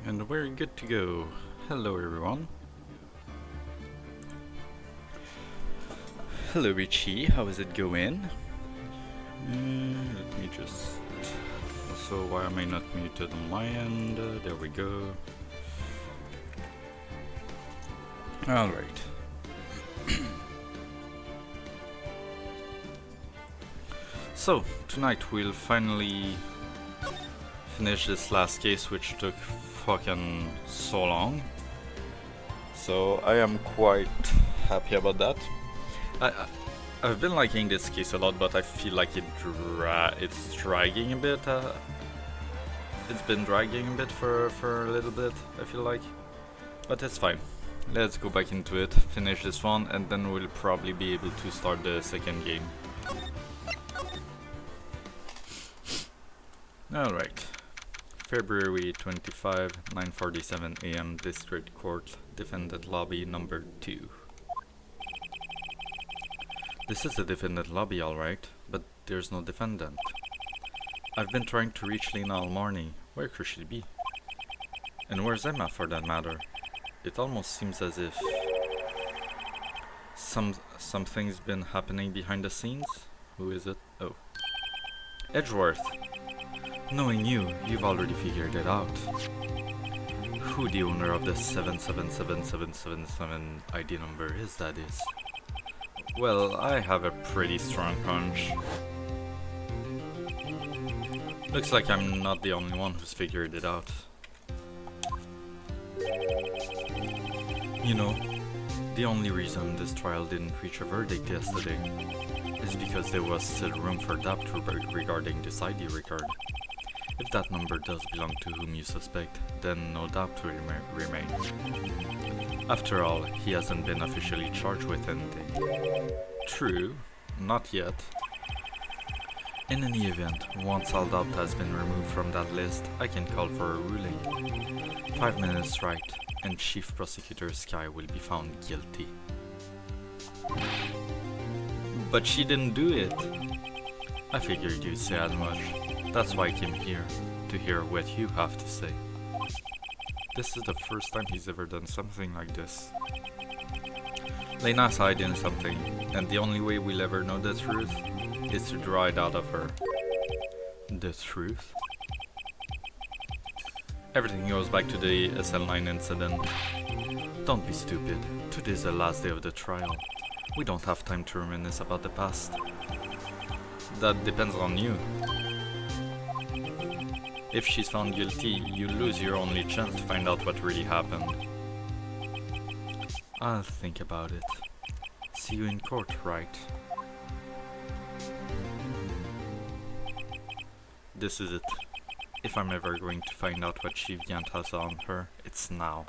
And we're good to go. Hello everyone. Hello Richie, how is it going? Let me just... Also, why am I not muted on my end? There we go. Alright. So, tonight we'll finally finish this last case, which took fucking so long. So I am quite happy about that. I've been liking this case a lot, but I feel like it's dragging a bit. It's been dragging a bit for a little bit, I feel like. But it's fine. Let's go back into it, finish this one, and then we'll probably be able to start the second game. Alright. February 25, 9:47 AM, District Court, Defendant Lobby number 2. This is the defendant lobby, alright, but there's no defendant. I've been trying to reach Lena all morning. Where could she be? And where's Emma, for that matter? It almost seems as if something's been happening behind the scenes. Who is it? Oh. Edgeworth! Knowing you, you've already figured it out. Who the owner of the 777777 ID number is, that is. Well, I have a pretty strong hunch. Looks like I'm not the only one who's figured it out. You know, the only reason this trial didn't reach a verdict yesterday is because there was still room for doubt regarding this ID record. If that number does belong to whom you suspect, then no doubt will remain. After all, he hasn't been officially charged with anything. True, not yet. In any event, once all doubt has been removed from that list, I can call for a ruling. 5 minutes right, and Chief Prosecutor Sky will be found guilty. But she didn't do it. I figured you'd say as much. That's why I came here, to hear what you have to say. This is the first time he's ever done something like this. Lena's hiding something, and the only way we'll ever know the truth is to draw it out of her. The truth? Everything goes back to the SL9 incident. Don't be stupid. Today's the last day of the trial. We don't have time to reminisce about the past. That depends on you. If she's found guilty, you lose your only chance to find out what really happened. I'll think about it. See you in court, Wright. This is it. If I'm ever going to find out what Chief Gant has on her, it's now.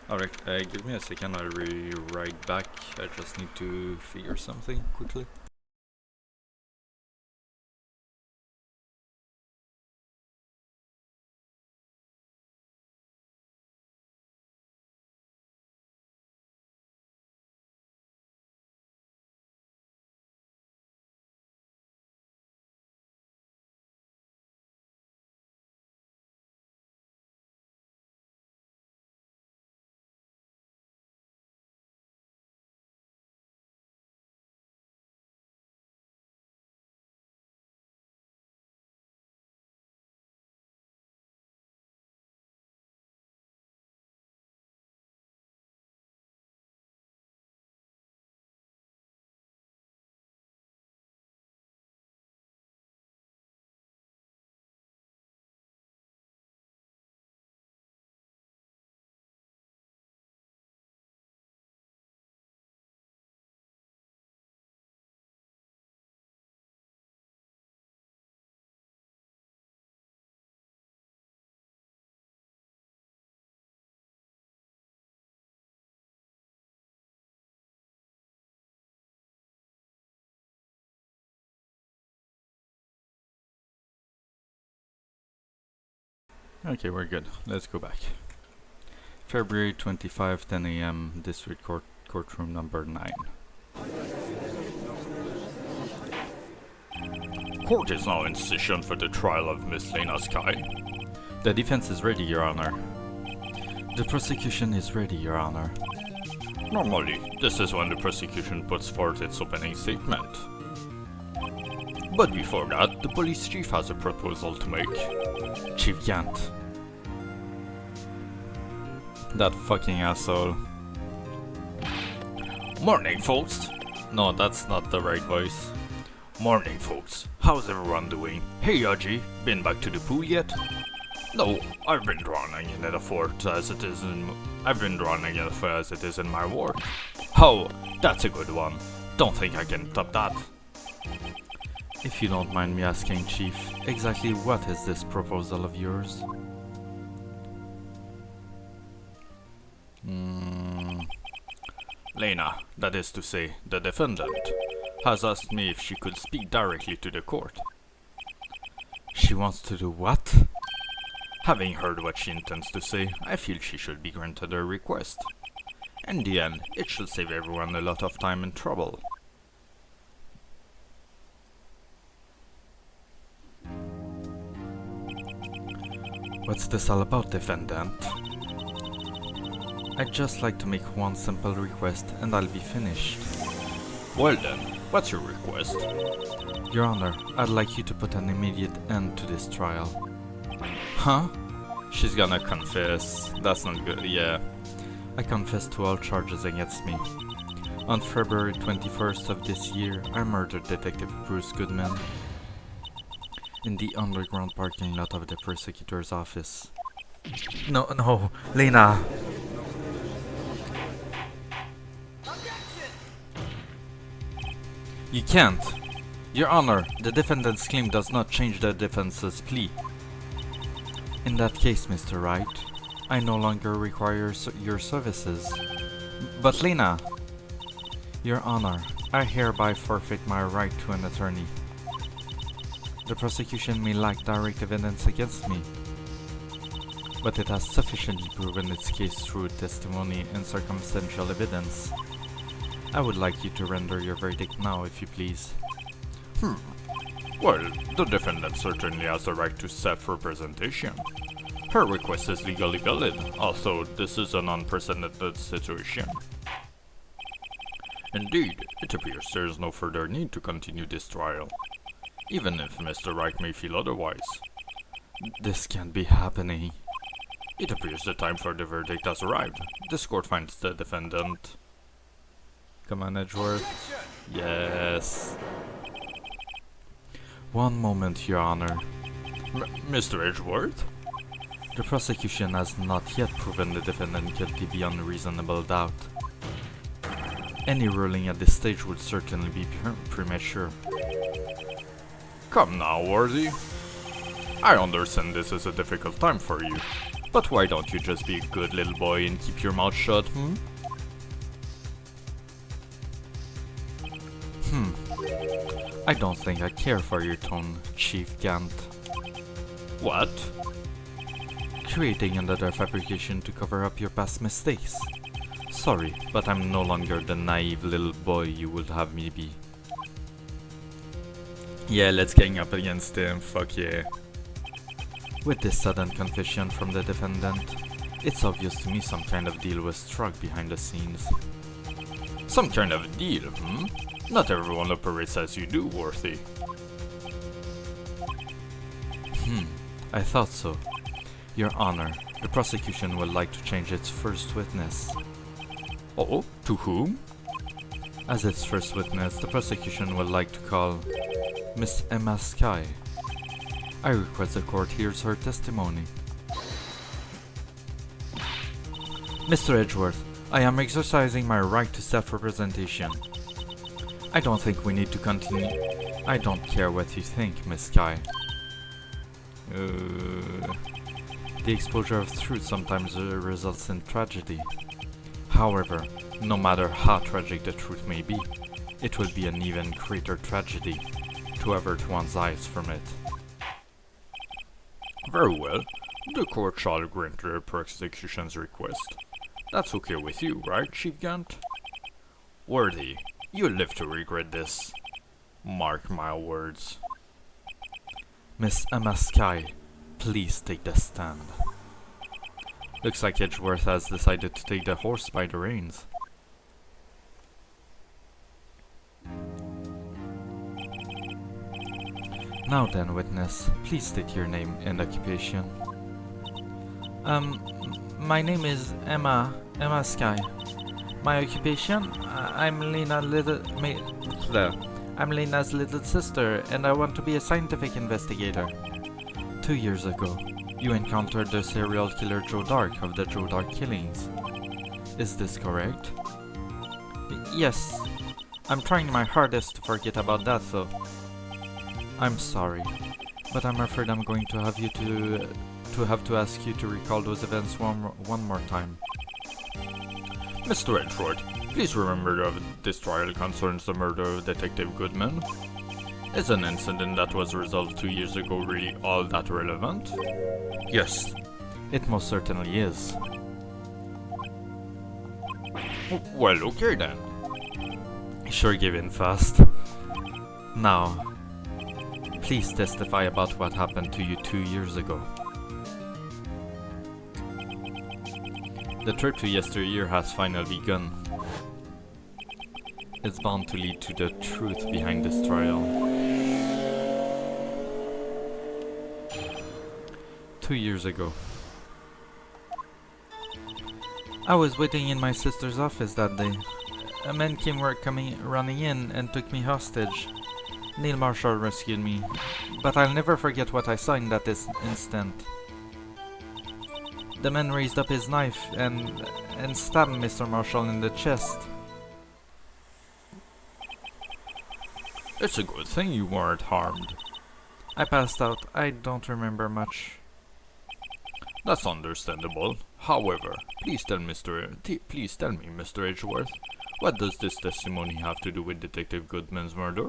Alright, give me a second, I'll be right back. I just need to figure something quickly. Okay, we're good. Let's go back. February 25, 10 AM, District Court, courtroom number 9. Court is now in session for the trial of Miss Lena Sky. The defense is ready, Your Honor. The prosecution is ready, Your Honor. Normally, this is when the prosecution puts forth its opening statement. But before that, the police chief has a proposal to make. Chief Gant. That fucking asshole. Morning, folks. No, that's not the right voice. Morning, folks. How's everyone doing? Hey, Yaji, been back to the pool yet? No, I've been drowning in the fort as it is in. I've been drowning in the fort as it is in my work. Oh, that's a good one. Don't think I can top that. If you don't mind me asking, Chief, exactly what is this proposal of yours? Lena, that is to say, the defendant, has asked me if she could speak directly to the court. She wants to do what? Having heard what she intends to say, I feel she should be granted her request. In the end, it should save everyone a lot of time and trouble. What's this all about, defendant? I'd just like to make one simple request and I'll be finished. Well then, what's your request? Your Honor, I'd like you to put an immediate end to this trial. Huh? She's gonna confess. That's not good, yeah. I confess to all charges against me. On February 21st of this year, I murdered Detective Bruce Goodman in the underground parking lot of the prosecutor's office. No, Lena! You can't! Your Honor, the defendant's claim does not change the defense's plea. In that case, Mr. Wright, I no longer require your services. But Lena! Your Honor, I hereby forfeit my right to an attorney. The prosecution may lack direct evidence against me, but it has sufficiently proven its case through testimony and circumstantial evidence. I would like you to render your verdict now, if you please. Well, the defendant certainly has the right to self-representation. Her request is legally valid, although this is an unprecedented situation. Indeed, it appears there is no further need to continue this trial, even if Mr. Wright may feel otherwise. This can't be happening. It appears the time for the verdict has arrived. This court finds the defendant... Come on, Edgeworth. Yes. One moment, Your Honor. Mr. Edgeworth? The prosecution has not yet proven the defendant guilty beyond reasonable doubt. Any ruling at this stage would certainly be premature. Come now, Worthy. I understand this is a difficult time for you, but why don't you just be a good little boy and keep your mouth shut, I don't think I care for your tone, Chief Gant. What? Creating another fabrication to cover up your past mistakes. Sorry, but I'm no longer the naive little boy you would have me be. Yeah, let's gang up against him, fuck yeah. With this sudden confession from the defendant, it's obvious to me some kind of deal was struck behind the scenes. Some kind of deal, Not everyone operates as you do, Worthy. I thought so. Your Honor, the prosecution would like to change its first witness. Oh, to whom? As its first witness, the prosecution would like to call Miss Emma Sky. I request the court hears her testimony. Mr. Edgeworth, I am exercising my right to self-representation. I don't think we need to continue. I don't care what you think, Miss Sky. The exposure of truth sometimes results in tragedy. However, no matter how tragic the truth may be, it will be an even greater tragedy to avert one's eyes from it. Very well. The court shall grant the prosecution's request. That's okay with you, right, Chief Gant? Worthy, you'll live to regret this. Mark my words. Miss Emma Sky, Please take the stand. Looks like Edgeworth has decided to take the horse by the reins. Now then, witness, please state your name and occupation. My name is Emma Sky. My occupation? I'm I'm Lena's little sister, and I want to be a scientific investigator. 2 years ago, you encountered the serial killer Joe Dark of the Joe Dark killings. Is this correct? Yes. I'm trying my hardest to forget about that, though. I'm sorry, but I'm afraid I'm going to have to ask you to recall those events one more time. Mr. Edgeworth, please remember that this trial concerns the murder of Detective Goodman. Is an incident that was resolved 2 years ago really all that relevant? Yes, it most certainly is. Well, okay then. Sure gave in fast. Now, please testify about what happened to you 2 years ago. The trip to yesteryear has finally begun. It's bound to lead to the truth behind this trial. 2 years ago. I was waiting in my sister's office that day. A man came running in and took me hostage. Neil Marshall rescued me, but I'll never forget what I saw in that instant. The man raised up his knife and stabbed Mr. Marshall in the chest. It's a good thing you weren't harmed. I passed out. I don't remember much. That's understandable. However, please tell me, Mr. Edgeworth, what does this testimony have to do with Detective Goodman's murder?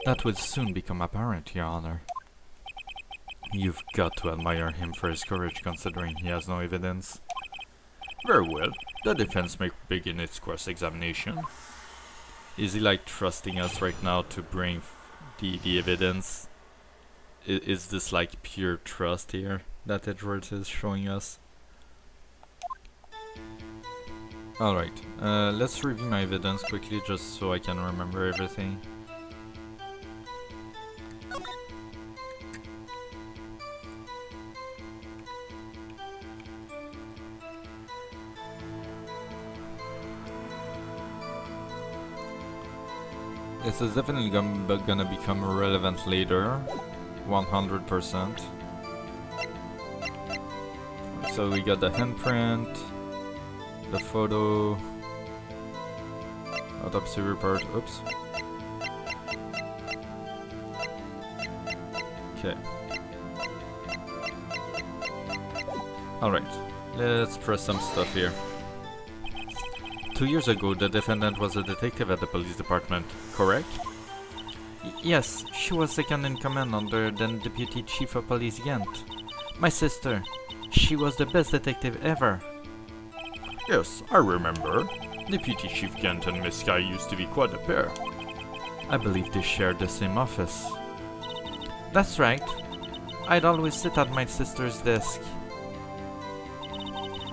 That will soon become apparent, Your Honor. You've got to admire him for his courage, considering he has no evidence. Very well. The defense may begin its cross-examination. Is he like trusting us right now to bring the evidence? Is this like pure trust here that Edgeworth is showing us? Alright, let's review my evidence quickly just so I can remember everything. This is definitely gonna become relevant later, 100%. So we got the handprint, the photo, autopsy report, oops. Okay. Alright, let's press some stuff here. 2 years ago, the defendant was a detective at the police department, correct? Yes, she was second in command under then Deputy Chief of Police Ghent. My sister. She was the best detective ever. Yes, I remember. Deputy Chief Ghent and Miss Sky used to be quite a pair. I believe they shared the same office. That's right. I'd always sit at my sister's desk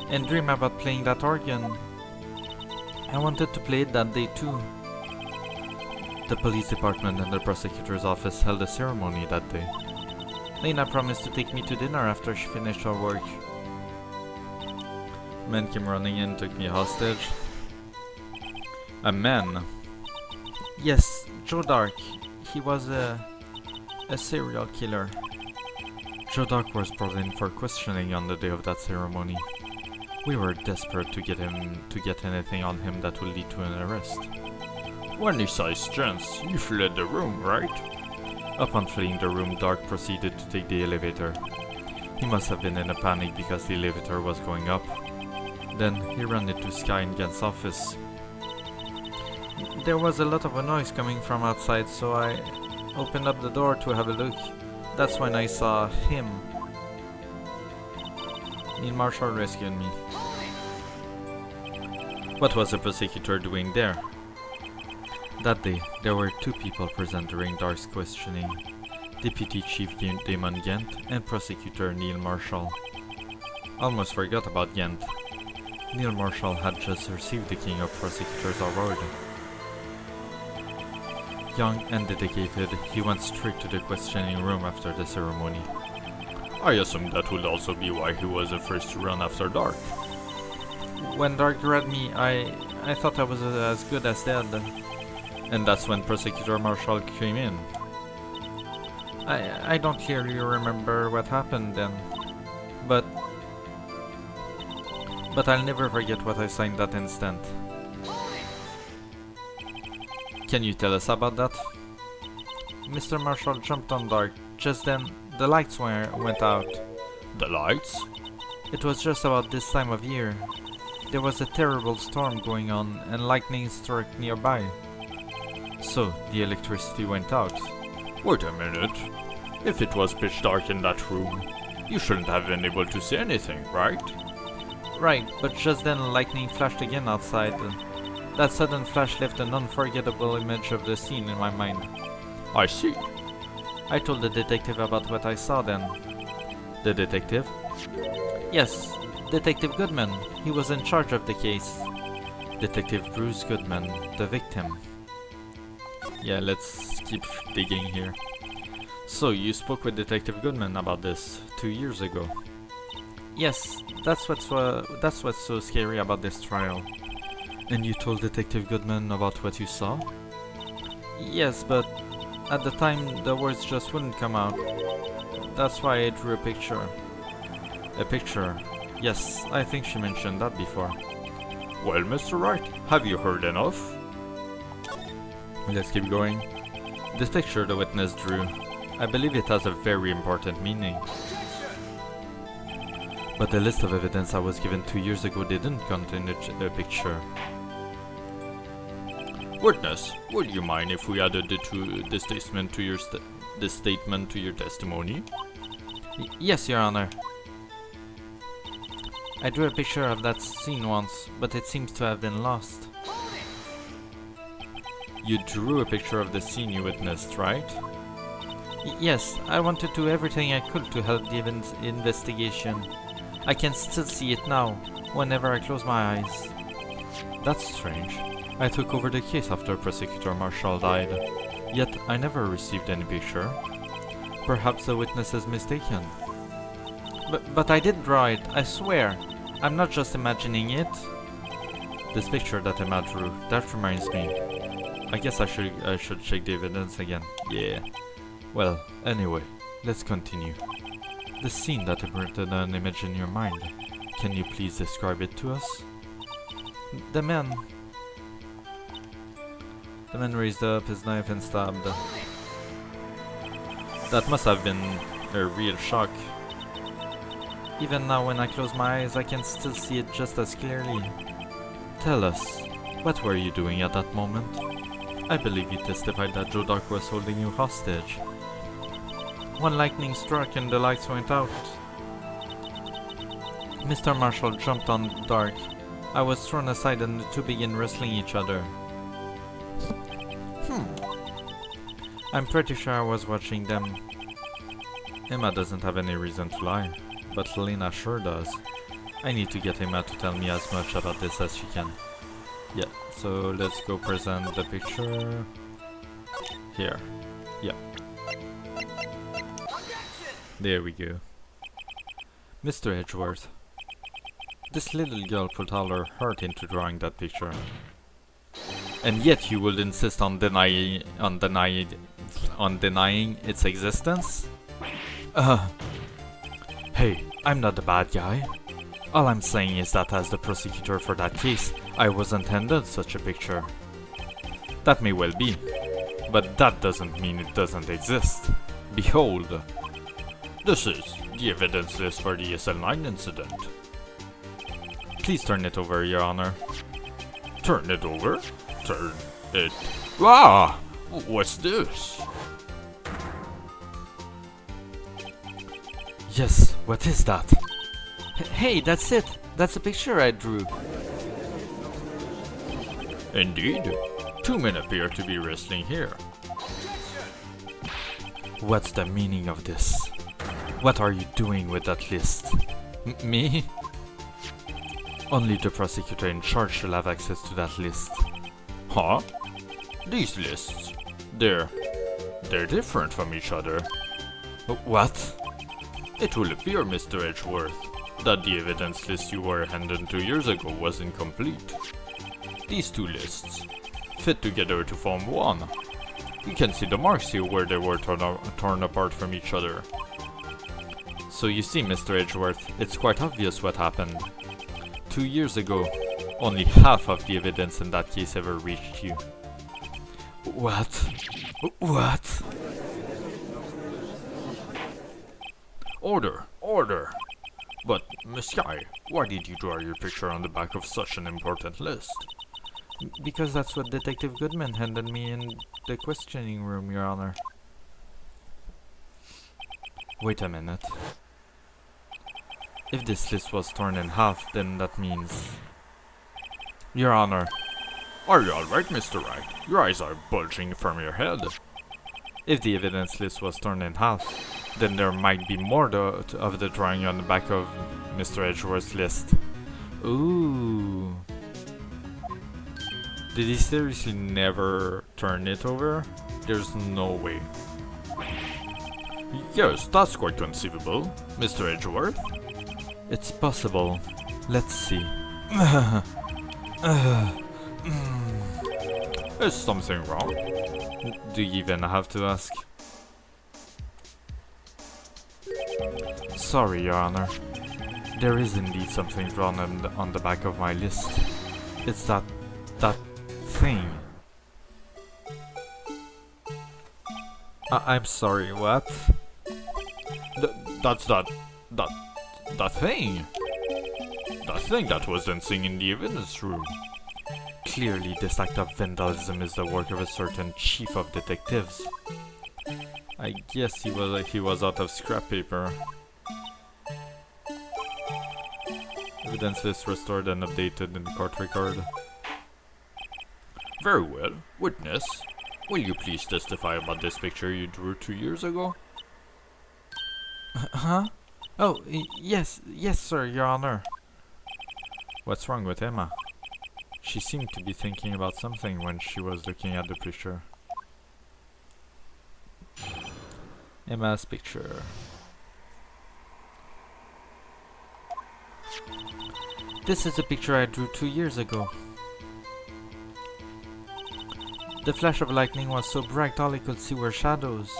and dream about playing that organ. I wanted to play it that day too. The police department and the prosecutor's office held a ceremony that day. Lena promised to take me to dinner after she finished her work. Men came running in, took me hostage. A man? Yes, Joe Dark. He was a serial killer. Joe Dark was brought in for questioning on the day of that ceremony. We were desperate to get anything on him that would lead to an arrest. When he saw his chance, you fled the room, right? Upon fleeing the room, Dark proceeded to take the elevator. He must have been in a panic because the elevator was going up. Then he ran into Sky and Gant's office. There was a lot of noise coming from outside, so I opened up the door to have a look. That's when I saw him. Neil Marshall rescued me. What was the prosecutor doing there? That day, there were 2 people present during Dark's questioning. Deputy Chief Damon Gent, and Prosecutor Neil Marshall. Almost forgot about Gent. Neil Marshall had just received the King of Prosecutors Award. Young and dedicated, he went straight to the questioning room after the ceremony. I assume that would also be why he was the first to run after dark. When Dark read me, I thought I was as good as dead. And that's when Prosecutor Marshall came in. I don't clearly remember what happened then, but I'll never forget what I saw in that instant. Can you tell us about that? Mr. Marshall jumped on Dark. Just then, the lights went out. The lights? It was just about this time of year. There was a terrible storm going on and lightning struck nearby. So, the electricity went out. Wait a minute. If it was pitch dark in that room, you shouldn't have been able to see anything, right? Right, but just then lightning flashed again outside. That sudden flash left an unforgettable image of the scene in my mind. I see. I told the detective about what I saw then. The detective? Yes, Detective Goodman. He was in charge of the case. Detective Bruce Goodman, the victim. Yeah, let's keep digging here. So, you spoke with Detective Goodman about this 2 years ago? Yes, that's what's so scary about this trial. And you told Detective Goodman about what you saw? Yes, but at the time the words just wouldn't come out. That's why I drew a picture. A picture? Yes, I think she mentioned that before. Well, Mr. Wright, have you heard enough? Let's keep going. This picture the witness drew, I believe it has a very important meaning. But the list of evidence I was given 2 years ago didn't contain a picture. Witness, would you mind if we added the statement to your testimony? Yes, Your Honor. I drew a picture of that scene once, but it seems to have been lost. You drew a picture of the scene you witnessed, right? Yes, I wanted to do everything I could to help the investigation. I can still see it now, whenever I close my eyes. That's strange. I took over the case after Prosecutor Marshall died, yet I never received any picture. Perhaps the witness is mistaken. But I did draw it, I swear. I'm not just imagining it. This picture that Emma drew, that reminds me. I guess I should check the evidence again. Yeah. Well, anyway, let's continue. The scene that imprinted an image in your mind. Can you please describe it to us? The man raised up his knife and stabbed. That must have been a real shock. Even now when I close my eyes, I can still see it just as clearly. Tell us, what were you doing at that moment? I believe you testified that Joe Dark was holding you hostage. When lightning struck and the lights went out, Mr. Marshall jumped on Dark. I was thrown aside and the two began wrestling each other. I'm pretty sure I was watching them. Emma doesn't have any reason to lie, but Lena sure does. I need to get Emma to tell me as much about this as she can. Yeah, so let's go present the picture. Here. Yeah. There we go. Mr. Edgeworth. This little girl put all her heart into drawing that picture. And yet you would insist on denying its existence? Hey, I'm not the bad guy. All I'm saying is that as the prosecutor for that case, I wasn't handed such a picture. That may well be, but that doesn't mean it doesn't exist. Behold. This is the evidence list for the SL9 incident. Please turn it over, Your Honor. Turn it over? Turn it... Ah! What's this? Yes, what is that? Hey, that's it! That's a picture I drew. Indeed. Two men appear to be wrestling here. What's the meaning of this? What are you doing with that list? Me? Only the prosecutor in charge should have access to that list. Huh? These lists, they're different from each other. What? It will appear, Mr. Edgeworth, that the evidence list you were handed 2 years ago was incomplete. These two lists fit together to form one. You can see the marks here where they were torn apart from each other. So you see, Mr. Edgeworth, it's quite obvious what happened. 2 years ago, only half of the evidence in that case ever reached you. What? What? Order! Order! But, Monsieur, why did you draw your picture on the back of such an important list? Because that's what Detective Goodman handed me in the questioning room, Your Honor. Wait a minute. If this list was torn in half, then that means... Your Honor, Are you alright, Mr. Wright? Your eyes are bulging from your head. if the evidence list was torn in half, then there might be more of the drawing on the back of Mr. Edgeworth's list. Ooh. Did he seriously never turn it over? There's no way. Yes, that's quite conceivable, Mr. Edgeworth. It's possible. Let's see. Is something wrong? Do you even have to ask? Sorry, Your Honor. There is indeed something drawn on the back of my list. It's that thing. I'm sorry, what? That's that thing. That thing that was dancing in the evidence room. Clearly, this act of vandalism is the work of a certain chief of detectives. I guess he was out of scrap paper. Evidence list restored and updated in the court record. Very well. Witness, will you please testify about this picture you drew 2 years ago? Huh? Oh, yes, sir, Your Honor. What's wrong with Emma? She seemed to be thinking about something when she was looking at the picture. Emma's picture. This is a picture I drew 2 years ago. The flash of lightning was so bright all I could see were shadows.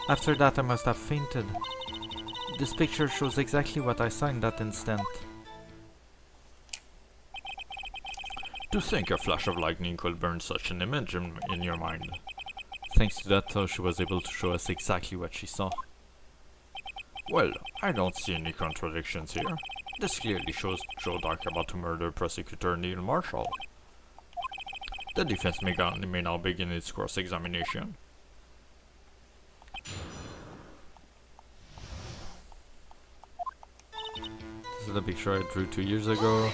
After that I must have fainted. This picture shows exactly what I saw in that instant. To think a flash of lightning could burn such an image in your mind. Thanks to that though, she was able to show us exactly what she saw. Well, I don't see any contradictions here. This clearly shows Joe Dark about to murder prosecutor Neil Marshall. The defense may now begin its cross-examination. This is the picture I drew 2 years ago.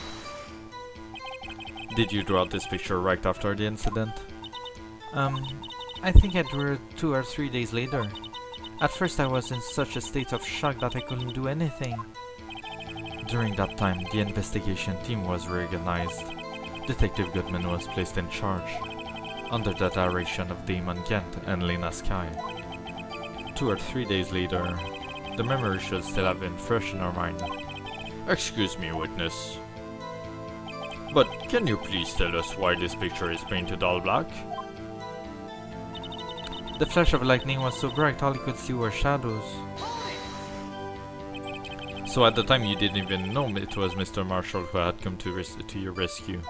Did you draw this picture right after the incident? I think I drew it 2 or 3 days later. At first I was in such a state of shock that I couldn't do anything. During that time, the investigation team was reorganized. Detective Goodman was placed in charge, under the direction of Damon Kent and Lena Sky. 2 or 3 days later, the memory should still have been fresh in our mind. Excuse me, witness. But can you please tell us why this picture is painted all black? The flash of lightning was so bright all you could see were shadows. So at the time you didn't even know it was Mr. Marshall who had come to your rescue?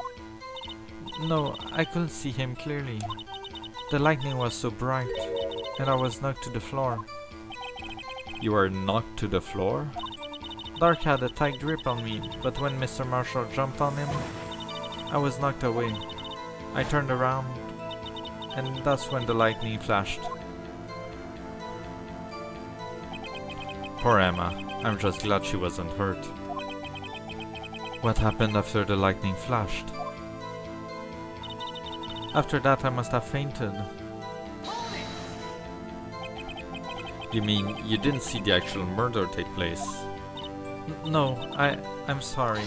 No, I couldn't see him clearly. The lightning was so bright, and I was knocked to the floor. You were knocked to the floor? Dark had a tight grip on me, but when Mr. Marshall jumped on him, I was knocked away. I turned around, and that's when the lightning flashed. Poor Emma. I'm just glad she wasn't hurt. What happened after the lightning flashed? After that I must have fainted. You mean you didn't see the actual murder take place? No, I'm sorry.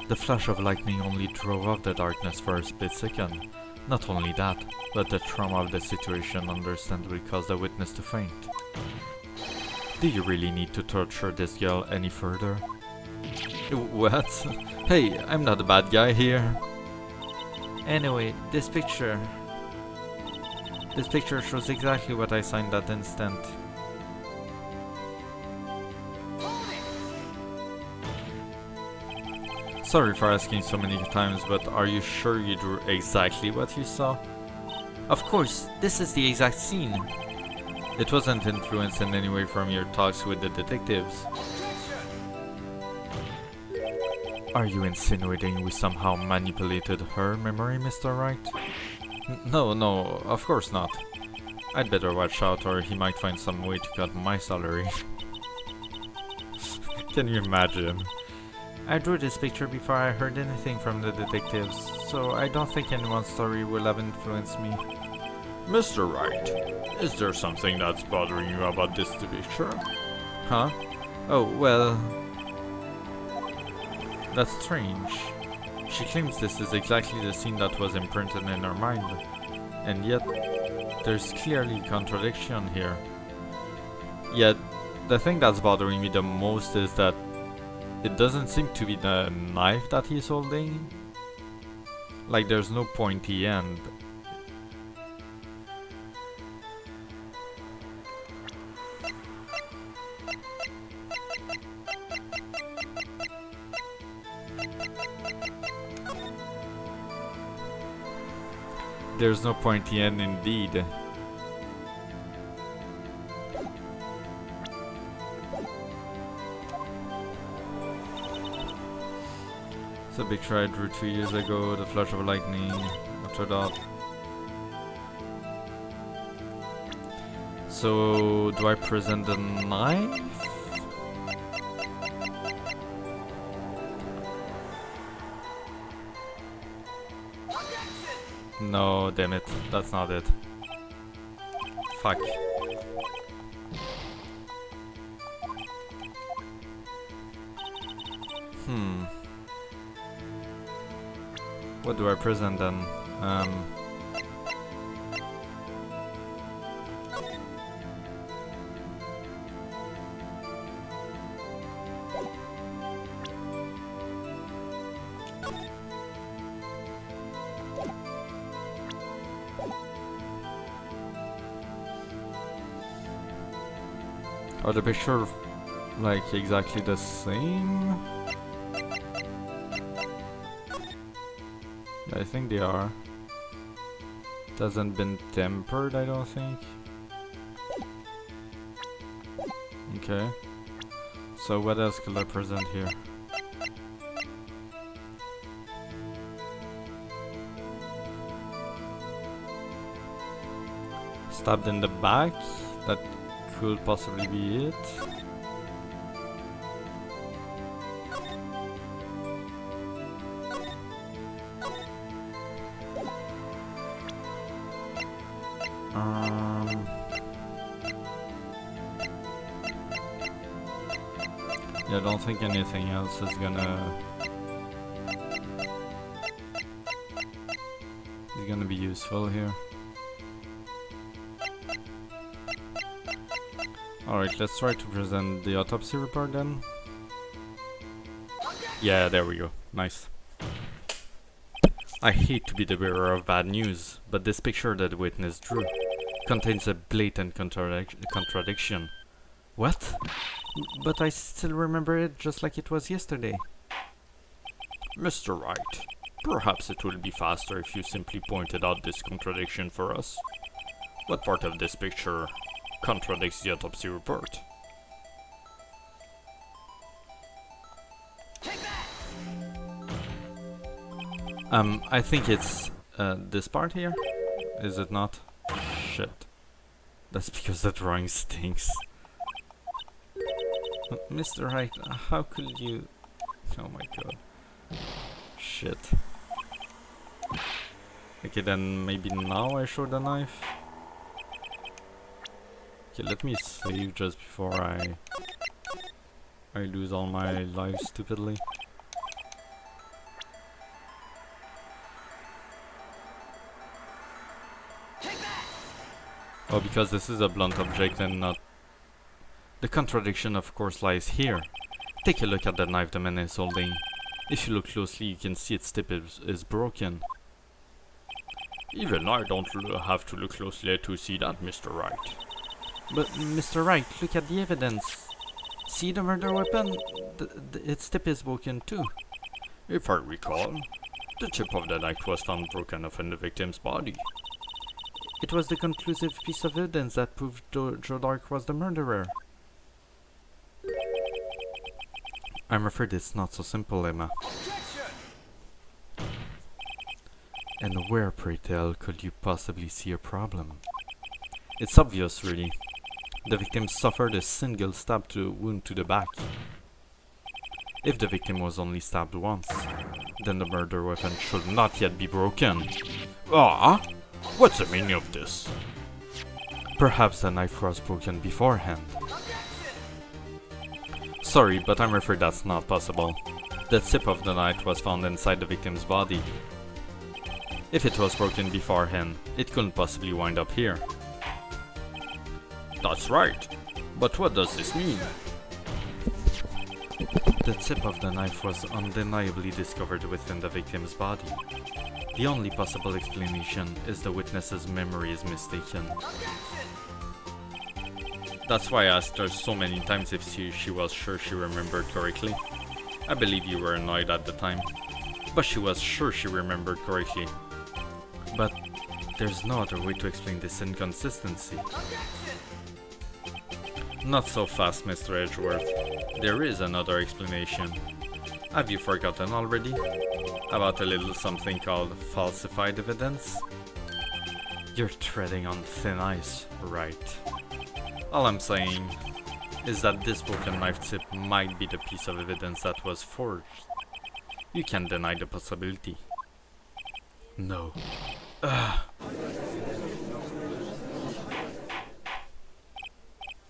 The flash of lightning only drove off the darkness for a split second. Not only that, but the trauma of the situation understandably caused the witness to faint. Do you really need to torture this girl any further? What? Hey, I'm not the bad guy here. Anyway, this picture shows exactly what I saw in that instant. Sorry for asking so many times, but are you sure you drew exactly what you saw? Of course, this is the exact scene. It wasn't influenced in any way from your talks with the detectives. Are you insinuating we somehow manipulated her memory, Mr. Wright? No, of course not. I'd better watch out or he might find some way to cut my salary. Can you imagine? I drew this picture before I heard anything from the detectives, so I don't think anyone's story will have influenced me. Mr. Wright, is there something that's bothering you about this picture? Huh? Oh, well... That's strange. She claims this is exactly the scene that was imprinted in her mind. And yet, there's clearly contradiction here. Yet, the thing that's bothering me the most is that it doesn't seem to be the knife that he's holding. Like there's no pointy end. There's no pointy end indeed. It's a picture I drew 2 years ago, the flash of lightning, after that. So, do I present the knife? No, damn it, that's not it. Fuck. What do I present then? Are the pictures like exactly the same? I think they are. It hasn't been tempered, I don't think. Okay. So what else could I present here? Stabbed in the back? That could possibly be it. Yeah, I don't think anything else is gonna be useful here. Alright, let's try to present the autopsy report then. Yeah, there we go. Nice. I hate to be the bearer of bad news, but this picture that the witness drew contains a blatant contradiction. What? But I still remember it just like it was yesterday. Mr. Wright, perhaps it will be faster if you simply pointed out this contradiction for us. What part of this picture contradicts the autopsy report? I think it's this part here. Is it not? Shit. That's because the drawing stinks. Mr. Wright, how could you... Oh my god. Shit. Okay, then maybe now I show the knife. Okay, let me save just before I lose all my lives stupidly. Oh, because this is a blunt object and not... The contradiction of course lies here. Take a look at the knife the man is holding. If you look closely, you can see its tip is broken. Even I don't have to look closely to see that, Mr. Wright. But, Mr. Wright, look at the evidence. See the murder weapon? Its tip is broken too. If I recall, the tip of the knife was found broken off in the victim's body. It was the conclusive piece of evidence that proved Joe Dark was the murderer. I'm afraid it's not so simple, Emma. And where, pray tell, could you possibly see a problem? It's obvious, really. The victim suffered a single wound to the back. If the victim was only stabbed once, then the murder weapon should not yet be broken. Ah? What's the meaning of this? Perhaps the knife was broken beforehand. Sorry, but I'm afraid that's not possible. The tip of the knife was found inside the victim's body. If it was broken beforehand, it couldn't possibly wind up here. That's right. But what does this mean? The tip of the knife was undeniably discovered within the victim's body. The only possible explanation is the witness's memory is mistaken. That's why I asked her so many times if she was sure she remembered correctly. I believe you were annoyed at the time, but she was sure she remembered correctly. But there's no other way to explain this inconsistency. Not so fast, Mr. Edgeworth. There is another explanation. Have you forgotten already? About a little something called falsified evidence? You're treading on thin ice, right? All I'm saying is that this broken knife tip might be the piece of evidence that was forged. You can't deny the possibility. No.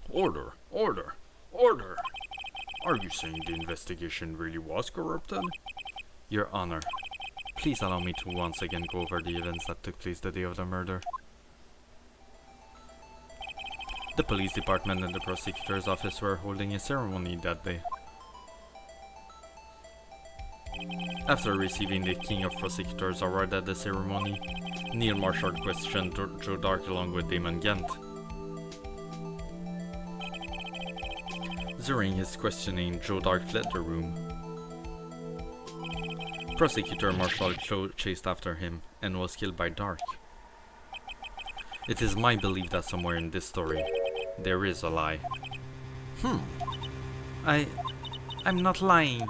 Order, order, order! Are you saying the investigation really was corrupted? Your Honor, please allow me to once again go over the events that took place the day of the murder. The police department and the prosecutor's office were holding a ceremony that day. After receiving the King of Prosecutors award at the ceremony, Neil Marshall questioned Joe Dark along with Damon Gant. During his questioning, Joe Dark fled the room. Prosecutor Marshall chased after him and was killed by Dark. It is my belief that somewhere in this story, there is a lie. I'm not lying.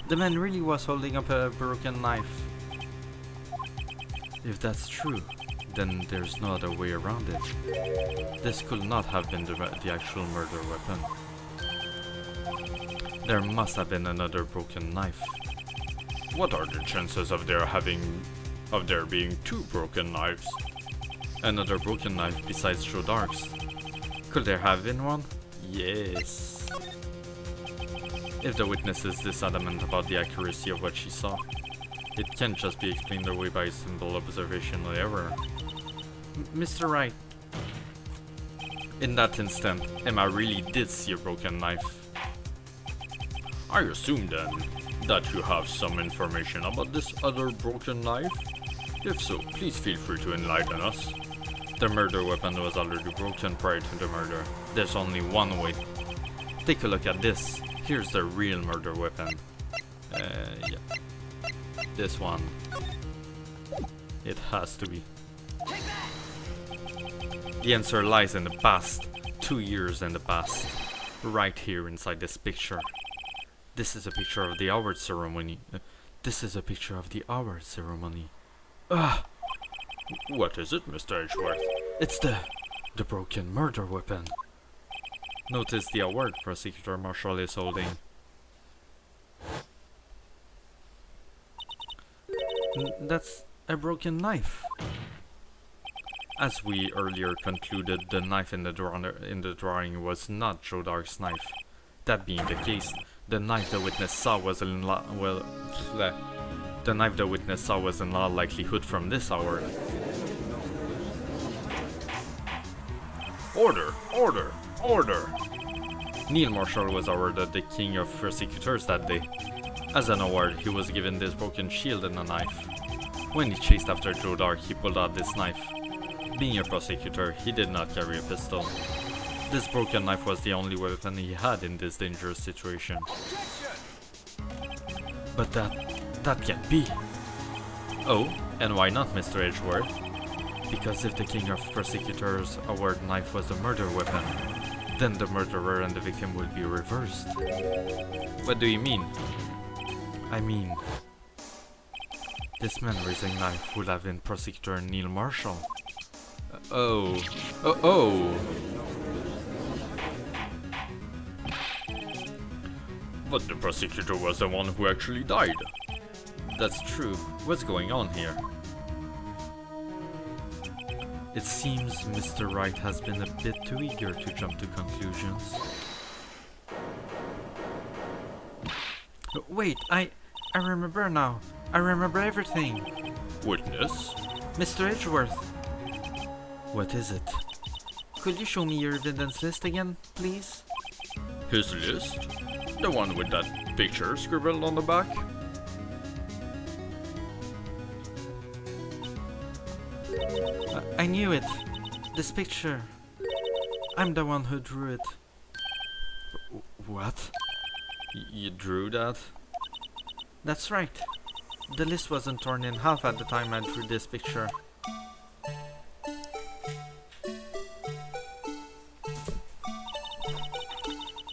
The man really was holding up a broken knife. If that's true, then there's no other way around it. This could not have been the actual murder weapon. There must have been another broken knife. What are the chances of there being two broken knives? Another broken knife besides Joe Dark's. Could there have been one? Yes. If the witness is this adamant about the accuracy of what she saw, it can't just be explained away by a simple observational error. Mr. Wright. In that instant, Emma really did see a broken knife. I assume then that you have some information about this other broken knife? If so, please feel free to enlighten us. The murder weapon was already broken prior to the murder. There's only one way. Take a look at this. Here's the real murder weapon. Yeah. This one. It has to be. The answer lies in the past. 2 years in the past. Right here inside this picture. This is a picture of the award ceremony. This is a picture of the award ceremony. What is it, Mr. Edgeworth? It's the broken murder weapon. Notice the award Prosecutor Marshall is holding. That's a broken knife. As we earlier concluded, the knife in the drawing was not Joe Dark's knife. That being the case, the knife the witness saw was in the knife the witness saw was in all likelihood from this hour. Order! Order! Order! Neil Marshall was awarded the King of Prosecutors that day. As an award, he was given this broken shield and a knife. When he chased after Joe Dark, he pulled out this knife. Being a prosecutor, he did not carry a pistol. This broken knife was the only weapon he had in this dangerous situation. But that can't be. Oh, and why not, Mr. Edgeworth? Because if the King of Prosecutors' award knife was a murder weapon, then the murderer and the victim would be reversed. What do you mean? I mean, this man raising knife would have been Prosecutor Neil Marshall. Oh. But the prosecutor was the one who actually died. That's true. What's going on here? It seems Mr. Wright has been a bit too eager to jump to conclusions. Wait, I remember now. I remember everything. Witness? Mr. Edgeworth, What is it? could you show me your evidence list again, please? His list? The one with that picture scribbled on the back? I knew it. This picture. I'm the one who drew it. What? You drew that? That's right. The list wasn't torn in half at the time I drew this picture.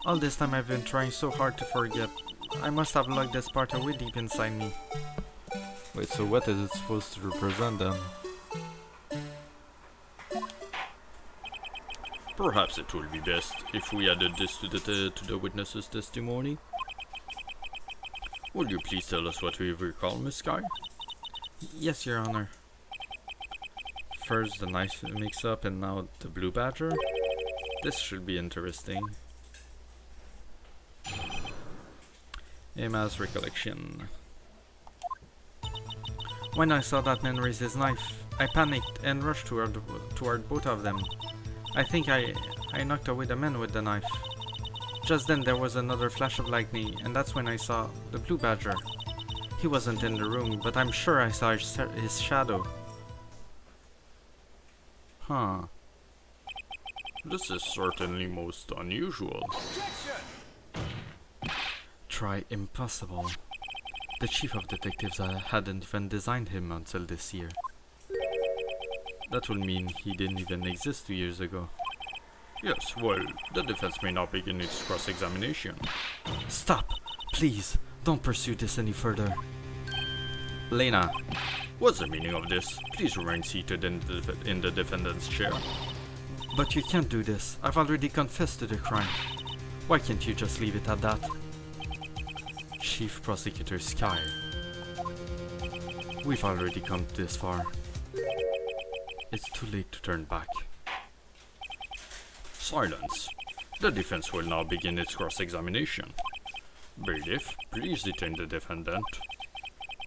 All this time I've been trying so hard to forget. I must have locked this part away deep inside me. Wait, so what is it supposed to represent then? Perhaps it will be best if we added this to the witness's testimony. Would you please tell us what we recall, Miss Sky? Yes, Your Honor. First the knife mix-up and now the blue badger? This should be interesting. Emma's recollection. When I saw that man raise his knife, I panicked and rushed toward both of them. I think I knocked away the man with the knife. Just then there was another flash of lightning, and that's when I saw the blue badger. He wasn't in the room, but I'm sure I saw his shadow. Huh. This is certainly most unusual. Try impossible. The chief of detectives hadn't even designed him until this year. That would mean he didn't even exist 2 years ago. Yes, well, the defense may not begin its cross-examination. Stop! Please, don't pursue this any further. Lena, What's the meaning of this? Please remain seated in the defendant's chair. But you can't do this. I've already confessed to the crime. Why can't you just leave it at that? Chief Prosecutor Sky. We've already come this far. It's too late to turn back. Silence. The defense will now begin its cross-examination. Bailiff, please detain the defendant.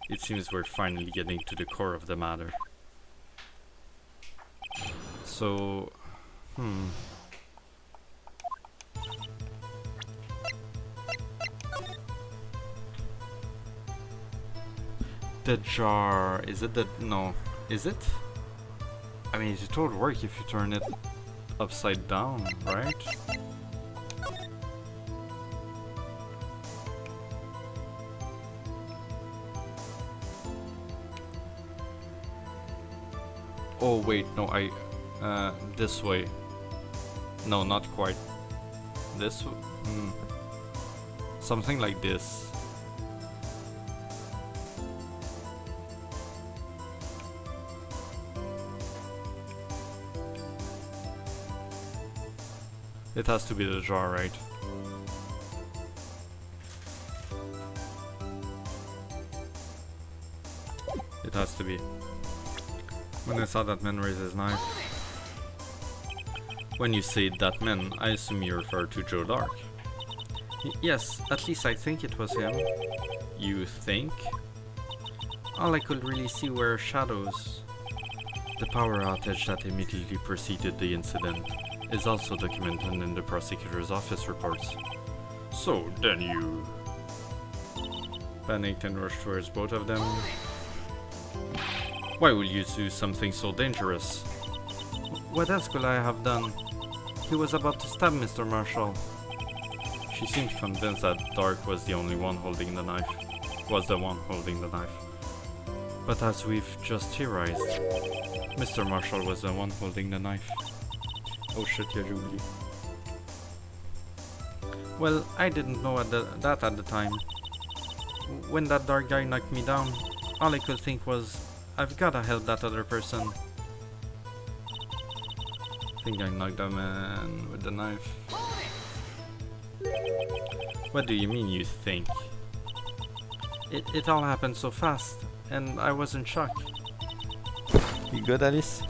It seems we're finally getting to the core of the matter. So, The jar, is it the, no, is it? I mean, it would work if you turn it upside down, right? Oh wait, no, this way. No, not quite. This, something like this. It has to be the jar, right? It has to be. When I saw that man raise his knife, When you say that man, I assume you refer to Joe Dark. Yes, at least I think it was him. You think? All I could really see were shadows. The power outage that immediately preceded the incident is also documented in the prosecutor's office reports. So then you... Panicked and rushed towards both of them. Why would you do something so dangerous? What else could I have done? He was about to stab Mr. Marshall. She seems convinced that Dark was the only one holding the knife. Was the one holding the knife. But as we've just theorized, Mr. Marshall was the one holding the knife. Oh shit, j'ai oublié. Well, I didn't know that at the time. When that dark guy knocked me down, all I could think was, I've gotta help that other person. I think I knocked the man with the knife. What do you mean you think? It all happened so fast, and I was in shock. You good, Alice?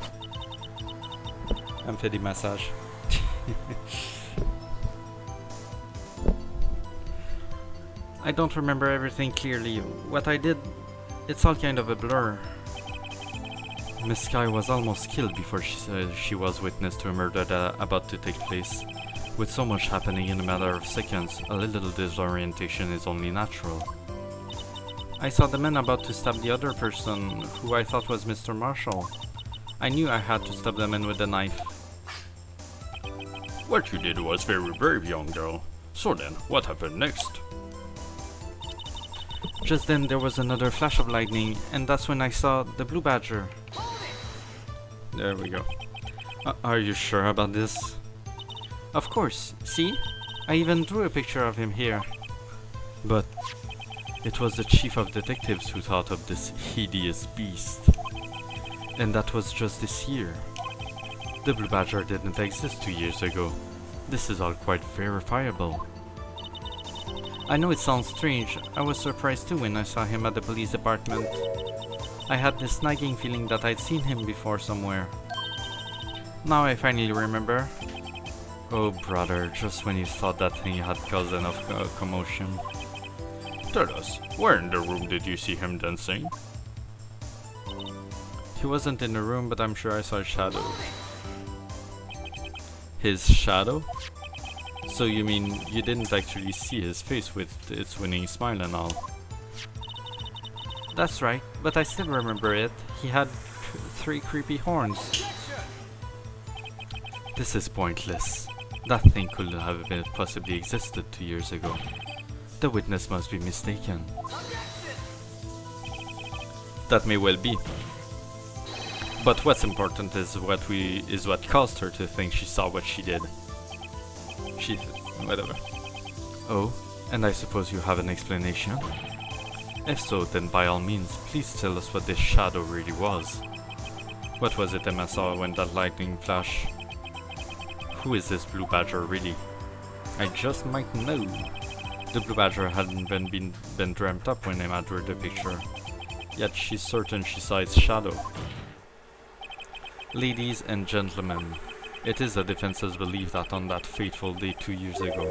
Elle me fait des massages. I don't remember everything clearly. What I did, it's all kind of a blur. Miss Sky was almost killed before she was witness to a murder about to take place. With so much happening in a matter of seconds, a little disorientation is only natural. I saw the man about to stab the other person, who I thought was Mr. Marshall. I knew I had to stab the man with the knife. What you did was very brave, young girl. So then, what happened next? Just then there was another flash of lightning, and that's when I saw the blue badger. There we go. Are you sure about this? Of course, see? I even drew a picture of him here. But it was the chief of detectives who thought of this hideous beast. And that was just this year. The blue badger didn't exist 2 years ago. This is all quite verifiable. I know it sounds strange. I was surprised too when I saw him at the police department. I had this nagging feeling that I'd seen him before somewhere. Now I finally remember. Oh brother, just when you thought that thing had caused enough commotion. Tell us, where in the room did you see him dancing? He wasn't in the room, but I'm sure I saw a shadow. His shadow? So you mean you didn't actually see his face with its winning smile and all? That's right, but I still remember it. He had 3 creepy horns. This is pointless. That thing could have possibly existed 2 years ago. The witness must be mistaken. That may well be. But what's important is what caused her to think she saw what she did. Whatever. Oh, and I suppose you have an explanation? If so, then by all means, please tell us what this shadow really was. What was it Emma saw when that lightning flash? Who is this blue badger really? I just might know. The blue badger hadn't been dreamt up when Emma drew the picture. Yet she's certain she saw its shadow. Ladies and gentlemen, it is the defense's belief that on that fateful day 2 years ago,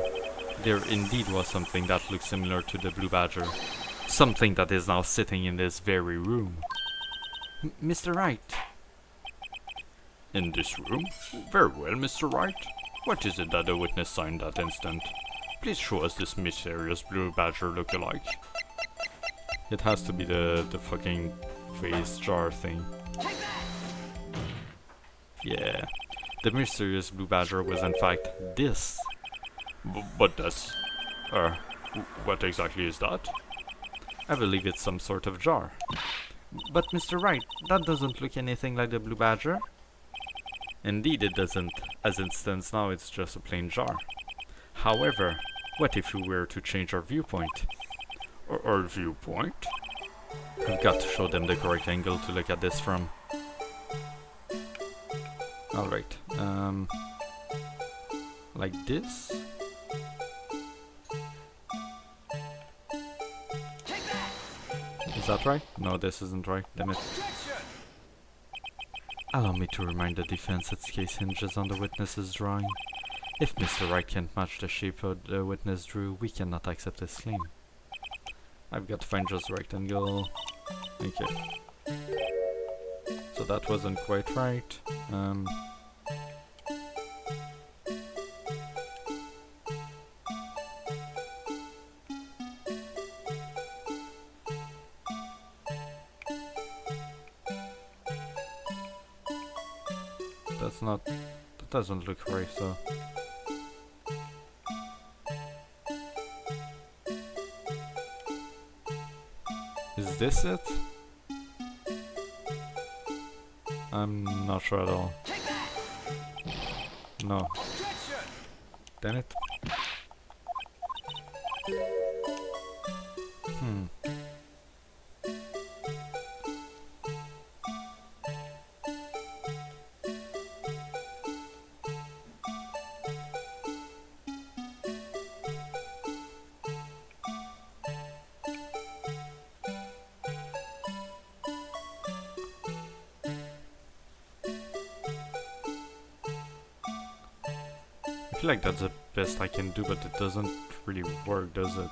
there indeed was something that looked similar to the blue badger. Something that is now sitting in this very room. Mr. Wright. In this room? Very well, Mr. Wright. What is it that the witness saw in that instant? Please show us this mysterious blue badger look-alike. It has to be the fucking face jar thing. Yeah. The mysterious blue badger was in fact this. But that's... what exactly is that? I believe it's some sort of jar. But Mr. Wright, that doesn't look anything like the blue badger. Indeed it doesn't. As it stands now, it's just a plain jar. However, what if we were to change our viewpoint? Our viewpoint? We've got to show them the correct angle to look at this from. Alright, like this? Is that right? No, this isn't right, damn it. Allow me to remind the defense its case hinges on the witness's drawing. If Mr. Wright can't match the shape the witness drew, we cannot accept his claim. I've got to find just the rectangle. Okay. So that wasn't quite right. That doesn't look right, so. Is this it? I'm not sure at all. No. Damn it. I feel like that's the best I can do, but it doesn't really work, does it?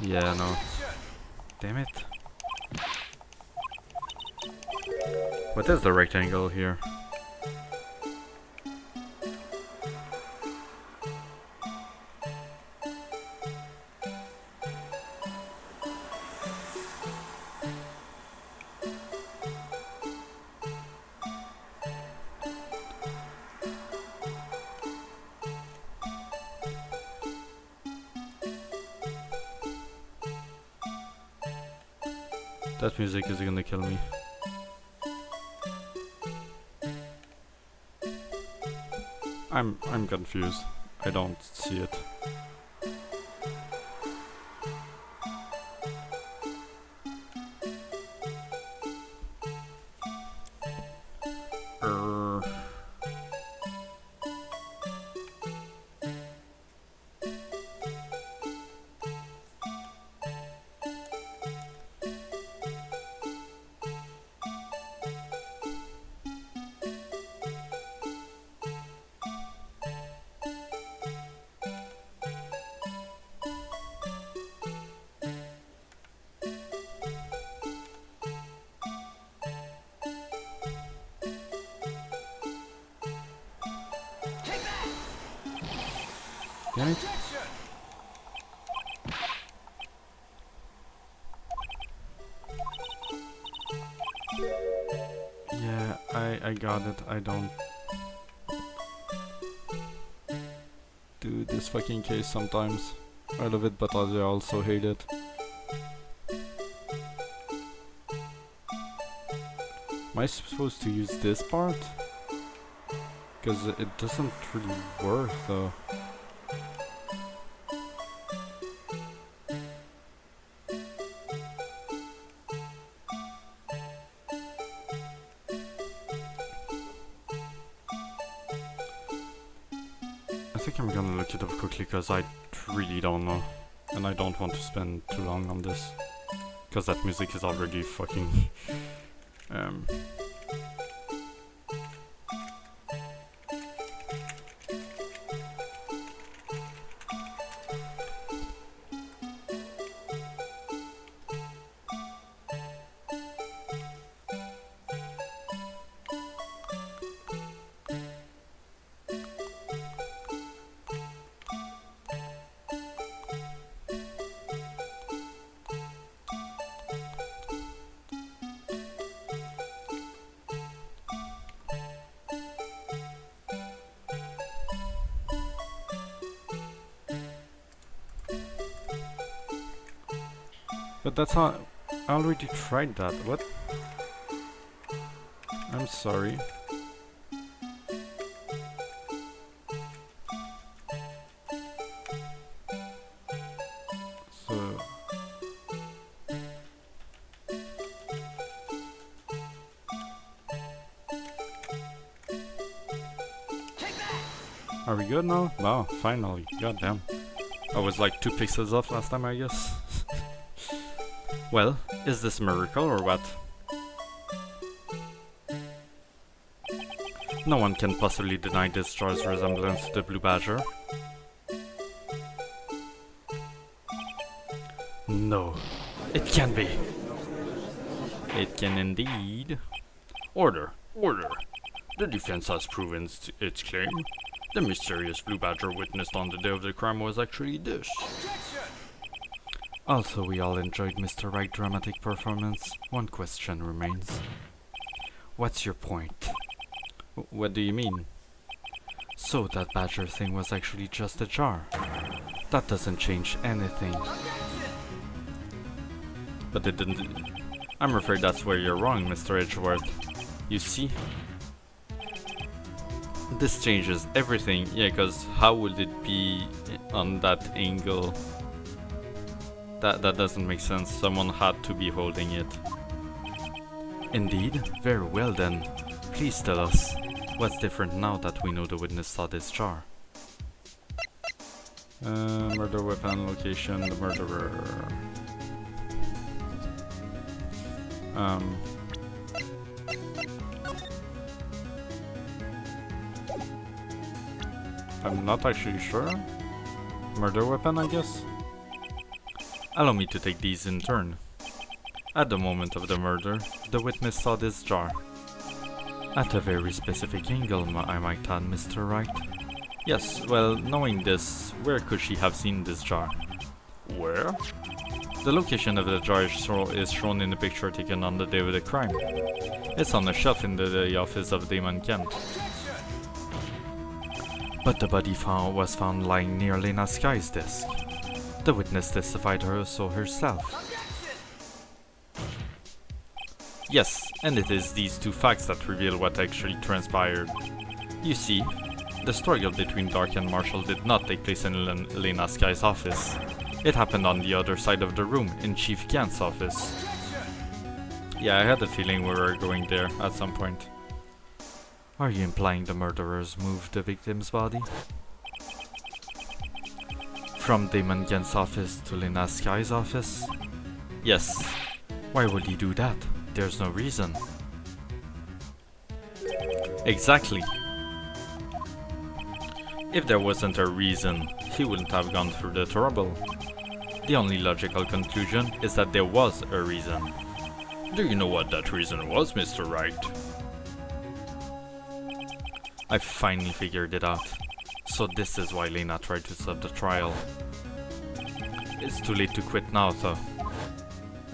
Yeah, no. Damn it. What is the rectangle here? That music is gonna kill me. I'm confused. I don't see it. Damn it. Yeah, I got it. I don't do this fucking case sometimes. I love it, but I also hate it. Am I supposed to use this part? Because it doesn't really work though. I think I'm gonna look it up quickly because I really don't know. And I don't want to spend too long on this. Because that music is already fucking... But that's not... I already tried that. What? I'm sorry. So... Are we good now? Wow, finally. Goddamn. I was like 2 pixels off last time, I guess. Well, is this a miracle or what? No one can possibly deny this jar's resemblance to the Blue Badger. No, it can be. It can indeed. Order! Order! The defense has proven its claim. The mysterious Blue Badger witnessed on the day of the crime was actually this. Also, we all enjoyed Mr. Wright's dramatic performance. One question remains. What's your point? What do you mean? So that badger thing was actually just a jar. That doesn't change anything. But it didn't... I'm afraid that's where you're wrong, Mr. Edgeworth. You see? This changes everything. Yeah, because how would it be on that angle? That doesn't make sense. Someone had to be holding it. Indeed? Very well then. Please tell us. What's different now that we know the witness saw this jar? Murder weapon, location, the murderer. I'm not actually sure. Murder weapon, I guess? Allow me to take these in turn. At the moment of the murder, the witness saw this jar. At a very specific angle, I might add, Mr. Wright. Yes, well, knowing this, where could she have seen this jar? Where? The location of the jar is shown in the picture taken on the day of the crime. It's on a shelf in the office of Damon Kent. But the body was found lying near Lena Sky's desk. The witness testified so herself. Yes, and it is these two facts that reveal what actually transpired. You see, the struggle between Dark and Marshall did not take place in Lena Sky's office. It happened on the other side of the room, in Chief Gant's office. Yeah, I had a feeling we were going there at some point. Are you implying the murderers moved the victim's body? From Damon Gant's office to Lena Sky's office? Yes. Why would he do that? There's no reason. Exactly. If there wasn't a reason, he wouldn't have gone through the trouble. The only logical conclusion is that there was a reason. Do you know what that reason was, Mr. Wright? I finally figured it out. So this is why Lena tried to stop the trial. It's too late to quit now, though.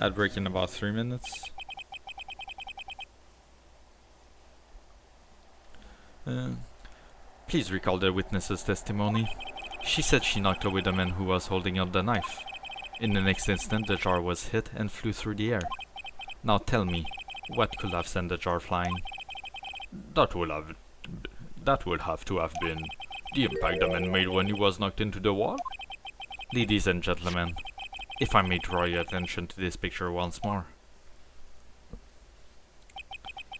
Ad break in about 3 minutes. Please recall the witness's testimony. She said she knocked away the man who was holding up the knife. In the next instant, the jar was hit and flew through the air. Now tell me, what could have sent the jar flying? That would have to have been the impact the man made when he was knocked into the wall. Ladies and gentlemen, if I may draw your attention to this picture once more.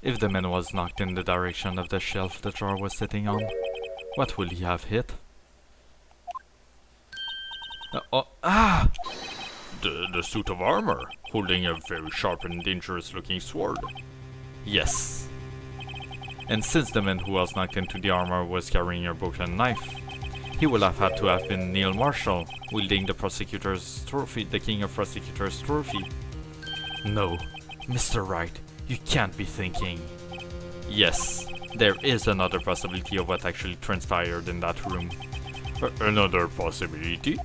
If the man was knocked in the direction of the shelf the jar was sitting on, what would he have hit? The suit of armor, holding a very sharp and dangerous looking sword. Yes. And since the man who was knocked into the armor was carrying a broken knife, he would have had to have been Neil Marshall, wielding the prosecutor's trophy, the king of prosecutors' trophy. No, Mr. Wright, you can't be thinking. Yes, there is another possibility of what actually transpired in that room. Another possibility?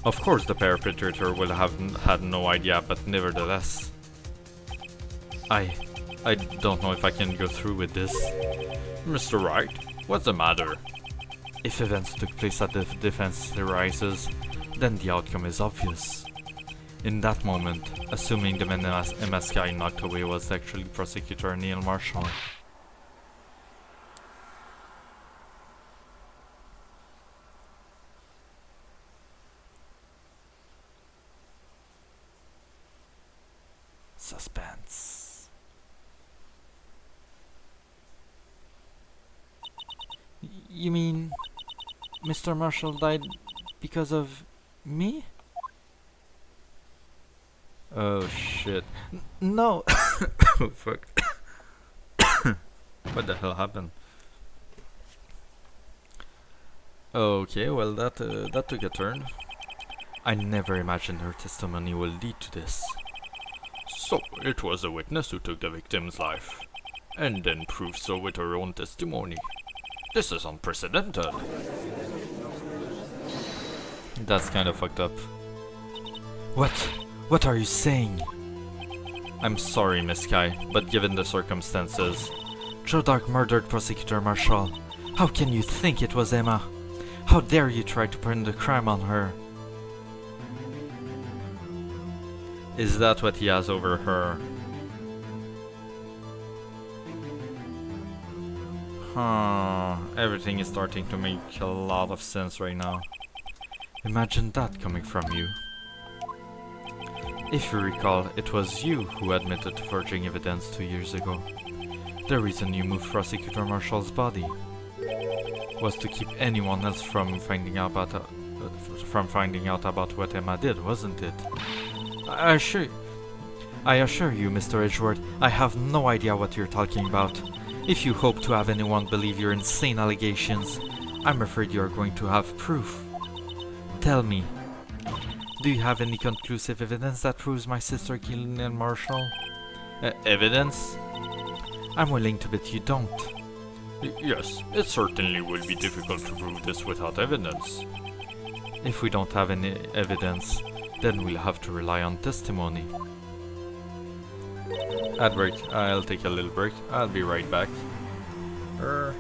Of course the perpetrator will have had no idea, but nevertheless. I don't know if I can go through with this. Mr. Wright, what's the matter? If events took place at the defense arises, then the outcome is obvious. In that moment, assuming the man MSK knocked away was actually prosecutor Neil Marshall. Suspense. You mean Mr. Marshall died because of me? Oh shit. No! Oh fuck. What the hell happened? Okay, well that took a turn. I never imagined her testimony will lead to this. So, it was a witness who took the victim's life, and then proved so with her own testimony. This is unprecedented. That's kind of fucked up. What? What are you saying? I'm sorry, Miss Kai, but given the circumstances... Joe Dark murdered Prosecutor Marshall. How can you think it was Emma? How dare you try to pin the crime on her? Is that what he has over her? Huh, everything is starting to make a lot of sense right now. Imagine that coming from you. If you recall, it was you who admitted to forging evidence 2 years ago. The reason you moved Prosecutor Marshall's body was to keep anyone else from finding out about what Emma did, wasn't it? I assure you, Mr. Edgeworth, I have no idea what you're talking about. If you hope to have anyone believe your insane allegations, I'm afraid you're going to have proof. Tell me, do you have any conclusive evidence that proves my sister killed Neil Marshall? Evidence? I'm willing to bet you don't. Yes, it certainly will be difficult to prove this without evidence. If we don't have any evidence, then we'll have to rely on testimony. Ad break. I'll take a little break. I'll be right back. Okay.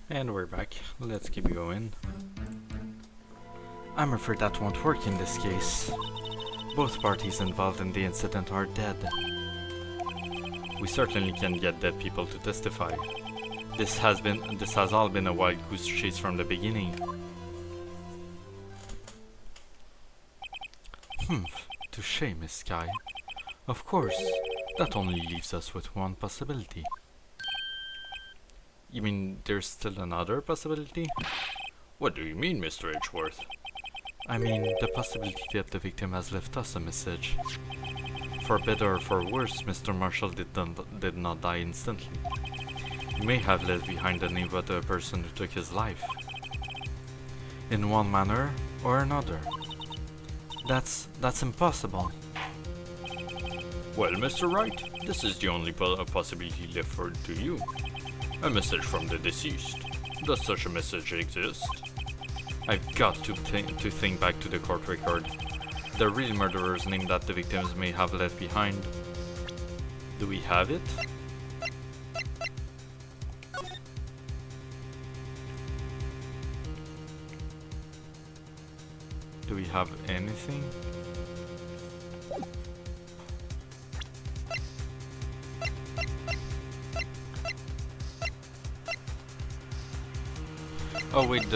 And we're back. Let's keep going. I'm afraid that won't work in this case. Both parties involved in the incident are dead. We certainly can get dead people to testify. This has all been a wild goose chase from the beginning. Touché, Miss Sky. Of course, that only leaves us with one possibility. You mean there's still another possibility? What do you mean, Mr. Edgeworth? I mean, the possibility that the victim has left us a message. For better or for worse, Mr. Marshall did not die instantly. He may have left behind the name of the person who took his life. In one manner or another. That's impossible. Well, Mr. Wright, this is the only possibility left to you. A message from the deceased. Does such a message exist? I've got to think back to the court record. The real murderer's name that the victims may have left behind. Do we have it? Do we have anything? Oh wait,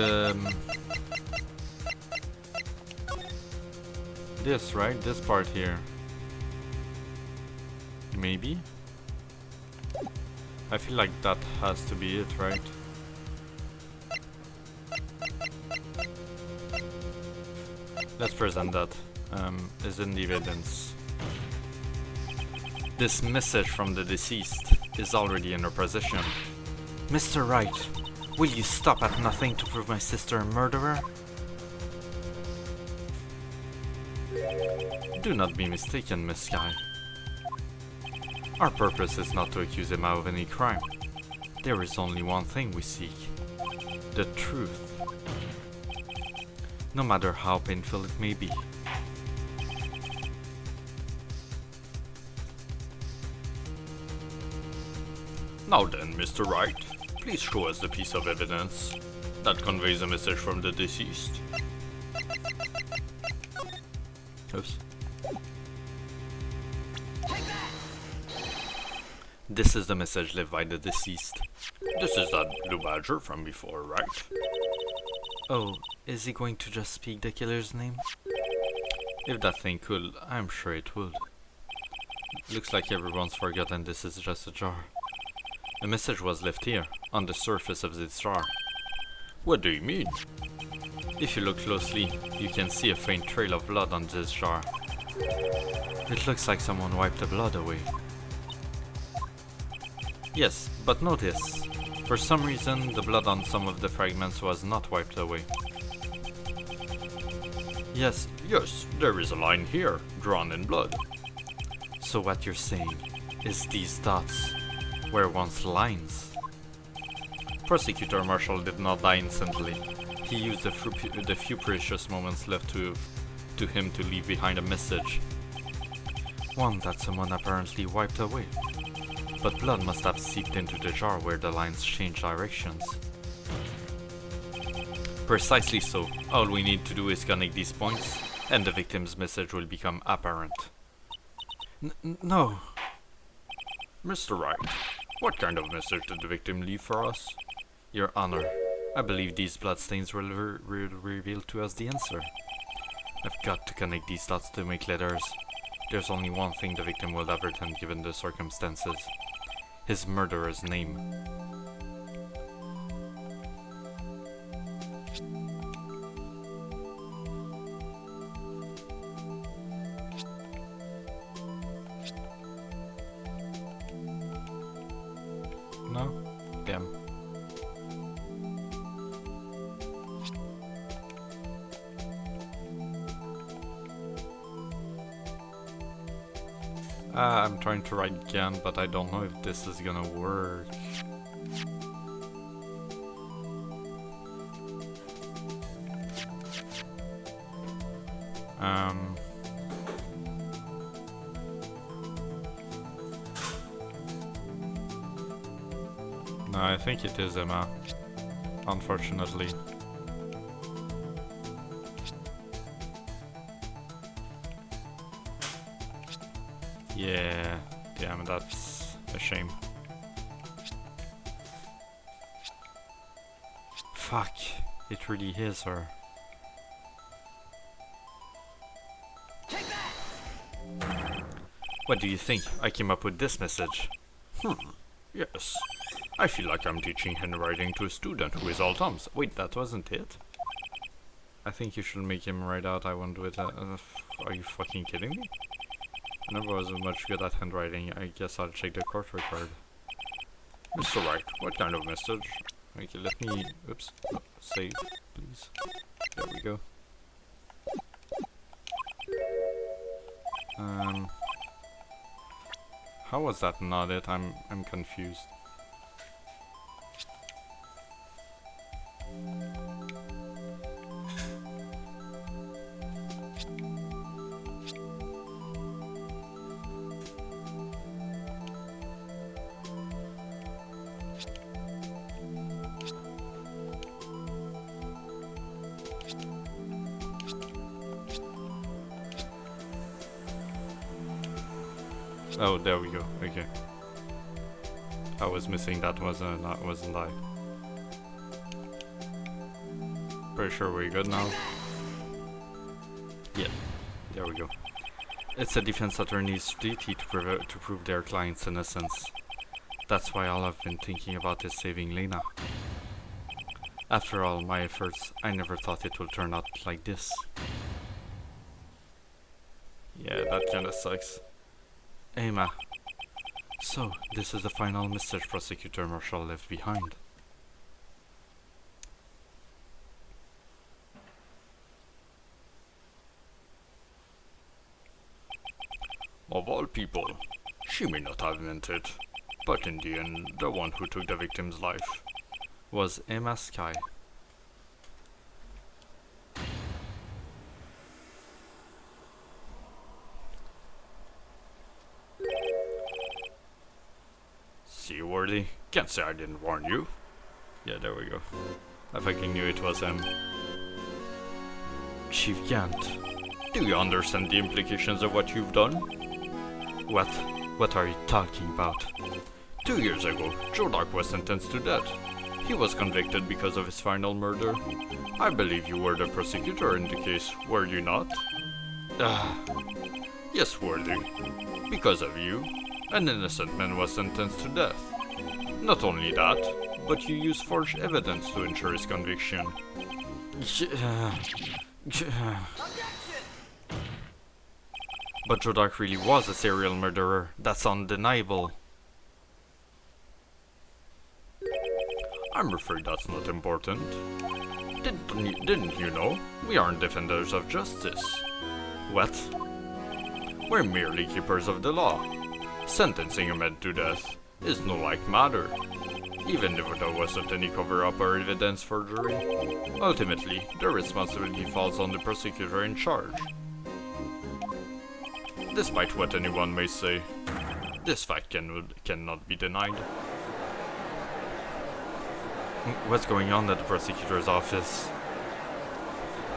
this, right? This part here. Maybe? I feel like that has to be it, right? Let's present that. Is in the evidence. This message from the deceased is already in her possession. Mr. Wright, will you stop at nothing to prove my sister a murderer? Do not be mistaken, Miss Sky. Our purpose is not to accuse Emma of any crime. There is only one thing we seek. The truth. No matter how painful it may be. Now then, Mr. Wright, please show us the piece of evidence that conveys a message from the deceased. Oops. This is the message left by the deceased. This is that blue badger from before, right? Oh, is he going to just speak the killer's name? If that thing could, I'm sure it would. Looks like everyone's forgotten this is just a jar. A message was left here, on the surface of this jar. What do you mean? If you look closely, you can see a faint trail of blood on this jar. It looks like someone wiped the blood away. Yes, but notice, for some reason the blood on some of the fragments was not wiped away. Yes, there is a line here, drawn in blood. So what you're saying is these dots were once lines. Prosecutor Marshall did not die instantly. He used the few precious moments left to him to leave behind a message. One that someone apparently wiped away. But blood must have seeped into the jar where the lines change directions. Precisely so. All we need to do is connect these points, and the victim's message will become apparent. No. Mr. Wright, what kind of message did the victim leave for us? Your Honor, I believe these bloodstains will reveal to us the answer. I've got to connect these dots to make letters. There's only one thing the victim will ever tell given the circumstances. His murderer's name. No? Damn. I'm trying to write again, but I don't know if this is gonna work. No, I think it is Emma, unfortunately. Yeah, damn, that's a shame. Fuck, it really is her. What do you think? I came up with this message. Yes. I feel like I'm teaching handwriting to a student who is all thumbs. Wait, that wasn't it? I think you should make him write out I want with are you fucking kidding me? I never was much good at handwriting. I guess I'll check the court record. Mr. Wright, what kind of message? Okay, let me... Oops. Oh, save, please. There we go. How was that not it? I'm confused. Oh, there we go. Okay. I was missing that wasn't I. Pretty sure we're good now. Yeah, there we go. It's a defense attorney's duty to prove their client's innocence. That's why all I've been thinking about is saving Lena. After all my efforts, I never thought it would turn out like this. Yeah, that kinda sucks. Emma. So, this is the final message Prosecutor Marshall left behind. Of all people, she may not have meant it, but in the end, the one who took the victim's life Was Emma Sky. seaworthy. Can't say I didn't warn you. Yeah, there we go. I fucking knew it was him. Chief Gant. Do you understand the implications of what you've done? What? What are you talking about? 2 years ago, Jodak was sentenced to death. He was convicted because of his final murder. I believe you were the prosecutor in the case, were you not? Yes, Worthy. Because of you, an innocent man was sentenced to death. Not only that, but you used forged evidence to ensure his conviction. But Jodak really was a serial murderer. That's undeniable. I'm afraid that's not important. Didn't you know? We aren't defenders of justice. What? We're merely keepers of the law. Sentencing a man to death is no light matter, even if there wasn't any cover-up or evidence forgery. Ultimately, the responsibility falls on the prosecutor in charge. Despite what anyone may say, this fact cannot be denied. What's going on at the prosecutor's office?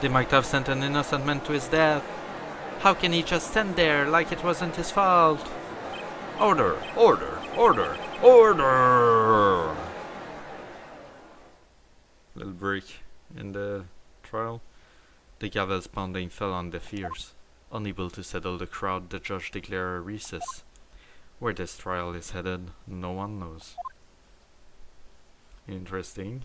They might have sent an innocent man to his death. How can he just stand there like it wasn't his fault? Order! Order! Order! Order! Little break in the trial. The gavel's pounding fell on deaf ears. Unable to settle the crowd, the judge declared a recess. Where this trial is headed, no one knows. Interesting.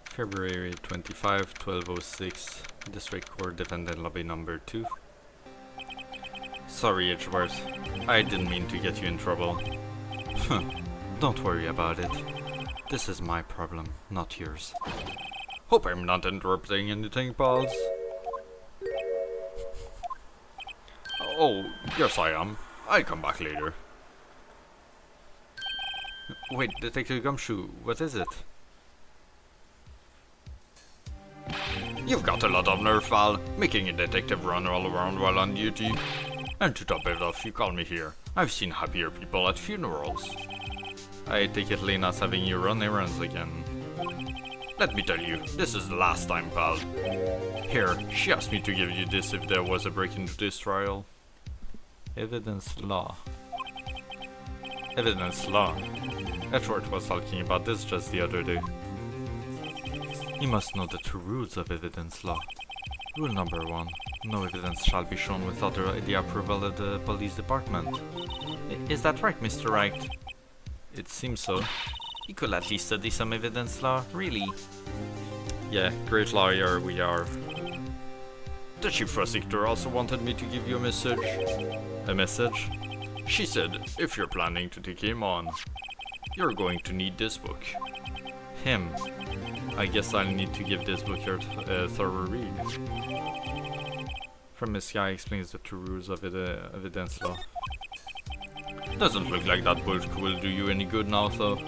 February 25, 1206, District Court Defendant Lobby Number 2. Sorry, Edgeworth. I didn't mean to get you in trouble. Don't worry about it. This is my problem, not yours. Hope I'm not interrupting anything, pals. Oh, yes I am. I'll come back later. Wait, Detective Gumshoe, what is it? You've got a lot of nerve, Val, making a detective run all around while on duty. And to top it off, you call me here. I've seen happier people at funerals. I take it Lena's having you run errands again. Let me tell you, this is the last time, pal. Here, she asked me to give you this if there was a break into this trial. Evidence law. Evidence law. Edward was talking about this just the other day. You must know the two rules of evidence law. Rule number 1. No evidence shall be shown without the approval of the police department. Is that right, Mr. Wright? It seems so. You could at least study some evidence law, really. Yeah, great lawyer we are. The chief prosecutor also wanted me to give you a message. A message? She said, if you're planning to take him on, you're going to need this book. Him? I guess I'll need to give this book a thorough read. From this guy explains the two rules of evidence law. Doesn't look like that book will do you any good now, though.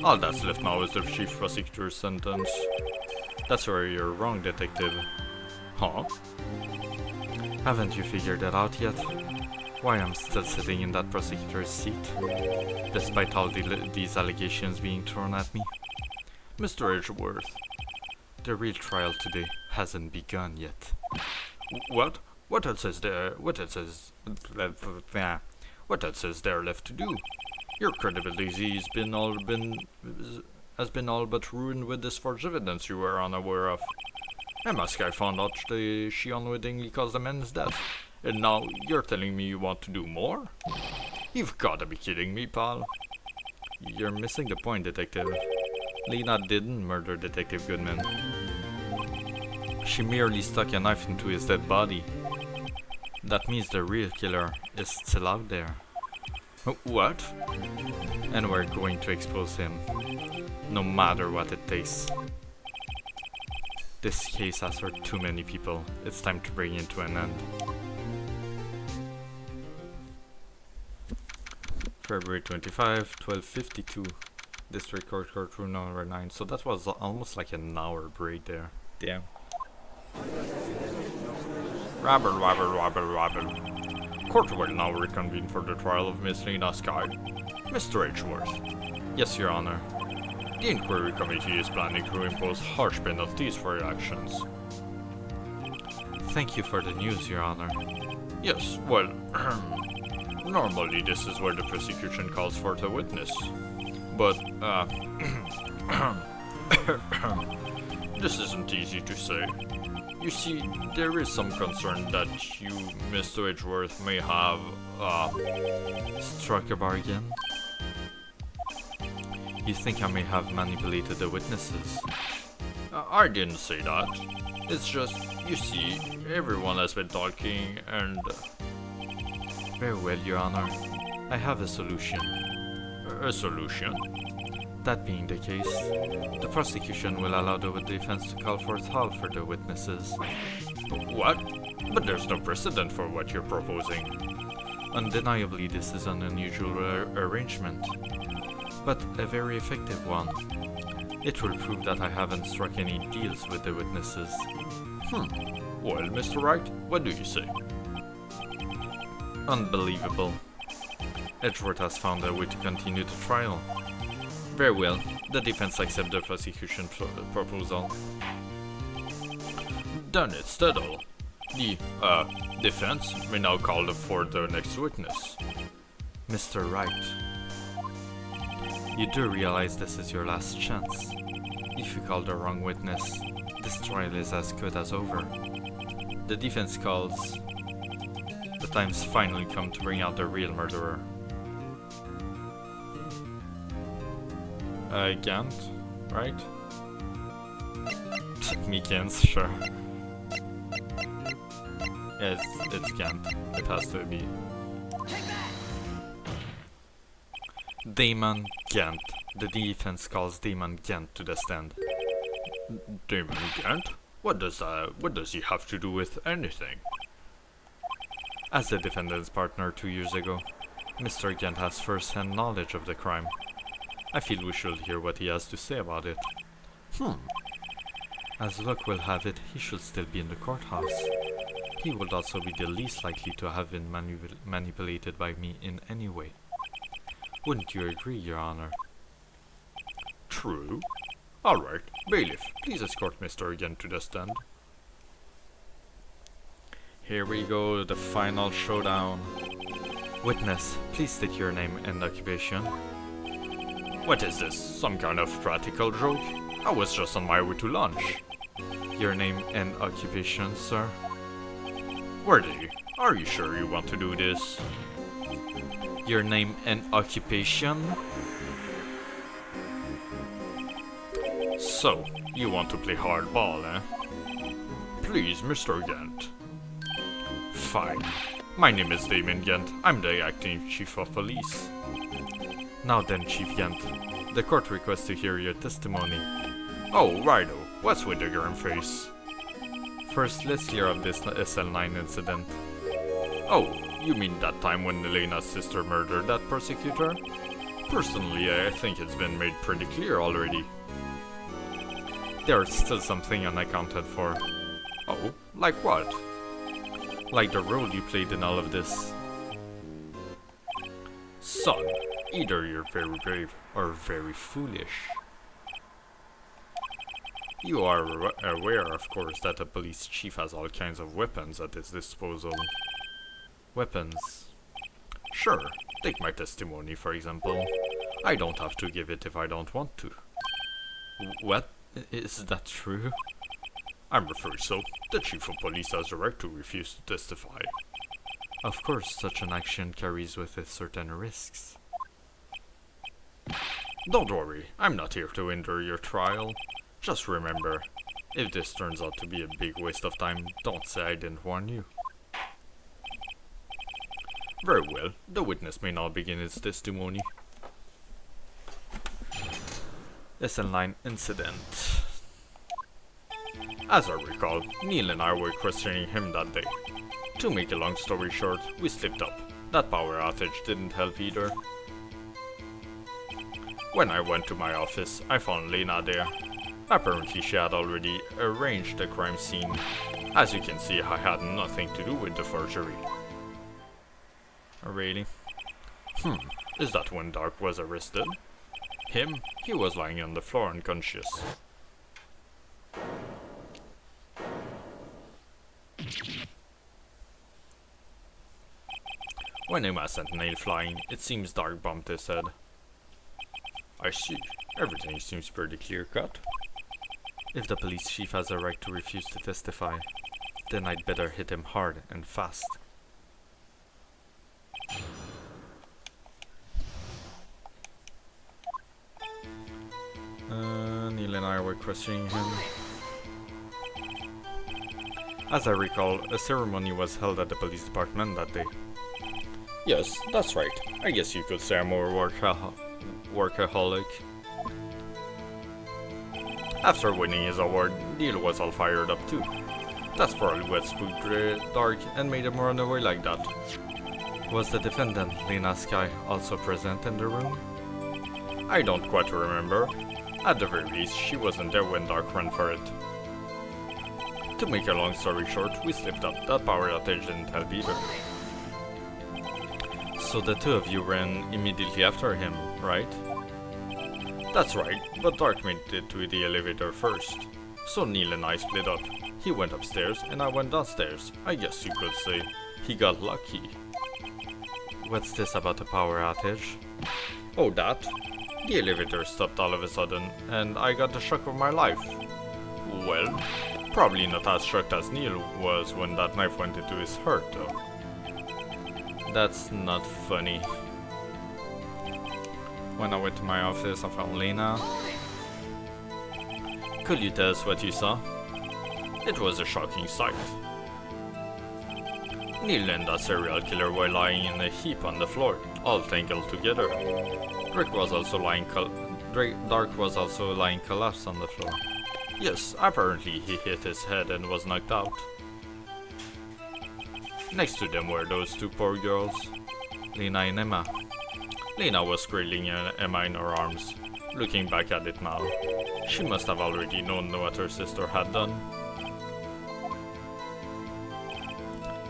All that's left now is the chief prosecutor's sentence. That's where you're wrong, detective. Huh? Haven't you figured that out yet? Why I'm still sitting in that prosecutor's seat, despite all these allegations being thrown at me? Mr. Edgeworth, the real trial today hasn't begun yet. What? What else is there? What else is there left to do? Your credibility has been all but ruined with this forged evidence you were unaware of. Emma Sky found out she unwittingly caused the man's death, and now you're telling me you want to do more? You've gotta be kidding me, pal. You're missing the point, detective. Lena didn't murder Detective Goodman. She merely stuck a knife into his dead body. That means the real killer is still out there. What? And we're going to expose him, no matter what it takes. This case has hurt too many people. It's time to bring it to an end. February 25, 12:52. District Court Courtroom number 9. So that was almost like an hour break there. Damn. Rabble. Court will now reconvene for the trial of Miss Lena Sky. Mr. Edgeworth. Yes, Your Honor. The inquiry committee is planning to impose harsh penalties for your actions. Thank you for the news, Your Honor. Yes, well, normally this is where the prosecution calls for the witness. But, this isn't easy to say. You see, there is some concern that you, Mr. Edgeworth, may have, struck a bargain? You think I may have manipulated the witnesses? I didn't say that. It's just, you see, everyone has been talking and... Very well, Your Honor. I have a solution. A solution? That being the case, the prosecution will allow the defense to call for trial for the witnesses. What? But there's no precedent for what you're proposing. Undeniably, this is an unusual arrangement, but a very effective one. It will prove that I haven't struck any deals with the witnesses. Well, Mr. Wright, what do you say? Unbelievable. Edgeworth has found a way to continue the trial. Very well, the defense accepts the prosecution proposal. Then it's settled. The, defense may now call for the next witness. Mr. Wright, you do realize this is your last chance. If you call the wrong witness, this trial is as good as over. The defense calls. The time's finally come to bring out the real murderer. Gant, right? Meekins, sure. Yes, it's Gant. It has to be. Damon Gant. The defense calls Damon Gant to the stand. Damon Gant? What does he have to do with anything? As the defendant's partner 2 years ago, Mr. Gant has first-hand knowledge of the crime. I feel we should hear what he has to say about it. As luck will have it, he should still be in the courthouse. He would also be the least likely to have been manipulated by me in any way. Wouldn't you agree, Your Honor? True. Alright, bailiff, please escort Mr. again to the stand. Here we go, the final showdown. Witness, please state your name and occupation. What is this? Some kind of practical joke? I was just on my way to lunch. Your name and occupation, sir? Worthy, are you sure you want to do this? Your name and occupation? So, you want to play hardball, eh? Please, Mr. Gent. Fine. My name is Damon Gent. I'm the acting chief of police. Now then, Chief Gent, the court requests to hear your testimony. Oh, righto. What's with the grim face? First, let's clear up this SL9 incident. Oh, you mean that time when Elena's sister murdered that prosecutor? Personally, I think it's been made pretty clear already. There's still something unaccounted for. Oh, like what? Like the role you played in all of this. Son, either you're very brave or very foolish. You are aware, of course, that the police chief has all kinds of weapons at his disposal. Weapons? Sure, take my testimony for example. I don't have to give it if I don't want to. What? Is that true? I'm afraid so. The chief of police has the right to refuse to testify. Of course, such an action carries with it certain risks. Don't worry, I'm not here to hinder your trial. Just remember, if this turns out to be a big waste of time, don't say I didn't warn you. Very well, the witness may now begin his testimony. SL9 incident. As I recall, Neil and I were questioning him that day. To make a long story short, we slipped up. That power outage didn't help either. When I went to my office, I found Lena there. Apparently she had already arranged the crime scene. As you can see, I had nothing to do with the forgery. Oh, really? Is that when Dark was arrested? Him? He was lying on the floor unconscious. When Emma sent Neil flying, it seems Dark bumped his head. I see. Everything seems pretty clear-cut. If the police chief has a right to refuse to testify, then I'd better hit him hard and fast. Neil and I were questioning him. As I recall, a ceremony was held at the police department that day. Yes, that's right. I guess you could say I'm more workaholic. After winning his award, Neil was all fired up too. That's probably what spooked Dark and made him run away like that. Was the defendant, Lena Sky, also present in the room? I don't quite remember. At the very least, she wasn't there when Dark ran for it. To make a long story short, we slipped up. That power outage didn't help either. So the two of you ran immediately after him, right? That's right, but Dark made it to the elevator first. So Neil and I split up. He went upstairs and I went downstairs. I guess you could say he got lucky. What's this about the power outage? Oh, that? The elevator stopped all of a sudden and I got the shock of my life. Well, probably not as shocked as Neil was when that knife went into his heart though. That's not funny. When I went to my office, I found Lena. Could you tell us what you saw? It was a shocking sight. Neil and that serial killer were lying in a heap on the floor, all tangled together. Dark was also lying collapsed on the floor. Yes, apparently he hit his head and was knocked out. Next to them were those two poor girls, Lena and Emma. Lena was cradling Emma in her arms. Looking back at it now, she must have already known what her sister had done.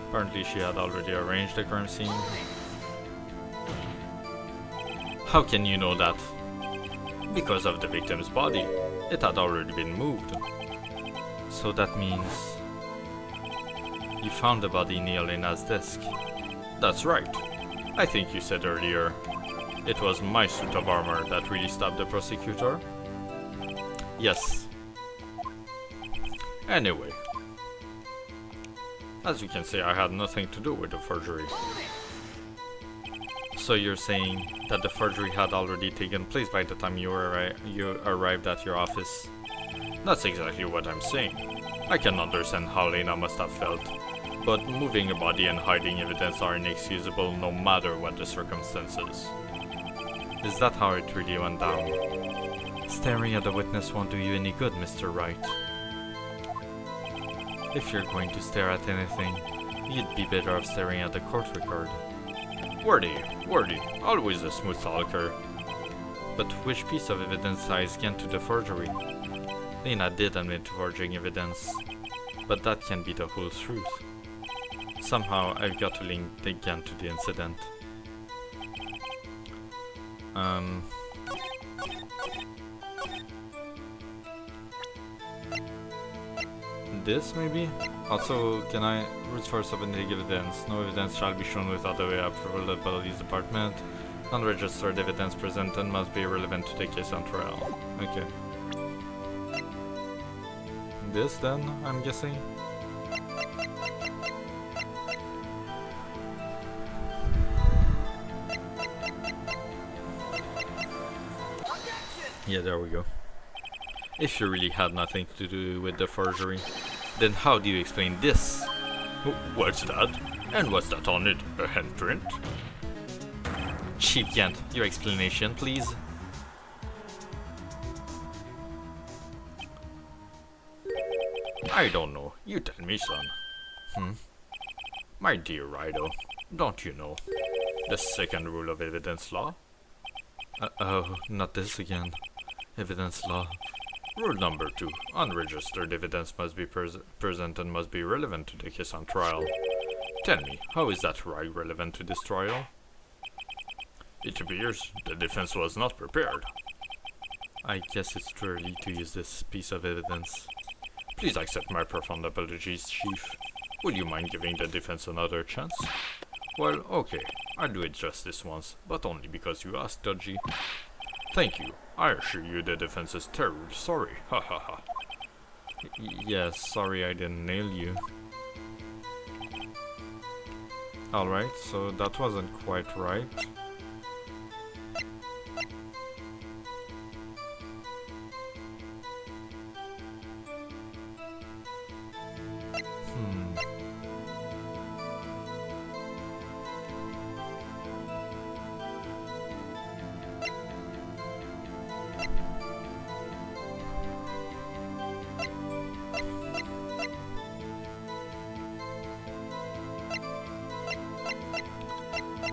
Apparently she had already arranged the crime scene. How can you know that? Because of the victim's body, it had already been moved. So that means you found the body near Lena's desk. That's right. I think you said earlier, it was my suit of armor that really stopped the prosecutor? Yes. Anyway, as you can see, I had nothing to do with the forgery. So you're saying that the forgery had already taken place by the time you arrived at your office? That's exactly what I'm saying. I can understand how Lena must have felt, but moving a body and hiding evidence are inexcusable no matter what the circumstances. Is that how it really went down? Staring at the witness won't do you any good, Mr. Wright. If you're going to stare at anything, you'd be better off staring at the court record. Worthy, always a smooth talker. But which piece of evidence ties Gent to the forgery? Lena did admit to forging evidence, but that can't be the whole truth. Somehow, I've got to link the Gent to the incident. This maybe? Also, can I root for submitting evidence? No evidence shall be shown without the way approval of the police department. Unregistered evidence presented must be relevant to the case on trial. Okay. This then, I'm guessing? Yeah, there we go. If you really had nothing to do with the forgery, then how do you explain this? What's that? And what's that on it? A handprint? Chief Gent, your explanation, please. I don't know. You tell me, son. My dear Rido, don't you know the second rule of evidence law? Oh, not this again. Evidence law. Rule number 2. Unregistered evidence must be present and must be relevant to the case on trial. Tell me, how is that right relevant to this trial? It appears the defense was not prepared. I guess it's too early to use this piece of evidence. Please accept my profound apologies, Chief. Would you mind giving the defense another chance? Well, okay, I'll do it just this once, but only because you asked, Dodgy. Thank you. I assure you the defense is terribly sorry. Ha ha ha. Yes, sorry I didn't nail you. Alright, so that wasn't quite right.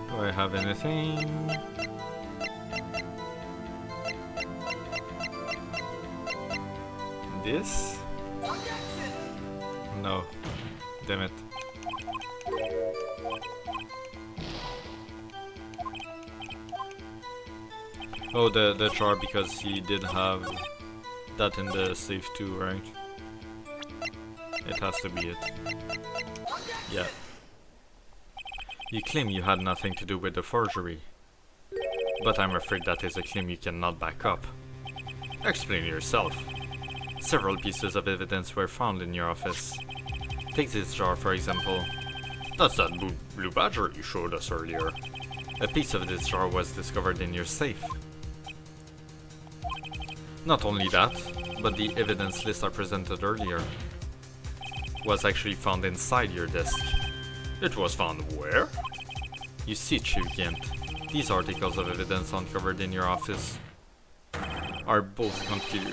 Do I have anything? This? No. Damn it. Oh, the jar, because he did have that in the safe too, right? It has to be it. Yeah. You claim you had nothing to do with the forgery, but I'm afraid that is a claim you cannot back up. Explain yourself. Several pieces of evidence were found in your office. Take this jar, for example. That's that blue badger you showed us earlier. A piece of this jar was discovered in your safe. Not only that, but the evidence list I presented earlier was actually found inside your desk. It was found where? You see, Chief Gent, these articles of evidence uncovered in your office are both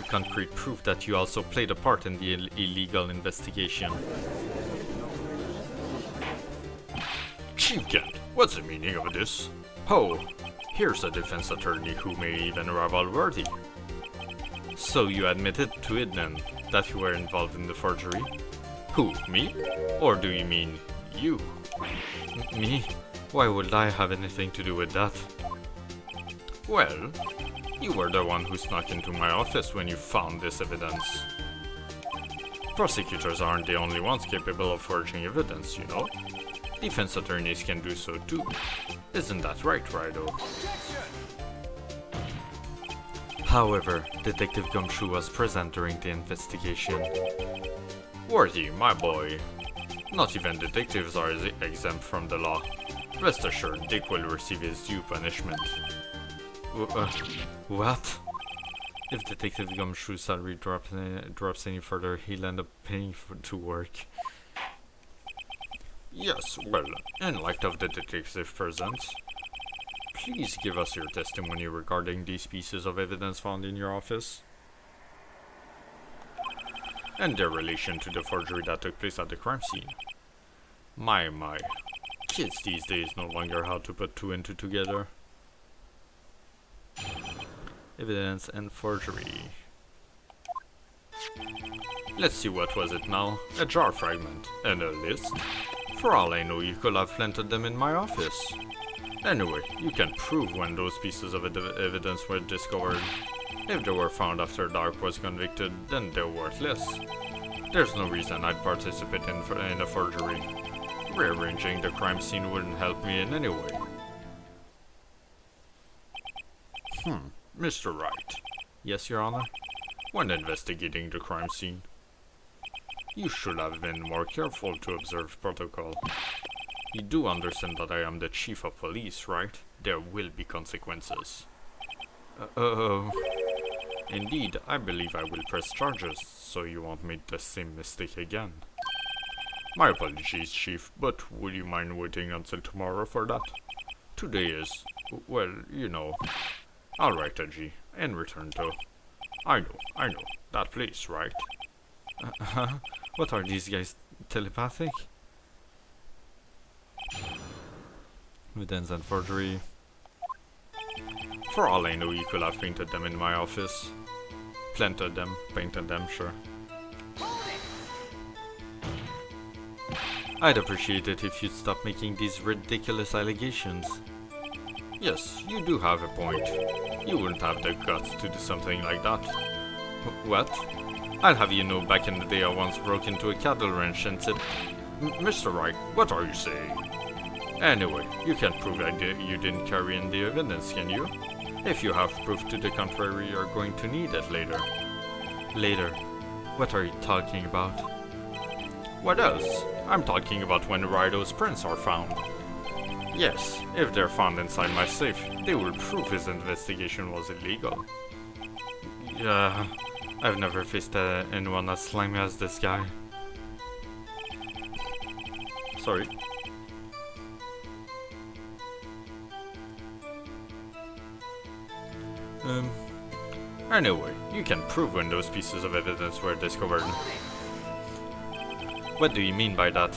concrete proof that you also played a part in the illegal investigation. Chief Gent, what's the meaning of this? Oh, here's a defense attorney who may even rival Worthy. So you admitted to it then, that you were involved in the forgery? Who, me? Or do you mean you? Me? Why would I have anything to do with that? Well, you were the one who snuck into my office when you found this evidence. Prosecutors aren't the only ones capable of forging evidence, you know. Defense attorneys can do so too. Isn't that right, Rido? However, Detective Gumshoe was present during the investigation. Worthy, my boy. Not even detectives are exempt from the law. Rest assured, Dick will receive his due punishment. What? If Detective Gumshoe's salary drops any further, he'll end up paying to work. Yes, well, in light of the detective presence, please give us your testimony regarding these pieces of evidence found in your office. And their relation to the forgery that took place at the crime scene. My. Kids these days no longer how to put two and two together. Evidence and forgery. Let's see, what was it now? A jar fragment and a list? For all I know, you could have planted them in my office. Anyway, you can prove when those pieces of evidence were discovered. If they were found after Dark was convicted, then they're worthless. There's no reason I'd participate in a forgery. Rearranging the crime scene wouldn't help me in any way. Mr. Wright. Yes, Your Honor? When investigating the crime scene, you should have been more careful to observe protocol. You do understand that I am the chief of police, right? There will be consequences. Indeed, I believe I will press charges, so you won't make the same mistake again. My apologies, Chief, but would you mind waiting until tomorrow for that? Today is, well, you know. Alright, Aji, in return though. I know, that place, right? What are these guys, telepathic? Evidence and forgery. For all I know, you could have painted them in my office. Planted them, painted them, sure. I'd appreciate it if you'd stop making these ridiculous allegations. Yes, you do have a point. You wouldn't have the guts to do something like that. What? I'll have you know, back in the day I once broke into a cattle ranch and said, Mr. Wright, what are you saying? Anyway, you can't prove you didn't carry in the evidence, can you? If you have proof to the contrary, you're going to need it later. Later? What are you talking about? What else? I'm talking about when Rido's prints are found. Yes, if they're found inside my safe, they will prove his investigation was illegal. Yeah, I've never faced anyone as slimy as this guy. Sorry. Anyway, you can prove when those pieces of evidence were discovered. What do you mean by that?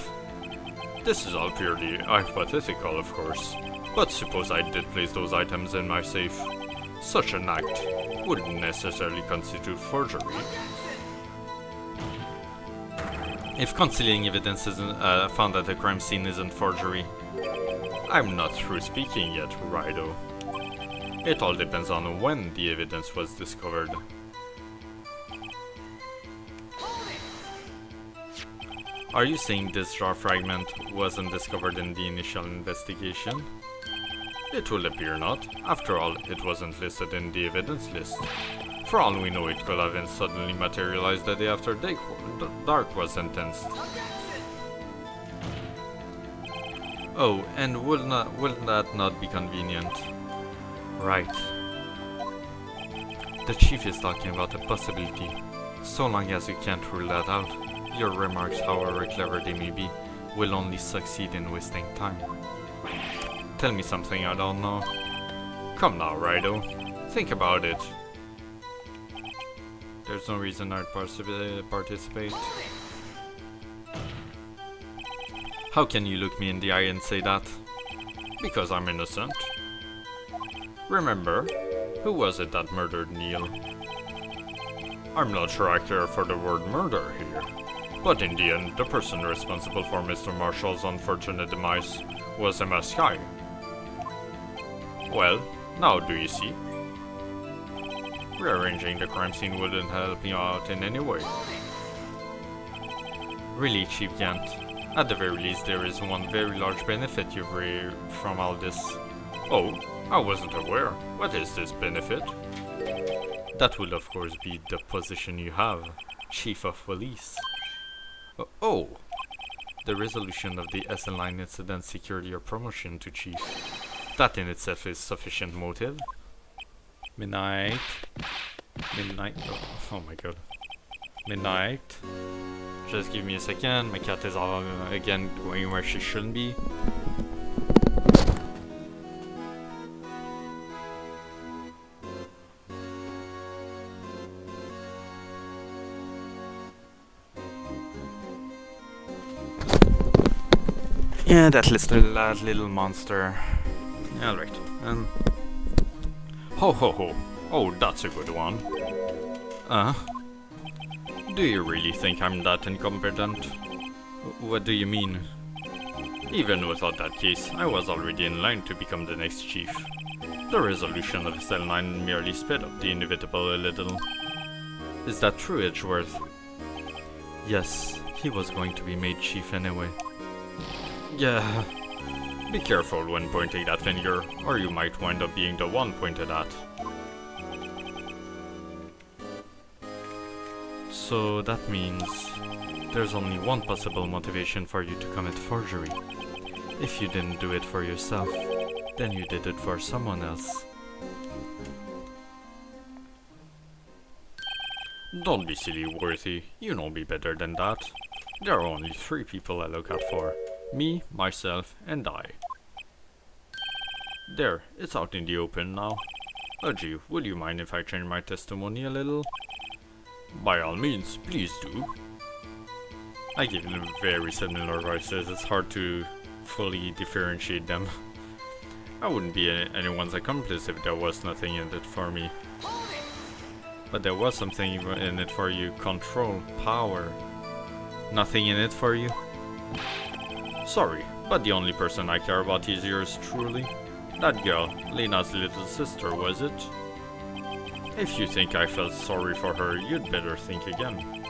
This is all purely hypothetical, of course, but suppose I did place those items in my safe. Such an act wouldn't necessarily constitute forgery. If concealing evidence isn't found at a crime scene isn't forgery, I'm not through speaking yet, Rido. It all depends on when the evidence was discovered. Are you saying this jar fragment wasn't discovered in the initial investigation? It will appear not. After all, it wasn't listed in the evidence list. For all we know, it could have been suddenly materialized the day after Dark was sentenced. Oh, and will that not be convenient? Right. The chief is talking about a possibility. So long as you can't rule that out, your remarks, however clever they may be, will only succeed in wasting time. Tell me something I don't know. Come now, Rido. Think about it. There's no reason I'd participate. How can you look me in the eye and say that? Because I'm innocent. Remember, who was it that murdered Neil? I'm not sure I care for the word murder here. But in the end, the person responsible for Mr. Marshall's unfortunate demise was Emma Sky. Well, now do you see? Rearranging the crime scene wouldn't help me out in any way. Really, Chief Gant. At the very least, there is one very large benefit you've reaped from all this. Oh, I wasn't aware. What is this benefit? That will of course be the position you have, Chief of Police. Oh, The resolution of the SL9 incident secured your promotion to Chief. That in itself is sufficient motive. Midnight. Oh my god. Midnight. Just give me a second. My cat is again going where she shouldn't be. Yeah, that little monster. Alright. Ho ho ho. Oh, that's a good one. Do you really think I'm that incompetent? What do you mean? Even without that case, I was already in line to become the next chief. The resolution of SL9 merely sped up the inevitable a little. Is that true, Edgeworth? Yes, he was going to be made chief anyway. Yeah. Be careful when pointing that finger, or you might wind up being the one pointed at. So that means there's only one possible motivation for you to commit forgery. If you didn't do it for yourself, then you did it for someone else. Don't be silly, Worthy. You know me better than that. There are only 3 people I look out for. Me, myself, and I. There, it's out in the open now. Haji, would you mind if I change my testimony a little? By all means, please do. I give them very similar voices, it's hard to fully differentiate them. I wouldn't be anyone's accomplice if there was nothing in it for me. But there was something in it for you. Control, power. Nothing in it for you? Sorry, but the only person I care about is yours truly. That girl, Lena's little sister, was it? If you think I felt sorry for her, you'd better think again.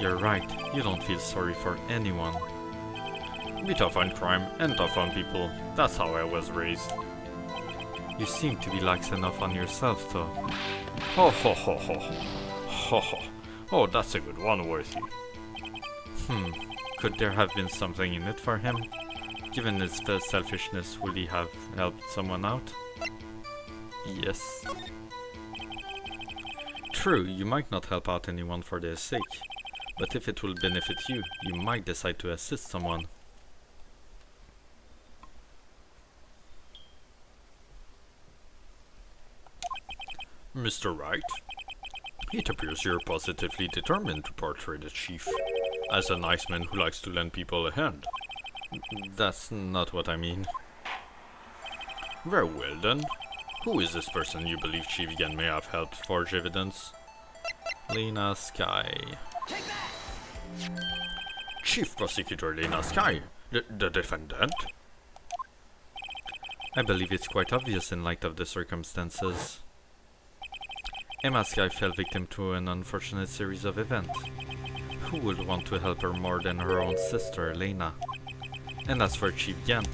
You're right, you don't feel sorry for anyone. Be tough on crime and tough on people. That's how I was raised. You seem to be lax enough on yourself, though. Ho ho ho ho. Ho ho. Oh, that's a good one, Worthy. Could there have been something in it for him? Given his selfishness, would he have helped someone out? Yes. True, you might not help out anyone for their sake, but if it will benefit you, you might decide to assist someone. Mr. Wright, it appears you're positively determined to portray the chief as a nice man who likes to lend people a hand. That's not what I mean. Very well then. Who is this person you believe Chief Gen may have helped forge evidence? Lena Sky. Chief Prosecutor Lena Sky? The defendant? I believe it's quite obvious in light of the circumstances. Emma Sky fell victim to an unfortunate series of events. Who would want to help her more than her own sister, Lena? And as for Chief Gant,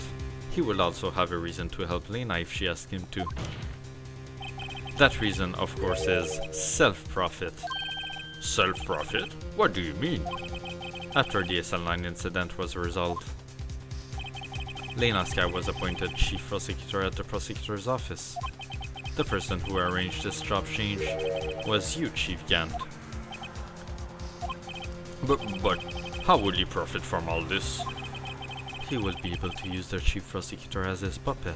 he would also have a reason to help Lena if she asked him to. That reason, of course, is self-profit. Self-profit? What do you mean? After the SL9 incident was resolved, Lena Sky was appointed Chief Prosecutor at the Prosecutor's Office. The person who arranged this job change was you, Chief Gant. But how would he profit from all this? He would be able to use the Chief Prosecutor as his puppet.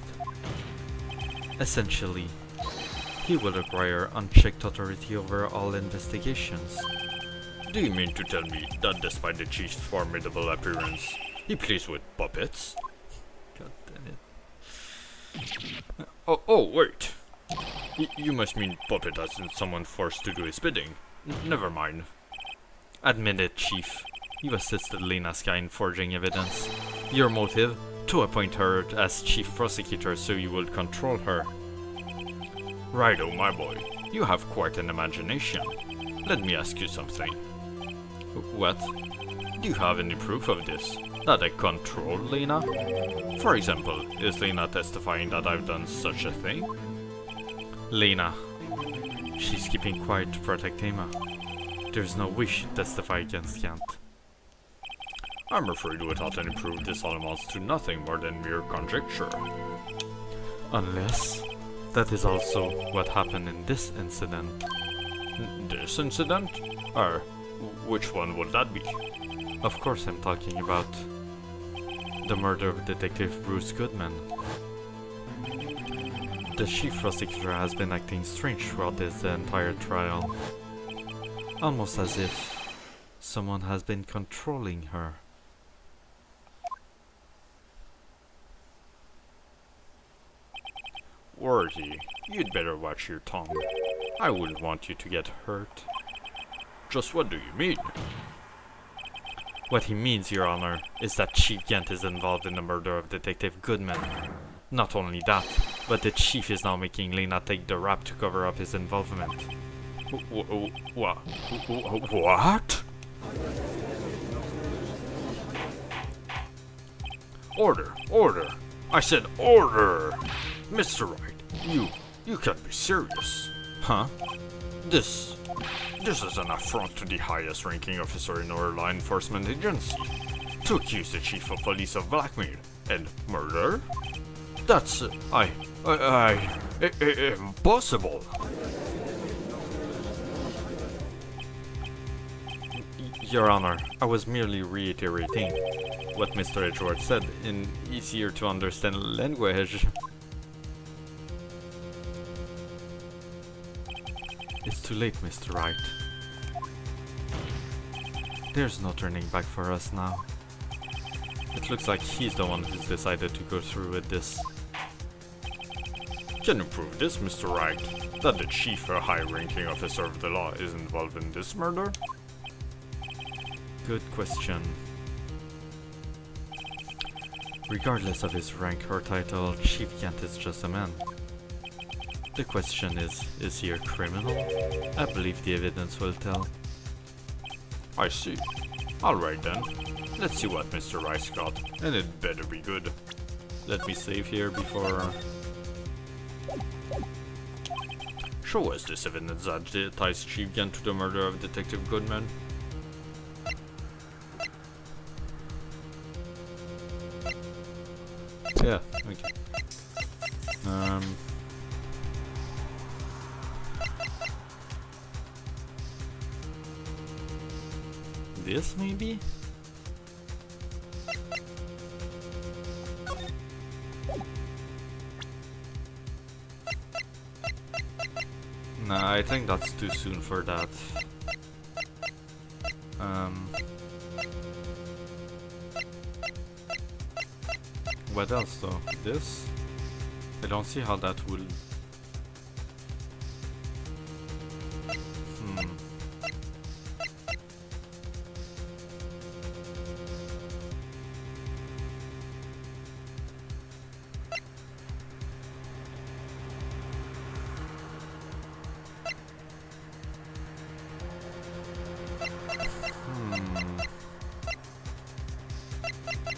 Essentially, he would acquire unchecked authority over all investigations. Do you mean to tell me that despite the Chief's formidable appearance, he plays with puppets? God damn it. Oh, wait. You must mean puppet as in someone forced to do his bidding. Never mind. Admit it, Chief. You assisted Lena Sky in forging evidence. Your motive? To appoint her as Chief Prosecutor so you would control her. Righto, my boy. You have quite an imagination. Let me ask you something. What? Do you have any proof of this? That I control Lena? For example, is Lena testifying that I've done such a thing? Lena. She's keeping quiet to protect Emma. There's no way she'd testify against Kent. I'm afraid without any proof this all amounts to nothing more than mere conjecture. Unless that is also what happened in this incident. This incident? Or which one would that be? Of course I'm talking about the murder of Detective Bruce Goodman. The Chief Prosecutor has been acting strange throughout this entire trial. Almost as if someone has been controlling her. Worthy, you'd better watch your tongue. I wouldn't want you to get hurt. Just what do you mean? What he means, Your Honor, is that Chief Kent is involved in the murder of Detective Goodman. Not only that, but the Chief is now making Lena take the rap to cover up his involvement. What? Order! Order! I said order! Mr. Wright, you can't be serious. Huh? This is an affront to the highest ranking officer in our law enforcement agency. To accuse the chief of police of blackmail and murder? That's, impossible. Your Honor, I was merely reiterating what Mr. Edgeworth said in easier to understand language. It's too late, Mr. Wright. There's no turning back for us now. It looks like he's the one who's decided to go through with this. Can you prove this, Mr. Wright? That the chief, a high-ranking officer of the law, is involved in this murder? Good question. Regardless of his rank or title, Chief Kent is just a man. The question is he a criminal? I believe the evidence will tell. I see. Alright then. Let's see what Mr. Wright's got, and it better be good. Let me save here before... Show us this evidence that ties Chief Kent to the murder of Detective Goodman. Yeah, okay. This maybe? Nah, I think that's too soon for that. What else though? This? I don't see how that will...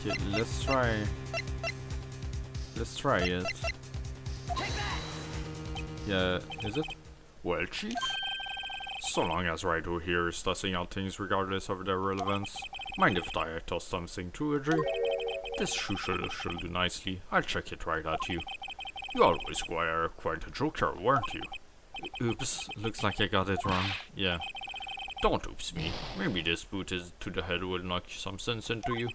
Okay, let's try it. Yeah, is it? Well, Chief? So long as Wright here is tossing out things regardless of their relevance. Mind if I toss something too, Adri? This shoe should do nicely. I'll check it right at you. You always were quite a joker, weren't you? Oops, looks like I got it wrong. Yeah. Don't oops me. Maybe this boot is to the head will knock some sense into you.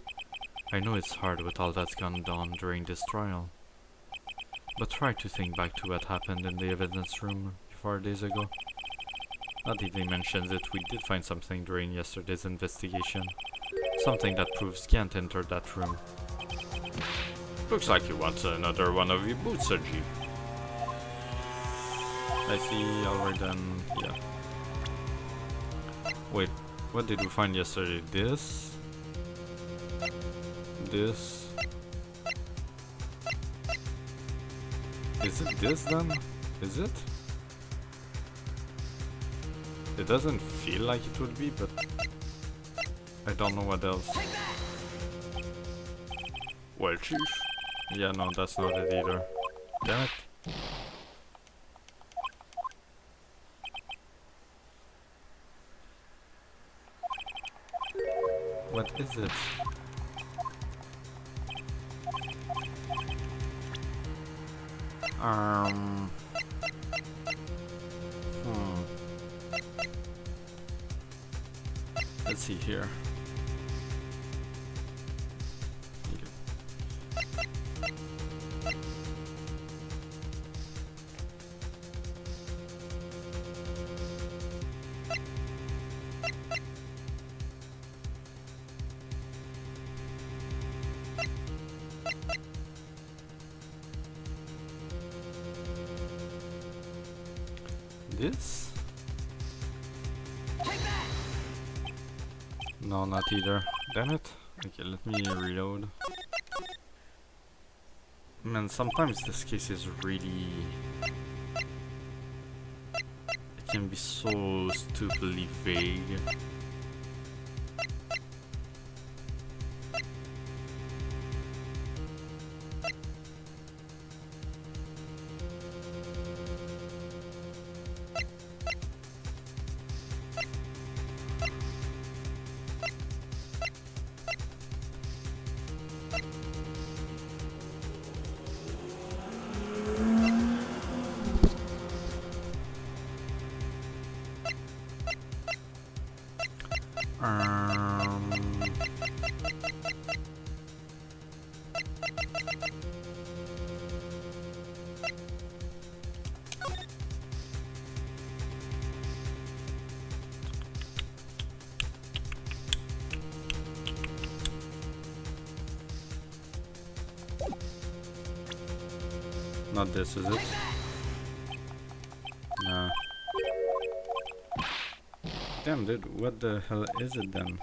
I know it's hard with all that's gone on during this trial. But try to think back to what happened in the evidence room 4 days ago. Now that he mentions it, we did find something during yesterday's investigation. Something that proves Kent entered that room. Looks like you want another one of your boots, Sergi. I see, alright then, yeah. Wait, what did we find yesterday? This? This? Is it this then? Is it? It doesn't feel like it would be, but I don't know what else. Well, chief. Yeah, no, that's not it either. Damn it. What is it? Let's see here. This? No, not either. Damn it. Okay, let me reload. Man, sometimes this case is really... It can be so stupidly vague. Not this, is it? Nah. Damn, dude, what the hell is it then?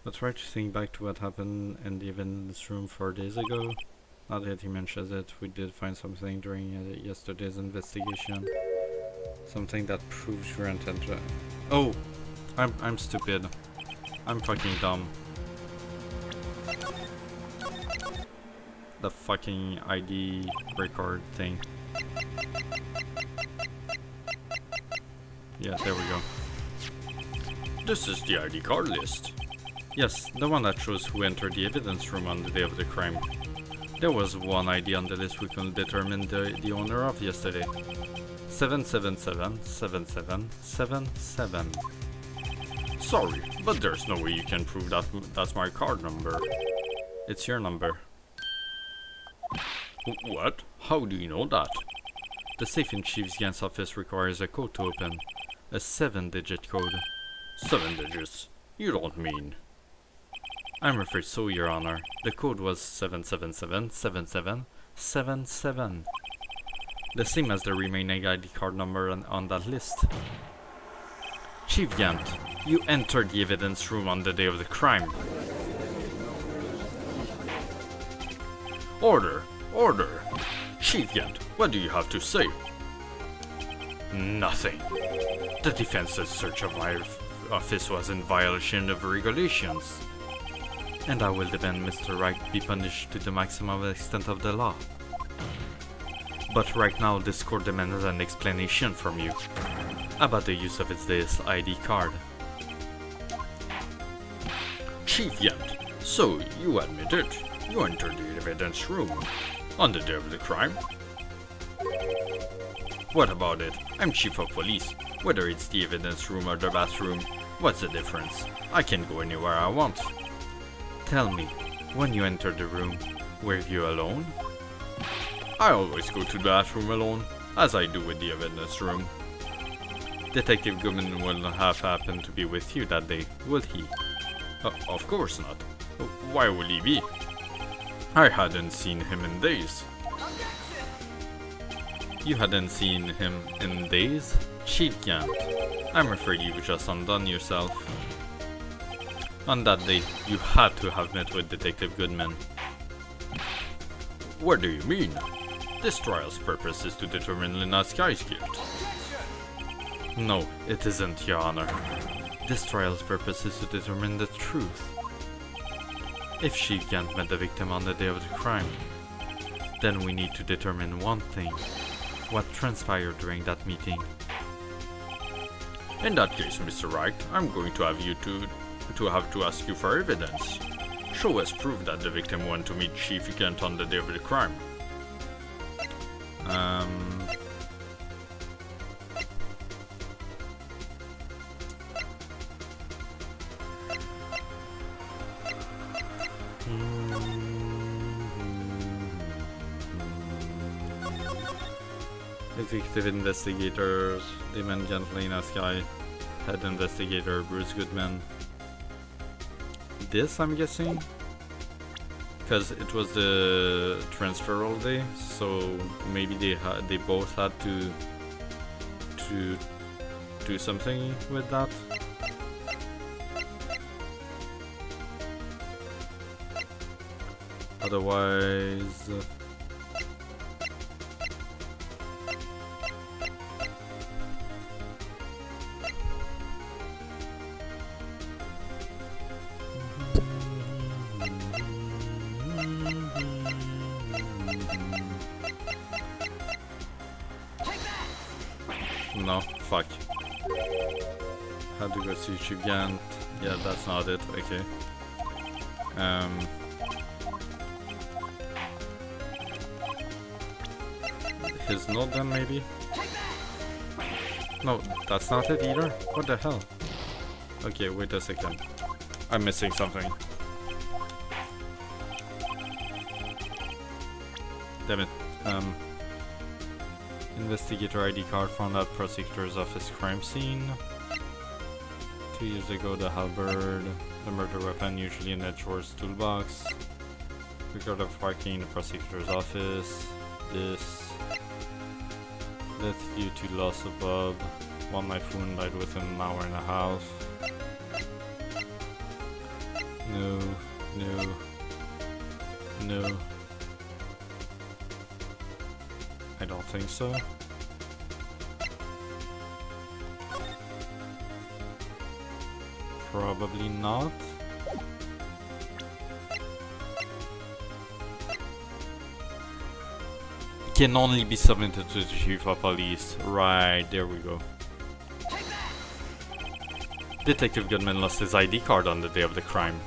Let's try to think back to what happened in the evidence room 4 days ago. Now that he mentions it, we did find something during yesterday's investigation. Something that proves your intent. Oh! I'm stupid. I'm fucking dumb. The fucking ID record thing. Yeah, there we go. This is the ID card list. Yes, the one that shows who entered the evidence room on the day of the crime. There was one ID on the list we couldn't determine the owner of yesterday. 7777777. Sorry, but there's no way you can prove that that's my card number. It's your number. What? How do you know that? The safe in Chief Gant's office requires a code to open. A 7-digit code. 7 digits? You don't mean... I'm afraid so, Your Honor. The code was 7777777. The same as the remaining ID card number on that list. Chief Gant, you entered the evidence room on the day of the crime. Order! Order! Chief Gant, what do you have to say? Nothing. The defense's search of my office was in violation of regulations. And I will demand Mr. Wright be punished to the maximum extent of the law. But right now, this court demands an explanation from you about the use of this ID card. Chief Gant, so you admit it? You entered the evidence room on the day of the crime? What about it? I'm chief of police. Whether it's the evidence room or the bathroom, what's the difference? I can go anywhere I want. Tell me, when you entered the room, were you alone? I always go to the bathroom alone, as I do with the evidence room. Detective Goodman will not have happened to be with you that day, will he? Of course not. Why would he be? I hadn't seen him in days. You hadn't seen him in days? Chief Gant, I'm afraid you've just undone yourself. On that day, you had to have met with Detective Goodman. What do you mean? This trial's purpose is to determine Lina Sky's guilt. No, it isn't, Your Honor. This trial's purpose is to determine the truth. If Chief Gant met the victim on the day of the crime, then we need to determine one thing. What transpired during that meeting. In that case, Mr. Wright, I'm going to have to ask you for evidence. Show us proof that the victim went to meet Chief Gant on the day of the crime. Executive investigators, Damon Lina Sky, head investigator Bruce Goodman. This, I'm guessing, because it was the transferal day, so maybe they both had to do something with that. Otherwise. No, fuck. Had to go see Chief Gant. Yeah, that's not it. Okay. His note then, maybe? No, that's not it either. What the hell? Okay, wait a second. I'm missing something. Damn it. Investigator ID card found at prosecutor's office crime scene. 2 years ago, the halberd, the murder weapon usually in Edgeworth's toolbox. Record of parking in the prosecutor's office. This. Death due to loss of Bob. One knife wound died within an hour and a half. No. I don't think so. Probably not. Can only be submitted to the chief of police. Right, there we go. Detective Goodman lost his ID card on the day of the crime.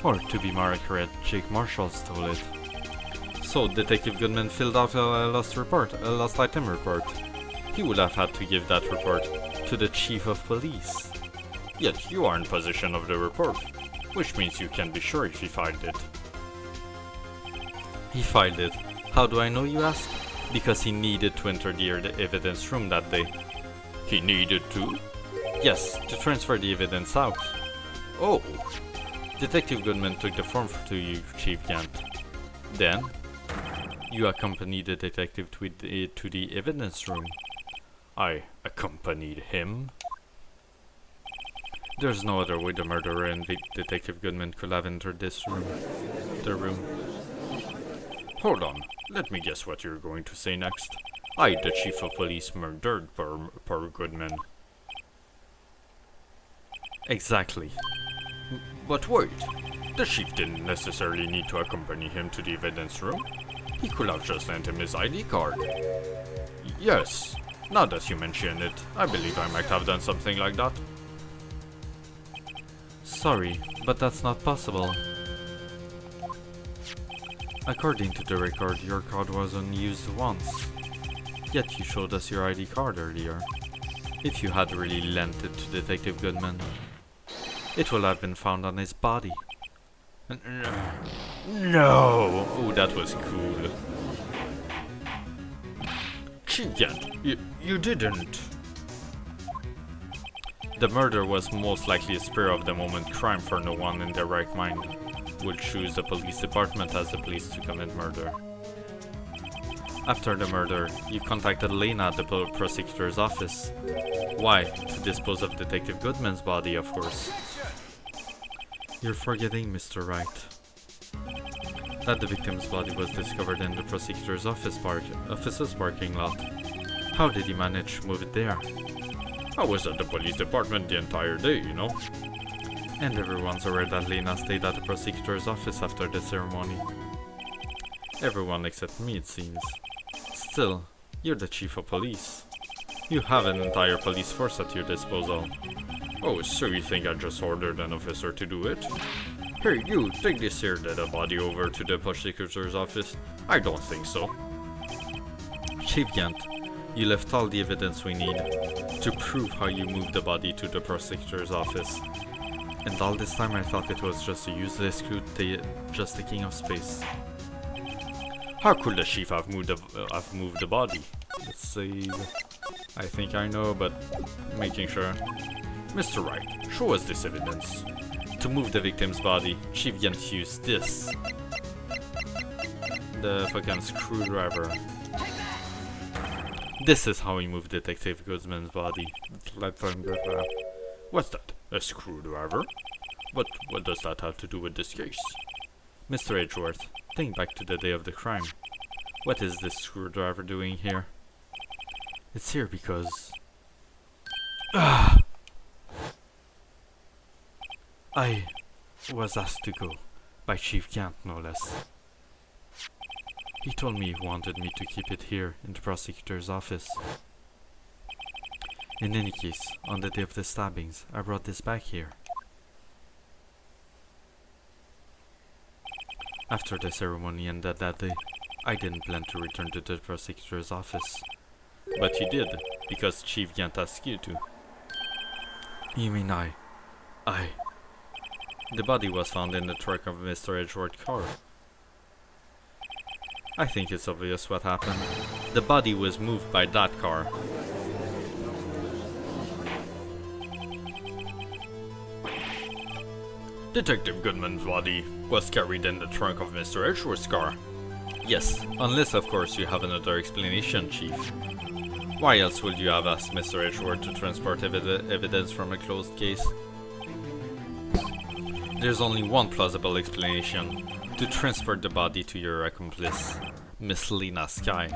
Or, to be more accurate, Jake Marshall stole it. So, Detective Goodman filled out a lost item report. He would have had to give that report to the chief of police. Yet you are in possession of the report, which means you can be sure if he filed it. He filed it. How do I know, you ask? Because he needed to enter the evidence room that day. He needed to? Yes, to transfer the evidence out. Oh. Detective Goodman took the form to you, Chief Gant. Then, you accompanied the detective to the evidence room. I accompanied him? There's no other way the murderer and Detective Goodman could have entered this room. The room. Hold on, let me guess what you're going to say next. I, the chief of police, murdered poor Goodman. Exactly. But wait, the chief didn't necessarily need to accompany him to the evidence room. He could have just lent him his ID card. Yes, now that you mention it, I believe I might have done something like that. Sorry, but that's not possible. According to the record, your card was unused once. Yet you showed us your ID card earlier. If you had really lent it to Detective Goodman, it will have been found on his body. No! Oh, that was cool. Chief Gant, you didn't. The murder was most likely a spur-of-the-moment crime, for no one in their right mind would choose the police department as the place to commit murder. After the murder, you contacted Lena at the prosecutor's office. Why? To dispose of Detective Goodman's body, of course. You're forgetting, Mr. Wright, that the victim's body was discovered in the prosecutor's office's parking lot. How did he manage to move it there? I was at the police department the entire day, you know. And everyone's aware that Lena stayed at the prosecutor's office after the ceremony. Everyone except me, it seems. Still, you're the chief of police. You have an entire police force at your disposal. Oh, so you think I just ordered an officer to do it? Here, you, take this here dead body over to the prosecutor's office. I don't think so. Chief Gant, you left all the evidence we need to prove how you moved the body to the prosecutor's office. And all this time I thought it was just a useless clue just taking up space. How could the chief have moved the body? Let's see. I think I know, but making sure. Mr. Wright, show us this evidence. To move the victim's body, Chief Gant used this. The fucking screwdriver. This is how he moved Detective Goodman's body. What's that? A screwdriver? What does that have to do with this case? Mr. Edgeworth, think back to the day of the crime. What is this screwdriver doing here? It's here because... I was asked to go, by Chief Gant no less. He told me he wanted me to keep it here in the prosecutor's office. In any case, on the day of the stabbings, I brought this back here. After the ceremony ended that day, I didn't plan to return to the prosecutor's office. But you did, because Chief Gant asked you to. You mean I... The body was found in the trunk of Mr. Edgeworth's car. I think it's obvious what happened. The body was moved by that car. Detective Goodman's body was carried in the trunk of Mr. Edgeworth's car. Yes, unless of course you have another explanation, Chief. Why else would you have asked Mr. Edgeworth to transport evidence from a closed case? There's only one plausible explanation. To transport the body to your accomplice, Miss Lena Skye.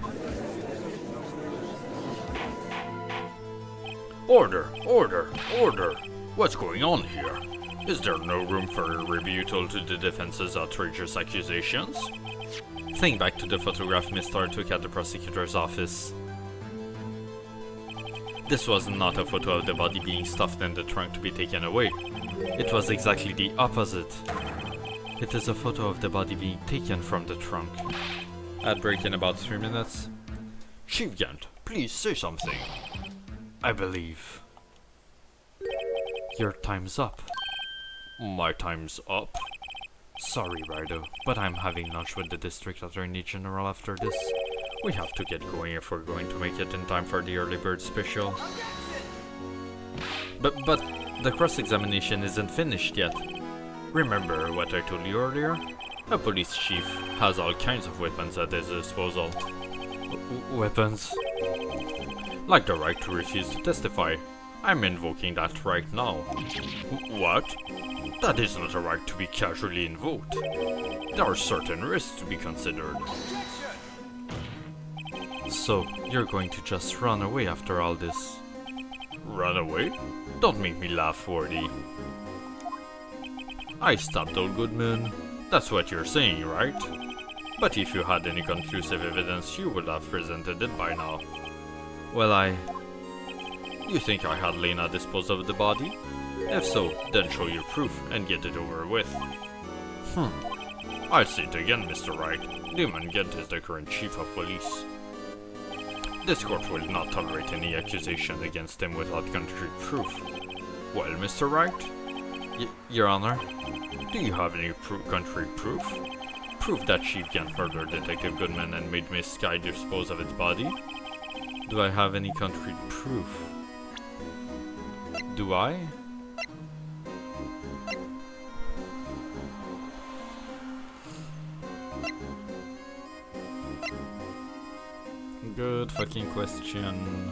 Order! Order! Order! What's going on here? Is there no room for a rebuttal to the defense's outrageous accusations? Think back to the photograph Mr. took at the prosecutor's office. This was not a photo of the body being stuffed in the trunk to be taken away. It was exactly the opposite. It is a photo of the body being taken from the trunk. Ad break in about 3 minutes. Chief Gant, please say something. I believe your time's up. My time's up? Sorry, Rido, but I'm having lunch with the District Attorney General after this. We have to get going if we're going to make it in time for the early bird special. But the cross-examination isn't finished yet. Remember what I told you earlier? A police chief has all kinds of weapons at his disposal. Weapons? Like the right to refuse to testify. I'm invoking that right now. What? That is not a right to be casually invoked. There are certain risks to be considered. So, you're going to just run away after all this? Run away? Don't make me laugh, Wardy. I stabbed old Goodman. That's what you're saying, right? But if you had any conclusive evidence, you would have presented it by now. Well, You think I had Lena dispose of the body? If so, then show your proof and get it over with. I'll say it again, Mr. Wright. Newman Gent is the current chief of police. This court will not tolerate any accusation against him without concrete proof. Well, Mr. Wright? Your Honor? Do you have any concrete proof? Proof that Chief Gant murdered Detective Goodman and made Miss Skye dispose of its body? Do I have any concrete proof? Do I? Good fucking question.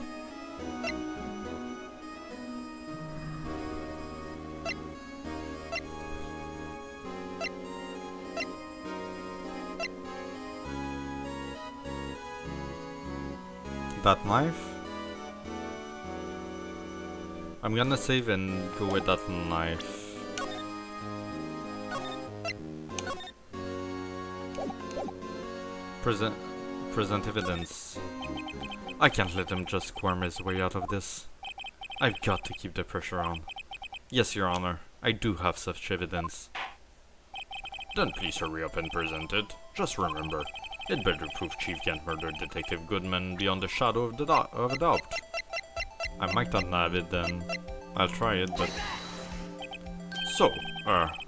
That knife? I'm gonna save and go with that knife. Present evidence. I can't let him just squirm his way out of this. I've got to keep the pressure on. Yes, Your Honor, I do have such evidence. Then please hurry up and present it. Just remember, it better prove Chief Kent murdered Detective Goodman beyond the shadow of a doubt. I might not have it then. I'll try it, but So,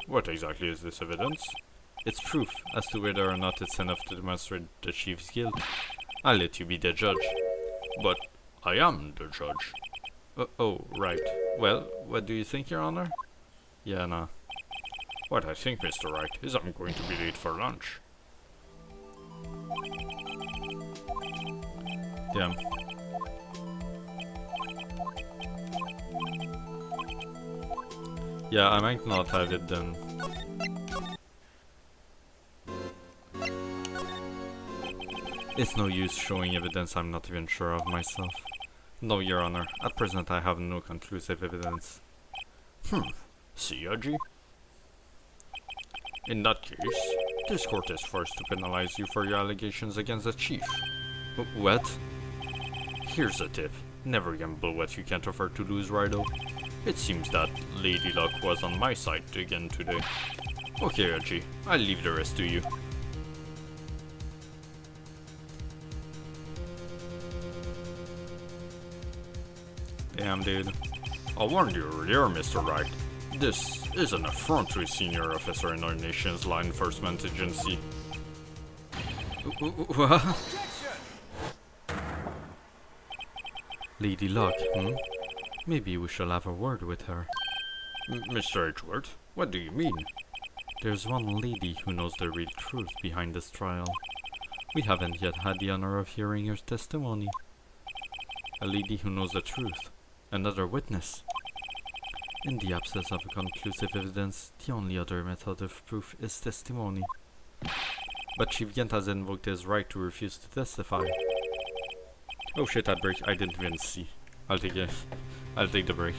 what exactly is this evidence? it's proof as to whether or not it's enough to demonstrate the Chief's guilt. I'll let you be the judge. But I am the judge. Oh, right. Well, what do you think, Your Honor? Yeah, nah. What I think, Mr. Wright, is I'm going to be late for lunch. Damn. Yeah, I might not have it then. It's no use showing evidence I'm not even sure of myself. No, Your Honor. At present I have no conclusive evidence. See, Haji? In that case, this court is forced to penalize you for your allegations against the chief. What? Here's a tip. Never gamble what you can't afford to lose, Rido. It seems that Lady Luck was on my side again today. Okay, Haji, I'll leave the rest to you. Damn, dude. I warned you earlier, Mr. Wright. This is an affront to a senior officer in our nation's law enforcement agency. What? Lady Luck, Maybe we shall have a word with her. Mr. Edgeworth, what do you mean? There's one lady who knows the real truth behind this trial. We haven't yet had the honor of hearing her testimony. A lady who knows the truth. Another witness. In the absence of conclusive evidence, the only other method of proof is testimony. But Chief Gent has invoked his right to refuse to testify. Oh shit, that break. I didn't even see. I'll take it. I'll take the break.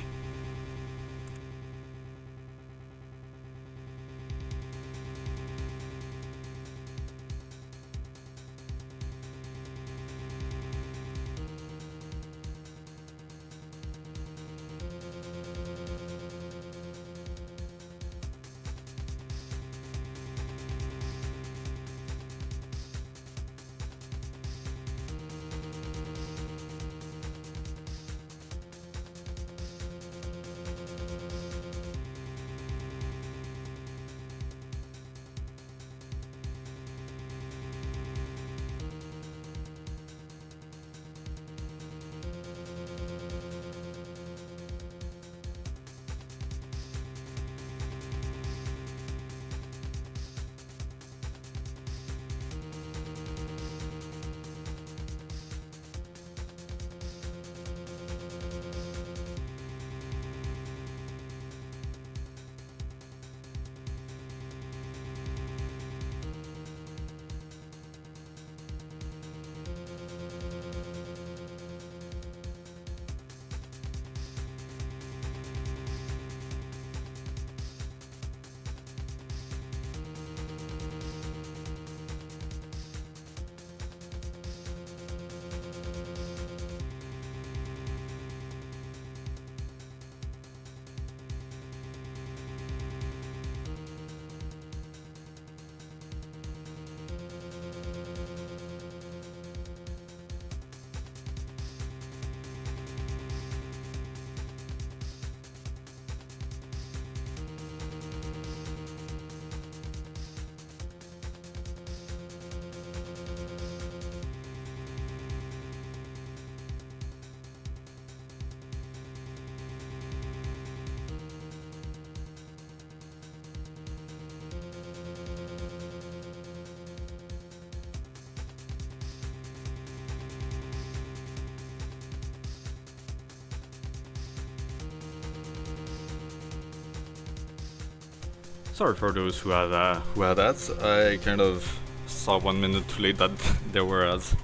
Sorry for those who had ads. I kind of saw 1 minute too late that there were ads,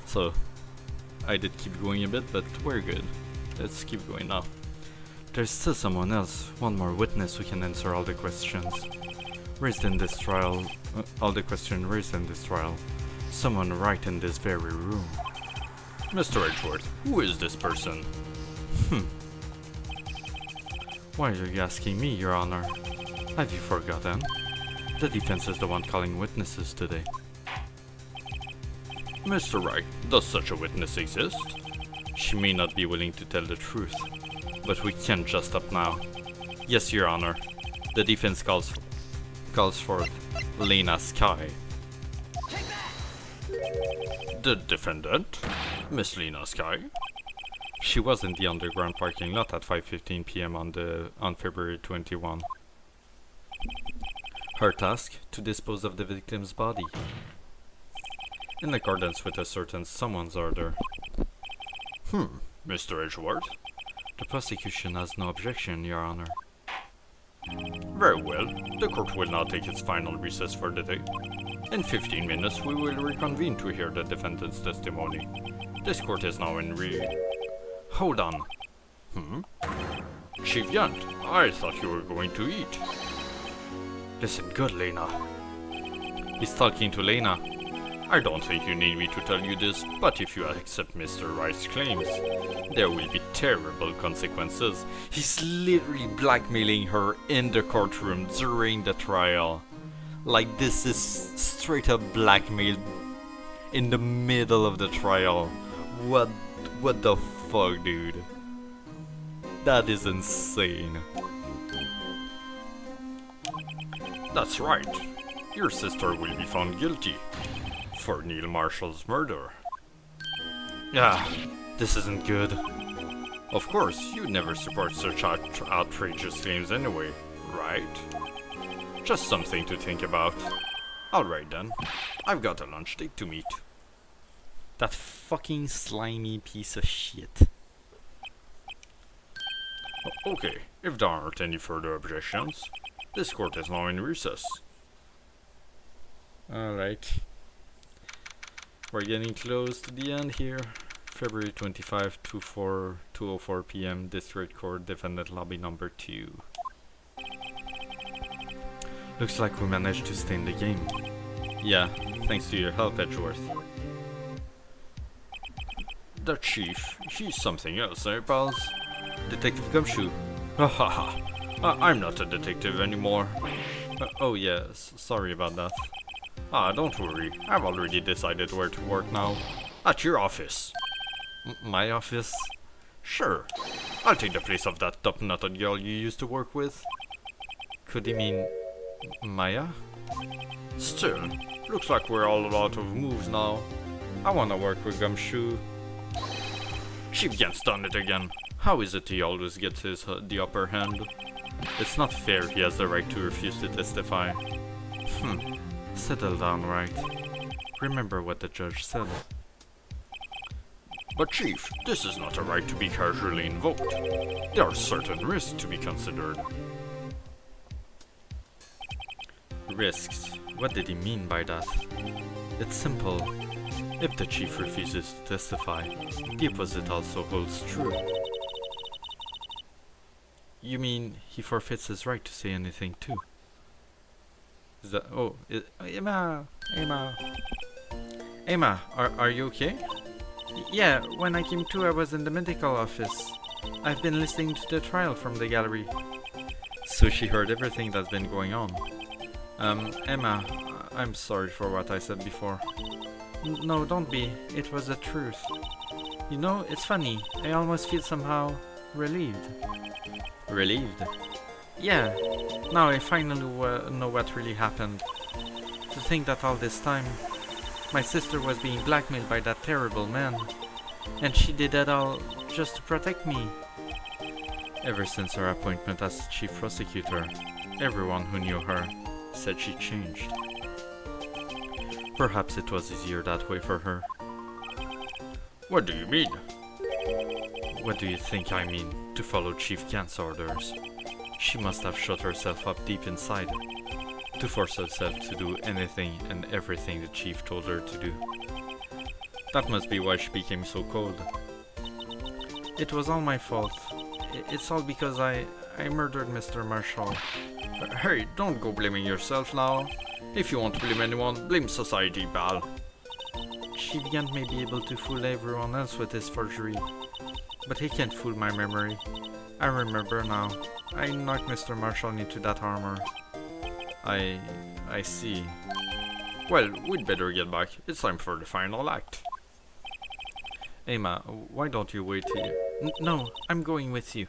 so I did keep going a bit, but we're good. Let's keep going now. There's still someone else, one more witness who can answer all the questions raised in this trial. All the questions raised in this trial. Someone right in this very room. Mr. Edgeworth, who is this person? Why are you asking me, Your Honor? Have you forgotten? The defense is the one calling witnesses today. Mr. Wright, does such a witness exist? She may not be willing to tell the truth, but we can't just stop now. Yes, Your Honor. The defense calls for Lena Sky. The defendant? Miss Lena Sky? She was in the underground parking lot at 5:15 p.m. on February 21. Her task, to dispose of the victim's body, in accordance with a certain summons order. Mr. Edgeworth? The prosecution has no objection, Your Honor. Very well. The court will now take its final recess for the day. In 15 minutes, we will reconvene to hear the defendant's testimony. This court is now in Hold on. Chief Yant, I thought you were going to eat. Listen good, Lena. He's talking to Lena. I don't think you need me to tell you this, but if you accept Mr. Wright's claims, there will be terrible consequences. He's literally blackmailing her in the courtroom during the trial. Like, this is straight up blackmail in the middle of the trial. What the fuck, dude? That is insane. That's right. Your sister will be found guilty for Neil Marshall's murder. This isn't good. Of course, you never support such outrageous claims anyway, right? Just something to think about. Alright then, I've got a lunch date to meet. That fucking slimy piece of shit. Okay, if there aren't any further objections, this court is now in recess. Alright. We're getting close to the end here. February 25, 2:04 p.m. District Court, Defendant Lobby number 2. Looks like we managed to stay in the game. Yeah, thanks to your help, Edgeworth. The chief, he's something else, eh, pals? Detective Gumshoe. Hahaha. I'm not a detective anymore. Oh yes, sorry about that. Don't worry. I've already decided where to work now. At your office. My office? Sure. I'll take the place of that top-knotted girl you used to work with. Could he mean Maya? Still, looks like we're all out of moves now. I wanna work with Gumshoe. Chief Yant's done it again. How is it he always gets the upper hand? It's not fair he has the right to refuse to testify. Settle down, Wright. Remember what the judge said. But Chief, this is not a right to be casually invoked. There are certain risks to be considered. Risks? What did he mean by that? It's simple. If the chief refuses to testify, the opposite also holds true. You mean he forfeits his right to say anything too? Is that— Emma, are you okay? Yeah, when I came to I was in the medical office. I've been listening to the trial from the gallery. So she heard everything that's been going on. Emma, I'm sorry for what I said before. No, don't be. It was the truth. You know, it's funny. I almost feel somehow relieved. Relieved? Yeah. Now I finally know what really happened. To think that all this time, my sister was being blackmailed by that terrible man. And she did that all just to protect me. Ever since her appointment as chief prosecutor, everyone who knew her said she changed. Perhaps it was easier that way for her. What do you mean? What do you think I mean? To follow Chief Yant's orders. She must have shut herself up deep inside, to force herself to do anything and everything the chief told her to do. That must be why she became so cold. It was all my fault. It's all because I murdered Mr. Marshall. Hey, don't go blaming yourself now. If you want to blame anyone, blame society, pal. Shivgant may be able to fool everyone else with his forgery, but he can't fool my memory. I remember now. I knocked Mr. Marshall into that armor. I see. Well, we'd better get back. It's time for the final act. Emma, why don't you wait here? No, I'm going with you.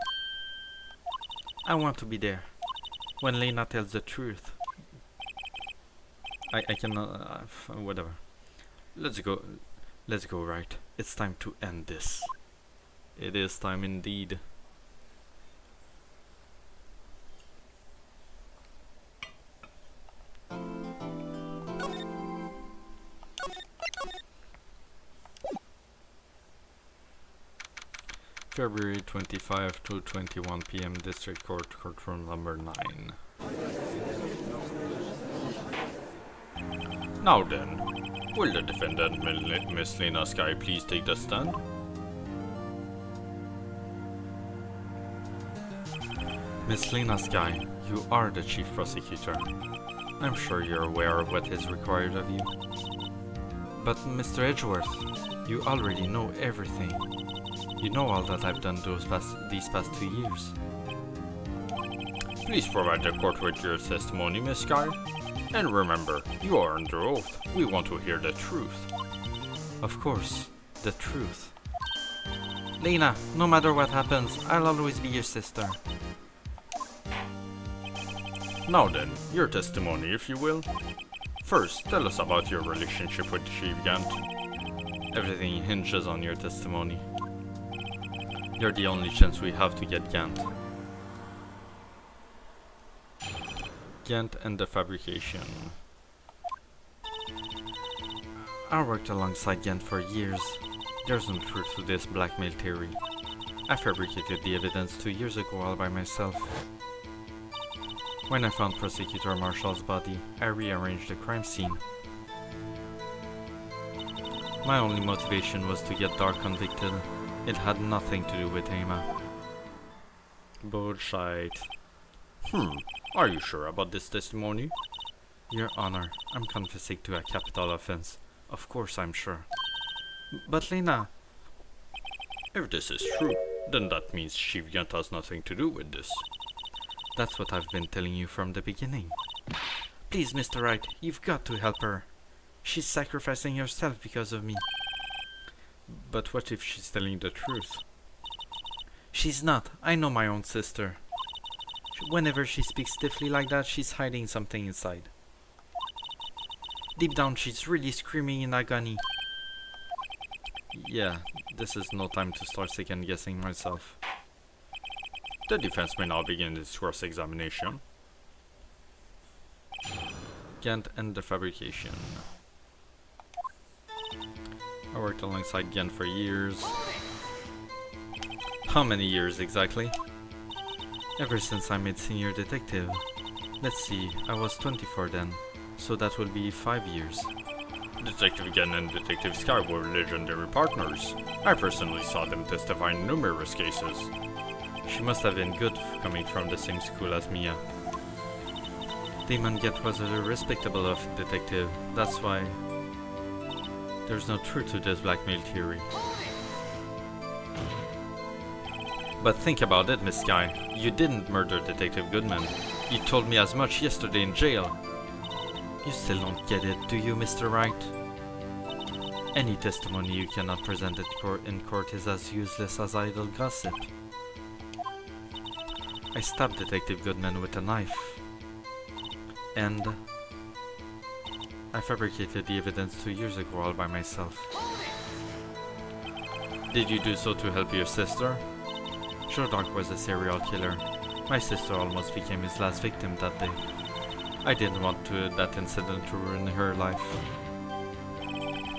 I want to be there. When Lena tells the truth. I cannot... whatever. Let's go, Wright. It's time to end this. It is time indeed. February 25 to 21 p.m. District Court, courtroom number 9. Now then, will the defendant, Miss Lena Sky, please take the stand? Miss Lena Sky, you are the chief prosecutor. I'm sure you're aware of what is required of you. But Mr. Edgeworth, you already know everything. You know all that I've done these past 2 years. Please provide the court with your testimony, Miss Sky. And remember, you are under oath. We want to hear the truth. Of course, the truth. Lena, no matter what happens, I'll always be your sister. Now then, your testimony, if you will. First, tell us about your relationship with Shivgant. Everything hinges on your testimony. You're the only chance we have to get Gant. Gant and the fabrication. I worked alongside Gant for years. There's no truth to this blackmail theory. I fabricated the evidence 2 years ago all by myself. When I found Prosecutor Marshall's body, I rearranged the crime scene. My only motivation was to get Dark convicted. It had nothing to do with Emma. Bullshit. Are you sure about this testimony? Your Honor, I'm confessing to a capital offense. Of course I'm sure. But Lena... If this is true, then that means Shivgant has nothing to do with this. That's what I've been telling you from the beginning. Please, Mr. Wright, you've got to help her. She's sacrificing herself because of me. But what if she's telling the truth? She's not. I know my own sister. Whenever she speaks stiffly like that, she's hiding something inside. Deep down, she's really screaming in agony. Yeah, this is no time to start second-guessing myself. The defense may now begin its cross-examination. Gant and the fabrication. I worked alongside Gant for years. How many years exactly? Ever since I made senior detective. Let's see, I was 24 then, so that will be 5 years. Detective Gant and Detective Sky were legendary partners. I personally saw them testify in numerous cases. She must have been good coming from the same school as Mia. Damon Gant was a respectable detective, that's why there's no truth to this blackmail theory. But think about it, Miss Sky. You didn't murder Detective Goodman. You told me as much yesterday in jail. You still don't get it, do you, Mr. Wright? Any testimony you cannot present in court is as useless as idle gossip. I stabbed Detective Goodman with a knife. And I fabricated the evidence 2 years ago all by myself. Did you do so to help your sister? Joe Dark was a serial killer. My sister almost became his last victim that day. I didn't want that incident to ruin her life.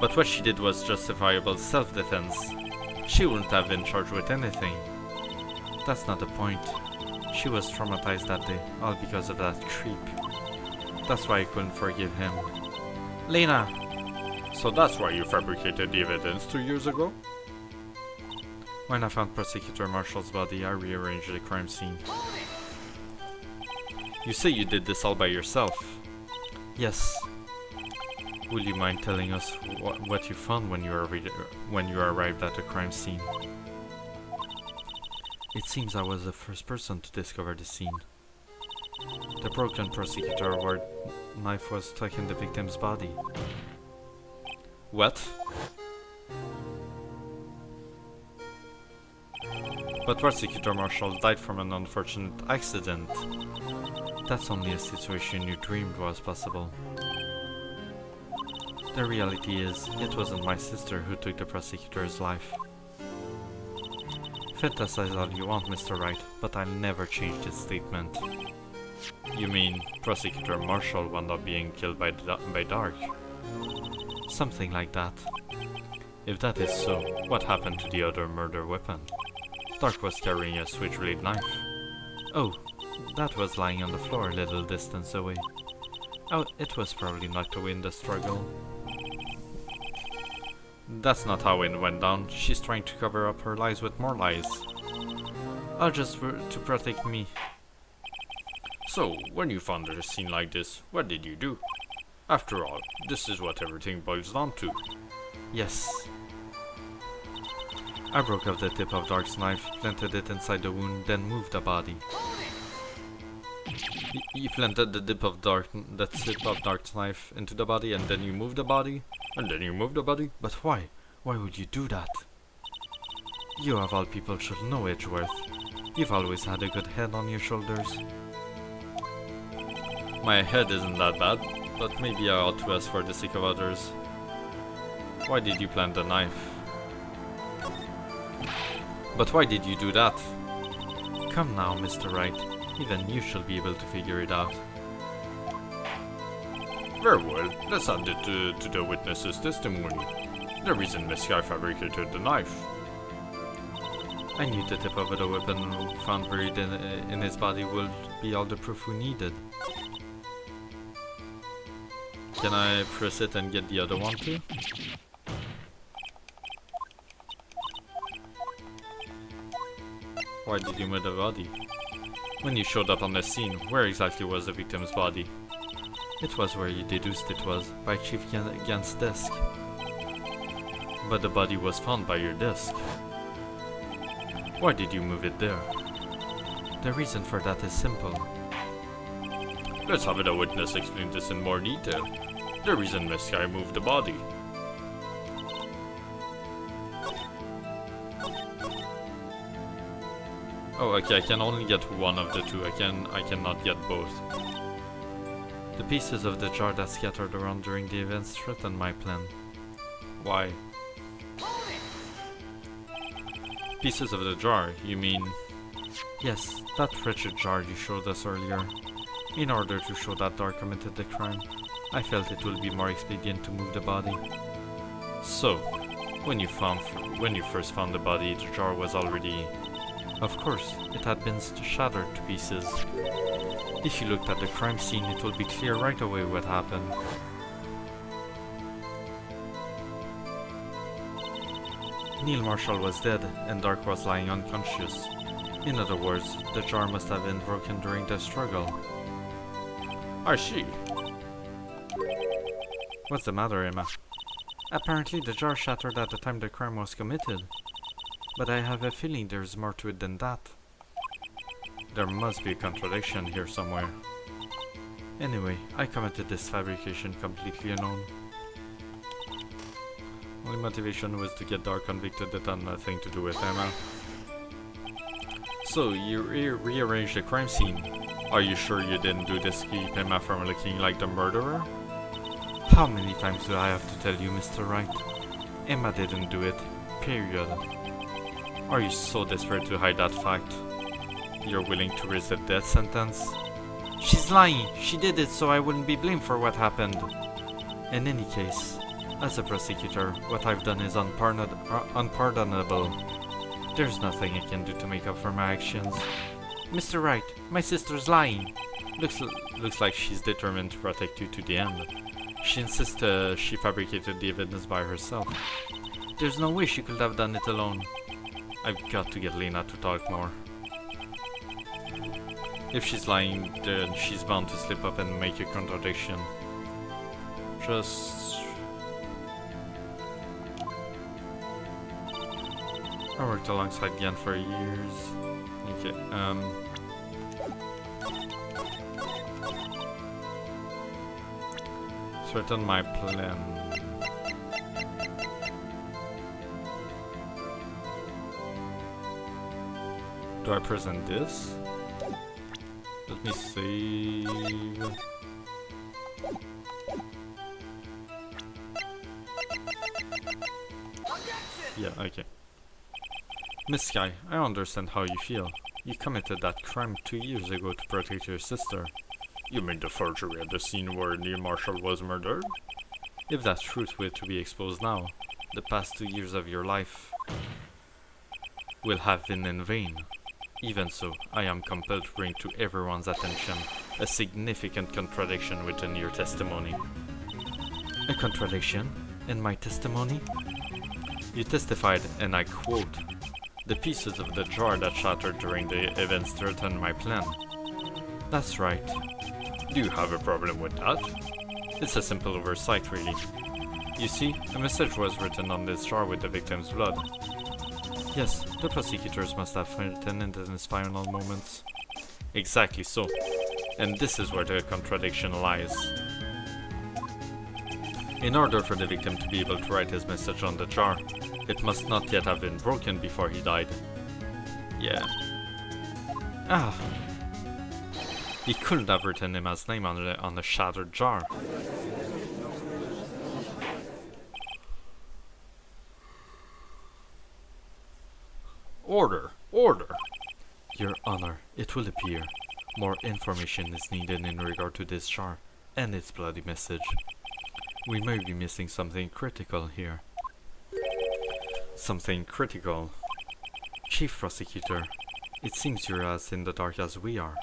But what she did was justifiable self-defense. She wouldn't have been charged with anything. That's not the point. She was traumatized that day, all because of that creep. That's why I couldn't forgive him. Lena! So that's why you fabricated the evidence 2 years ago? When I found Prosecutor Marshall's body, I rearranged the crime scene. You say you did this all by yourself. Yes. Will you mind telling us what you found when you arrived at the crime scene? It seems I was the first person to discover the scene. The broken prosecutor award knife was stuck in the victim's body. What? But Prosecutor Marshall died from an unfortunate accident. That's only a situation you dreamed was possible. The reality is, it wasn't my sister who took the prosecutor's life. Fantasize all you want, Mr. Wright, but I'll never change this statement. You mean Prosecutor Marshall wound up being killed by Dark? Something like that. If that is so, what happened to the other murder weapon? Dark was carrying a switch-blade knife. Oh, that was lying on the floor a little distance away. Oh, it was probably knocked away in the struggle. That's not how it went down. She's trying to cover up her lies with more lies. All just to protect me. So, when you found a scene like this, what did you do? After all, this is what everything boils down to. Yes. I broke off the tip of Dark's knife, planted it inside the wound, then moved the body. You planted the tip of Dark's knife into the body, and then you moved the body? And then you moved the body? But why? Why would you do that? You of all people should know, Edgeworth. You've always had a good head on your shoulders. My head isn't that bad, but maybe I ought to ask for the sake of others. Why did you plant the knife? But why did you do that? Come now, Mr. Wright. Even you should be able to figure it out. Very well, let's add it to the witness's testimony. The reason Miss Guy fabricated the knife. I knew the tip of the weapon found buried in his body would be all the proof we needed. Can I press it and get the other one too? Why did you move the body? When you showed up on the scene, where exactly was the victim's body? It was where you deduced it was, by Chief Gant's desk. But the body was found by your desk. Why did you move it there? The reason for that is simple. Let's have the witness explain this in more detail. The reason Miss Guy moved the body. Oh, okay, I can only get one of the two. I cannot get both. The pieces of the jar that scattered around during the events threatened my plan. Why? Pieces of the jar, you mean? Yes, that wretched jar you showed us earlier. In order to show that Dark committed the crime, I felt it would be more expedient to move the body. So, when you first found the body, the jar was already... Of course, it had been shattered to pieces. If you looked at the crime scene, it will be clear right away what happened. Neil Marshall was dead, and Dark was lying unconscious. In other words, the jar must have been broken during the struggle. I see. What's the matter, Emma? Apparently the jar shattered at the time the crime was committed. But I have a feeling there's more to it than that. There must be a contradiction here somewhere. Anyway, I committed this fabrication completely alone. My motivation was to get Dark convicted. That had nothing to do with Emma. So, you rearranged the crime scene. Are you sure you didn't do this to keep Emma from looking like the murderer? How many times do I have to tell you, Mr. Wright? Emma didn't do it. Period. Are you so desperate to hide that fact? You're willing to risk a death sentence? She's lying! She did it so I wouldn't be blamed for what happened. In any case, as a prosecutor, what I've done is unpardonable. There's nothing I can do to make up for my actions. Mr. Wright, my sister's lying. Looks like she's determined to protect you to the end. She insists she fabricated the evidence by herself. There's no way she could have done it alone. I've got to get Lena to talk more. If she's lying, then she's bound to slip up and make a contradiction. I worked alongside Gan for years. Okay, threaten my plan. Do I present this? Let me save. Yeah, okay. Miss Sky, I understand how you feel. You committed that crime 2 years ago to protect your sister. You mean the forgery at the scene where Neil Marshall was murdered? If that truth were to be exposed now, the past 2 years of your life will have been in vain. Even so, I am compelled to bring to everyone's attention a significant contradiction within your testimony. A contradiction? In my testimony? You testified, and I quote, "The pieces of the jar that shattered during the events threatened my plan." That's right. Do you have a problem with that? It's a simple oversight, really. You see, a message was written on this jar with the victim's blood. Yes, the prosecutors must have written it in his final moments. Exactly so. And this is where the contradiction lies. In order for the victim to be able to write his message on the jar, it must not yet have been broken before he died. Yeah. Ah, He couldn't have written his name on a shattered jar. Order! Order! Your Honor, it will appear more information is needed in regard to this jar and its bloody message. We may be missing something critical here. Something critical. Chief Prosecutor, it seems you're as in the dark as we are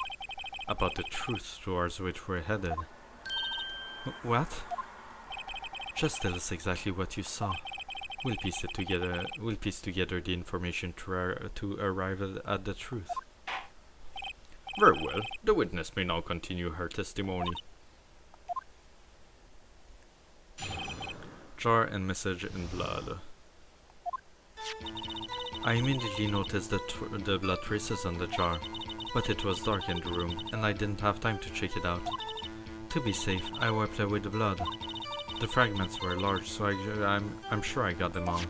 about the truth towards which we're headed. what? Just tell us exactly what you saw. We'll piece together the information to arrive at the truth. Very well. The witness may now continue her testimony. Jar and message in blood. I immediately noticed the blood traces on the jar, but it was dark in the room and I didn't have time to check it out. To be safe, I wiped away the blood. The fragments were large, so I'm sure I got them all.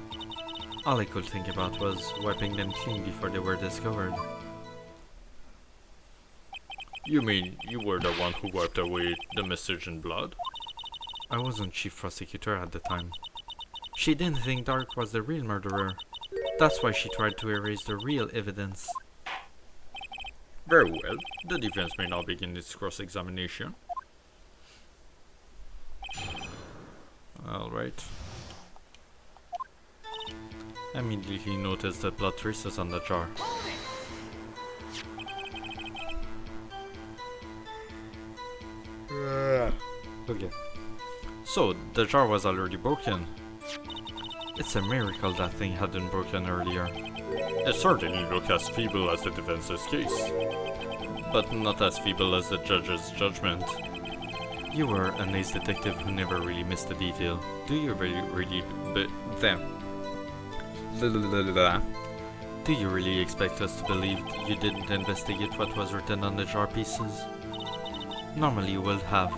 All I could think about was wiping them clean before they were discovered. You mean you were the one who wiped away the message in blood? I wasn't chief prosecutor at the time. She didn't think Dark was the real murderer. That's why she tried to erase the real evidence. Very well. The defense may now begin its cross-examination. Alright. I immediately noticed the blood traces on the jar. Okay. So, the jar was already broken. It's a miracle that thing hadn't broken earlier. It certainly looked as feeble as the defense's case. But not as feeble as the judge's judgment. You were an ace detective who never really missed a detail. Do you really Do you really expect us to believe you didn't investigate what was written on the jar pieces? Normally you would have.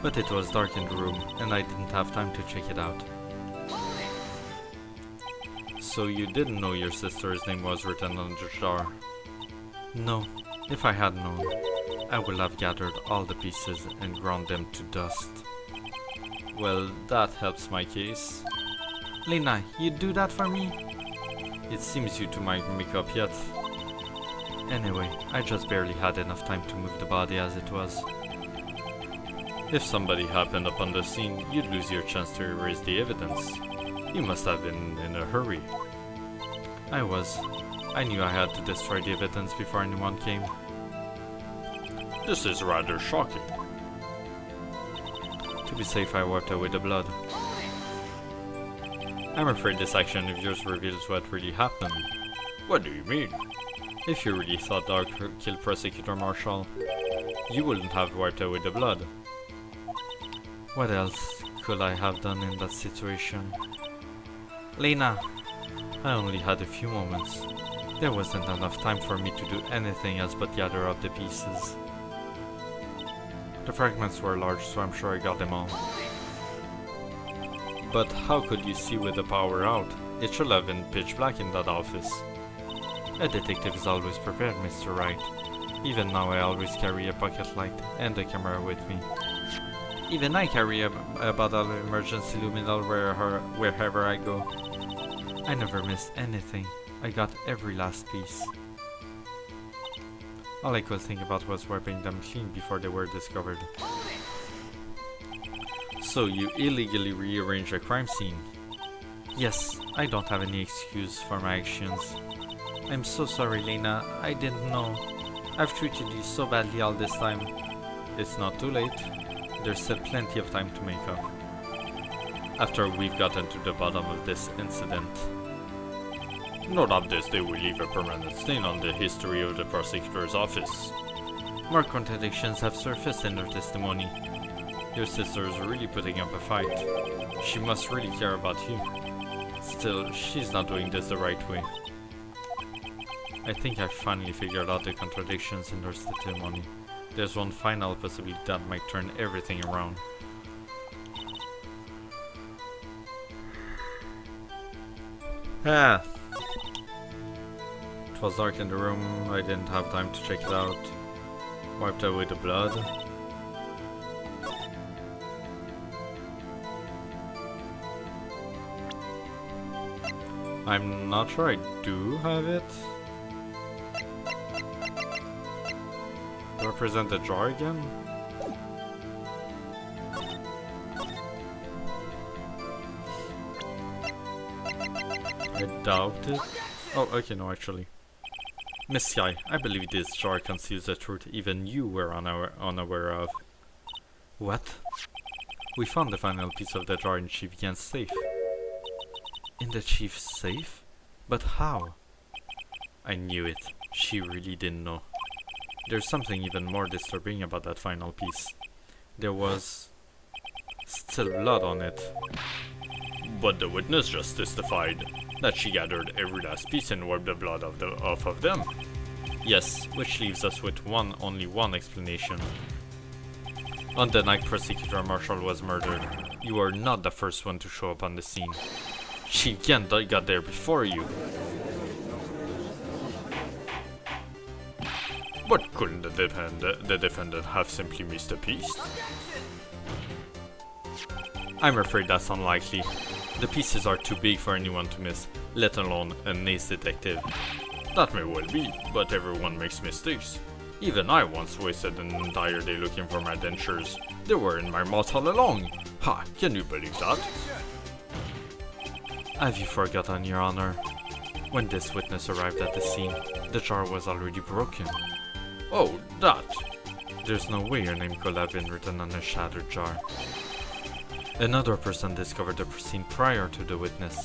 But it was dark in the room, and I didn't have time to check it out. So you didn't know your sister's name was written on the jar? No. If I had known, I would have gathered all the pieces and ground them to dust. Well, that helps my case. Lena, you'd do that for me? It seems you two might make up yet. Anyway, I just barely had enough time to move the body as it was. If somebody happened upon the scene, you'd lose your chance to erase the evidence. You must have been in a hurry. I was. I knew I had to destroy the evidence before anyone came. This is rather shocking. To be safe, I wiped away the blood. I'm afraid this action of yours reveals what really happened. What do you mean? If you really thought Doug killed Prosecutor Marshall, you wouldn't have wiped away the blood. What else could I have done in that situation? Lena! I only had a few moments. There wasn't enough time for me to do anything else but gather up the pieces. The fragments were large, so I'm sure I got them all. But how could you see with the power out? It should have been pitch black in that office. A detective is always prepared, Mr. Wright. Even now I always carry a pocket light and a camera with me. Even I carry a bottle of emergency luminol wherever I go. I never missed anything. I got every last piece. All I could think about was wiping them clean before they were discovered. So you illegally rearranged a crime scene? Yes, I don't have any excuse for my actions. I'm so sorry, Lena. I didn't know. I've treated you so badly all this time. It's not too late. There's still plenty of time to make up. After we've gotten to the bottom of this incident. Not of this, they will leave a permanent stain on the history of the prosecutor's office. More contradictions have surfaced in her testimony. Your sister is really putting up a fight. She must really care about you. Still, she's not doing this the right way. I think I finally figured out the contradictions in her testimony. There's one final possibility that might turn everything around. Ah! It was dark in the room, I didn't have time to check it out. Wiped away the blood. I'm not sure I do have it. Do I present the jar again? I doubt it. Oh, okay, no, actually. Miss Sky, I believe this jar conceals a truth even you were unaware of. What? We found the final piece of the jar in Chief Yan's safe. In the chief's safe? But how? I knew it. She really didn't know. There's something even more disturbing about that final piece. There was still blood on it. But the witness just testified that she gathered every last piece and wiped the blood off of them. Yes, which leaves us with only one explanation. On the night Prosecutor Marshall was murdered, you were not the first one to show up on the scene. She again got there before you. But couldn't the defendant have simply missed a piece? I'm afraid that's unlikely. The pieces are too big for anyone to miss, let alone an ace detective. That may well be, but everyone makes mistakes. Even I once wasted an entire day looking for my dentures. They were in my mouth all along. Ha, can you believe that? Have you forgotten, Your Honor? When this witness arrived at the scene, the jar was already broken. Oh, that. There's no way your name could have been written on a shattered jar. Another person discovered the scene prior to the witness.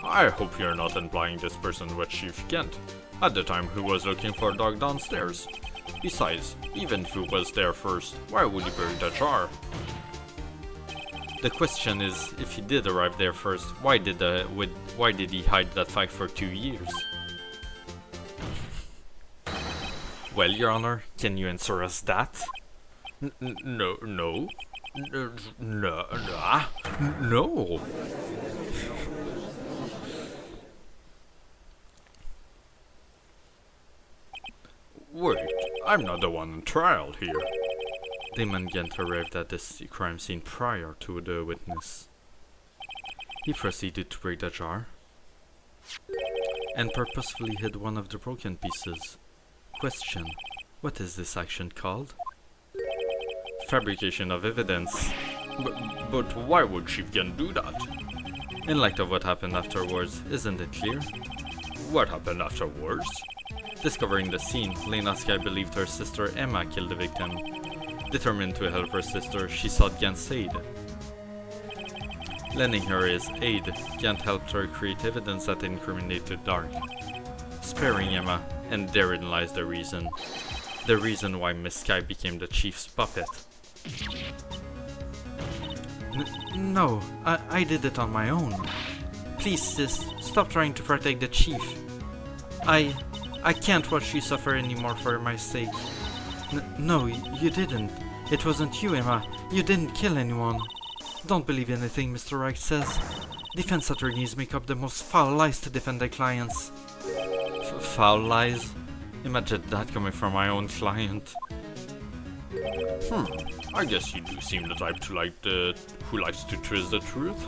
I hope you're not implying this person was Chief Kent, at the time who was looking for a dog downstairs. Besides, even if he was there first, why would he bury the jar? The question is, if he did arrive there first, why did he hide that fact for 2 years? Well, Your Honor, can you answer us that? No. No. Wait, I'm not the one on trial here. Damon Gent arrived at the crime scene prior to the witness. He proceeded to break the jar and purposefully hid one of the broken pieces. Question: what is this action called? Fabrication of evidence. But why would Chief Kent do that? In light of what happened afterwards, isn't it clear? What happened afterwards? Discovering the scene, Lena Sky believed her sister Emma killed the victim. Determined to help her sister, she sought Gant's aid. Lending her his aid, Gant helped her create evidence that incriminated Dark, sparing Emma, and therein lies the reason. The reason why Miss Sky became the chief's puppet. No, I did it on my own. Please, sis, stop trying to protect the chief. I can't watch you suffer anymore for my sake. No, you didn't. It wasn't you, Emma. You didn't kill anyone. Don't believe anything Mr. Wright says. Defense attorneys make up the most foul lies to defend their clients. Foul lies? Imagine that coming from my own client. I guess you do seem the type who likes to twist the truth.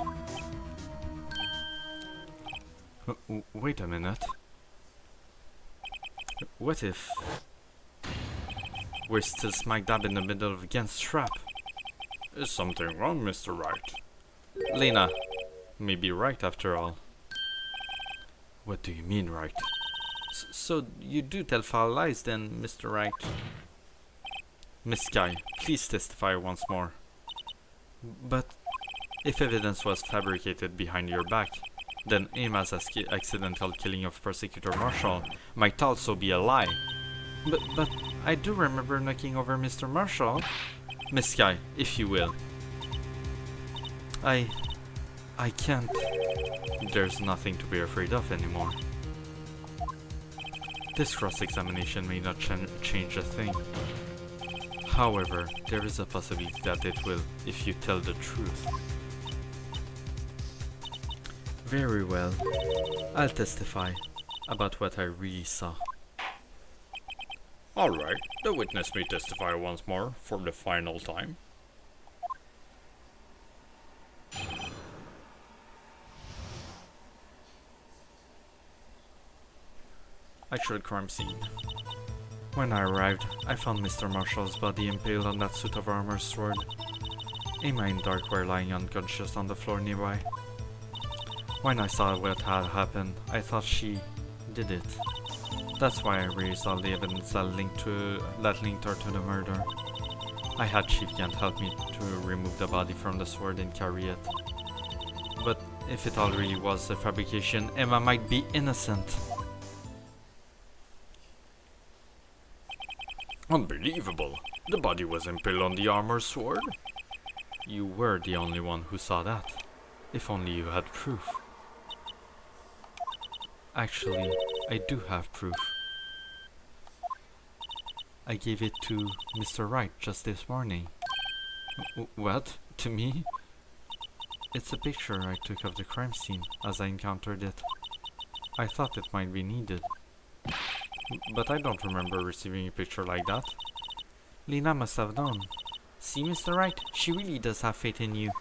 Wait a minute. What if we're still smack dab in the middle of Gant's trap? Is something wrong, Mr. Wright? Lena may be right after all. What do you mean, right? So you do tell foul lies then, Mr. Wright? Miss Sky, please testify once more. But if evidence was fabricated behind your back, then Emma's accidental killing of Prosecutor Marshall might also be a lie. But I do remember knocking over Mr. Marshall. Miss Sky, if you will. I can't. There's nothing to be afraid of anymore. This cross-examination may not change a thing. However, there is a possibility that it will if you tell the truth. Very well. I'll testify about what I really saw. Alright, the witness may testify once more for the final time. Actual crime scene. When I arrived, I found Mr. Marshall's body impaled on that suit of armor sword. Emma and Dark were lying unconscious on the floor nearby. When I saw what had happened, I thought she did it. That's why I raised all the evidence that linked her to the murder. I had Chief Gant help me to remove the body from the sword and carry it. But if it all really was a fabrication, Emma might be innocent. Unbelievable! The body was impaled on the armor sword? You were the only one who saw that. If only you had proof. Actually, I do have proof. I gave it to Mr. Wright just this morning. What? To me? It's a picture I took of the crime scene as I encountered it. I thought it might be needed. But I don't remember receiving a picture like that. Lena must have known. See, Mr. Wright, she really does have faith in you.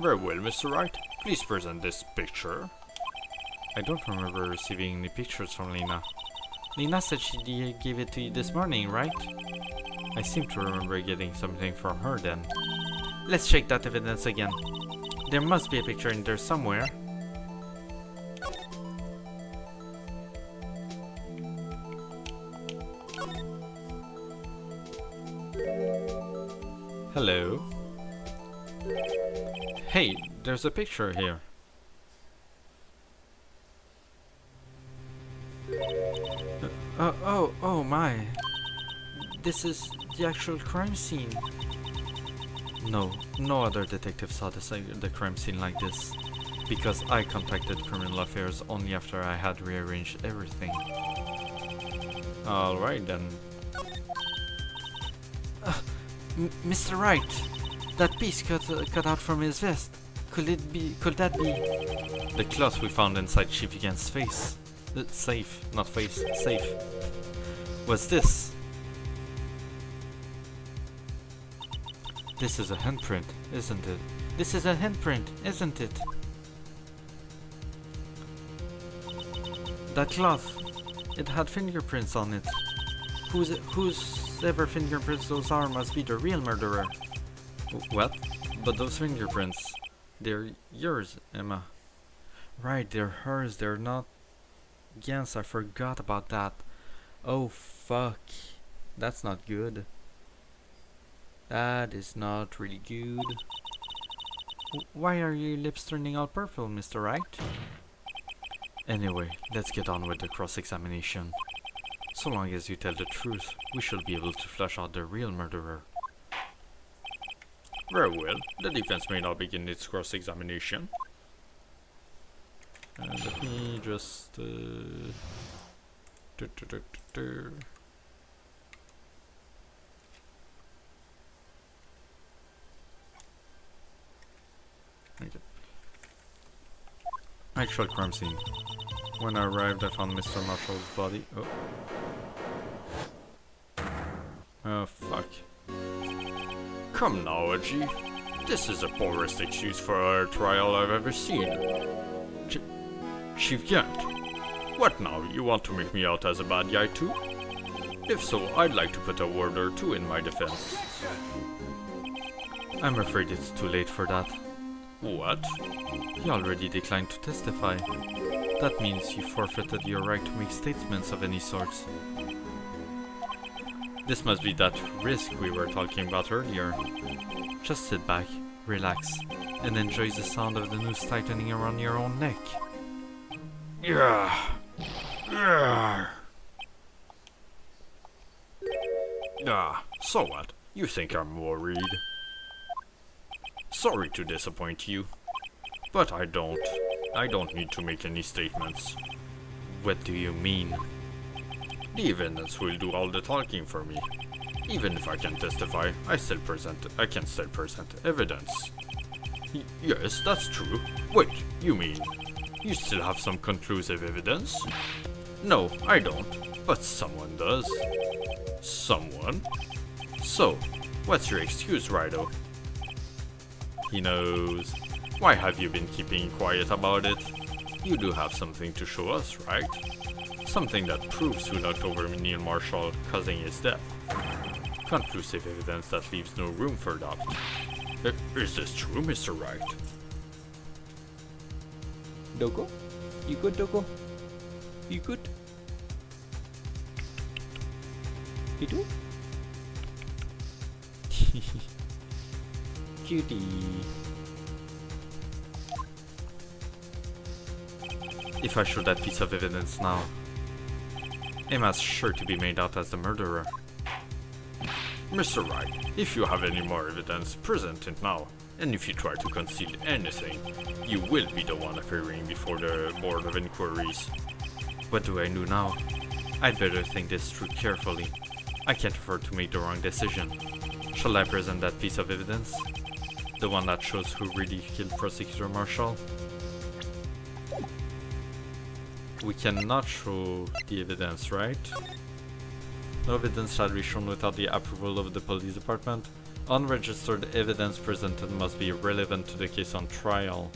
Very well, Mr. Wright. Please present this picture. I don't remember receiving any pictures from Lena. Lena said she gave it to you this morning, right? I seem to remember getting something from her then. Let's check that evidence again. There must be a picture in there somewhere. Hello? Hey, there's a picture here. Oh my. This is the actual crime scene. No other detective saw the crime scene like this. Because I contacted Criminal Affairs only after I had rearranged everything. Alright then. Mr. Wright, that piece cut out from his vest. Could that be the cloth we found inside Chief Gant's face? Safe, not face, safe. What's this? This is a handprint, isn't it? This is a handprint, isn't it? That cloth, it had fingerprints on it. Whoever fingerprints those are must be the real murderer. What? But those fingerprints, they're yours, Emma. Right, they're hers, they're not Yes, I forgot about that. Oh fuck. That's not good. That is not really good. Why are your lips turning all purple, Mr. Wright? Anyway, let's get on with the cross-examination. So long as you tell the truth, we should be able to flush out the real murderer. Very well, the defense may now begin its cross-examination. Let me just... Okay. Actual crime scene. When I arrived, I found Mr. Marshall's body. Oh. Oh, fuck. Come now, G. This is the poorest excuse for a trial I've ever seen. Chief Gant. What now? You want to make me out as a bad guy too? If so, I'd like to put a word or two in my defense. I'm afraid it's too late for that. What? You already declined to testify. That means you forfeited your right to make statements of any sort. This must be that risk we were talking about earlier. Just sit back, relax, and enjoy the sound of the noose tightening around your own neck. Yeah. Ah, so what? You think I'm worried? Sorry to disappoint you, but I don't need to make any statements. What do you mean? The evidence will do all the talking for me. Even if I can testify, I can still present evidence. Yes, that's true. Wait, you mean you still have some conclusive evidence? No, I don't, but someone does. Someone? So, what's your excuse, Rido? He knows. Why have you been keeping quiet about it? You do have something to show us, right? Something that proves who knocked over Neil Marshall, causing his death. Conclusive evidence that leaves no room for doubt. Is this true, Mr. Wright? Doko? You good, Doko? You good? You do? Cutie. If I show that piece of evidence now, Emma's sure to be made out as the murderer. Mr. Wright, if you have any more evidence, present it now. And if you try to conceal anything, you will be the one appearing before the Board of Inquiries. What do I do now? I'd better think this through carefully. I can't afford to make the wrong decision. Shall I present that piece of evidence? The one that shows who really killed Prosecutor Marshall? We cannot show the evidence, right? No evidence shall be shown without the approval of the police department. Unregistered evidence presented must be relevant to the case on trial.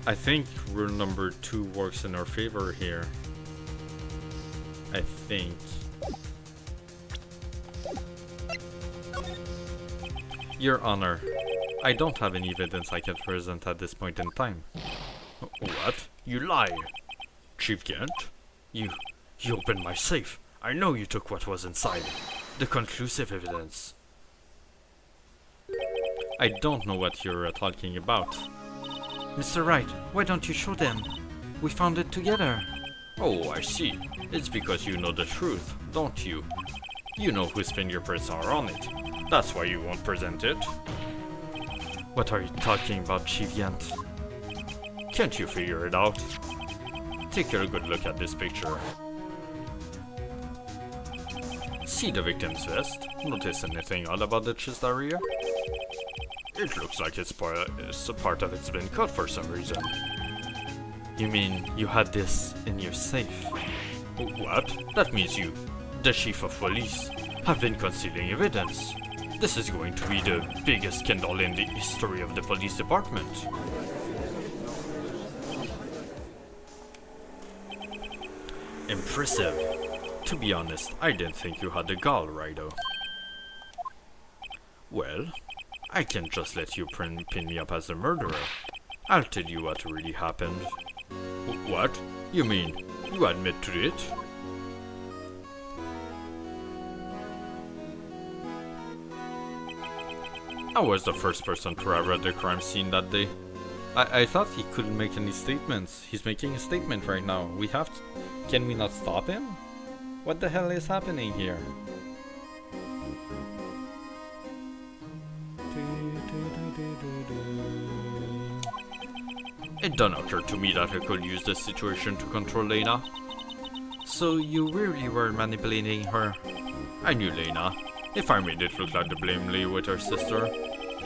I think rule number 2 works in our favor here. I think. Your Honor, I don't have any evidence I can present at this point in time. What? You lie! Chief Gant? You opened my safe. I know you took what was inside. The conclusive evidence. I don't know what you're talking about. Mr. Wright, why don't you show them? We found it together. Oh, I see. It's because you know the truth, don't you? You know whose fingerprints are on it. That's why you won't present it. What are you talking about, Chief Gant? Can't you figure it out? Take a good look at this picture. See the victim's vest? Notice anything odd about the chest area? It looks like a part of it's been cut for some reason. You mean you had this in your safe? What? That means you, the chief of police, have been concealing evidence. This is going to be the biggest scandal in the history of the police department. Impressive. To be honest, I didn't think you had the gall, Rido. Well, I can't just let you pin me up as the murderer. I'll tell you what really happened. What? You mean you admit to it? I was the first person to arrive at the crime scene that day. I thought he couldn't make any statements. He's making a statement right now. We have to... Can we not stop him? What the hell is happening here? It done occur to me that I could use this situation to control Lena. So you really were manipulating her? I knew Lena. If I made it look like the blame lay with her sister,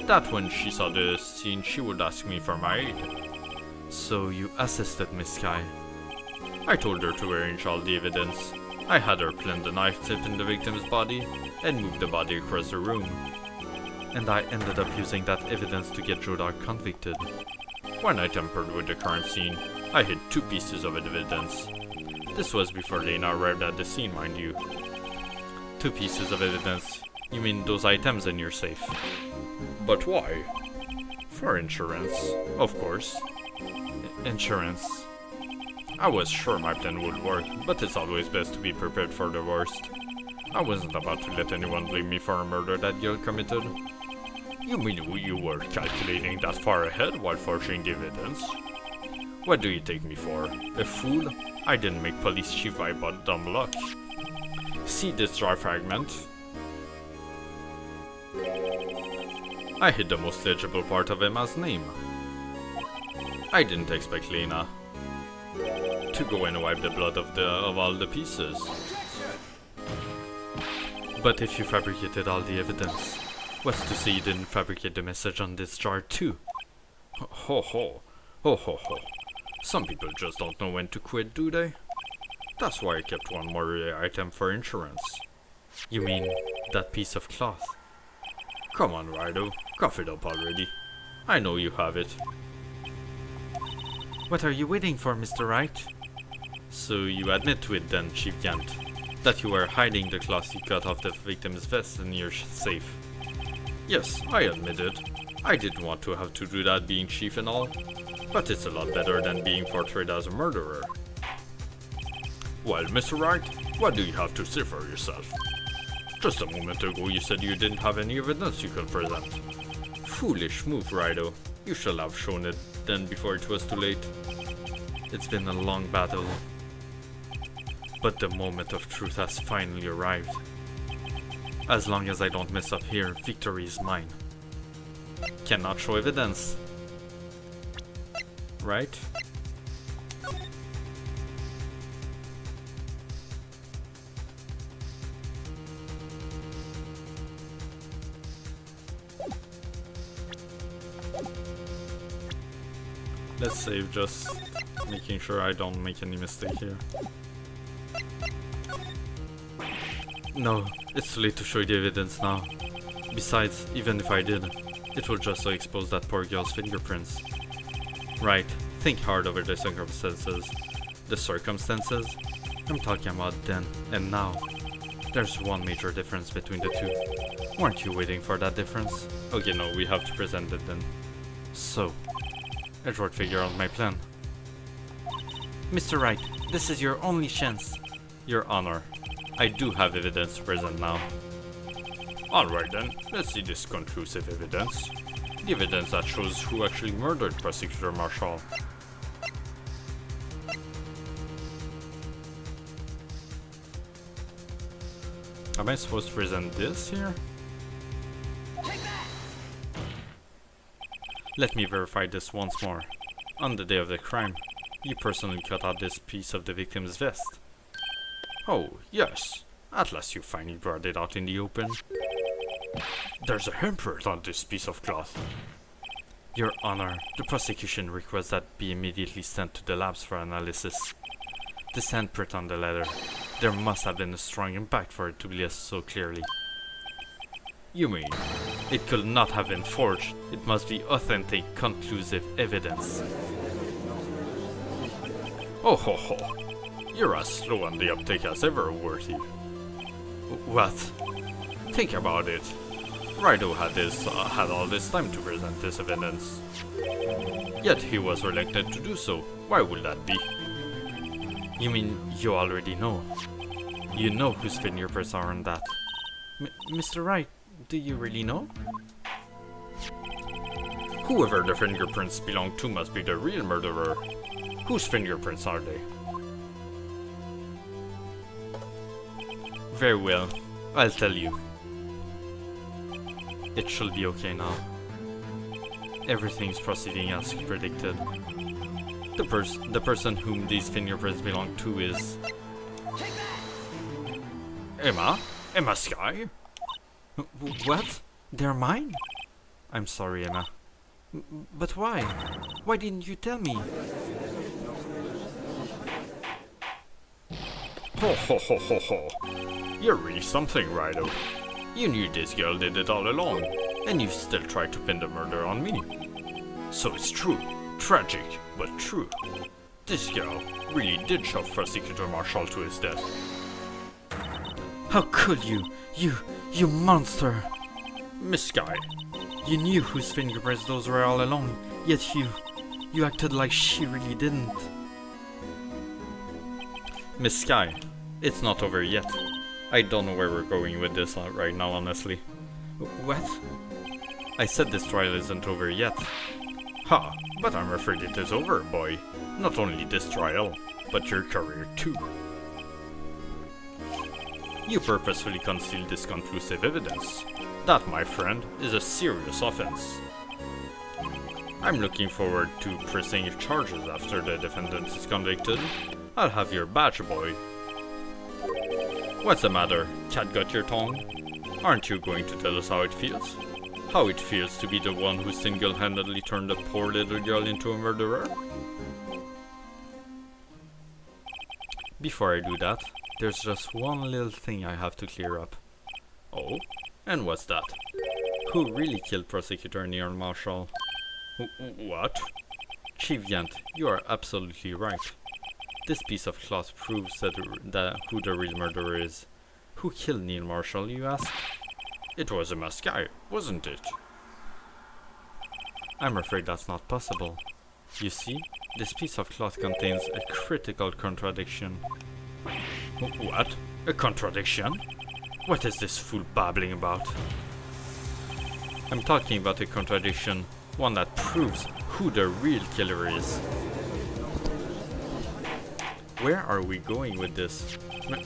that when she saw the scene she would ask me for my aid. So you assisted Miss Sky? I told her to arrange all the evidence. I had her plant the knife tip in the victim's body and move the body across the room. And I ended up using that evidence to get Joe Dog convicted. When I tampered with the crime scene, I hid 2 pieces of evidence. This was before Lena arrived at the scene, mind you. 2 pieces of evidence? You mean those items in your safe? But why? For insurance, of course. Insurance? I was sure my plan would work, but it's always best to be prepared for the worst. I wasn't about to let anyone blame me for a murder that Gil committed. You mean you were calculating that far ahead while forging evidence? What do you take me for? A fool? I didn't make police chief by dumb luck. See this jar fragment? I hid the most legible part of Emma's name. I didn't expect Lena to go and wipe the blood of all the pieces. But if you fabricated all the evidence, what's to say you didn't fabricate the message on this jar too? Ho ho, ho ho ho. Some people just don't know when to quit, do they? That's why I kept one more item for insurance. You mean that piece of cloth? Come on, Rido, cough it up already. I know you have it. What are you waiting for, Mr. Wright? So you admit to it then, Chief Gant, that you were hiding the cloth you cut off the victim's vest in your safe. Yes, I admit it. I didn't want to have to do that being chief and all, but it's a lot better than being portrayed as a murderer. Well, Mr. Wright, what do you have to say for yourself? Just a moment ago you said you didn't have any evidence you could present. Foolish move, Rido. You should have shown it then before it was too late. It's been a long battle, but the moment of truth has finally arrived. As long as I don't mess up here, victory is mine. Cannot show evidence. Right? Let's save, just making sure I don't make any mistake here. No, it's too late to show you the evidence now. Besides, even if I did, it will just expose that poor girl's fingerprints. Right, think hard over the circumstances. The circumstances? I'm talking about then and now. There's one major difference between the two. Weren't you waiting for that difference? Okay, no, we have to present it then. So, Edward figure out my plan. Mr. Wright, this is your only chance. Your Honor, I do have evidence to present now. Alright then, let's see this conclusive evidence. The evidence that shows who actually murdered Prosecutor Marshall. Am I supposed to present this here? Let me verify this once more. On the day of the crime, you personally cut out this piece of the victim's vest. Oh, yes. At last you finally brought it out in the open. There's a handprint on this piece of cloth. Your Honor, the prosecution requests that be immediately sent to the labs for analysis. This handprint on the leather, there must have been a strong impact for it to be list so clearly. You mean? It could not have been forged. It must be authentic, conclusive evidence. Oh ho ho. You're as slow on the uptake as ever, Worthy. What? Think about it. Wright had all this time to present this evidence. Yet he was reluctant to do so. Why would that be? You mean you already know? You know whose fingerprints are on that? Mr. Wright, do you really know? Whoever the fingerprints belong to must be the real murderer. Whose fingerprints are they? Very well, I'll tell you. It should be okay now. Everything's proceeding as predicted. The person whom these fingerprints belong to is... Emma? Emma Sky? What? They're mine? I'm sorry, Emma. But why? Why didn't you tell me? Ho ho ho ho ho. You're really something, Rido. You knew this girl did it all along, and you still tried to pin the murder on me. So it's true. Tragic, but true. This girl really did shove Prosecutor Marshall to his death. How could you? You monster! Miss Sky, You knew whose fingerprints those were all along, yet you acted like she really didn't. Miss Sky, it's not over yet. I don't know where we're going with this right now, honestly. What? I said this trial isn't over yet. Ha, but I'm afraid it is over, boy. Not only this trial, but your career too. You purposefully concealed this conclusive evidence. That, my friend, is a serious offense. I'm looking forward to pressing your charges after the defendant is convicted. I'll have your badge, boy. What's the matter? Cat got your tongue? Aren't you going to tell us how it feels? How it feels to be the one who single-handedly turned a poor little girl into a murderer? Before I do that, there's just one little thing I have to clear up. Oh? And what's that? Who really killed Prosecutor Neil Marshall? What? Chief Yant, you are absolutely right. This piece of cloth proves that who the real murderer is. Who killed Neil Marshall, you ask? It was a masked guy, wasn't it? I'm afraid that's not possible. You see, this piece of cloth contains a critical contradiction. What? A contradiction? What is this fool babbling about? I'm talking about a contradiction, one that proves who the real killer is. Where are we going with this?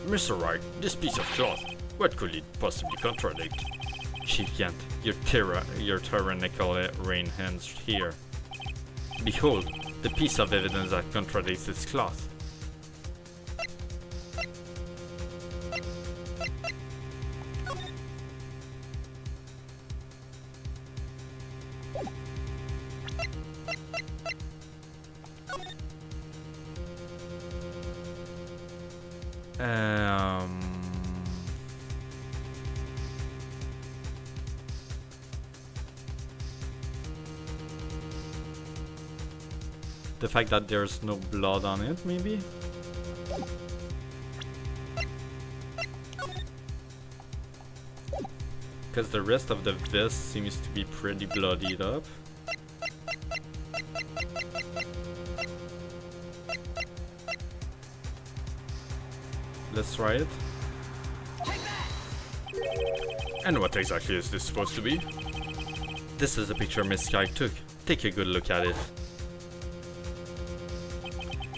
Mr. Wright, this piece of cloth, what could it possibly contradict? Chief Kent, your tyrannical rain hands here. Behold, the piece of evidence that contradicts this cloth. The fact that there's no blood on it, maybe? Because the rest of the vest seems to be pretty bloodied up. Let's try it. And what exactly is this supposed to be? This is a picture Miss Sky took. Take a good look at it.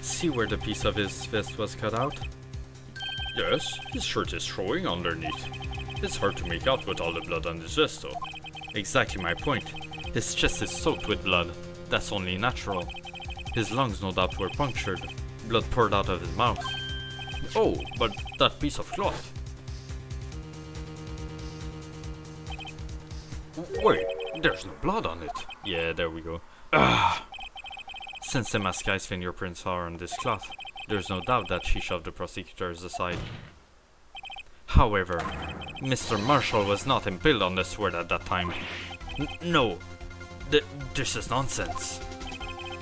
See where the piece of his vest was cut out? Yes, his shirt is showing underneath. It's hard to make out with all the blood on his vest though. Exactly my point. His chest is soaked with blood. That's only natural. His lungs no doubt were punctured. Blood poured out of his mouth. Oh, but that piece of cloth. Wait, there's no blood on it. Yeah, there we go. Since Emma Sky's fingerprints are on this cloth, there's no doubt that she shoved the prosecutors aside. However, Mr. Marshall was not impaled on the sword at that time. No, this is nonsense.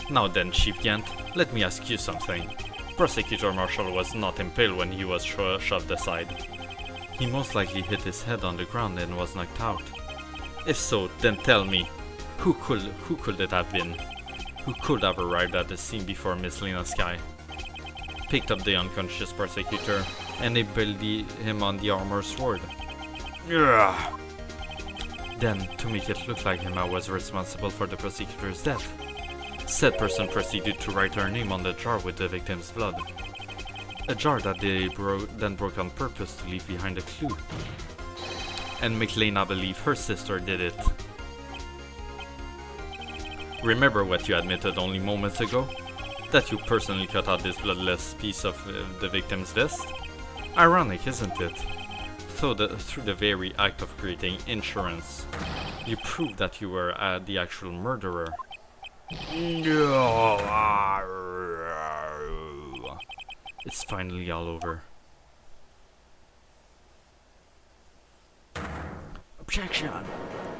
Now then, Chief Gant, let me ask you something. Prosecutor Marshall was not impaled when he was shoved aside. He most likely hit his head on the ground and was knocked out. If so, then tell me, who could it have been? Who could have arrived at the scene before Miss Lena Sky, picked up the unconscious prosecutor, and impaled him on the armor sword? Yeah. Then, to make it look like Emma was responsible for the prosecutor's death, said person proceeded to write her name on the jar with the victim's blood. A jar that they then broke on purpose to leave behind a clue. And McLeana believed her sister did it. Remember what you admitted only moments ago? That you personally cut out this bloodless piece of the victim's vest? Ironic, isn't it? Through the very act of creating insurance, you proved that you were the actual murderer. It's finally all over. Objection!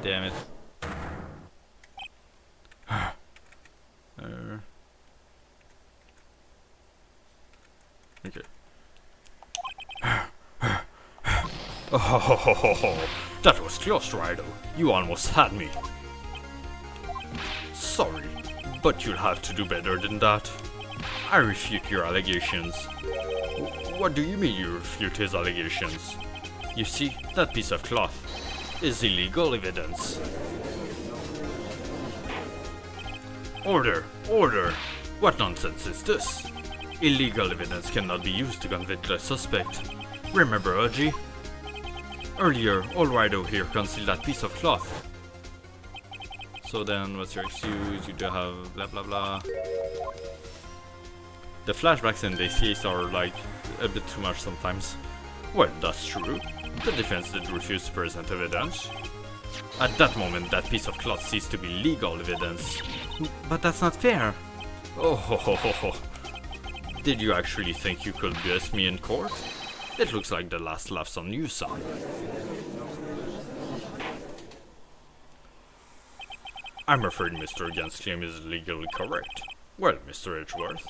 Damn it. Okay. Oh, that was close, Rido. You almost had me. Sorry, but you'll have to do better than that. I refute your allegations. What do you mean you refute his allegations? You see, that piece of cloth is illegal evidence. Order! Order! What nonsense is this? Illegal evidence cannot be used to convict a suspect. Remember, Oji? Earlier, all Rido here concealed that piece of cloth. So then, what's your excuse? You do have blah blah blah. The flashbacks in this case are like a bit too much sometimes. Well, that's true. The defense did refuse to present evidence. At that moment, that piece of cloth ceased to be legal evidence. But that's not fair. Oh ho ho ho ho. Did you actually think you could best me in court? It looks like the last laugh's on you, son. I'm afraid Mr. Gant's claim is legally correct. Well, Mr. Edgeworth.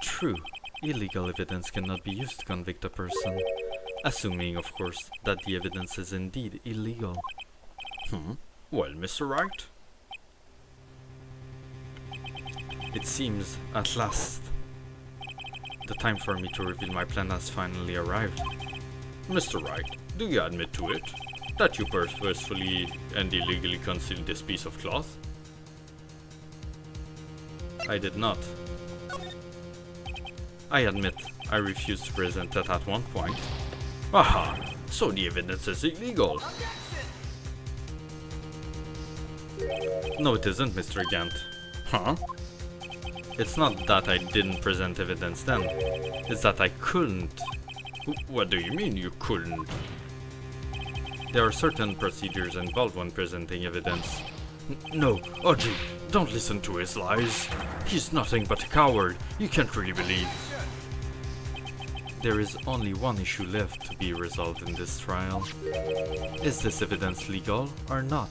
True. Illegal evidence cannot be used to convict a person. Assuming, of course, that the evidence is indeed illegal. Well, Mr. Wright? It seems, at last, the time for me to reveal my plan has finally arrived. Mr. Wright, do you admit to it? That you purposefully and illegally concealed this piece of cloth? I did not. I admit, I refused to present it at one point. Aha! So the evidence is illegal! No, it isn't, Mr. Gant. Huh? It's not that I didn't present evidence then. It's that I couldn't. What do you mean you couldn't? There are certain procedures involved when presenting evidence. No, Oji, don't listen to his lies. He's nothing but a coward. You can't really believe. There is only one issue left to be resolved in this trial. Is this evidence legal or not?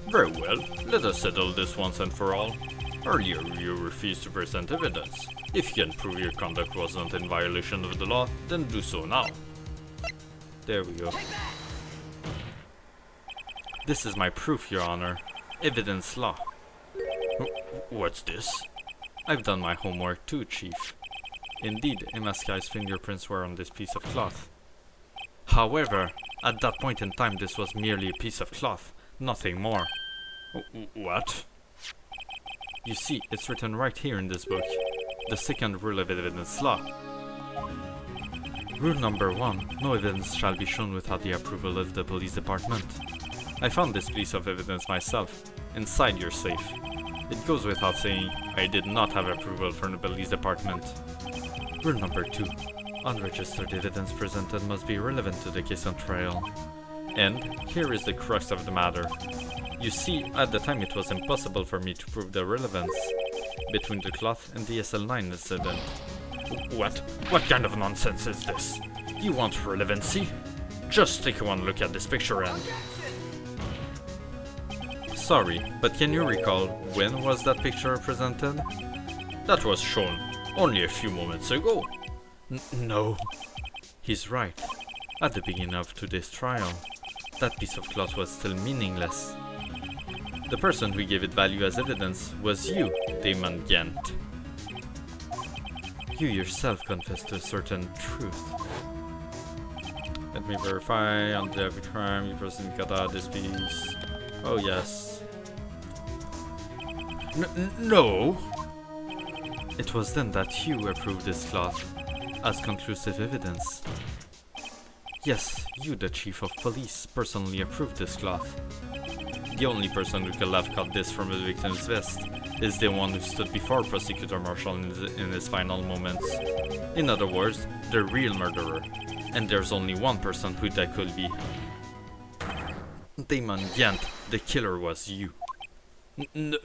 Very well, let us settle this once and for all. Earlier, you refused to present evidence. If you can prove your conduct wasn't in violation of the law, then do so now. There we go. This is my proof, Your Honor. Evidence law. What's this? I've done my homework too, Chief. Indeed, Emma Sky's fingerprints were on this piece of cloth. However, at that point in time this was merely a piece of cloth, nothing more. What? You see, it's written right here in this book. The second rule of evidence law. Rule number 1. No evidence shall be shown without the approval of the police department. I found this piece of evidence myself, inside your safe. It goes without saying, I did not have approval from the police department. Rule number 2. Unregistered evidence presented must be relevant to the case on trial. And here is the crux of the matter. You see, at the time it was impossible for me to prove the relevance between the cloth and the SL9 incident. What? What kind of nonsense is this? You want relevancy? Just take one look at this picture and... Sorry, but can you recall when was that picture presented? That was shown only a few moments ago. No. He's right. At the beginning of today's trial. that piece of cloth was still meaningless. The person who gave it value as evidence was you, Damon Ghent. You yourself confessed to a certain truth. Let me verify. On the every crime, you person got out this piece. Oh yes. No! It was then that you approved this cloth as conclusive evidence. Yes, you, the chief of police, personally approved this cloth. The only person who could have cut this from the victim's vest is the one who stood before Prosecutor Marshall in his final moments. In other words, the real murderer. And there's only one person who that could be. Damon Ghent, the killer was you. No.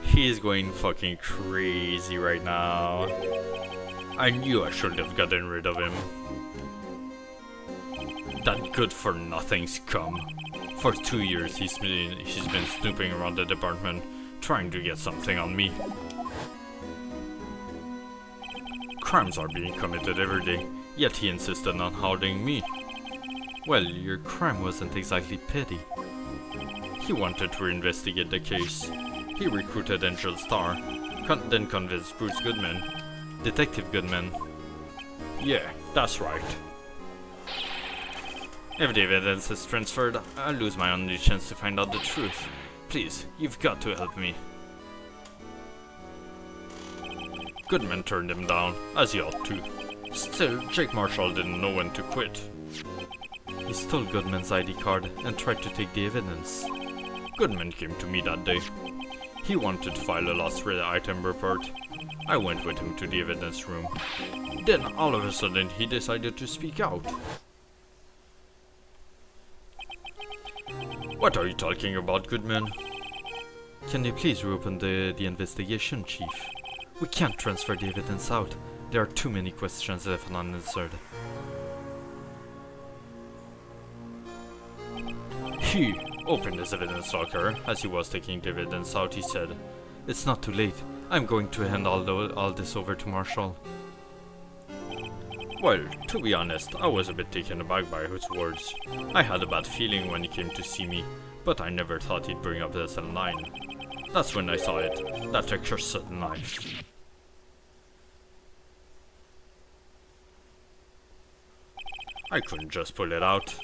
He is going fucking crazy right now. I knew I should have gotten rid of him. That good-for-nothing's come. For 2 years he's been snooping around the department, trying to get something on me. Crimes are being committed every day, yet he insisted on hounding me. Well, your crime wasn't exactly petty. He wanted to investigate the case. He recruited Angel Starr, then convinced Bruce Goodman. Detective Goodman. Yeah, that's right. If the evidence is transferred, I'll lose my only chance to find out the truth. Please, you've got to help me. Goodman turned him down, as he ought to. Still, Jake Marshall didn't know when to quit. He stole Goodman's ID card and tried to take the evidence. Goodman came to me that day. He wanted to file a lost item report. I went with him to the evidence room. Then, all of a sudden, he decided to speak out. What are you talking about, Goodman? Can you please reopen the investigation, Chief? We can't transfer the evidence out. There are too many questions left unanswered. He opened his evidence locker. As he was taking the evidence out, he said, "It's not too late. I'm going to hand all this over to Marshall." Well, to be honest, I was a bit taken aback by his words. I had a bad feeling when he came to see me, but I never thought he'd bring up the SL9. That's when I saw it, that accursed knife. I couldn't just pull it out.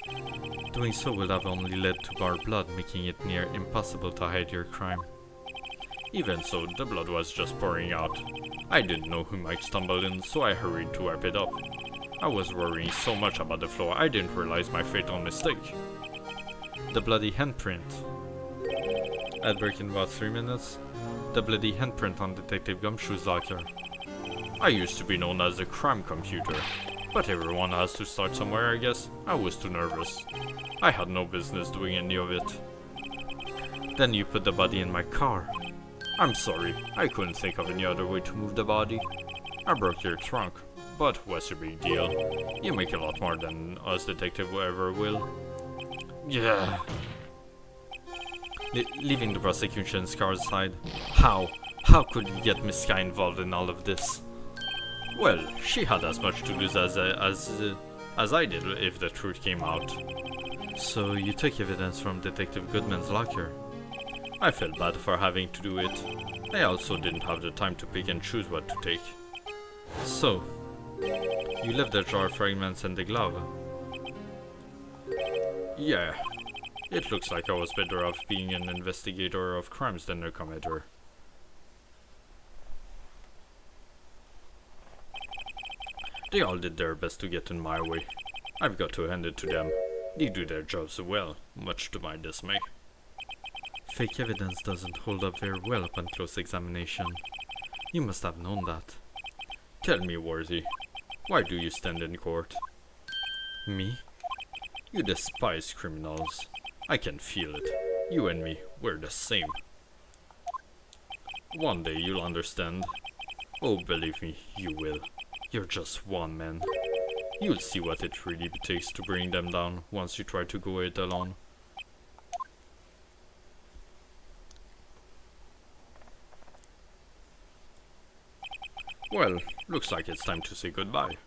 Doing so would have only led to more blood, making it near impossible to hide your crime. Even so, the blood was just pouring out. I didn't know who might stumble in, so I hurried to wipe it up. I was worrying so much about the floor, I didn't realize my fatal mistake. The bloody handprint. I'd break in about 3 minutes. The bloody handprint on Detective Gumshoe's locker. I used to be known as the crime computer, but everyone has to start somewhere, I guess. I was too nervous. I had no business doing any of it. Then you put the body in my car. I'm sorry, I couldn't think of any other way to move the body. I broke your trunk, but what's your big deal? You make a lot more than us detective ever will. Yeah. Leaving the prosecution's car aside, how could you get Miss Sky involved in all of this? Well, she had as much to lose as I did if the truth came out. So you took evidence from Detective Goodman's locker? I felt bad for having to do it. I also didn't have the time to pick and choose what to take. So, you left the jar fragments and the glove? Yeah. It looks like I was better off being an investigator of crimes than a committer. They all did their best to get in my way. I've got to hand it to them. They do their jobs well, much to my dismay. Fake evidence doesn't hold up very well upon close examination. You must have known that. Tell me, Worthy, why do you stand in court? Me? You despise criminals. I can feel it. You and me, we're the same. One day you'll understand. Oh, believe me, you will. You're just one man. You'll see what it really takes to bring them down once you try to go it alone. Well, looks like it's time to say goodbye.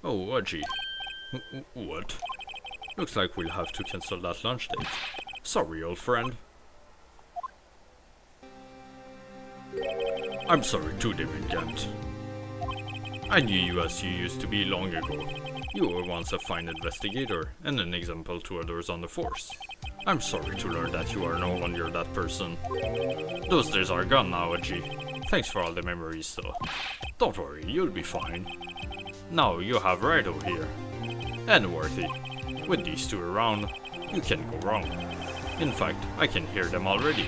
Oh, Aji. What? Looks like we'll have to cancel that lunch date. Sorry, old friend. I'm sorry too, Dimingant. I knew you as you used to be long ago. You were once a fine investigator and an example to others on the force. I'm sorry to learn that you are no longer that person. Those days are gone now, Aji. Thanks for all the memories though. Don't worry, you'll be fine. Now you have Wright here. And Worthy. With these two around, you can't go wrong. In fact, I can hear them already.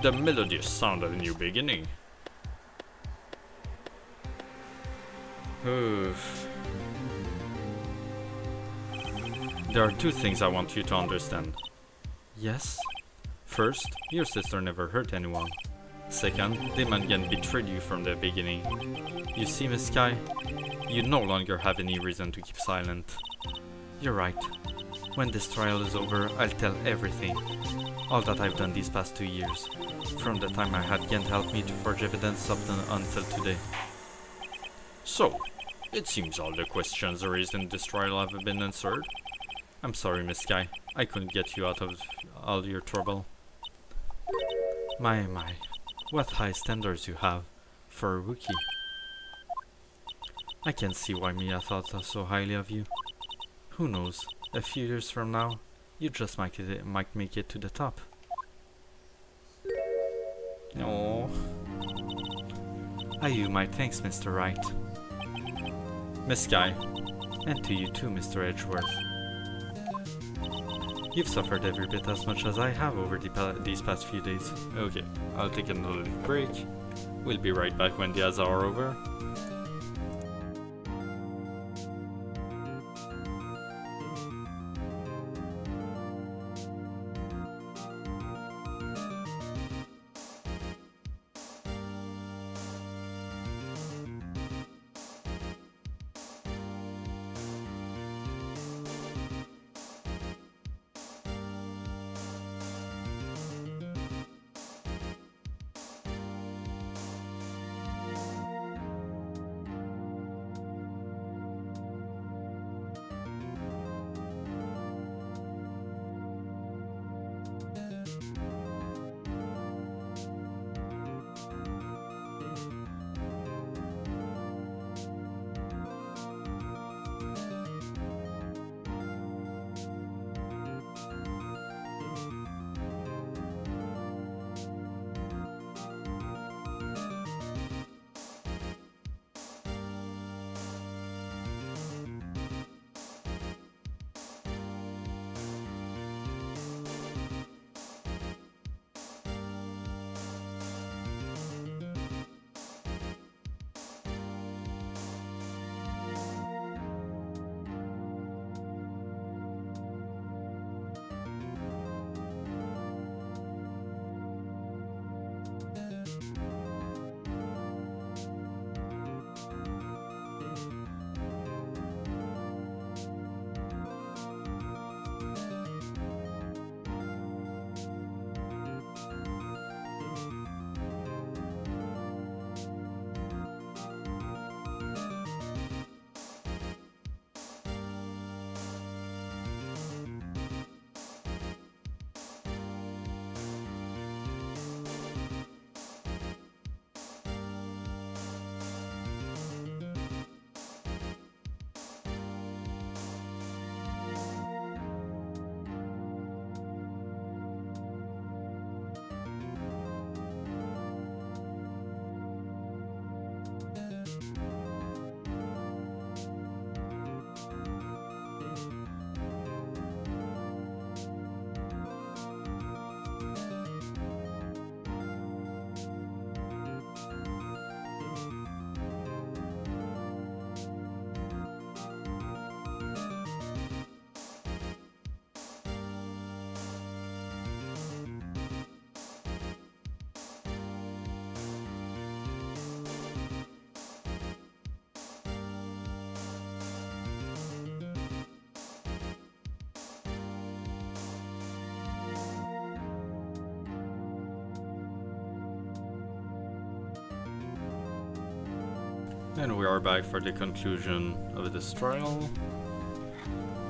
The melodious sound of a new beginning. There are two things I want you to understand. Yes? First, your sister never hurt anyone. Second, Demangan betrayed you from the beginning. You see, Miss Sky, you no longer have any reason to keep silent. You're right. When this trial is over, I'll tell everything. All that I've done these past 2 years. From the time I had Gent help me to forge evidence up until today. So, it seems all the questions raised in this trial have been answered. I'm sorry, Miss Sky. I couldn't get you out of all your trouble. My. What high standards you have for a Wookiee. I can see why Mia thought so highly of you. Who knows, a few years from now, you just might make it to the top. Oh. I owe you my thanks, Mr. Wright. Miss Sky. And to you too, Mr. Edgeworth. You've suffered every bit as much as I have over these past few days. Okay, I'll take another break. We'll be right back when the ads are over. And we are back for the conclusion of this trial.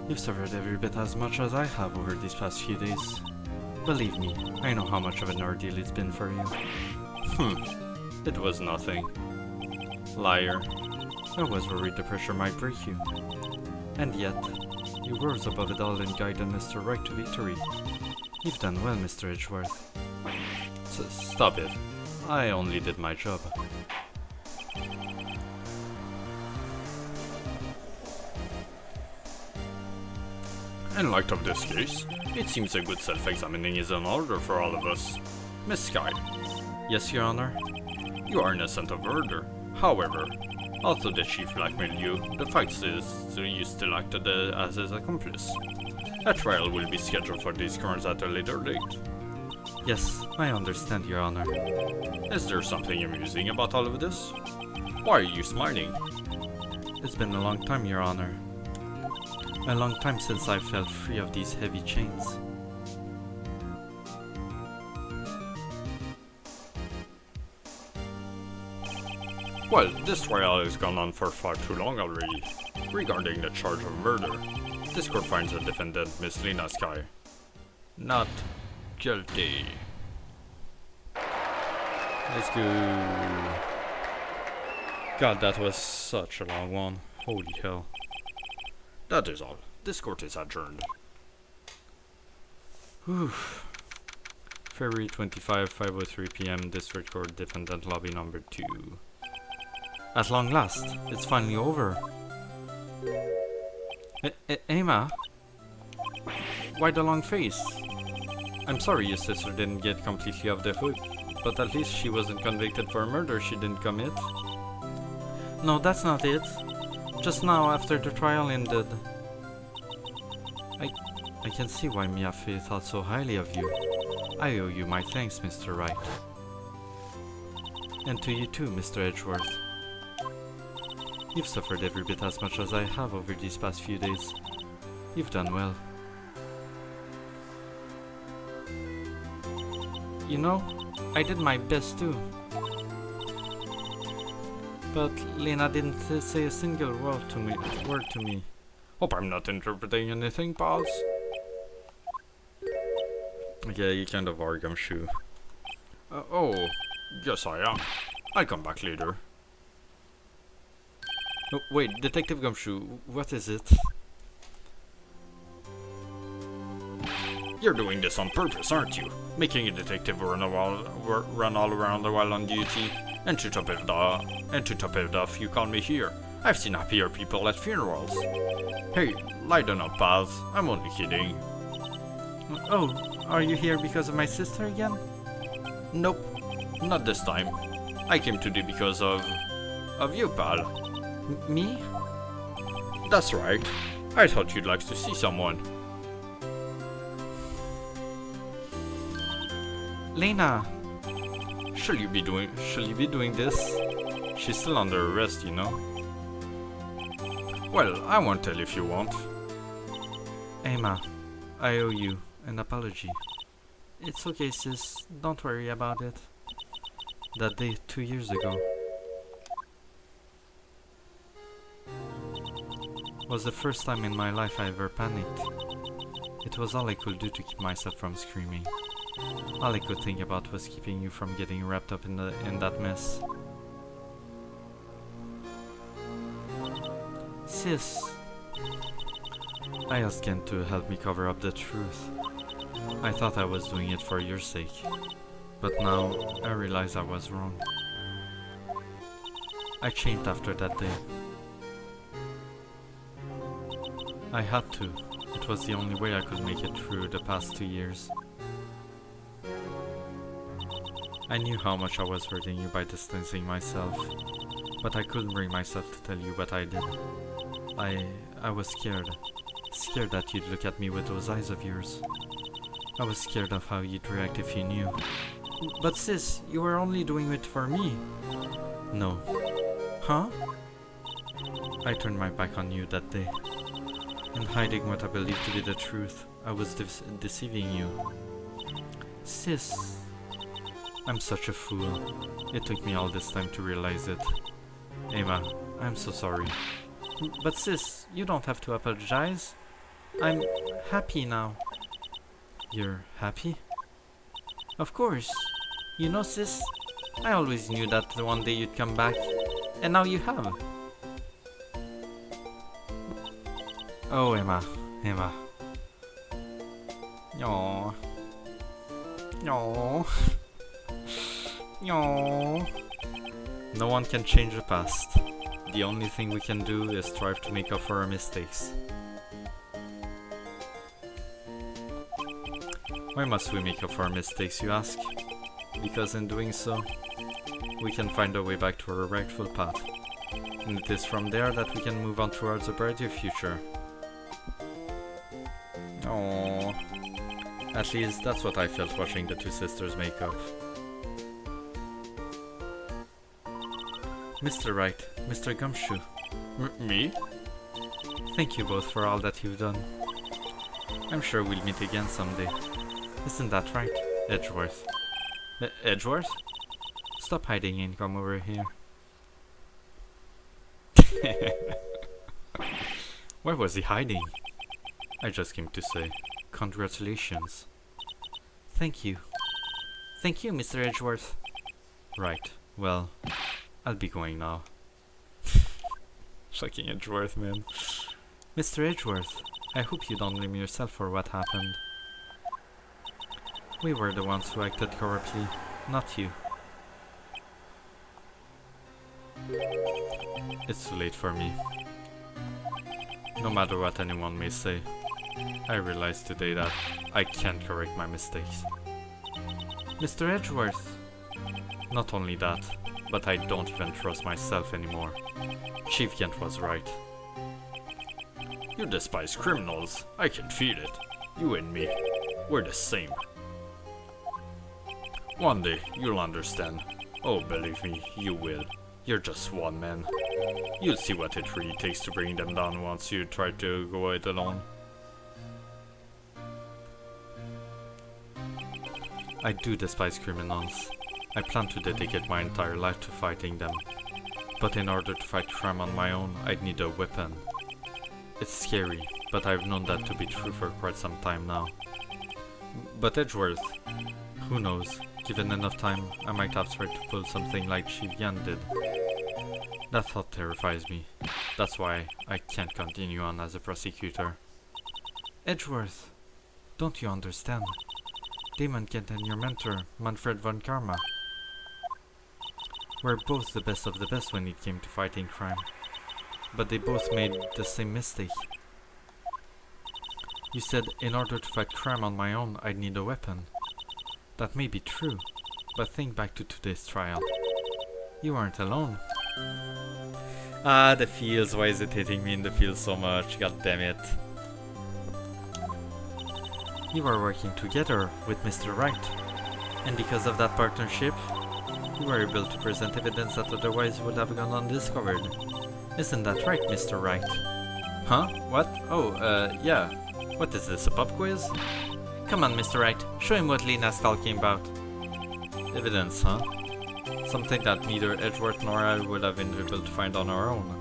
You've suffered every bit as much as I have over these past few days. Believe me, I know how much of an ordeal it's been for you. It was nothing. Liar. I was worried the pressure might break you. And yet, you rose above it all and guided Mr. Wright to victory. You've done well, Mr. Edgeworth. Stop it. I only did my job. In light of this case, it seems a good self-examining is in order for all of us. Miss Sky, Yes, Your Honor. you are innocent of murder. However, although the chief blackmailed you, the fact is you still acted as his accomplice. A trial will be scheduled for these crimes at a later date. Yes, I understand, Your Honor. Is there something amusing about all of this? Why are you smiling? It's been a long time, Your Honor. A long time since I felt free of these heavy chains. Well, this trial has gone on for far too long already. Regarding the charge of murder, this court finds the defendant, Miss Lena Sky, not guilty. Let's go. God, that was such a long one. Holy hell. That is all. This court is adjourned. Whew. February 25, 5:03 p.m. District Court, Defendant Lobby number 2. At long last, it's finally over. Emma? Why the long face? I'm sorry your sister didn't get completely off the hook, but at least she wasn't convicted for a murder she didn't commit. No, that's not it. Just now, after the trial ended. I can see why Miafe thought so highly of you. I owe you my thanks, Mr. Wright. And to you too, Mr. Edgeworth. You've suffered every bit as much as I have over these past few days. You've done well. You know, I did my best too. But Lena didn't say a single word to me. Hope I'm not interpreting anything, pals. Yeah, you kind of are, Gumshoe. Oh, yes I am. I'll come back later. Oh, wait, Detective Gumshoe, what is it? You're doing this on purpose, aren't you? Making a detective run all around while on duty. And to top it off, you call me here. I've seen happier people at funerals. Hey, lighten up, pals. I'm only kidding. Oh, are you here because of my sister again? Nope, not this time. I came today because of you, pal. Me? That's right. I thought you'd like to see someone. Lena! Shall you be doing this? She's still under arrest, you know. Well, I won't tell if you won't. Emma, I owe you an apology. It's okay, sis. Don't worry about it. That day 2 years ago was the first time in my life I ever panicked. It was all I could do to keep myself from screaming. All I could think about was keeping you from getting wrapped up in that mess. Sis, I asked Ken to help me cover up the truth. I thought I was doing it for your sake, but now I realize I was wrong. I changed after that day. I had to. It was the only way I could make it through the past 2 years. I knew how much I was hurting you by distancing myself, but I couldn't bring myself to tell you what I did. I was scared. Scared that you'd look at me with those eyes of yours. I was scared of how you'd react if you knew. But sis, you were only doing it for me. No. Huh? I turned my back on you that day. In hiding what I believed to be the truth, I was deceiving you. Sis, I'm such a fool. It took me all this time to realize it. Emma, I'm so sorry. But sis, you don't have to apologize. I'm happy now. You're happy? Of course. You know, sis, I always knew that one day you'd come back. And now you have. Oh, Emma. Emma. No. No. No. No one can change the past. The only thing we can do is strive to make up for our mistakes. Why must we make up for our mistakes, you ask? Because in doing so, we can find our way back to our rightful path. And it is from there that we can move on towards a brighter future. Oh, at least that's what I felt watching the two sisters make up. Mr. Wright, Mr. Gumshoe. Me? Thank you both for all that you've done. I'm sure we'll meet again someday. Isn't that right, Edgeworth? Edgeworth? Stop hiding and come over here. Where was he hiding? I just came to say, congratulations. Thank you. Thank you, Mr. Edgeworth. Right, well, I'll be going now. Fucking Edgeworth, man. Mr. Edgeworth, I hope you don't blame yourself for what happened. We were the ones who acted corruptly, not you. It's too late for me. No matter what anyone may say, I realize today that I can't correct my mistakes. Mr. Edgeworth! Not only that, but I don't even trust myself anymore. Chief Kent was right. You despise criminals. I can feel it. You and me, we're the same. One day, you'll understand. Oh, believe me, you will. You're just one man. You'll see what it really takes to bring them down once you try to go it alone. I do despise criminals. I plan to dedicate my entire life to fighting them. But in order to fight crime on my own, I'd need a weapon. It's scary, but I've known that to be true for quite some time now. But Edgeworth, who knows? Given enough time, I might have tried to pull something like Chief Yan did. That thought terrifies me. That's why I can't continue on as a prosecutor. Edgeworth, don't you understand? Damon Kent and your mentor, Manfred von Karma, were both the best of the best when it came to fighting crime. But they both made the same mistake. You said, in order to fight crime on my own, I'd need a weapon. That may be true, but think back to today's trial. You weren't alone. Ah, the feels. Why is it hitting me in the feels so much? God damn it. You were working together with Mr. Wright. And because of that partnership, you were able to present evidence that otherwise would have gone undiscovered. Isn't that right, Mr. Wright? Huh? What? Oh, yeah. What is this, a pub quiz? Come on, Mr. Wright. Show him what Lena's talking about. Evidence, huh? Something that neither Edgeworth nor I would have been able to find on our own.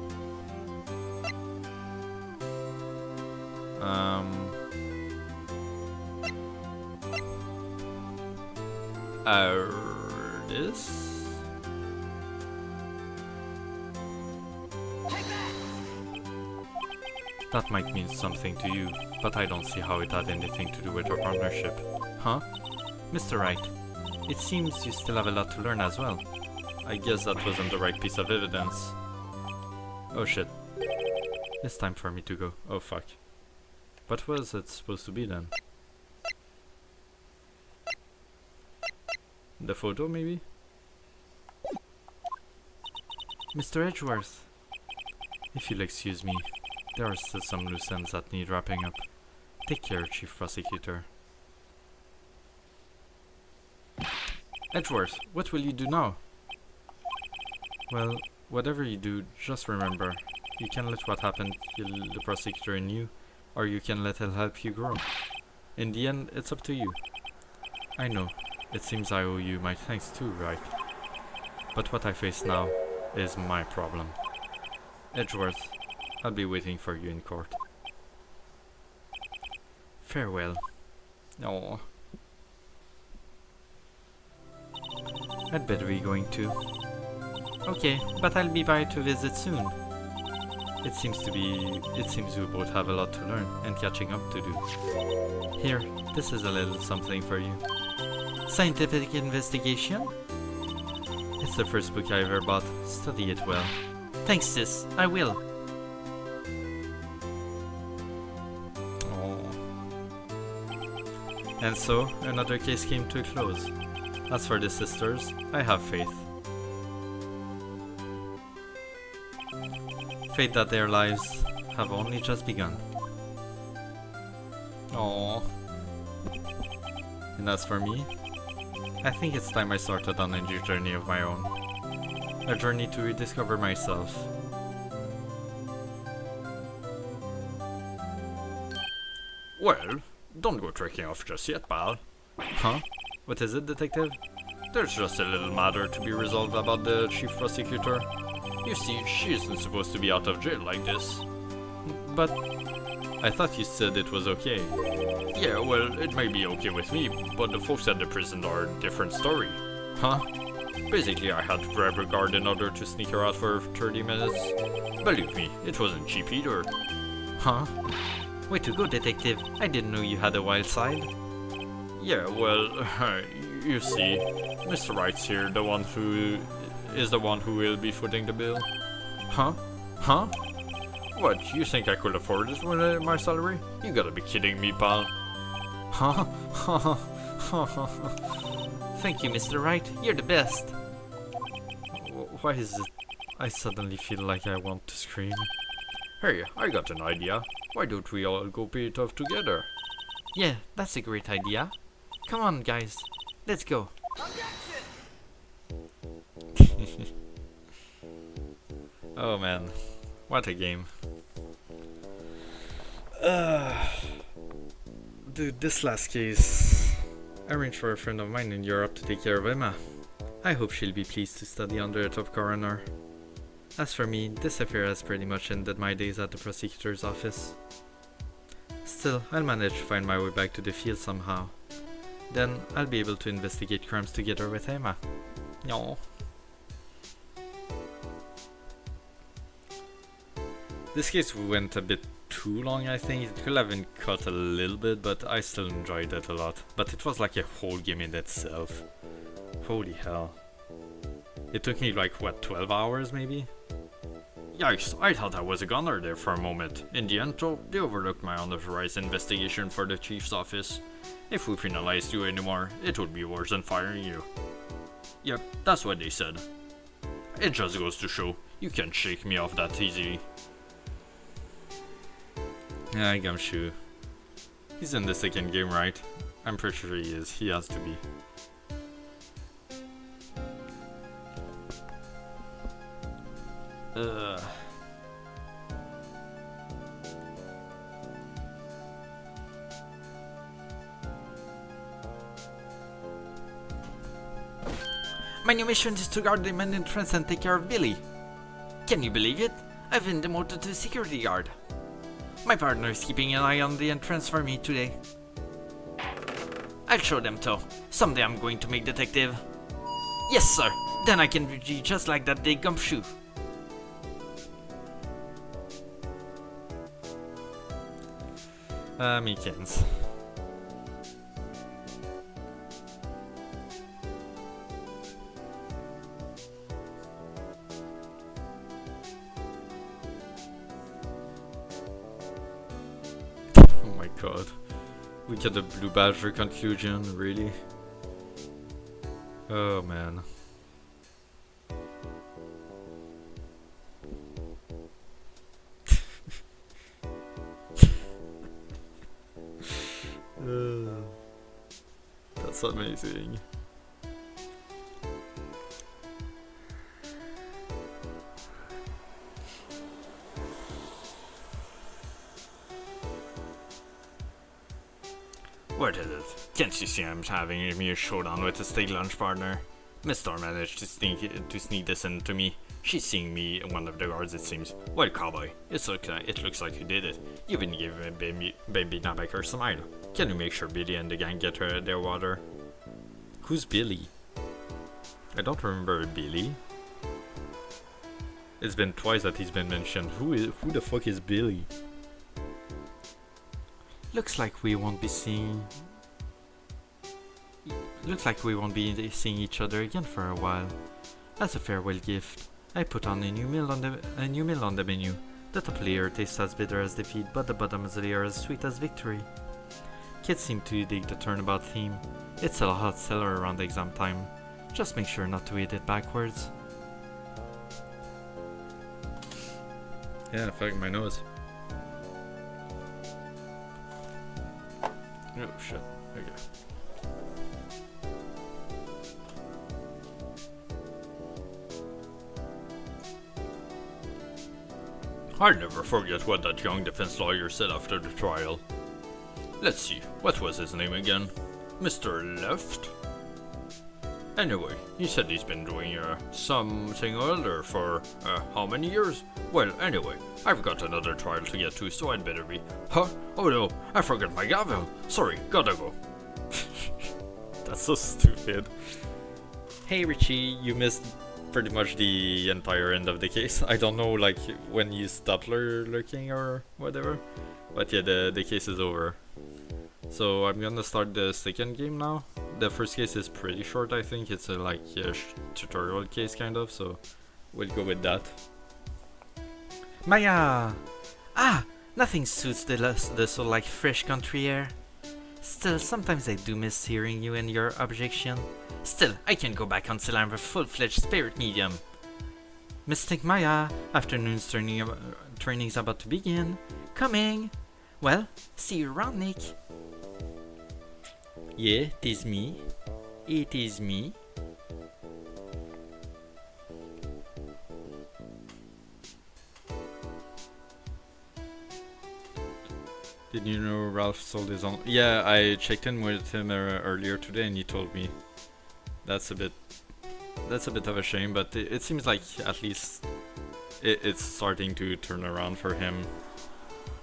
This? That might mean something to you, but I don't see how it had anything to do with our partnership. Huh? Mr. Wright, it seems you still have a lot to learn as well. I guess that wasn't the right piece of evidence. Oh shit. It's time for me to go. Oh fuck. What was it supposed to be then? The photo maybe? Mr. Edgeworth, if you'll excuse me, there are still some loose ends that need wrapping up. Take care, Chief Prosecutor. Edgeworth, what will you do now? Well, whatever you do, just remember, you can let what happened kill the prosecutor in you, or you can let it help you grow. In the end, it's up to you. I know, it seems I owe you my thanks too, right? But what I face now, is my problem. Edgeworth, I'll be waiting for you in court. Farewell. Oh. I'd better be going too. Okay, but I'll be by to visit soon. It seems we both have a lot to learn and catching up to do. Here, this is a little something for you. Scientific investigation? It's the first book I ever bought. Study it well. Thanks, sis. I will. Oh. And so, another case came to a close. As for the sisters, I have faith. Faith that their lives have only just begun. Oh. And as for me, I think it's time I started on a new journey of my own. A journey to rediscover myself. Well, don't go tricking off just yet, pal. Huh? What is it, detective? There's just a little matter to be resolved about the chief prosecutor. You see, she isn't supposed to be out of jail like this. But I thought you said it was okay. Yeah, well, it may be okay with me, but the folks at the prison are a different story. Huh? Basically, I had to bribe her guard in order to sneak her out for 30 minutes. Believe me, it wasn't cheap either. Huh? Way to go, detective. I didn't know you had a wild side. Yeah, well, you see, Mr. Wright's here, the one who will be footing the bill. Huh? Huh? What, you think I could afford this with my salary? You gotta be kidding me, pal. Huh? Thank you, Mr. Wright. You're the best. Why is it I suddenly feel like I want to scream? Hey, I got an idea. Why don't we all go pay it off together? Yeah, that's a great idea. Come on, guys. Let's go. Oh man, what a game. Dude, this last case, I arranged for a friend of mine in Europe to take care of Emma. I hope she'll be pleased to study under a top coroner. As for me, this affair has pretty much ended my days at the prosecutor's office. Still, I'll manage to find my way back to the field somehow. Then, I'll be able to investigate crimes together with Emma. No. This case went a bit too long, I think. It could have been cut a little bit, but I still enjoyed it a lot. But it was like a whole game in itself. Holy hell. It took me like, what, 12 hours maybe? Yikes, I thought I was a gunner there for a moment. In the end, though, they overlooked my unauthorized investigation for the chief's office. If we penalized you anymore, it would be worse than firing you. Yep, that's what they said. It just goes to show, you can't shake me off that easily. Yeah, Gumshoe. He's in the second game, right? I'm pretty sure he is. He has to be. My new mission is to guard the main entrance and take care of Billy. Can you believe it? I've been demoted to security guard. My partner is keeping an eye on the entrance for me today. I'll show them though. Someday I'm going to make detective. Yes, sir. Then I can be just like that big gumshoe. Meekins. Oh my god. We get a Blue Badger conclusion, really? Oh man. That's amazing. What is it? Can't you see I'm having a mere showdown with a state lunch partner? Miss Thor managed to sneak this into me. She's seeing me and one of the guards, it seems. Well, cowboy, it looks like you did it. You even gave baby Namek her smile. Can you make sure Billy and the gang get her their water? Who's Billy? I don't remember Billy. It's been twice that he's been mentioned. Who the fuck is Billy? Looks like we won't be seeing each other again for a while. As a farewell gift, I put on a new meal on the menu. The top layer tastes as bitter as defeat, but the bottom layer as sweet as victory. Kids seem to dig the turnabout theme. It's a hot seller around exam time. Just make sure not to eat it backwards. Yeah, fuck my nose. Oh shit. Okay. I'll never forget what that young defense lawyer said after the trial. Let's see, what was his name again? Mr. Left? Anyway, he said he's been doing something or other for how many years? Well, anyway, I've got another trial to get to, so I'd better be. Huh? Oh no, I forgot my gavel. Sorry, gotta go. That's so stupid. Hey Richie, you missed pretty much the entire end of the case. I don't know, like, when you stopped lurking or whatever. But yeah, the case is over. So I'm gonna start the second game now. The first case is pretty short, I think. It's a tutorial case kind of, so we'll go with that. Maya! Ah! Nothing suits the soul like fresh country air. Still, sometimes I do miss hearing you and your objection. Still, I can't go back until I'm a full-fledged spirit medium. Mystic Maya, afternoon's training's about to begin. Coming! Well, see you around, Nick. Yeah, it is me. It is me. Did you know Ralph sold his own? Yeah, I checked in with him earlier today, and he told me. That's a bit of a shame, but it seems like at least it's starting to turn around for him.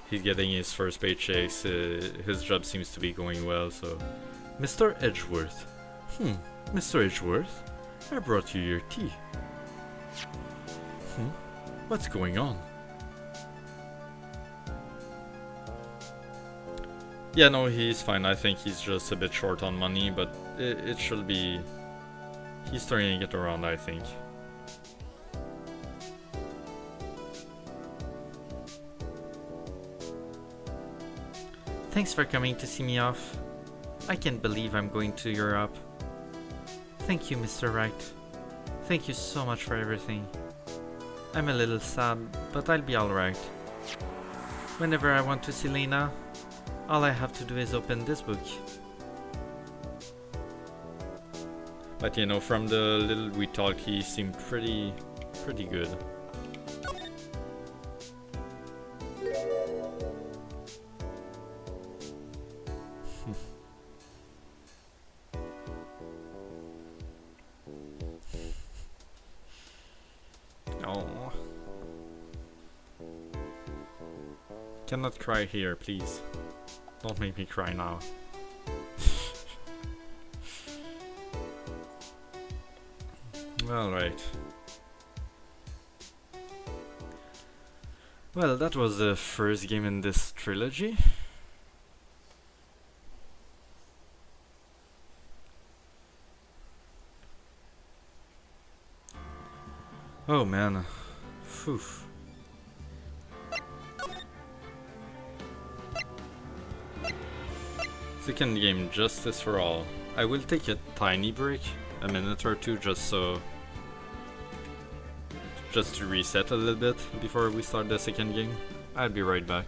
He's getting his first paychecks. His job seems to be going well. So, Mr. Edgeworth. Mr. Edgeworth, I brought you your tea. What's going on? Yeah, no, he's fine. I think he's just a bit short on money, but it should be. He's turning it around, I think. Thanks for coming to see me off. I can't believe I'm going to Europe. Thank you, Mr. Wright. Thank you so much for everything. I'm a little sad, but I'll be alright. Whenever I want to see Lena, all I have to do is open this book. But you know, from the little we talked, he seemed pretty good. Oh. Cannot cry here, please. Don't make me cry now. Alright. Well, that was the first game in this trilogy. Oh man. Phew. Second game, Justice for All. I will take a tiny break, a minute or two, just to reset a little bit before we start the second game. I'll be right back.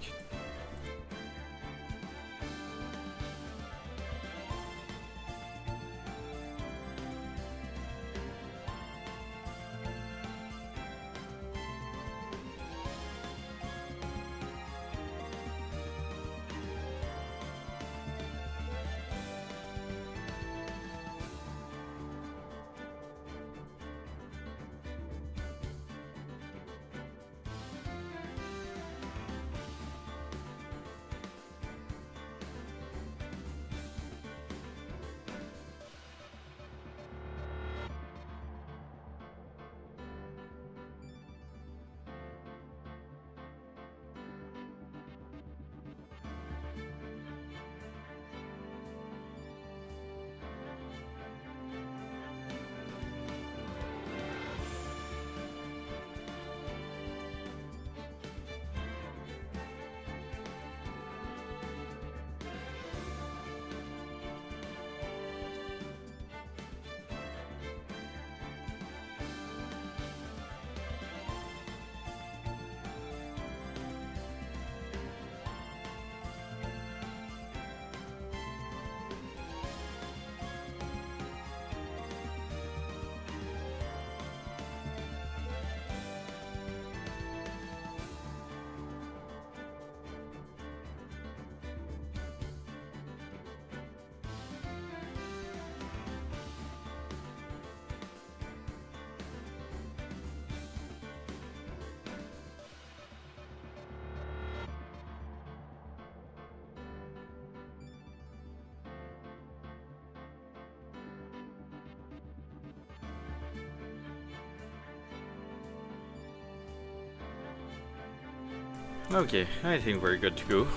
Okay, I think we're good to go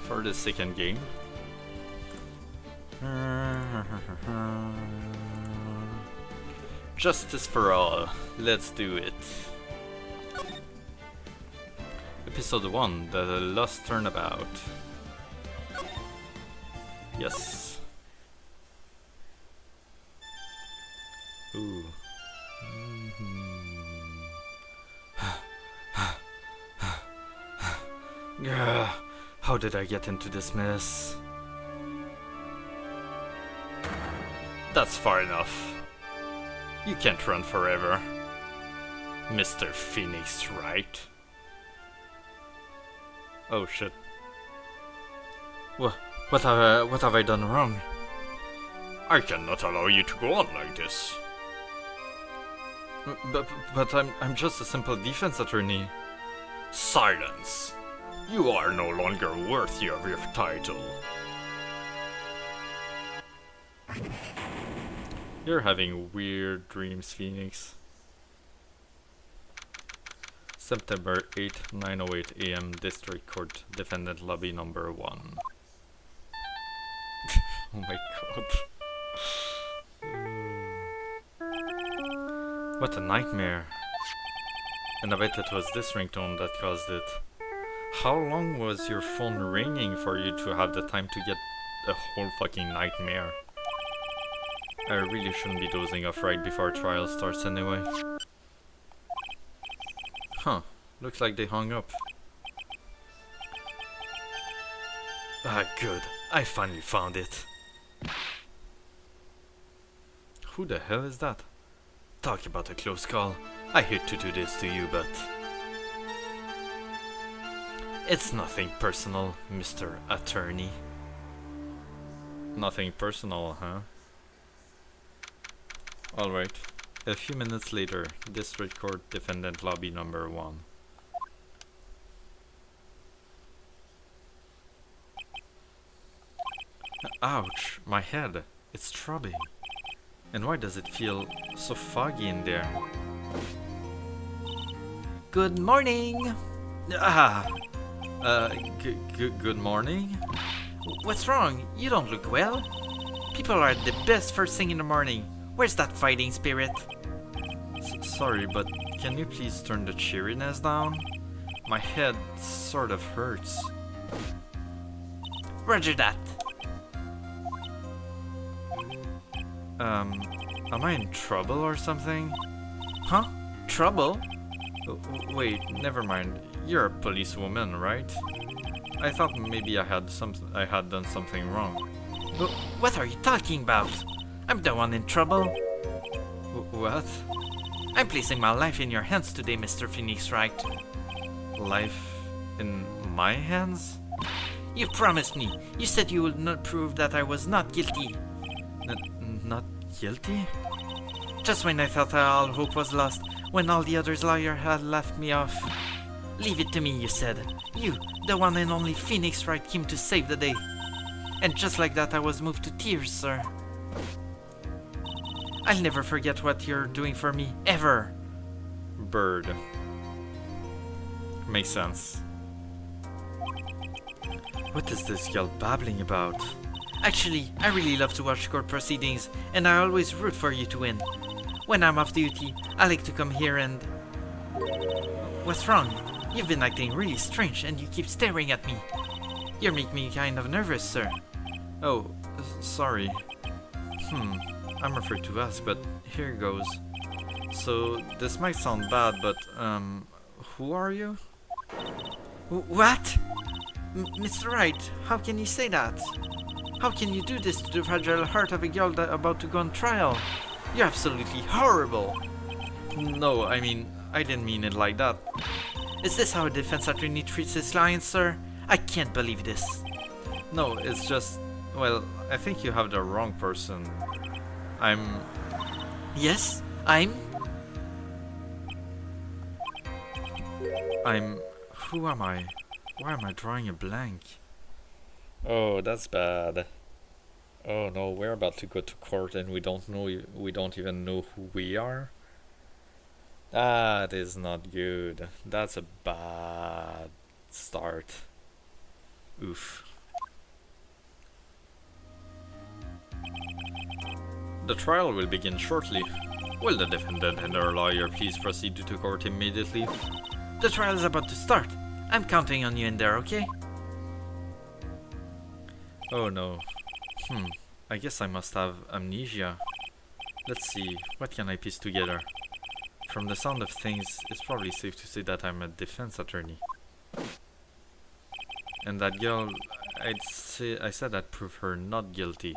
for the second game. Justice for all, let's do it. Episode 1, The Lost Turnabout. Yes. Ooh. Gah, how did I get into this mess? That's far enough. You can't run forever, Mr. Phoenix Wright. Oh shit. What have I done wrong? I cannot allow you to go on like this. But I'm just a simple defense attorney. Silence. You are no longer worthy of your title. You're having weird dreams, Phoenix. September 8, 9:08 AM, District Court, Defendant Lobby number 1. Oh my god. What a nightmare. And I bet it was this ringtone that caused it. How long was your phone ringing for you to have the time to get a whole fucking nightmare? I really shouldn't be dozing off right before trial starts anyway. Huh, looks like they hung up. Ah, good. I finally found it. Who the hell is that? Talk about a close call. I hate to do this to you, but... It's nothing personal, Mr. Attorney. Nothing personal, huh? Alright. A few minutes later, District Court, Defendant Lobby number 1. Ouch, my head. It's throbbing. And why does it feel so foggy in there? Good morning! Good morning? What's wrong? You don't look well. People are at the best first thing in the morning. Where's that fighting spirit? Sorry, but can you please turn the cheeriness down? My head sort of hurts. Roger that. Am I in trouble or something? Huh? Trouble? Wait, never mind. You're a policewoman, right? I thought maybe I had done something wrong. What are you talking about? I'm the one in trouble. What? I'm placing my life in your hands today, Mr. Phoenix Wright. Life in my hands? You promised me. You said you would not prove that I was not guilty. Not guilty? Just when I thought all hope was lost, when all the others' lawyers had left me off. Leave it to me, you said. You, the one and only Phoenix Wright, came to save the day. And just like that, I was moved to tears, sir. I'll never forget what you're doing for me, ever. Bird. Makes sense. What is this girl babbling about? Actually, I really love to watch court proceedings, and I always root for you to win. When I'm off duty, I like to come here and... What's wrong? You've been acting really strange, and you keep staring at me. You make me kind of nervous, sir. Oh, sorry. I'm afraid to ask, but here goes. So, this might sound bad, but, who are you? What? Mr. Wright, how can you say that? How can you do this to the fragile heart of a girl about to go on trial? You're absolutely horrible. No, I mean, I didn't mean it like that. Is this how a defense attorney treats his clients, sir? I can't believe this. No, it's just... Well, I think you have the wrong person. Yes, I'm... Who am I? Why am I drawing a blank? Oh, that's bad. Oh no, we're about to go to court and we don't even know who we are. That is not good. That's a bad start. Oof. The trial will begin shortly. Will the defendant and her lawyer please proceed to court immediately? The trial is about to start. I'm counting on you in there, okay? Oh no. I guess I must have amnesia. Let's see, what can I piece together? From the sound of things, it's probably safe to say that I'm a defense attorney. And that girl, I said I'd prove her not guilty.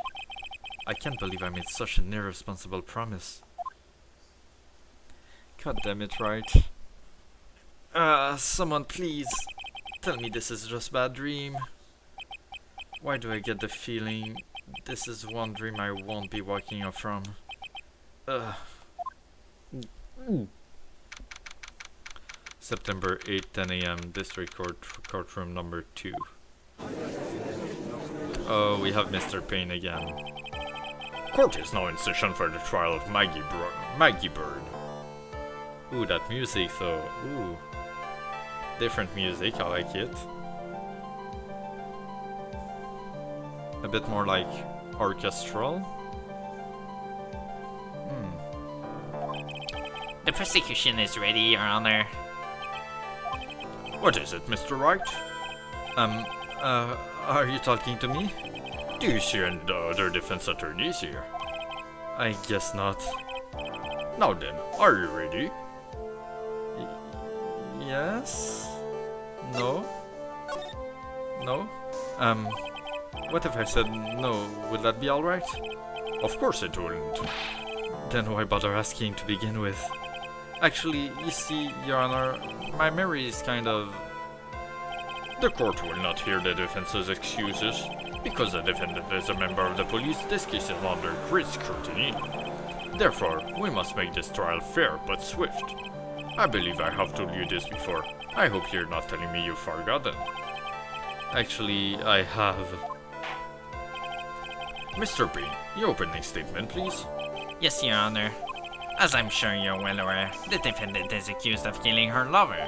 I can't believe I made such an irresponsible promise. God damn it, Wright. Someone please, tell me this is just a bad dream. Why do I get the feeling this is one dream I won't be waking up from? September 8, 10 a.m. District Courtroom number 2. Oh, we have Mr. Payne again. Court is now in session for the trial of Maggie Bird. Ooh, that music though. Ooh. Different music, I like it. A bit more like orchestral. The prosecution is ready, Your Honor. What is it, Mr. Wright? Are you talking to me? Do you see any other defense attorneys here? I guess not. Now then, are you ready? Yes? No? No? What if I said no? Would that be alright? Of course it wouldn't. Then why bother asking to begin with? Actually, you see, Your Honor, my memory is kind of... The court will not hear the defense's excuses. Because the defendant is a member of the police, this case is under great scrutiny. Therefore, we must make this trial fair but swift. I believe I have told you this before. I hope you're not telling me you've forgotten. Actually, I have. Mr. Payne, your opening statement, please. Yes, Your Honor. As I'm sure you're well aware, the defendant is accused of killing her lover.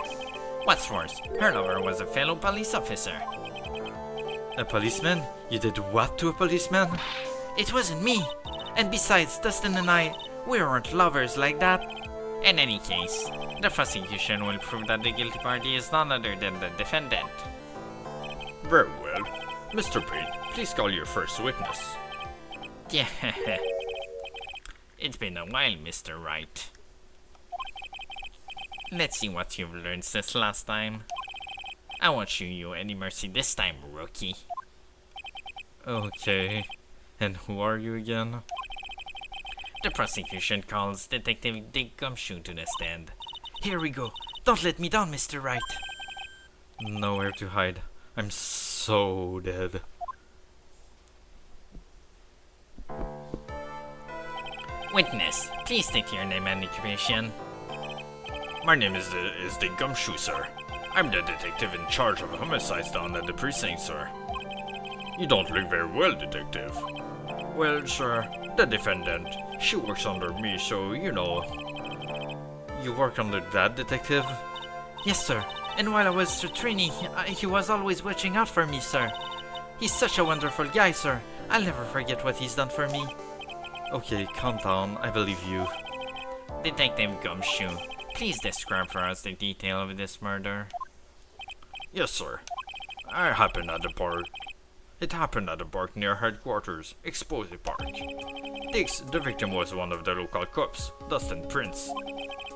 What's worse, her lover was a fellow police officer. A policeman? You did what to a policeman? It wasn't me. And besides, Dustin and I, we weren't lovers like that. In any case, the prosecution will prove that the guilty party is none other than the defendant. Very well. Mr. Payne, please call your first witness. Yeah, it's been a while, Mr. Wright. Let's see what you've learned since last time. I won't show you any mercy this time, rookie. Okay. And who are you again? The prosecution calls Detective Dick Gumshoe to the stand. Here we go. Don't let me down, Mr. Wright. Nowhere to hide. I'm so dead. Witness, please state your name and occupation. My name is Dick Gumshoe, sir. I'm the detective in charge of homicides down at the precinct, sir. You don't look very well, detective. Well, sir, the defendant, she works under me, so, you know. You work under that detective? Yes, sir. And while I was training, he was always watching out for me, sir. He's such a wonderful guy, sir. I'll never forget what he's done for me. Okay, calm down. I believe you. Detective Gumshoe, please describe for us the detail of this murder. Yes, sir. It happened at the park near headquarters, Exposé Park. The victim was one of the local cops, Dustin Prince.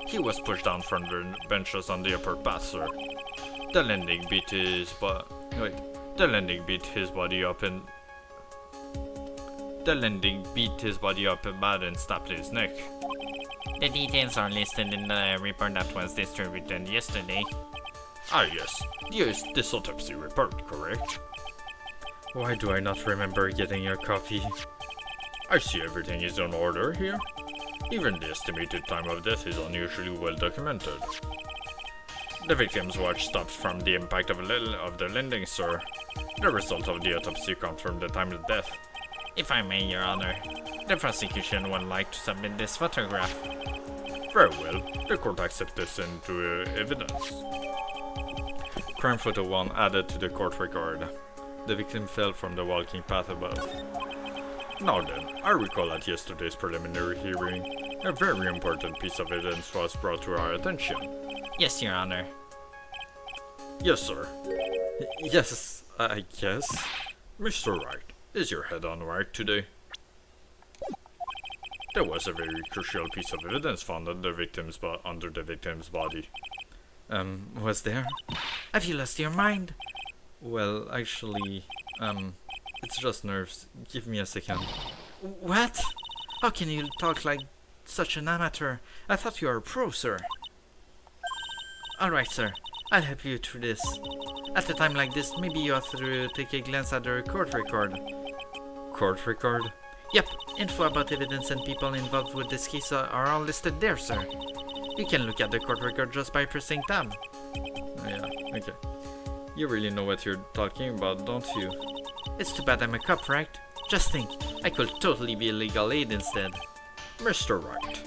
He was pushed down from the benches on the upper path, sir. The landing beat his body up bad and snapped his neck. The details are listed in the report that was distributed yesterday. Ah, yes. This autopsy report, correct? Why do I not remember getting your copy? I see everything is in order here. Even the estimated time of death is unusually well documented. The victim's watch stopped from the impact of the landing, sir. The result of the autopsy confirmed the time of death. If I may, Your Honor, the prosecution would like to submit this photograph. Very well. The court accepts this into evidence. Crime photo 1 added to the court record. The victim fell from the walking path above. Now then, I recall at yesterday's preliminary hearing, a very important piece of evidence was brought to our attention. Yes, Your Honor. Yes, sir. Yes, I guess. Mr. Wright, is your head on right today? There was a very crucial piece of evidence found under the victim's body. Was there? Have you lost your mind? Well, actually, it's just nerves. Give me a second. What? How can you talk like such an amateur? I thought you were a pro, sir. Alright, sir. I'll help you through this. At a time like this, maybe you ought to take a glance at the court record. Court record? Yep, info about evidence and people involved with this case are all listed there, sir. You can look at the court record just by pressing tab. Yeah, okay. You really know what you're talking about, don't you? It's too bad I'm a cop, right? Just think, I could totally be a legal aid instead. Mr. Wright.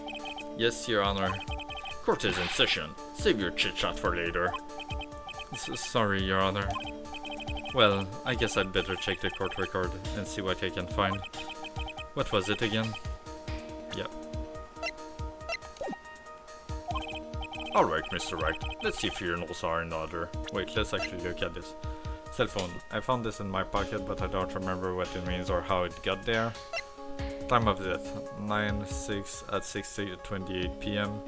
Yes, Your Honor. Court is in session. Save your chit-chat for later. Sorry, Your Honor. Well, I guess I'd better check the court record and see what I can find. What was it again? Yep. Alright, Mr. Wright. Let's see if your notes are in order. Wait, let's actually look at this. Cell phone. I found this in my pocket, but I don't remember what it means or how it got there. Time of death. 9/6 at 6:28 p.m.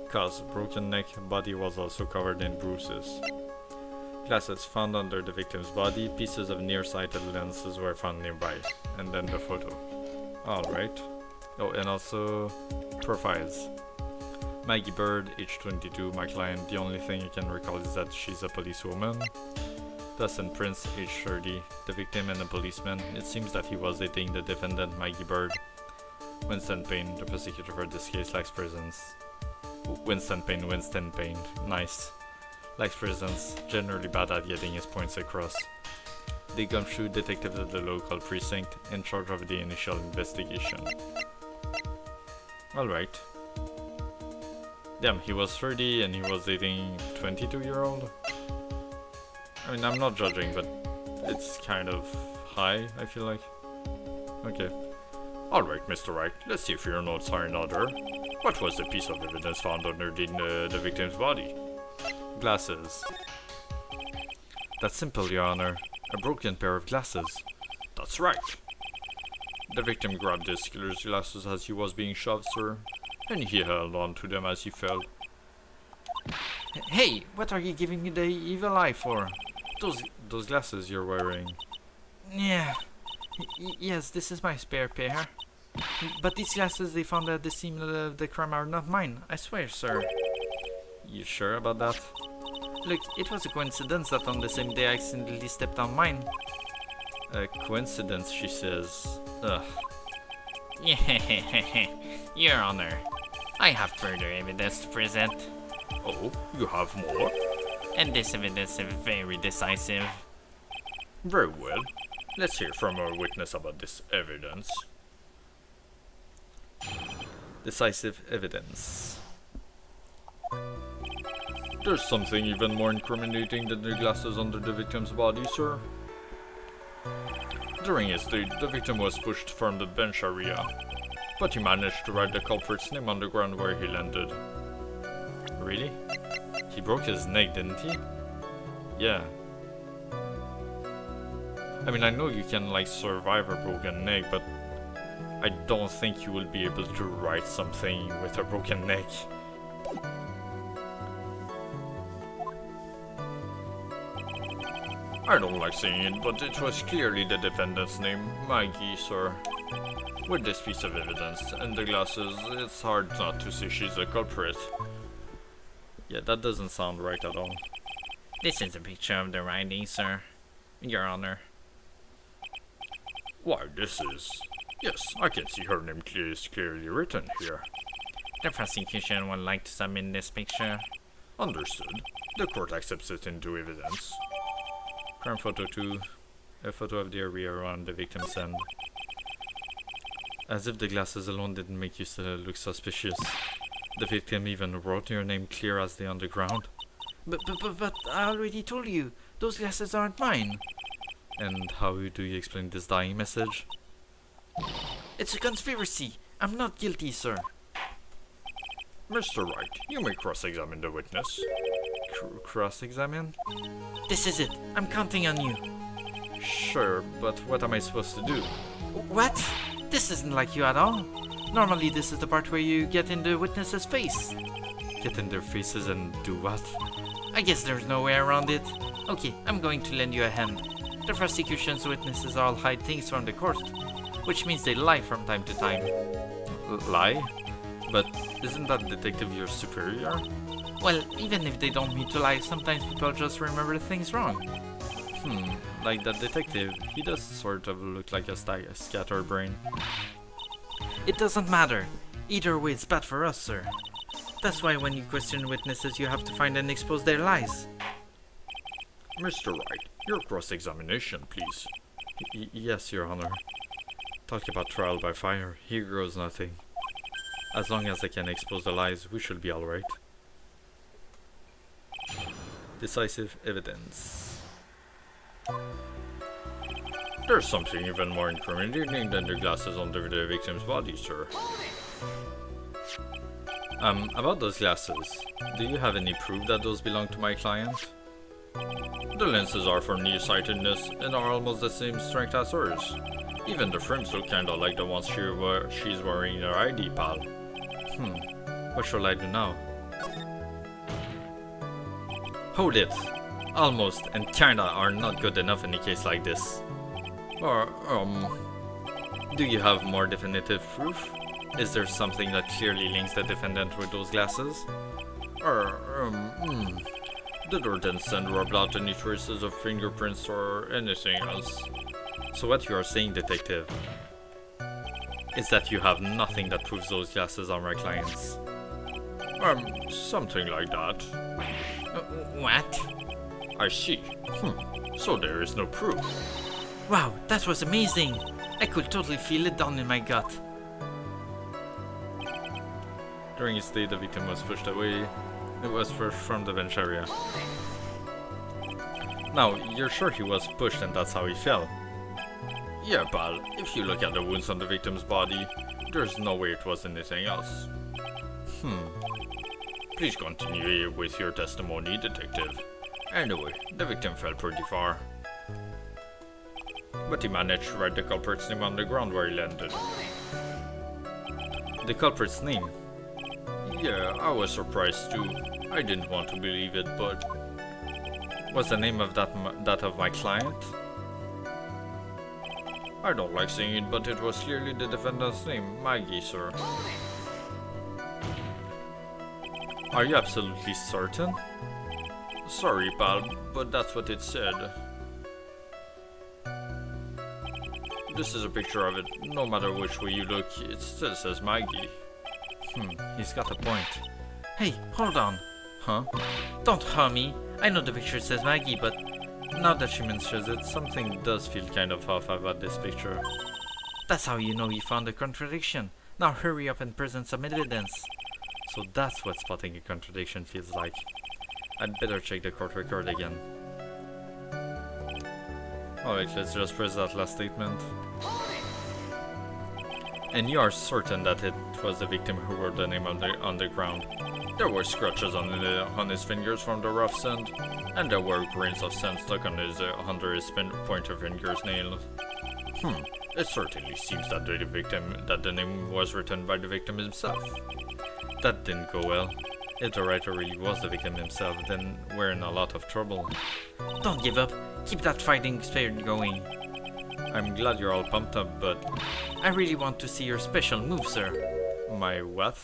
Cause, broken neck. Body was also covered in bruises. Glasses found under the victim's body. Pieces of nearsighted lenses were found nearby. And then the photo. Alright. Oh, and also profiles. Maggie Bird, age 22, my client. The only thing I can recall is that she's a policewoman. Dustin Prince, age 30, the victim and a policeman. It seems that he was dating the defendant, Maggie Bird. Winston Payne, the prosecutor for this case, lacks presence. Winston Payne, nice. Lacks presence, generally bad at getting his points across. They gone through detectives at the local precinct in charge of the initial investigation. Alright. Damn, he was 30 and he was dating 22-year-old? I mean, I'm not judging, but it's kind of high, I feel like. Okay. Alright, Mr. Wright, let's see if your notes are in order. What was the piece of evidence found under the victim's body? Glasses. That's simple, Your Honor. A broken pair of glasses. That's right. The victim grabbed his killer's glasses as he was being shoved, sir, and he held on to them as he fell. Hey, what are you giving me the evil eye for? Those glasses you're wearing. Yeah. Yes, this is my spare pair. But these glasses they found at the scene of the crime are not mine, I swear, sir. You sure about that? Look, it was a coincidence that on the same day I accidentally stepped on mine. A coincidence, she says. Ugh. Your Honor, I have further evidence to present. Oh, you have more? And this evidence is very decisive. Very well. Let's hear from our witness about this evidence. Decisive evidence. There's something even more incriminating than the glasses under the victim's body, sir. During his deed, the victim was pushed from the bench area, but he managed to write the culprit's name on the ground where he landed. Really? He broke his neck, didn't he? Yeah. I mean, I know you can like survive a broken neck, but I don't think you will be able to write something with a broken neck. I don't like saying it, but it was clearly the defendant's name, Maggie, sir. With this piece of evidence and the glasses, it's hard not to say she's a culprit. Yeah, that doesn't sound right at all. This is a picture of the writing, sir. Your Honor. Why, this is... Yes, I can see her name is clearly written here. The prosecution would like to submit this picture. Understood. The court accepts it into evidence. Crime photo 2. A photo of the area around the victim's end. As if the glasses alone didn't make you look suspicious. The victim even wrote your name clear as the underground. But I already told you, those glasses aren't mine. And how do you explain this dying message? It's a conspiracy. I'm not guilty, sir. Mr. Wright, you may cross-examine the witness. Cross-examine? This is it. I'm counting on you. Sure, but what am I supposed to do? What? This isn't like you at all. Normally this is the part where you get in the witness's face. Get in their faces and do what? I guess there's no way around it. Okay, I'm going to lend you a hand. The prosecution's witnesses all hide things from the court, which means they lie from time to time. Lie? But isn't that detective your superior? Well, even if they don't mean to lie, sometimes people just remember things wrong. Like that detective. He does sort of look like a scatterbrain. It doesn't matter. Either way, it's bad for us, sir. That's why when you question witnesses, you have to find and expose their lies. Mr. Wright, your cross-examination, please. Yes, Your Honor. Talk about trial by fire. Here goes nothing. As long as I can expose the lies, we should be alright. Decisive evidence. There's something even more incriminating than the glasses under the victim's body, sir. About those glasses. Do you have any proof that those belong to my client? The lenses are for nearsightedness and are almost the same strength as hers. Even the frames look kinda like the ones she's wearing in her ID, pal. What shall I do now? Hold it! Almost and kinda are not good enough in a case like this. Or, Do you have more definitive proof? Is there something that clearly links the defendant with those glasses? The door didn't send rub out any traces of fingerprints or anything else. So what you are saying, detective, is that you have nothing that proves those glasses are my clients? Something like that. What? I see. So there is no proof. Wow, that was amazing. I could totally feel it down in my gut. During his stay, the victim was pushed away. It was pushed from the bench area. Now, you're sure he was pushed and that's how he fell? Yeah, pal. If you look at the wounds on the victim's body, there's no way it was anything else. Please continue with your testimony, detective. Anyway, the victim fell pretty far. But he managed to write the culprit's name on the ground where he landed. The culprit's name? Yeah, I was surprised too. I didn't want to believe it, but... Was the name of that of my client? I don't like saying it, but it was clearly the defendant's name, Maggie, sir. Are you absolutely certain? Sorry, pal, but that's what it said. This is a picture of it. No matter which way you look, it still says Maggie. He's got a point. Hey, hold on. Huh? Don't hurt me. I know the picture says Maggie, but now that she mentions it, something does feel kind of off about this picture. That's how you know you found a contradiction. Now hurry up and present some evidence. So that's what spotting a contradiction feels like. I'd better check the court record again. Alright, let's just press that last statement. And you are certain that it was the victim who wrote the name on the ground? There were scratches on his fingers from the rough sand, and there were grains of sand stuck on under his pointer finger's nails. It certainly seems that the name was written by the victim himself. That didn't go well. If the writer really was the victim himself, then we're in a lot of trouble. Don't give up. Keep that fighting spirit going. I'm glad you're all pumped up, but... I really want to see your special move, sir. My what?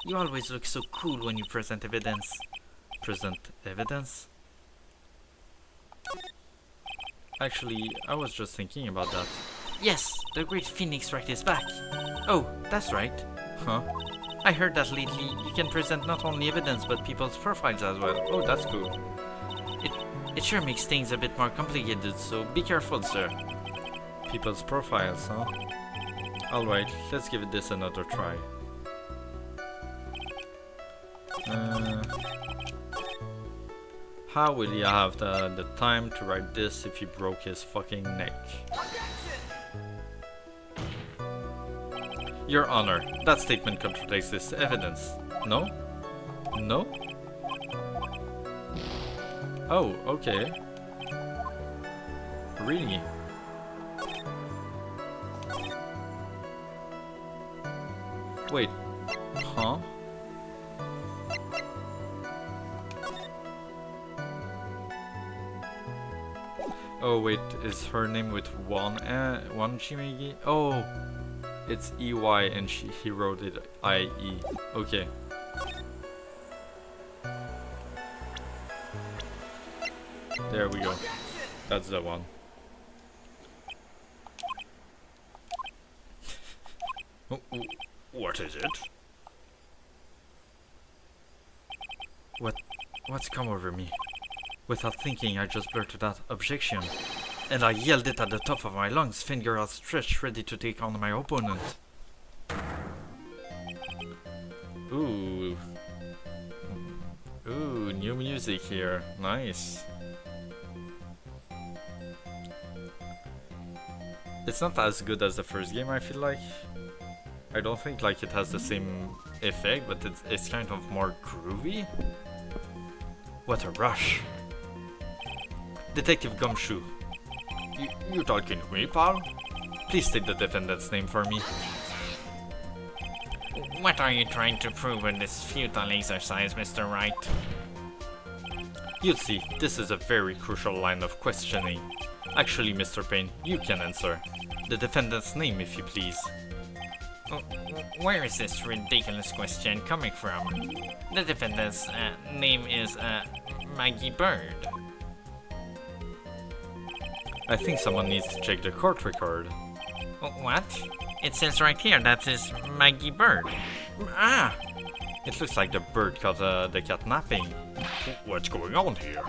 You always look so cool when you present evidence. Present evidence? Actually, I was just thinking about that. Yes, the great Phoenix Wright is back. Oh, that's right. Huh? I heard that lately you can present not only evidence but people's profiles as well. Oh, that's cool. It sure makes things a bit more complicated, so be careful, sir. People's profiles, huh? Alright, let's give this another try. How will you have the time to write this if he broke his fucking neck? Your Honor, that statement contradicts this evidence. No? No? Oh, okay. Really? Wait. Huh? Oh wait, is her name with one Shimigi? Oh, it's EY and he wrote it IE. Okay. There we go. That's the one. What is it? What's come over me? Without thinking, I just blurted out objection. And I yelled it at the top of my lungs, finger outstretched, ready to take on my opponent. Ooh. Ooh, new music here. Nice. It's not as good as the first game, I feel like. I don't think like it has the same effect, but it's kind of more groovy. What a rush. Detective Gumshoe. You talking to me, pal? Please state the defendant's name for me. What are you trying to prove with this futile exercise, Mr. Wright? You'll see, this is a very crucial line of questioning. Actually, Mr. Payne, you can answer. The defendant's name, if you please. Where is this ridiculous question coming from? The defendant's name is Maggie Bird. I think someone needs to check the court record. What? It says right here that is Maggie Bird. Ah! It looks like the bird caught the cat napping. What's going on here?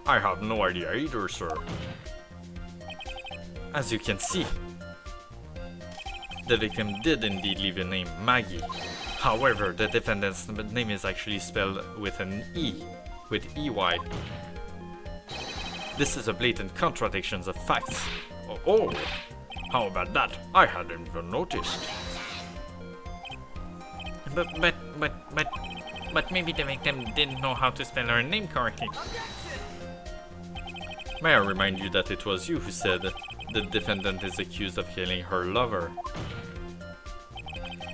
I have no idea either, sir. As you can see, the victim did indeed leave a name, Maggie. However, the defendant's name is actually spelled with an E, with EY. This is a blatant contradiction of facts. Oh, how about that? I hadn't even noticed. But maybe the victim didn't know how to spell her name correctly. May I remind you that it was you who said the defendant is accused of killing her lover.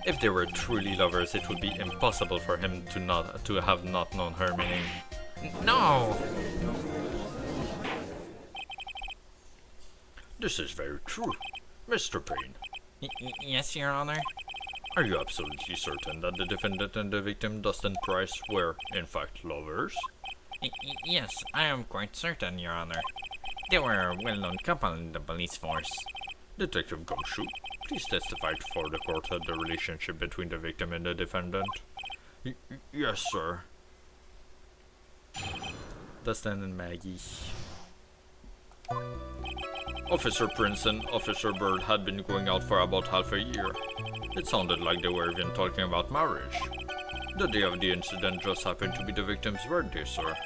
If they were truly lovers, it would be impossible for him to have not known her meaning. No! This is very true. Mr. Payne, Yes, Your Honor? are you absolutely certain that the defendant and the victim, Dustin Price, were, in fact, lovers? Yes, I am quite certain, Your Honor. They were a well-known couple in the police force. Detective Gumshoe, please testify for the court at the relationship between the victim and the defendant. Yes, sir. Dustin and Maggie. Officer Prince and Officer Bird had been going out for about half a year. It sounded like they were even talking about marriage. The day of the incident just happened to be the victim's birthday, sir.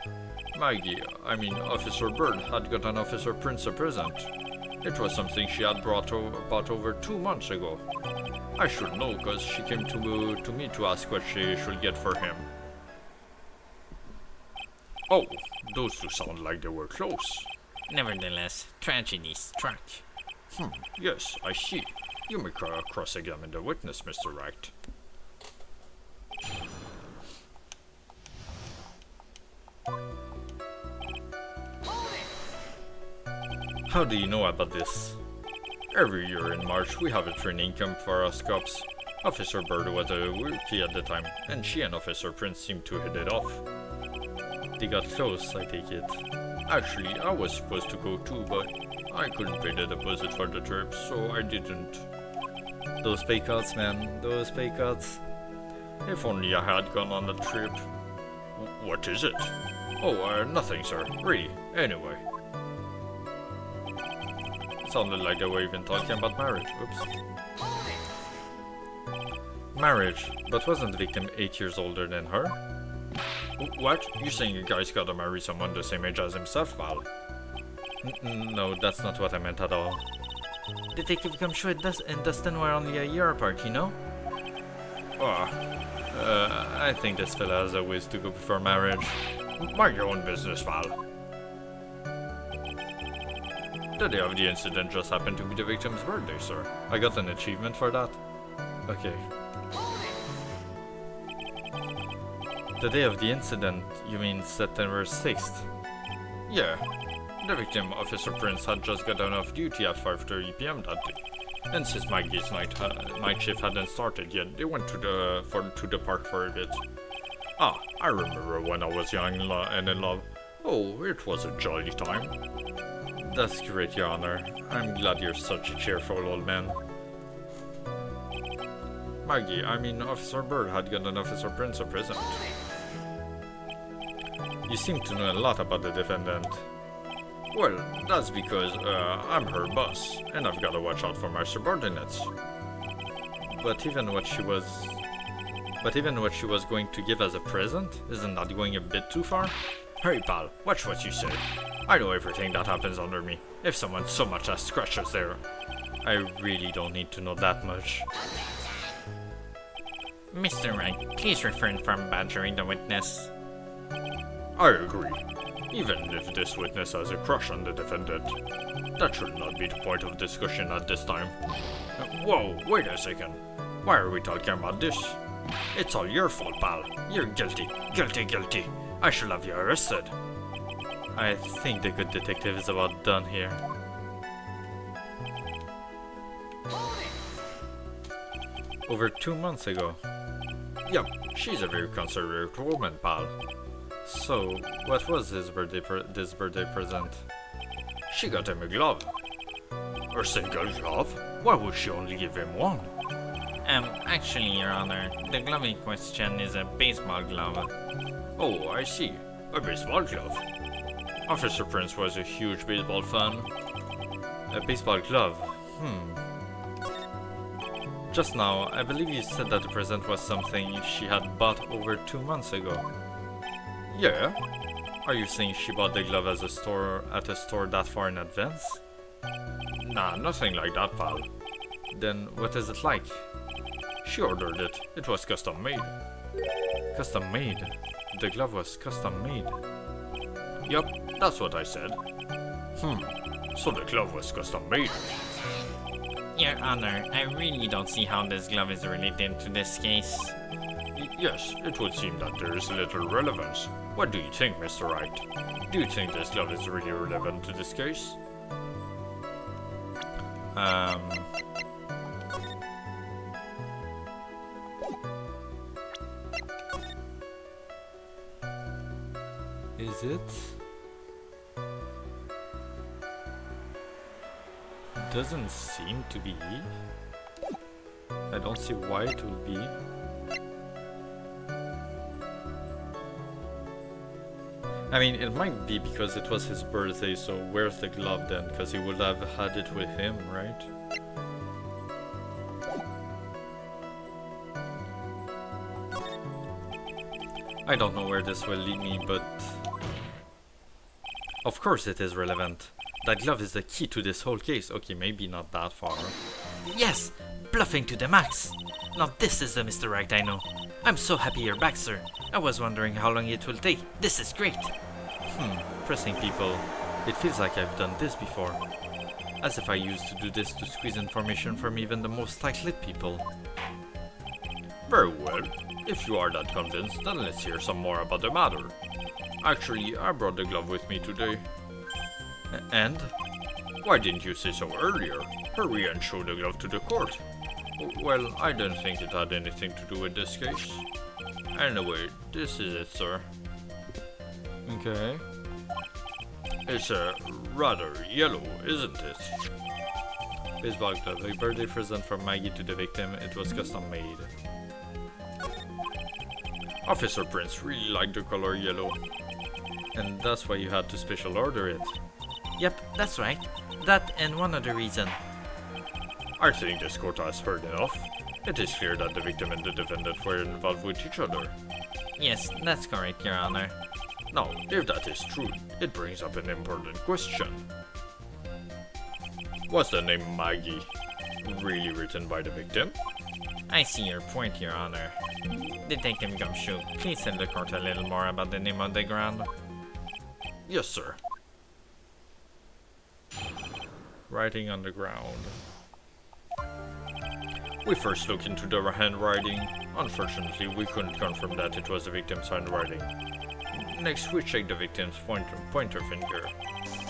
Officer Bird had gotten Officer Prince a present. It was something she had bought over 2 months ago. I should know, cause she came to me to ask what she should get for him. Oh, those two sound like they were close. Nevertheless, tragedy struck. Yes, I see. You may cross-examine the witness, Mr. Wright. How do you know about this? Every year in March, we have a training camp for us cops. Officer Bird was a rookie at the time, and she and Officer Prince seemed to hit it off. They got close, I take it. Actually, I was supposed to go too, but I couldn't pay the deposit for the trip, so I didn't. Those pay cuts, man. Those pay cuts. If only I had gone on the trip. What is it? Oh, nothing, sir. Really. Anyway. Sounded like they were even talking about marriage. Oops. Marriage, but wasn't the victim 8 years older than her? What? You saying you guys gotta marry someone the same age as himself, Val? No, that's not what I meant at all. Detective Gumshoe and Dustin were only a year apart, you know? I think this fella has a ways to go before marriage. Mind your own business, Val. The day of the incident just happened to be the victim's birthday, sir. I got an achievement for that. Okay. The day of the incident, you mean September 6th? Yeah. The victim, Officer Prince, had just gotten off duty at 5:30 p.m. that day. And since Maggie's night shift hadn't started yet, they went to the park for a bit. Ah, I remember when I was young and in love. Oh, it was a jolly time. That's great, Your Honor. I'm glad you're such a cheerful old man. Maggie, I mean Officer Bird had gotten Officer Prince a present. You seem to know a lot about the defendant. Well, that's because I'm her boss, and I've gotta watch out for my subordinates. But even what she was going to give as a present, isn't that going a bit too far? Hey pal, watch what you say. I know everything that happens under me. If someone so much as scratches there. I really don't need to know that much. Mr. Wright, please refrain from badgering the witness. I agree. Even if this witness has a crush on the defendant, that should not be the point of discussion at this time. Whoa, wait a second. Why are we talking about this? It's all your fault, pal. You're guilty. Guilty, guilty. I should have you arrested. I think the good detective is about done here. Over 2 months ago. Yep, she's a very considerate woman, pal. So, what was his birthday present? She got him a glove. A single glove? Why would she only give him one? Actually, Your Honor, the glove in question is a baseball glove. Oh, I see. A baseball glove. Officer Prince was a huge baseball fan. A baseball glove? Just now, I believe you said that the present was something she had bought over 2 months ago. Yeah. Are you saying she bought the glove at a store that far in advance? Nah, nothing like that, pal. Then what is it like? She ordered it. It was custom made. Custom made? The glove was custom made? Yup, that's what I said. So the glove was custom made. Your Honor, I really don't see how this glove is related to this case. Yes, it would seem that there is little relevance. What do you think, Mr. Wright? Do you think this glove is really relevant to this case? Is it? Doesn't seem to be. I don't see why it would be. I mean, it might be because it was his birthday, so where's the glove then? Because he would have had it with him, right? I don't know where this will lead me, but... Of course it is relevant. That glove is the key to this whole case. Okay, maybe not that far. Yes, bluffing to the max. Now this is the Mr. Wright I know. I'm so happy you're back, sir. I was wondering how long it will take. This is great. Pressing people. It feels like I've done this before. As if I used to do this to squeeze information from even the most tight-lipped people. Very well. If you are that convinced, then let's hear some more about the matter. Actually, I brought the glove with me today. And? Why didn't you say so earlier? Hurry and show the glove to the court. Well, I didn't think it had anything to do with this case. Anyway, this is it, sir. Okay. It's rather yellow, isn't it? Baseball glove, a birthday present from Maggie to the victim. It was custom made. Officer Prince really liked the color yellow. And that's why you had to special order it. Yep, that's right. That and one other reason. I think this court has heard enough. It is clear that the victim and the defendant were involved with each other. Yes, that's correct, Your Honor. Now, if that is true, it brings up an important question. Was the name Maggie really written by the victim? I see your point, Your Honor. Detective Gumshoe, please tell the court a little more about the name on the ground. Yes, sir. Writing on the ground. We first looked into the handwriting. Unfortunately, we couldn't confirm that it was the victim's handwriting. Next, we checked the victim's pointer finger.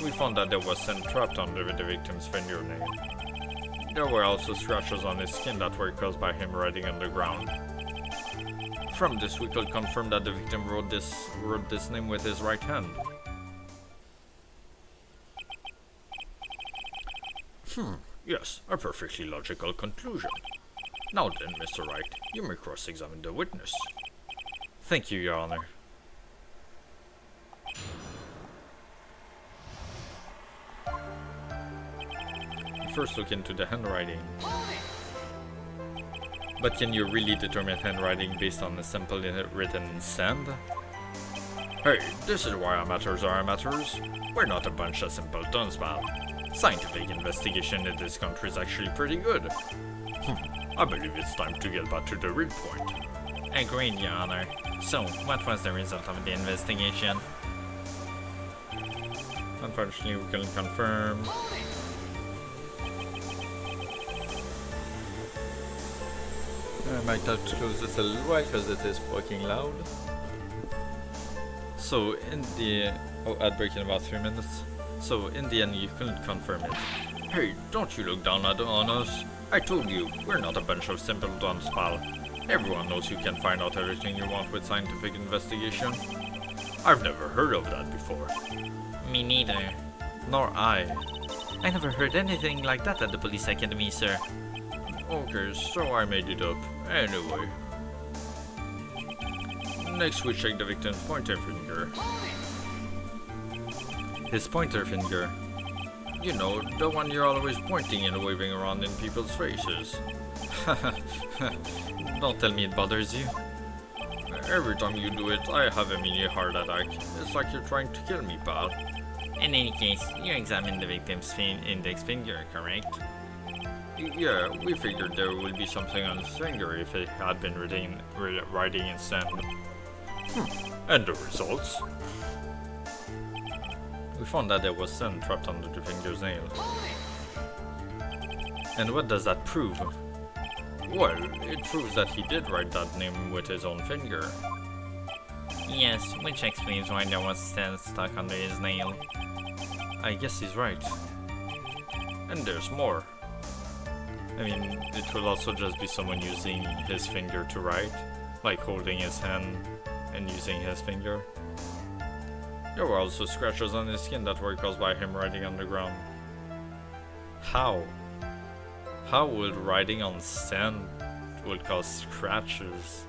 We found that there was sand trapped under the victim's fingernail. There were also scratches on his skin that were caused by him writing on the ground. From this, we could confirm that the victim wrote this name with his right hand. Yes, a perfectly logical conclusion. Now then, Mr. Wright, you may cross-examine the witness. Thank you, Your Honor. First look into the handwriting. But can you really determine handwriting based on a sample written in sand? Hey, this is why amateurs are amateurs. We're not a bunch of simpletons, pal. Scientific investigation in this country is actually pretty good. I believe it's time to get back to the real point. Agreed, Your Honor. So, what was the result of the investigation? Unfortunately, we couldn't confirm. I might have to close this a little while because it is fucking loud. So in the ad break in about 3 minutes. So in the end, you couldn't confirm it. Hey, don't you look down on us. I told you, we're not a bunch of simpletons, pal. Everyone knows you can find out everything you want with scientific investigation. I've never heard of that before. Me neither. Nor I. I never heard anything like that at the police academy, sir. Okay, so I made it up. Anyway. Next, we check the victim's pointer finger. His pointer finger. You know, the one you're always pointing and waving around in people's faces. Don't tell me it bothers you. Every time you do it, I have a mini heart attack. It's like you're trying to kill me, pal. In any case, you examined the victim's index finger, correct? Yeah, we figured there would be something on his finger if it had been writing in sand. And the results? We found that there was sand trapped under the finger's nail. And what does that prove? Well, it proves that he did write that name with his own finger. Yes, which explains why there was sand stuck under his nail. I guess he's right. And there's more. I mean, it will also just be someone using his finger to write, like holding his hand and using his finger. There were also scratches on his skin that were caused by him writing on the ground. How? How would writing on sand would cause scratches?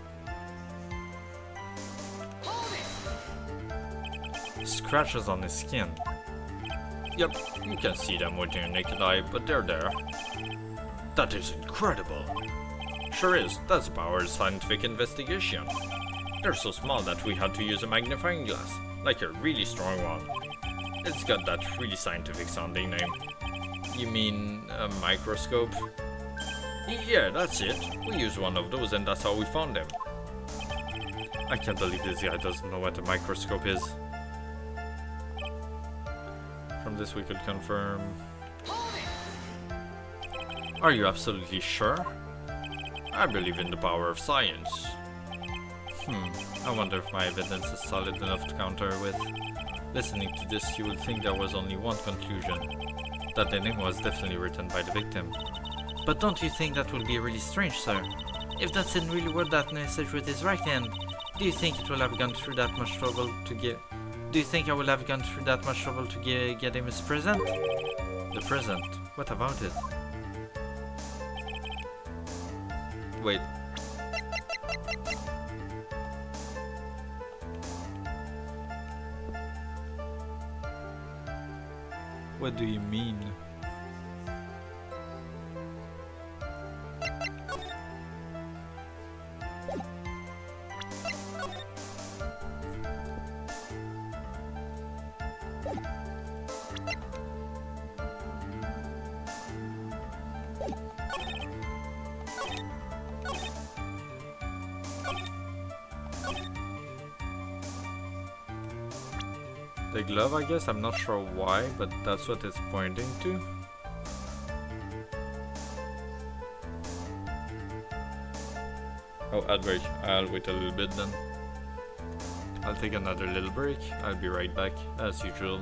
Scratches on his skin. Yep, you can see them with your naked eye, but they're there. That is incredible. Sure is, that's the power of scientific investigation. They're so small that we had to use a magnifying glass, like a really strong one. It's got that really scientific sounding name. You mean a microscope? Yeah, that's it. We used one of those and that's how we found them. I can't believe this guy doesn't know what a microscope is. From this we could confirm. Are you absolutely sure? I believe in the power of science. I wonder if my evidence is solid enough to counter with. Listening to this, you would think there was only one conclusion. That the name was definitely written by the victim. But don't you think that would be really strange, sir? If Dudson really wrote that message with his right hand, do you think it will have gone through that much trouble to get... Do you think I will have gone through that much trouble to get him his present? The present? What about it? Wait. What do you mean? The glove, I guess. I'm not sure why, but that's what it's pointing to. Oh, I'll wait. I'll wait a little bit then. I'll take another little break. I'll be right back, as usual.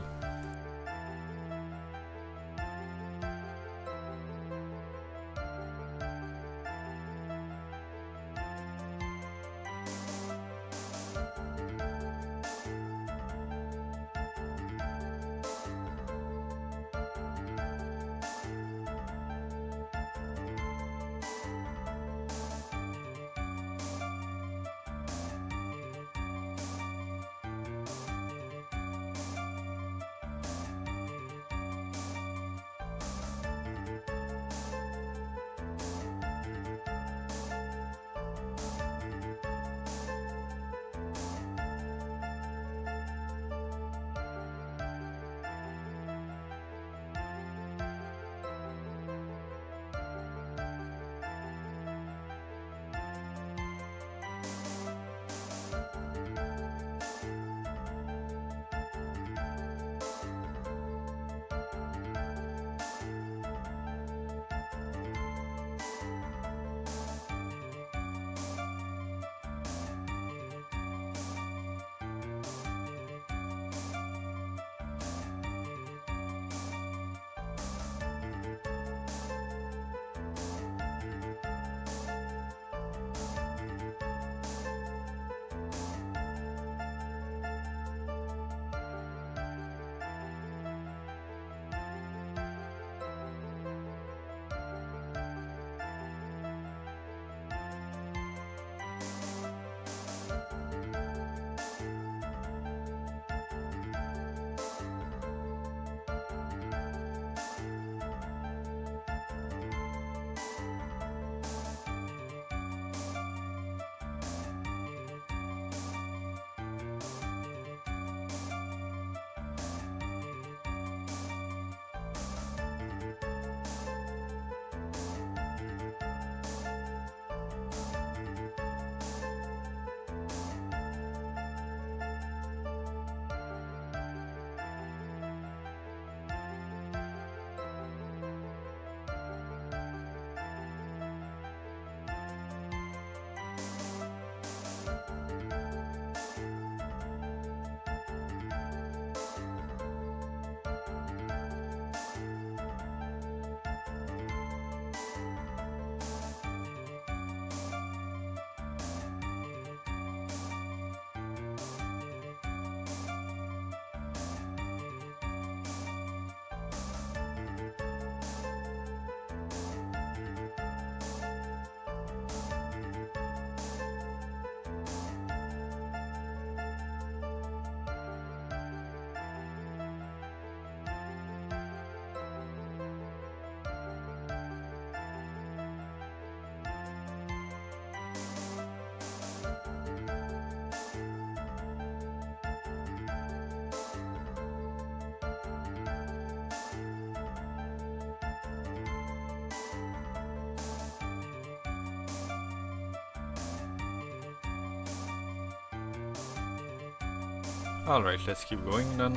Alright, let's keep going then.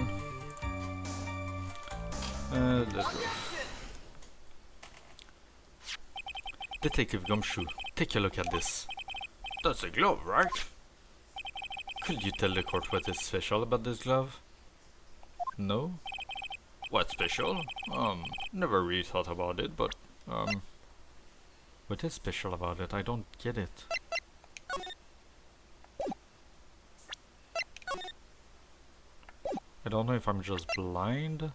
Let's go. Detective Gumshoe, take a look at this. That's a glove, right? Could you tell the court what is special about this glove? No? What's special? Never really thought about it, but, What is special about it? I don't get it. I don't know if I'm just blind.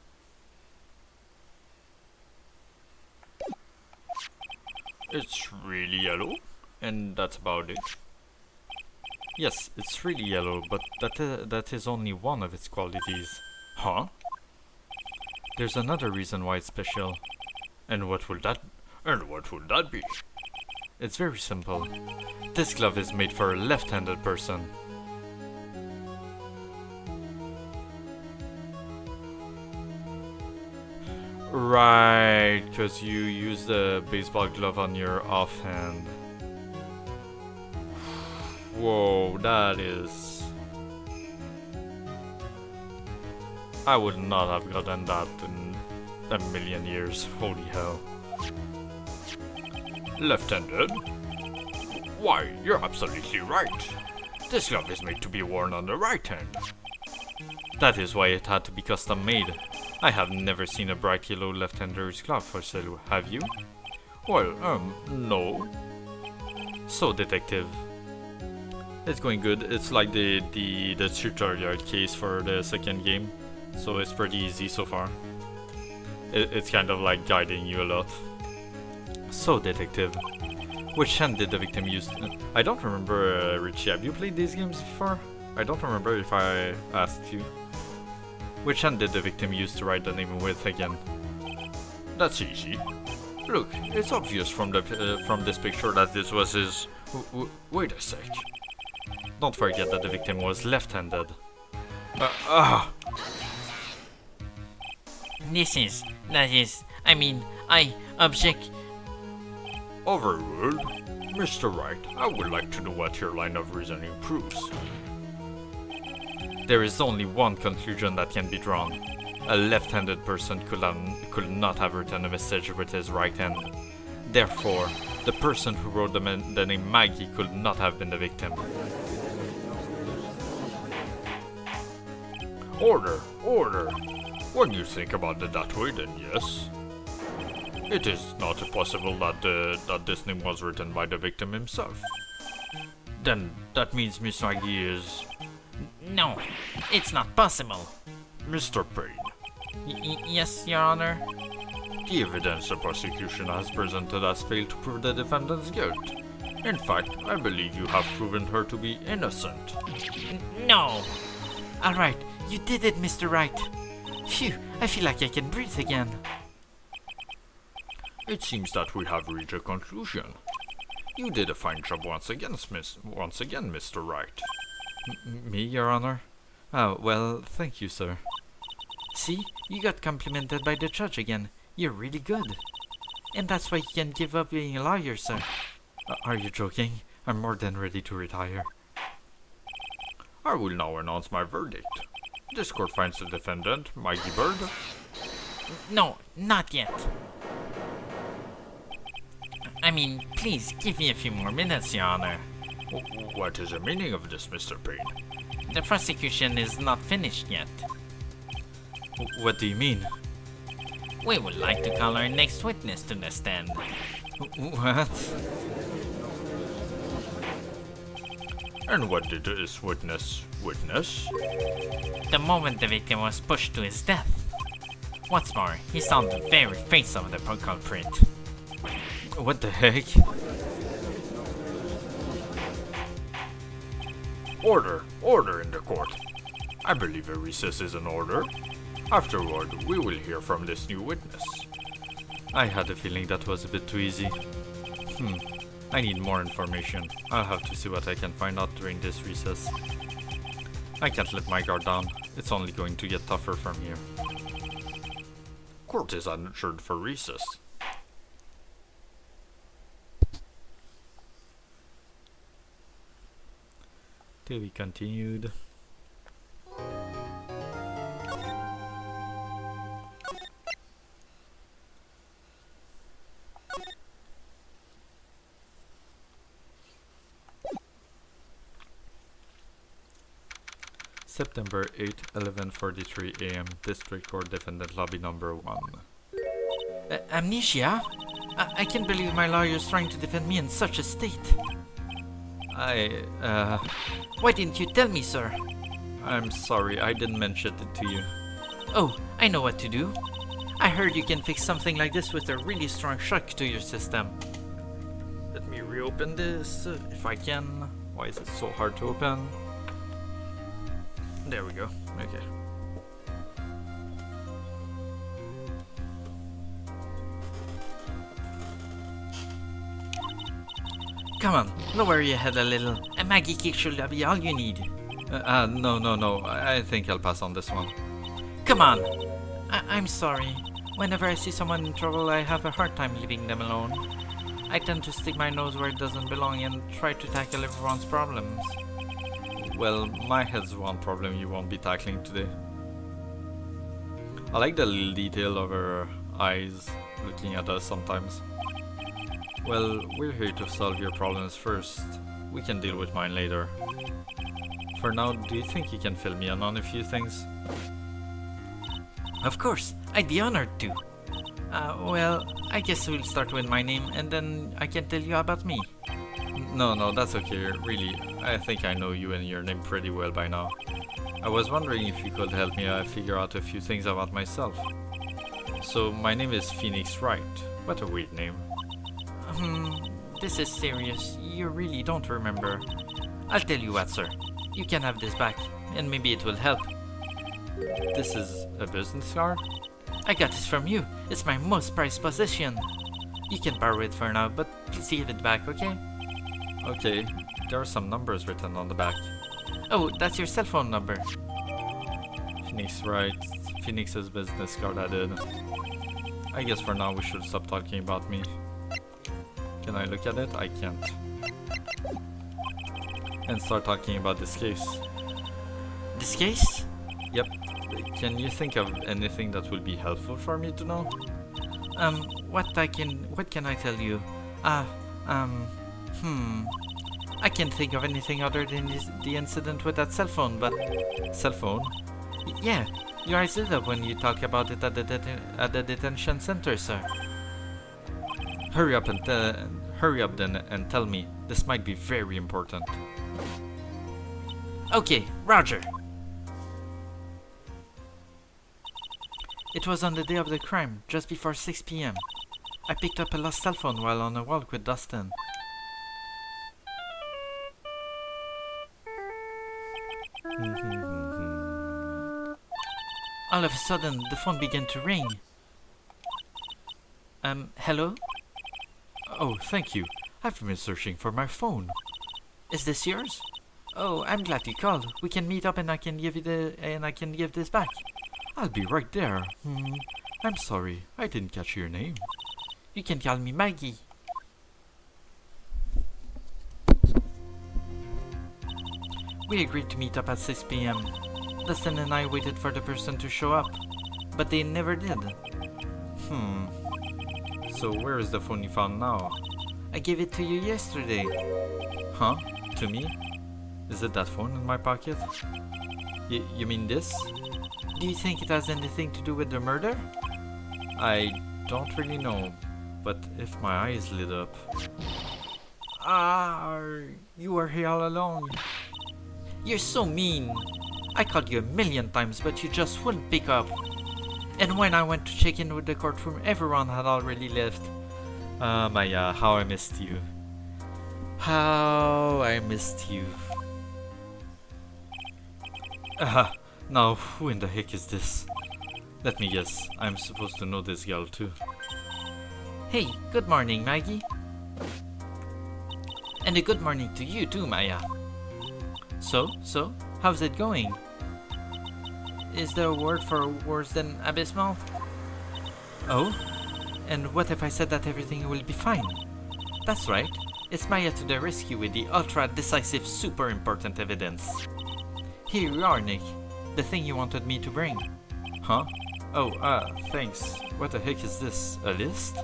it's really yellow, and that's about it. Yes, it's really yellow, but that is only one of its qualities. Huh? There's another reason why it's special. And what would that be? It's very simple. This glove is made for a left-handed person. Right, because you use the baseball glove on your offhand. Whoa, that is... I would not have gotten that in a million years. Holy hell. Left-handed? Why, you're absolutely right. This glove is made to be worn on the right hand. That is why it had to be custom made. I have never seen a bright yellow left-hander's glove for sale, have you? Well, no. So, detective. It's going good. It's like the tutorial case for the second game, so it's pretty easy so far. It's kind of like guiding you a lot. So, detective, which hand did the victim use? I don't remember, Richie, have you played these games before? I don't remember if I asked you. Which hand did the victim use to write the name with again? That's easy. Look, it's obvious from this picture that this was his... wait a sec. Don't forget that the victim was left-handed. I object. Overruled. Mr. Wright, I would like to know what your line of reasoning proves. There is only one conclusion that can be drawn. A left-handed person could not have written a message with his right hand. Therefore, the person who wrote the name Maggie could not have been the victim. Order, order. When you think about it that way, then yes. It is not possible that this name was written by the victim himself. Then that means Miss Maggie is... No, it's not possible. Mr. Payne. Yes, Your Honor. The evidence the prosecution has presented has failed to prove the defendant's guilt. In fact, I believe you have proven her to be innocent. No. All right, you did it, Mr. Wright. Phew, I feel like I can breathe again. It seems that we have reached a conclusion. You did a fine job once again, Mr. Wright. Me, Your Honor? Oh, well, thank you, sir. See, you got complimented by the judge again. You're really good. And that's why you can give up being a lawyer, sir. Are you joking? I'm more than ready to retire. I will now announce my verdict. This court finds the defendant, Maggie Bird. No, not yet. Please, give me a few more minutes, Your Honor. What is the meaning of this, Mr. Payne? The prosecution is not finished yet. What do you mean? We would like to call our next witness to the stand. What? And what did this witness witness? The moment the victim was pushed to his death. What's more, he saw the very face of the culprit. What the heck? Order! Order in the court! I believe a recess is in order. Afterward, we will hear from this new witness. I had a feeling that was a bit too easy. I need more information. I'll have to see what I can find out during this recess. I can't let my guard down. It's only going to get tougher from here. Court is adjourned for recess. To be continued. September 8, 11:43 a.m. District Court Defendant Lobby Number 1. Amnesia? I can't believe my lawyer's trying to defend me in such a state. Why didn't you tell me, sir? I'm sorry, I didn't mention it to you. Oh, I know what to do. I heard you can fix something like this with a really strong shock to your system. Let me reopen this, if I can. Why is it so hard to open? There we go. Okay. Come on, lower your head a little. A Maggie kick should be all you need. No. I think I'll pass on this one. Come on. I'm sorry. Whenever I see someone in trouble, I have a hard time leaving them alone. I tend to stick my nose where it doesn't belong and try to tackle everyone's problems. Well, my head's one problem you won't be tackling today. I like the little detail of her eyes looking at us sometimes. Well, we're here to solve your problems first. We can deal with mine later. For now, do you think you can fill me in on a few things? Of course, I'd be honored to. Well, I guess we'll start with my name and then I can tell you about me. No, that's okay, really. I think I know you and your name pretty well by now. I was wondering if you could help me figure out a few things about myself. So, my name is Phoenix Wright. What a weird name. This is serious. You really don't remember. I'll tell you what, sir. You can have this back, and maybe it will help. This is a business card? I got this from you. It's my most prized possession. You can borrow it for now, but please give it back, okay? Okay, there are some numbers written on the back. Oh, that's your cell phone number. Phoenix Wright, Phoenix's business card added. I guess for now we should stop talking about me. Can I look at it? I can't. And start talking about this case. This case? Yep. Can you think of anything that would be helpful for me to know? What can I tell you? I can't think of anything other than the incident with that cell phone, but... Cell phone? Yeah, your eyes lit up when you talk about it at the detention center, sir. Hurry up then and tell me. This might be very important. Okay, Roger. It was on the day of the crime, just before 6 p.m. I picked up a lost cell phone while on a walk with Dustin. All of a sudden, the phone began to ring. Hello? Oh, thank you. I've been searching for my phone. Is this yours? Oh, I'm glad you called. We can meet up and I can give this back. I'll be right there. I'm sorry, I didn't catch your name. You can call me Maggie. We agreed to meet up at 6 p.m. Dustin and I waited for the person to show up, but they never did. So where is the phone you found now? I gave it to you yesterday. Huh? To me? Is it that phone in my pocket? You mean this? Do you think it has anything to do with the murder? I don't really know, but if my eyes lit up... You were here all along. You're so mean. I called you a million times, but you just wouldn't pick up. And when I went to check in with the courtroom, everyone had already left. Maya, how I missed you. How I missed you. Now, who in the heck is this? Let me guess, I'm supposed to know this girl too. Hey, good morning, Maggie. And a good morning to you too, Maya. So, how's it going? Is there a word for worse than abysmal? Oh? And what if I said that everything will be fine? That's right. It's Maya to the rescue with the ultra-decisive, super important evidence. Here you are, Nick. The thing you wanted me to bring. Huh? Oh, thanks. What the heck is this? A list?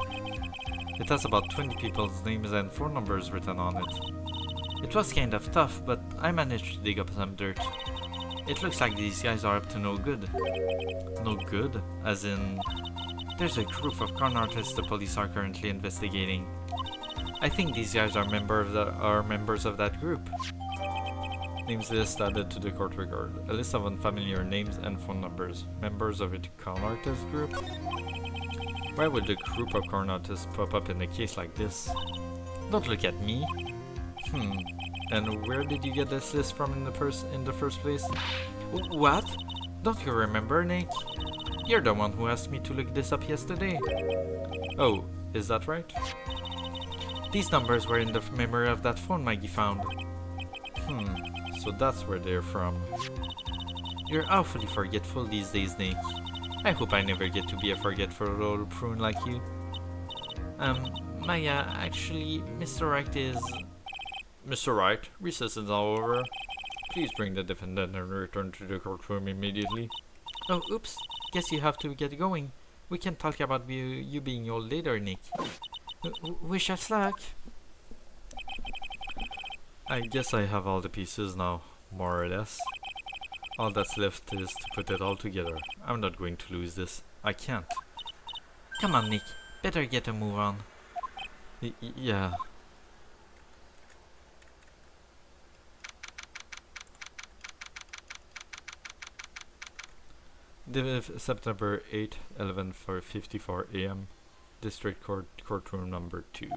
It has about 20 people's names and phone numbers written on it. It was kind of tough, but I managed to dig up some dirt. It looks like these guys are up to no good. No good? As in... There's a group of con artists the police are currently investigating. I think these guys are members of that group. Names list added to the court record. A list of unfamiliar names and phone numbers. Members of a con artist group? Why would a group of con artists pop up in a case like this? Don't look at me. And where did you get this list from in the first place? What? Don't you remember, Nick? You're the one who asked me to look this up yesterday. Oh, is that right? These numbers were in the memory of that phone Maggie found. So that's where they're from. You're awfully forgetful these days, Nick. I hope I never get to be a forgetful old prune like you. Maya, actually, Mr. Wright is... Mr. Wright, recess is now over. Please bring the defendant and return to the courtroom immediately. Oh, oops. guess you have to get going. We can talk about you being old later, Nick. Wish us luck. I guess I have all the pieces now, more or less. All that's left is to put it all together. I'm not going to lose this. I can't. Come on, Nick. Better get a move on. Yeah. September 8, 11:54 a.m. District Court, courtroom number 2.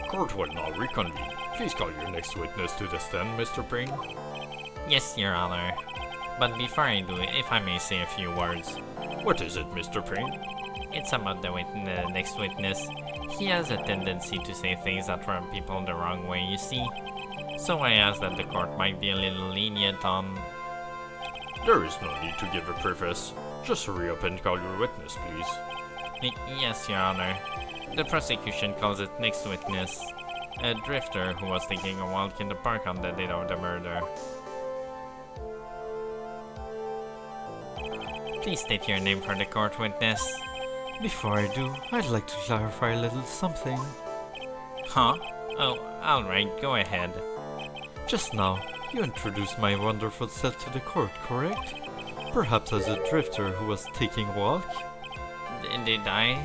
Court will now reconvene. Please call your next witness to the stand, Mr. Payne. Yes, Your Honor. But before I do, if I may say a few words. What is it, Mr. Payne? It's about the next witness. He has a tendency to say things that rub people the wrong way, you see. So I ask that the court might be a little lenient on... There is no need to give a preface. Just hurry up and call your witness, please. Yes, Your Honor. The prosecution calls it next witness. A drifter who was taking a walk in the park on the date of the murder. Please state your name for the court, witness. Before I do, I'd like to clarify a little something. Huh? Oh, alright, go ahead. Just now, you introduced my wonderful self to the court, correct? Perhaps as a drifter who was taking a walk? Did I?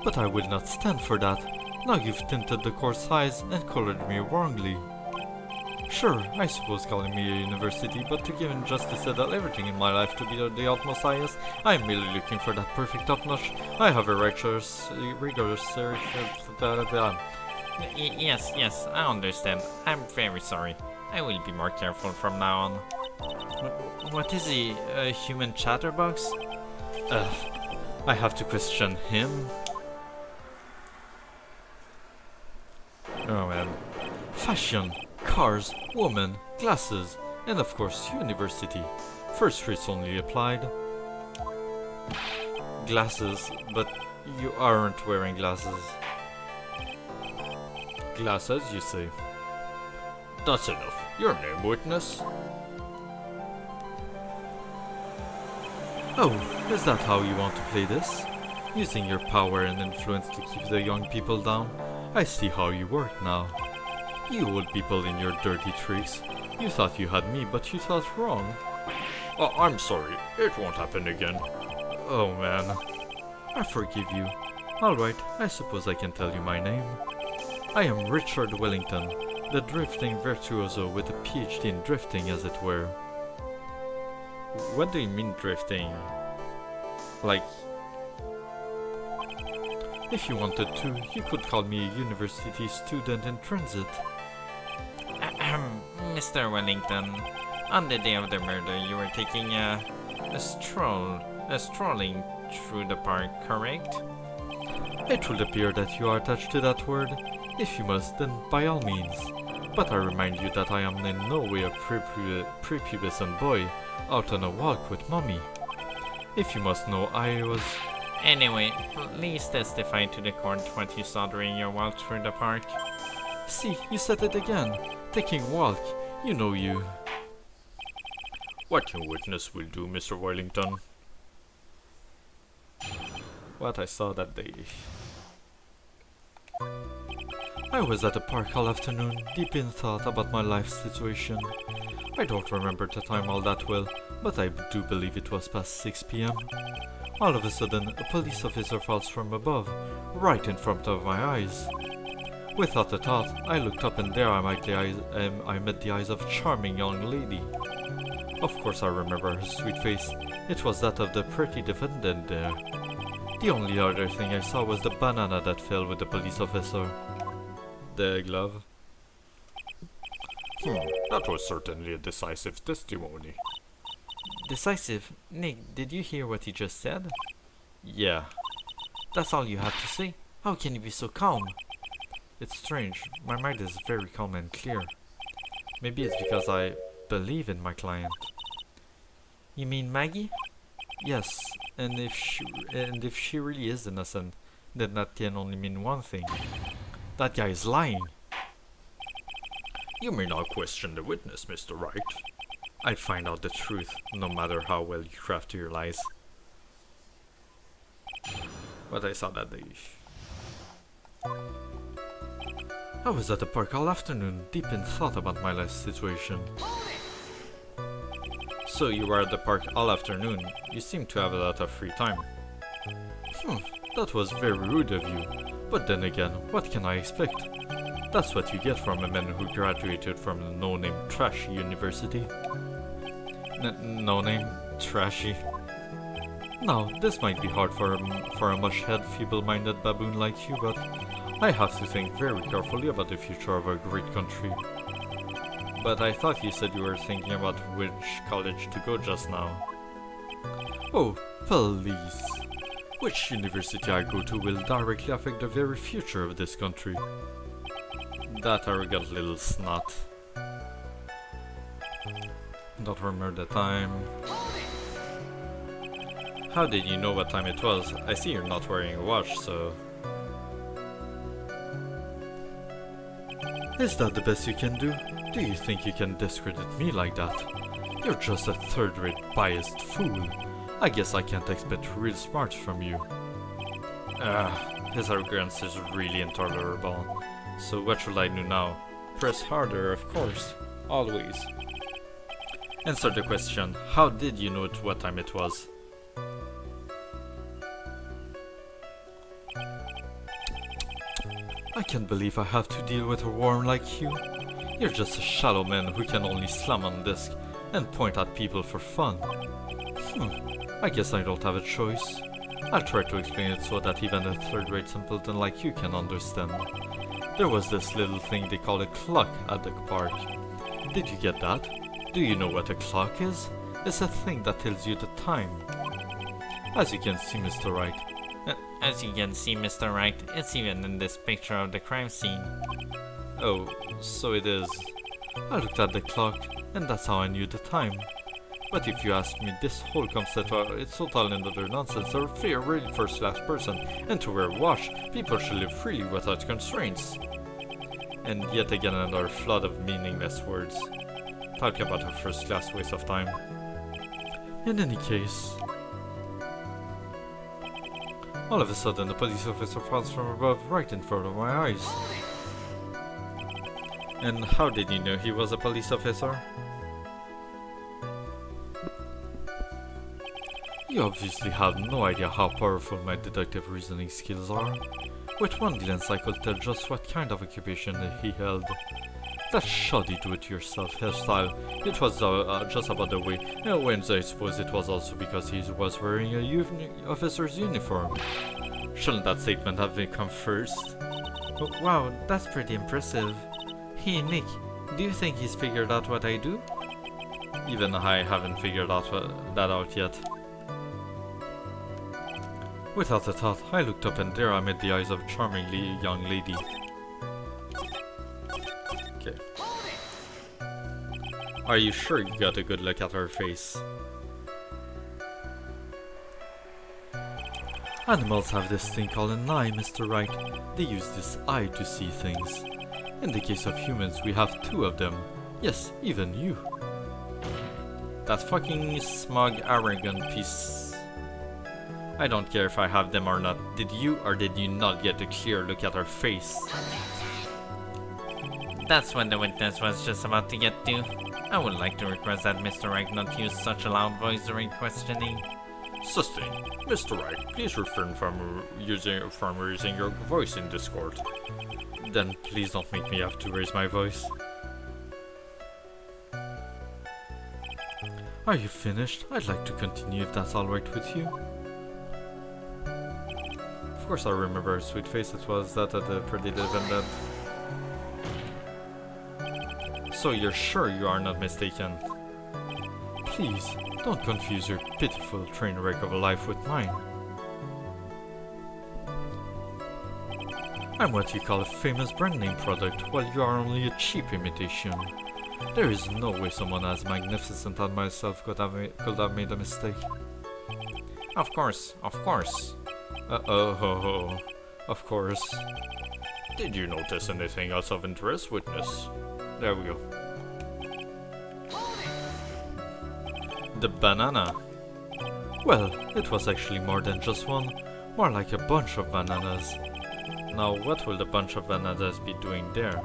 But I will not stand for that. Now you've tinted the court's eyes and colored me wrongly. Sure, I suppose calling me a university, but to give injustice that everything in my life to be the utmost highest, I am merely looking for that perfect top-notch. I have a rigorous Yes, I understand. I'm very sorry. I will be more careful from now on. What is he, a human chatterbox? I have to question him. Oh man. Fashion, cars, woman, glasses, and of course university. First rates only applied. Glasses, but you aren't wearing glasses. Glasses, you say? That's enough. Your name, witness? Oh, is that how you want to play this? Using your power and influence to keep the young people down? I see how you work now. You old people in your dirty tricks. You thought you had me, but you thought wrong. Oh, I'm sorry. It won't happen again. Oh man. I forgive you. Alright, I suppose I can tell you my name. I am Richard Wellington, the drifting virtuoso with a PhD in drifting, as it were. What do you mean drifting? Like... If you wanted to, you could call me a university student in transit. Mr. Wellington, on the day of the murder, you were taking strolling through the park, correct? It would appear that you are attached to that word. If you must, then by all means. But I remind you that I am in no way a prepubescent boy out on a walk with mommy. If you must know, I was... Anyway, please testify to the court what you saw during your walk through the park. See, you said it again. Taking a walk. You know you. What your witness will do, Mr. Wellington? What I saw that day. I was at the park all afternoon, deep in thought about my life situation. I don't remember the time all that well, but I do believe it was past 6 p.m. All of a sudden, a police officer falls from above, right in front of my eyes. Without a thought, I looked up and there I met the eyes of a charming young lady. Of course I remember her sweet face. It was that of the pretty defendant there. The only other thing I saw was the banana that fell with the police officer. The glove. That was certainly a decisive testimony. Decisive? Nick, did you hear what he just said? Yeah. That's all you have to say? How can you be so calm? It's strange. My mind is very calm and clear. Maybe it's because I believe in my client. You mean Maggie? Yes, and if she really is innocent, then that can only mean one thing. That guy is lying. You may now question the witness, Mr. Wright. I'd find out the truth, no matter how well you craft your lies. But I saw that day. I was at the park all afternoon, deep in thought about my life situation. So you were at the park all afternoon. You seem to have a lot of free time. That was very rude of you. But then again, what can I expect? That's what you get from a man who graduated from a no-name trashy university. No-name trashy. Now, this might be hard for a mush-head, feeble-minded baboon like you, but I have to think very carefully about the future of our great country. But I thought you said you were thinking about which college to go just now. Oh, please. Which university I go to will directly affect the very future of this country. That arrogant little snot. Don't remember the time. How did you know what time it was? I see you're not wearing a watch, so... Is that the best you can do? Do you think you can discredit me like that? You're just a third-rate biased fool. I guess I can't expect real smarts from you. His arrogance is really intolerable. So what should I do now? Press harder, of course. Always. Answer the question. How did you know what time it was? I can't believe I have to deal with a worm like you. You're just a shallow man who can only slam on disk and point at people for fun. I guess I don't have a choice. I'll try to explain it so that even a third-rate simpleton like you can understand. There was this little thing they call a clock at the park. Did you get that? Do you know what a clock is? It's a thing that tells you the time. As you can see, Mr. Wright. As you can see, Mr. Wright, it's even in this picture of the crime scene. Oh, so it is. I looked at the clock, and that's how I knew the time. But if you ask me, this whole concept it's total and utter nonsense. They're a really first-class person, and to wear a watch, people should live freely without constraints. And yet again another flood of meaningless words. Talk about a first-class waste of time. In any case... All of a sudden, the police officer falls from above right in front of my eyes. And how did you know he was a police officer? You obviously have no idea how powerful my deductive reasoning skills are. With one glance I could tell just what kind of occupation he held. That shoddy do-it-yourself hairstyle, it was just about the way, and I suppose it was also because he was wearing a officer's uniform. Shouldn't that statement have come first? Oh, wow, that's pretty impressive. Hey Nick, do you think he's figured out what I do? Even I haven't figured out that out yet. Without a thought, I looked up and there I met the eyes of a charming young lady. Okay. Are you sure you got a good look at her face? Animals have this thing called an eye, Mr. Wright. They use this eye to see things. In the case of humans, we have two of them. Yes, even you. That fucking smug, arrogant piece. I don't care if I have them or not. Did you or did you not get a clear look at her face? That's what the witness was just about to get to. I would like to request that Mr. Wright not use such a loud voice during questioning. Sustained. Mr. Wright, please refrain from raising your voice in this court. Then please don't make me have to raise my voice. Are you finished? I'd like to continue if that's alright with you. Of course I remember her sweet face, it was that at the pretty defendant. So you're sure you are not mistaken? Please, don't confuse your pitiful train wreck of a life with mine. I'm what you call a famous brand name product, while you are only a cheap imitation. There is no way someone as magnificent as myself could have made a mistake. Of course, of course. Of course. Did you notice anything else of interest, witness? There we go. the banana. Well, it was actually more than just one, more like a bunch of bananas. Now, what will the bunch of bananas be doing there?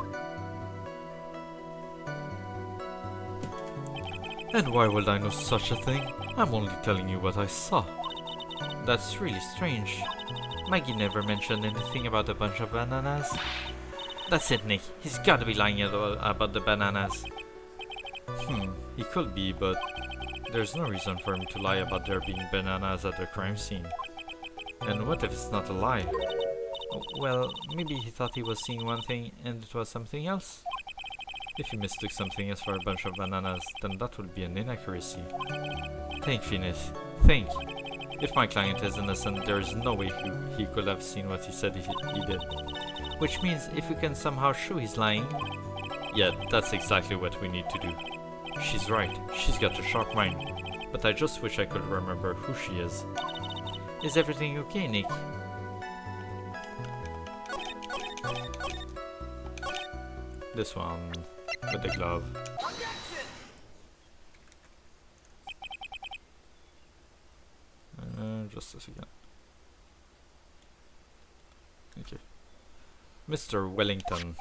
And why would I know such a thing? I'm only telling you what I saw. That's really strange. Maggie never mentioned anything about a bunch of bananas. That's it, Nick. He's gotta be lying about the bananas. He could be, but there's no reason for him to lie about there being bananas at the crime scene. And what if it's not a lie? Well, maybe he thought he was seeing one thing and it was something else? If he mistook something else for a bunch of bananas, then that would be an inaccuracy. Think, Phoenix. Think. If my client is innocent, there is no way he could have seen what he said he did. Which means if we can somehow show he's lying... Yeah, that's exactly what we need to do. She's right, she's got a sharp mind. But I just wish I could remember who she is. Is everything okay, Nick? This one, with the glove. Just a second. Okay. Mr. Wellington,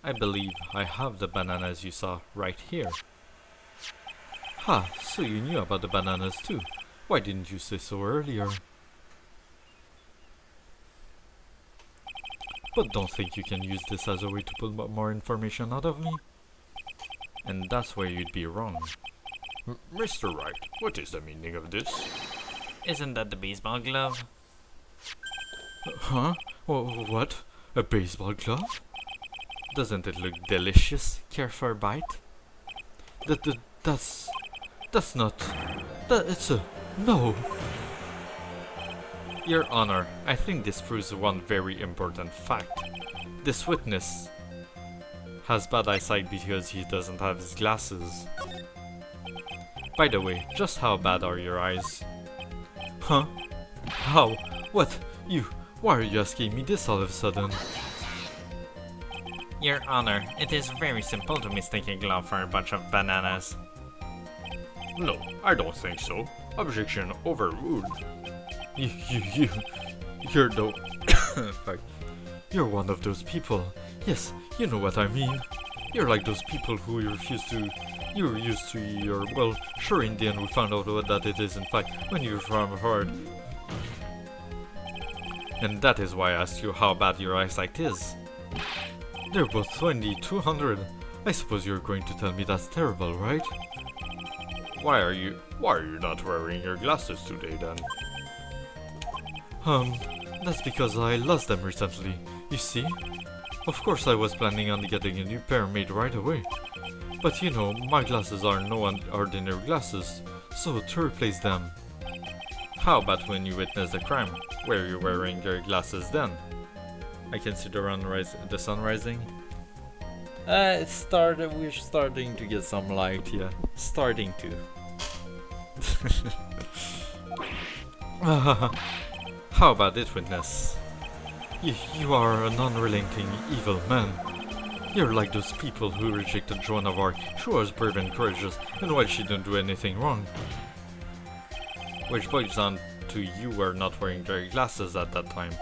I believe I have the bananas you saw right here. Ha, so you knew about the bananas too. Why didn't you say so earlier? But don't think you can use this as a way to pull more information out of me. And that's where you'd be wrong. Mr. Wright, what is the meaning of this? Isn't that the baseball glove? Huh? What? A baseball glove? Doesn't it look delicious? Care for a bite? That's not... it's a... No! Your Honor, I think this proves one very important fact. This witness has bad eyesight because he doesn't have his glasses. By the way, just how bad are your eyes? Huh? How? What? You? Why are you asking me this all of a sudden? Your Honor, it is very simple to mistake a glove for a bunch of bananas. No, I don't think so. Objection overruled. You're the... Fuck. You're one of those people. Yes, you know what I mean. You're like those people who refuse to... You're used to your... Well, sure, in the end we found out that it is in fact when you're from hard. And that is why I asked you how bad your eyesight is. They're both 200. I suppose you're going to tell me that's terrible, right? Why are you not wearing your glasses today then? That's because I lost them recently, you see? Of course I was planning on getting a new pair made right away. But you know, my glasses are no ordinary glasses, so to replace them... How about when you witnessed the crime? Were you wearing your glasses then? I can see the sun rising. We're starting to get some light, yeah. Starting to. How about it, witness? You are an unrelenting evil man. You're like those people who rejected Joan of Arc. She was brave and courageous, and while she didn't do anything wrong. Which boils down to you were not wearing your glasses at that time.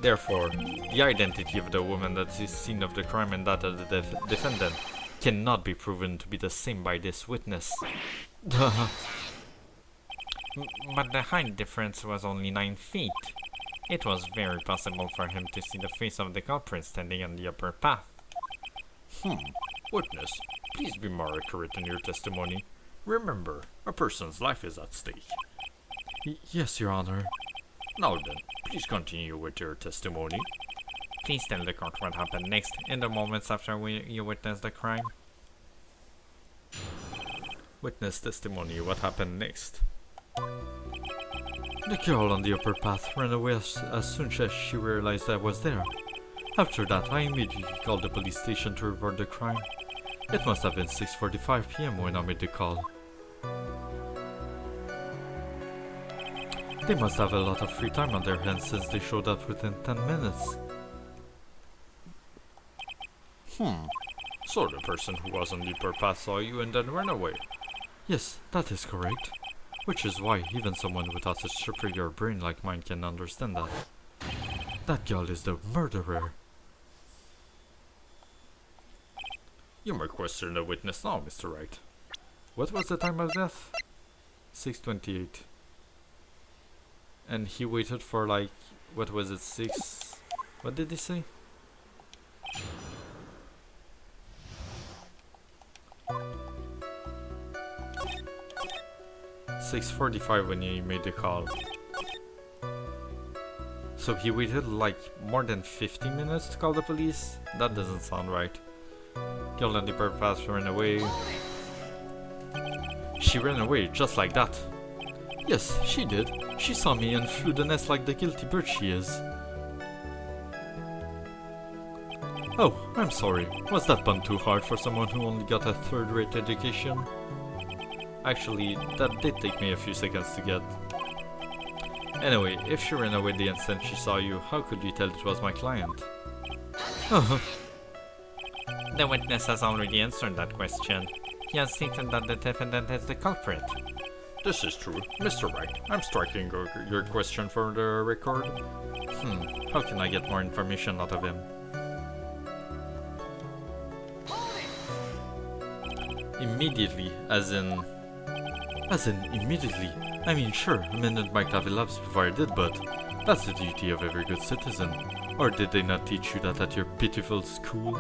Therefore, the identity of the woman that is seen of the crime and that of the defendant cannot be proven to be the same by this witness. But the height difference was only 9 feet. It was very possible for him to see the face of the culprit standing on the upper path. Witness, please be more accurate in your testimony. Remember, a person's life is at stake. Yes, Your Honor. Now then, please continue with your testimony. Please tell the court what happened next, in the moments after you witnessed the crime. Witness testimony, what happened next? The girl on the upper path ran away as soon as she realized I was there. After that, I immediately called the police station to report the crime. It must have been 6:45 PM when I made the call. They must have a lot of free time on their hands since they showed up within 10 minutes. So the person who was on the upper path saw you and then ran away. Yes, that is correct. Which is why even someone without a superior brain like mine can understand that. That girl is the murderer. You may question the witness now, Mr. Wright. What was the time of death? 6:28. And he waited for like, what was it, 6? What did he say? $6:45 when he made the call. So he waited like more than 50 minutes to call the police? That doesn't sound right. Girl on the bird path ran away. She ran away just like that. Yes, she did. She saw me and flew the nest like the guilty bird she is. Oh, I'm sorry. Was that pun too hard for someone who only got a third-rate education? Actually, that did take me a few seconds to get. Anyway, if she ran away the instant she saw you, how could you tell it was my client? The witness has already answered that question. He has stated that the defendant is the culprit. This is true. Mr. Wright, I'm striking your question for the record. How can I get more information out of him? Immediately, as in immediately. I mean, sure, a minute might have elapsed before I did, but that's the duty of every good citizen. Or did they not teach you that at your pitiful school?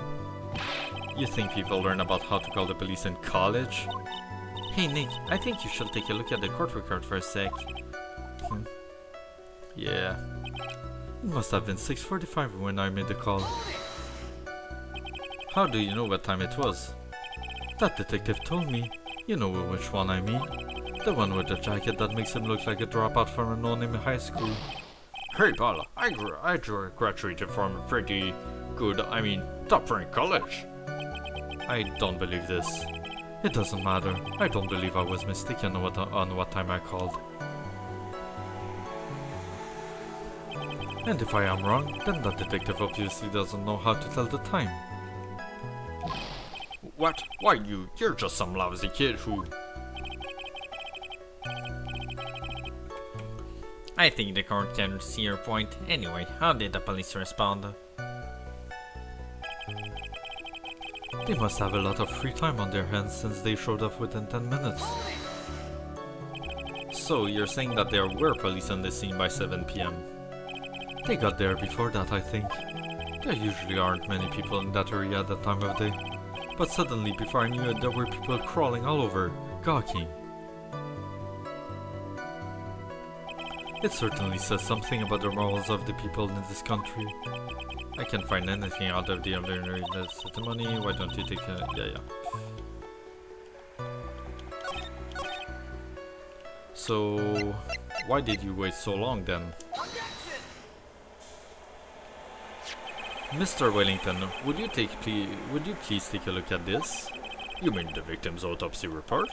You think people learn about how to call the police in college? Hey Nick, I think you should take a look at the court record for a sec. Yeah. It must have been 6:45 when I made the call. How do you know what time it was? That detective told me. You know which one I mean. The one with the jacket that makes him look like a dropout from a no-name high school. Hey, pal, I graduated from a pretty good, top-ranked college. I don't believe this. It doesn't matter. I don't believe I was mistaken on what time I called. And if I am wrong, then that detective obviously doesn't know how to tell the time. What? Why, you're just some lousy kid who... I think the court can see your point. Anyway, how did the police respond? They must have a lot of free time on their hands since they showed up within 10 minutes. So, you're saying that there were police on the scene by 7 PM? They got there before that, I think. There usually aren't many people in that area at that time of day. But suddenly, before I knew it, there were people crawling all over, gawking. It certainly says something about the morals of the people in this country. I can't find anything out of the ordinary testimony. Why don't you take a... Yeah. So, why did you wait so long then? Mr. Wellington, would you please take a look at this? You mean the victim's autopsy report?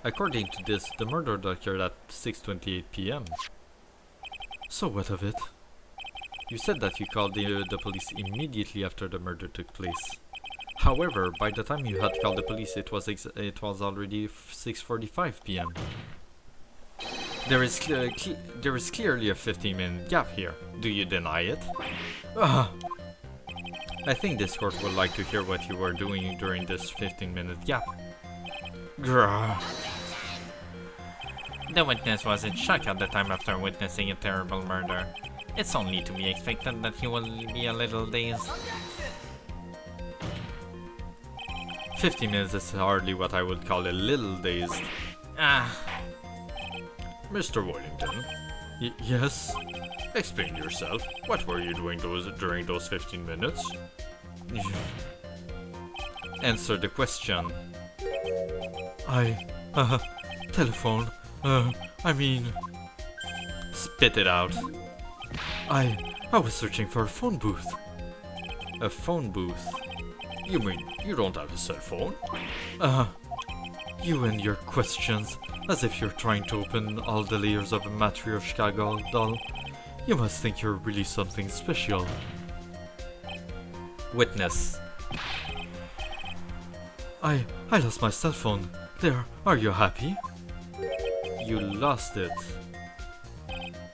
According to this, the murder occurred at 6:28 PM. So what of it? You said that you called the police immediately after the murder took place. However, by the time you had called the police, it was already 6:45 PM. There is clearly a 15-minute gap here. Do you deny it? I think this court would like to hear what you were doing during this 15-minute gap. Grah. The witness was in shock at the time after witnessing a terrible murder. It's only to be expected that he will be a little dazed. 15 minutes is hardly what I would call a little dazed. Mr. Wellington? Yes? Explain yourself. What were you doing during those 15 minutes? Answer the question. Telephone. Spit it out. I was searching for a phone booth. A phone booth? You mean you don't have a cell phone? You and your questions, as if you're trying to open all the layers of a Matryoshka doll. You must think you're really something special. Witness. I lost my cell phone. There, are you happy? You lost it.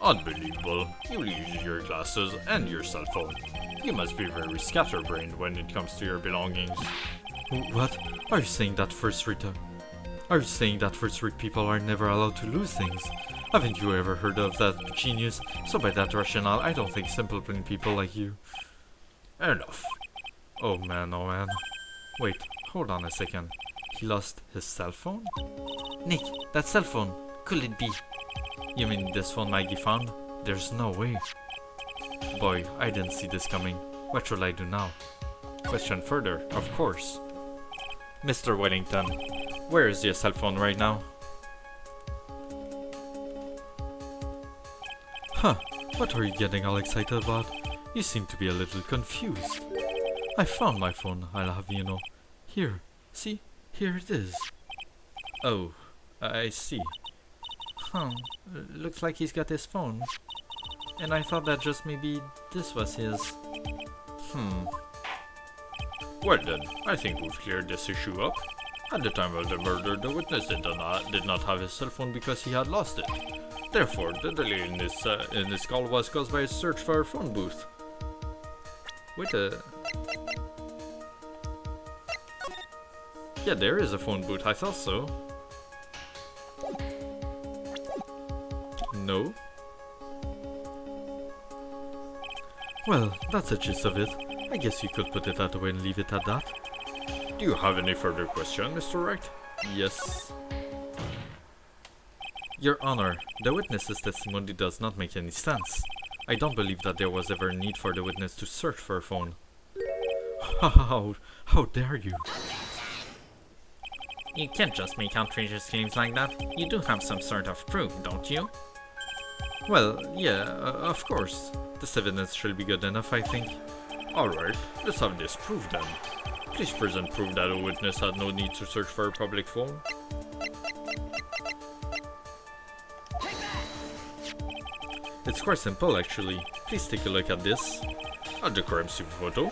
Unbelievable. You lose your glasses and your cell phone. You must be very scatterbrained when it comes to your belongings. What? Are you saying that Are you saying that first-rate people are never allowed to lose things? Haven't you ever heard of that genius? So by that rationale, I don't think simple plain people like you. Enough. Oh man, oh man. Wait, hold on a second. He lost his cell phone? Nick, that cell phone. Could it be? You mean this phone Maggie found? There's no way. Boy, I didn't see this coming. What should I do now? Question further, of course. Mr. Wellington, where is your cell phone right now? Huh, what are you getting all excited about? You seem to be a little confused. I found my phone, I'll have you know. Here, see? Here it is. Oh, I see. Looks like he's got his phone. And I thought that just maybe this was his. Well then, I think we've cleared this issue up. At the time of the murder, the witness did not have his cell phone because he had lost it. Therefore, the delay in this call was caused by a search for a phone booth. Wait a... Yeah, there is a phone booth, I thought so. No? Well, that's the gist of it. I guess you could put it that way and leave it at that. Do you have any further question, Mr. Wright? Yes. Your Honor, the witness's testimony does not make any sense. I don't believe that there was ever a need for the witness to search for a phone. How dare you? You can't just make outrageous claims like that. You do have some sort of proof, don't you? Well, yeah, of course. This evidence should be good enough, I think. Alright, let's have this proof then. Please present proof that a witness had no need to search for a public phone. It's quite simple, actually. Please take a look at this. At the crime scene photo.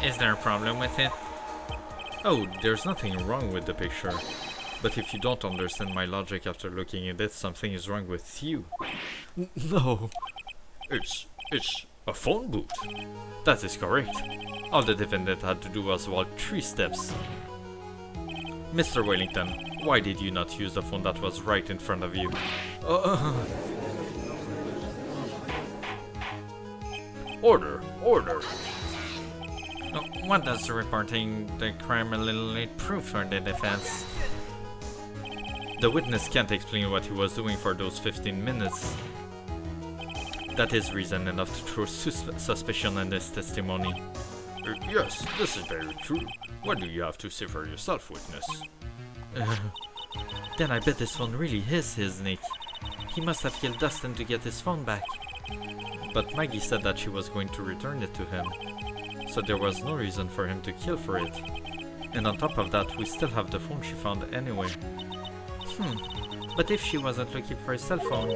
Is there a problem with it? Oh, there's nothing wrong with the picture. But if you don't understand my logic after looking at it, something is wrong with you. No. It's a phone booth. That is correct. All the defendant had to do was walk 3 steps. Mr. Wellington, why did you not use the phone that was right in front of you? Order, order. What does reporting the crime a little late prove for the defense? The witness can't explain what he was doing for those 15 minutes. That is reason enough to throw suspicion on his testimony. Yes, this is very true. What do you have to say for yourself, witness? Then I bet this phone really is his, Nick. He must have killed Dustin to get his phone back. But Maggie said that she was going to return it to him. So there was no reason for him to kill for it. And on top of that, we still have the phone she found anyway. But if she wasn't looking for his cell phone,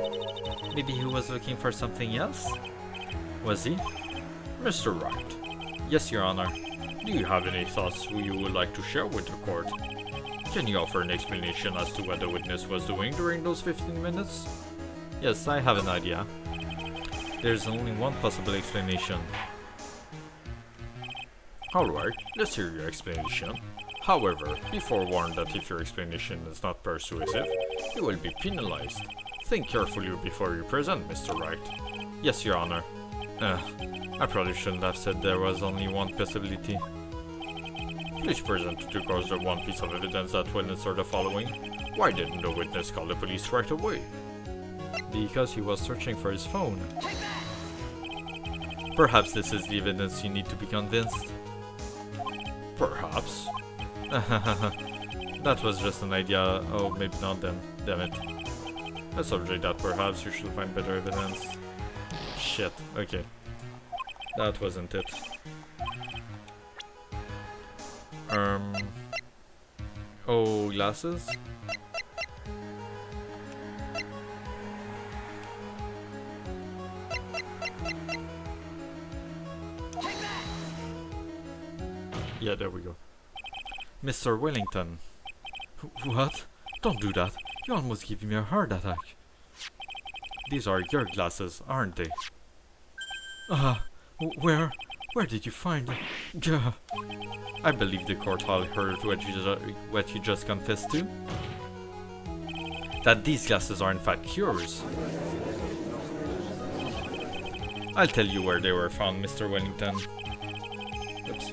maybe he was looking for something else? Was he? Mr. Wright, Yes, Your Honor. do you have any thoughts you would like to share with the court? Can you offer an explanation as to what the witness was doing during those 15 minutes? Yes, I have an idea. There's only one possible explanation. Alright, let's hear your explanation. However, be forewarned that if your explanation is not persuasive, you will be penalized. Think carefully before you present, Mr. Wright. Yes, Your Honor. I probably shouldn't have said there was only one possibility. Please present to the court the one piece of evidence that will answer the following. Why didn't the witness call the police right away? Because he was searching for his phone. Perhaps this is the evidence you need to be convinced. Perhaps. That was just an idea. Oh, maybe not then. Damn it. A subject that perhaps you should find better evidence. Shit. Okay. That wasn't it. Oh, glasses? Yeah, there we go. Mr. Wellington, What? Don't do that. You almost gave me a heart attack. These are your glasses, aren't they? Where did you find them? Gah. I believe the court hall heard what you just confessed to. That these glasses are in fact yours. I'll tell you where they were found, Mr. Wellington. Oops.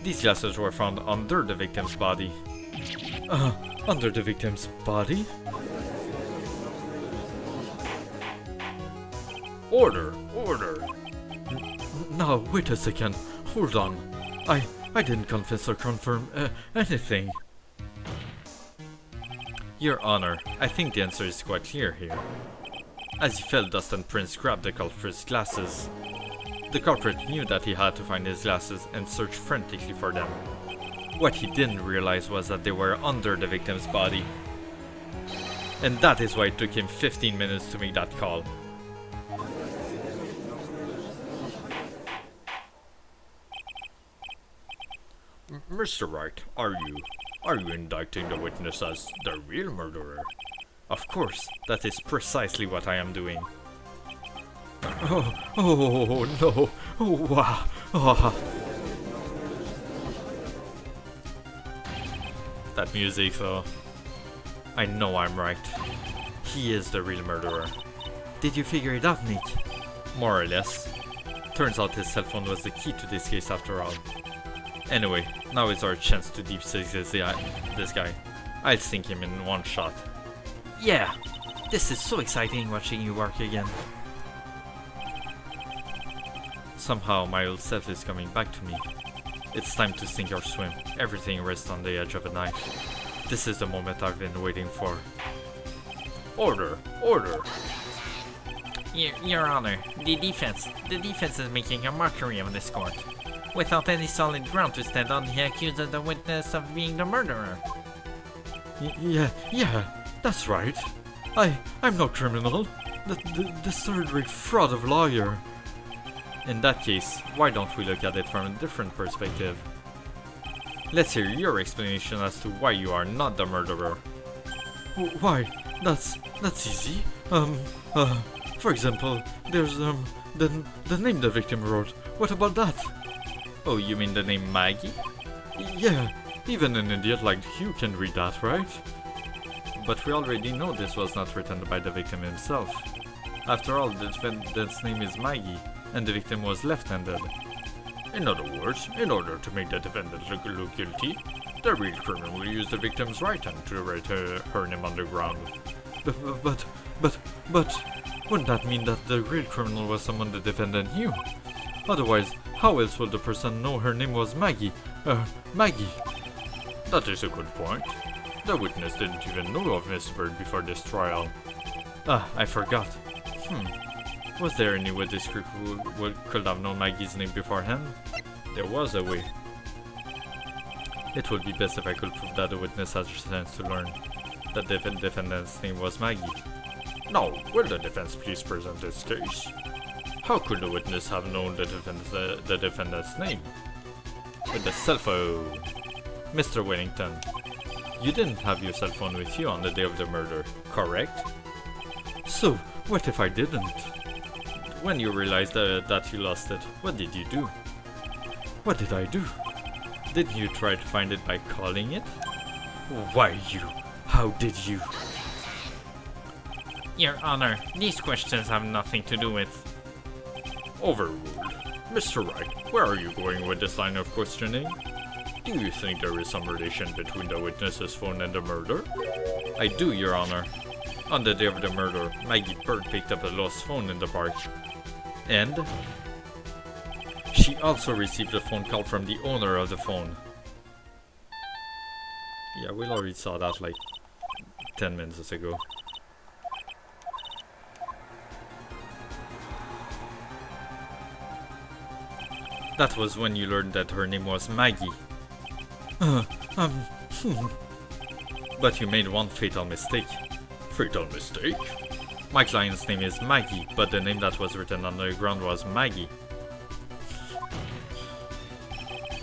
These glasses were found under the victim's body. Under the victim's body? Order! Order! Now, wait a second. Hold on. I didn't confess or confirm anything. Your Honor, I think the answer is quite clear here. As he fell, Dust and Prince grabbed the culprit's glasses. The culprit knew that he had to find his glasses and searched frantically for them. What he didn't realize was that they were under the victim's body. And that is why it took him 15 minutes to make that call. Mr. Wright, are you indicting the witness as the real murderer? Of course, that is precisely what I am doing. Oh no! Oh, wow! Oh. That music, though. I know I'm right. He is the real murderer. Did you figure it out, Nick? More or less. Turns out his cell phone was the key to this case after all. Anyway, now is our chance to deep six this guy. I'll sink him in one shot. Yeah, this is so exciting watching you work again. Somehow my old self is coming back to me. It's time to sink or swim. Everything rests on the edge of a knife. This is the moment I've been waiting for. Order! Order! Your Honor, the defense is making a mockery of this court. Without any solid ground to stand on, he accuses the witness of being the murderer. Yeah, that's right. I'm no criminal. The third-rate fraud of lawyer. In that case, why don't we look at it from a different perspective? Let's hear your explanation as to why you are not the murderer. Why? That's easy. For example, there's the name the victim wrote. What about that? Oh, you mean the name Maggie? Yeah, even an idiot like you can read that, right? But we already know this was not written by the victim himself. After all, the defendant's name is Maggie, and the victim was left-handed. In other words, in order to make the defendant look guilty, the real criminal used the victim's right hand to write her name on the ground. But wouldn't that mean that the real criminal was someone the defendant knew? Otherwise, how else would the person know her name was Maggie? Maggie. That is a good point. The witness didn't even know of Miss Bird before this trial. I forgot. Was there any way this group could have known Maggie's name beforehand? There was a way. It would be best if I could prove that the witness has a chance to learn that the defendant's name was Maggie. Now, will the defense please present this case? How could the witness have known the defendant's name? With the cell phone. Mr. Wellington, you didn't have your cell phone with you on the day of the murder, correct? So, what if I didn't? When you realized that you lost it, what did you do? What did I do? Didn't you try to find it by calling it? Why you? How did you? Your Honor, these questions have nothing to do with... Overruled. Mr. Wright, where are you going with this line of questioning? Do you think there is some relation between the witness's phone and the murder? I do, Your Honor. On the day of the murder, Maggie Bird picked up a lost phone in the park. And she also received a phone call from the owner of the phone. Yeah, we already saw that like 10 minutes ago. That was when you learned that her name was Maggie. But you made one fatal mistake. Fatal mistake? My client's name is Maggie, but the name that was written on the ground was Maggie.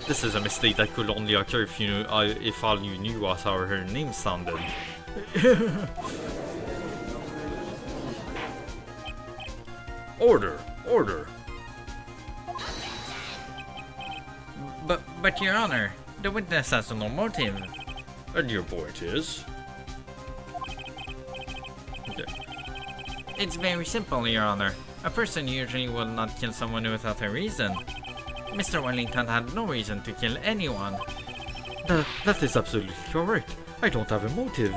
This is a mistake that could only occur if if all you knew was how her name sounded. Order! Order! But Your Honor, the witness has no motive. And your point is? It's very simple, Your Honor. A person usually will not kill someone without a reason. Mr. Wellington had no reason to kill anyone. That is absolutely correct. I don't have a motive.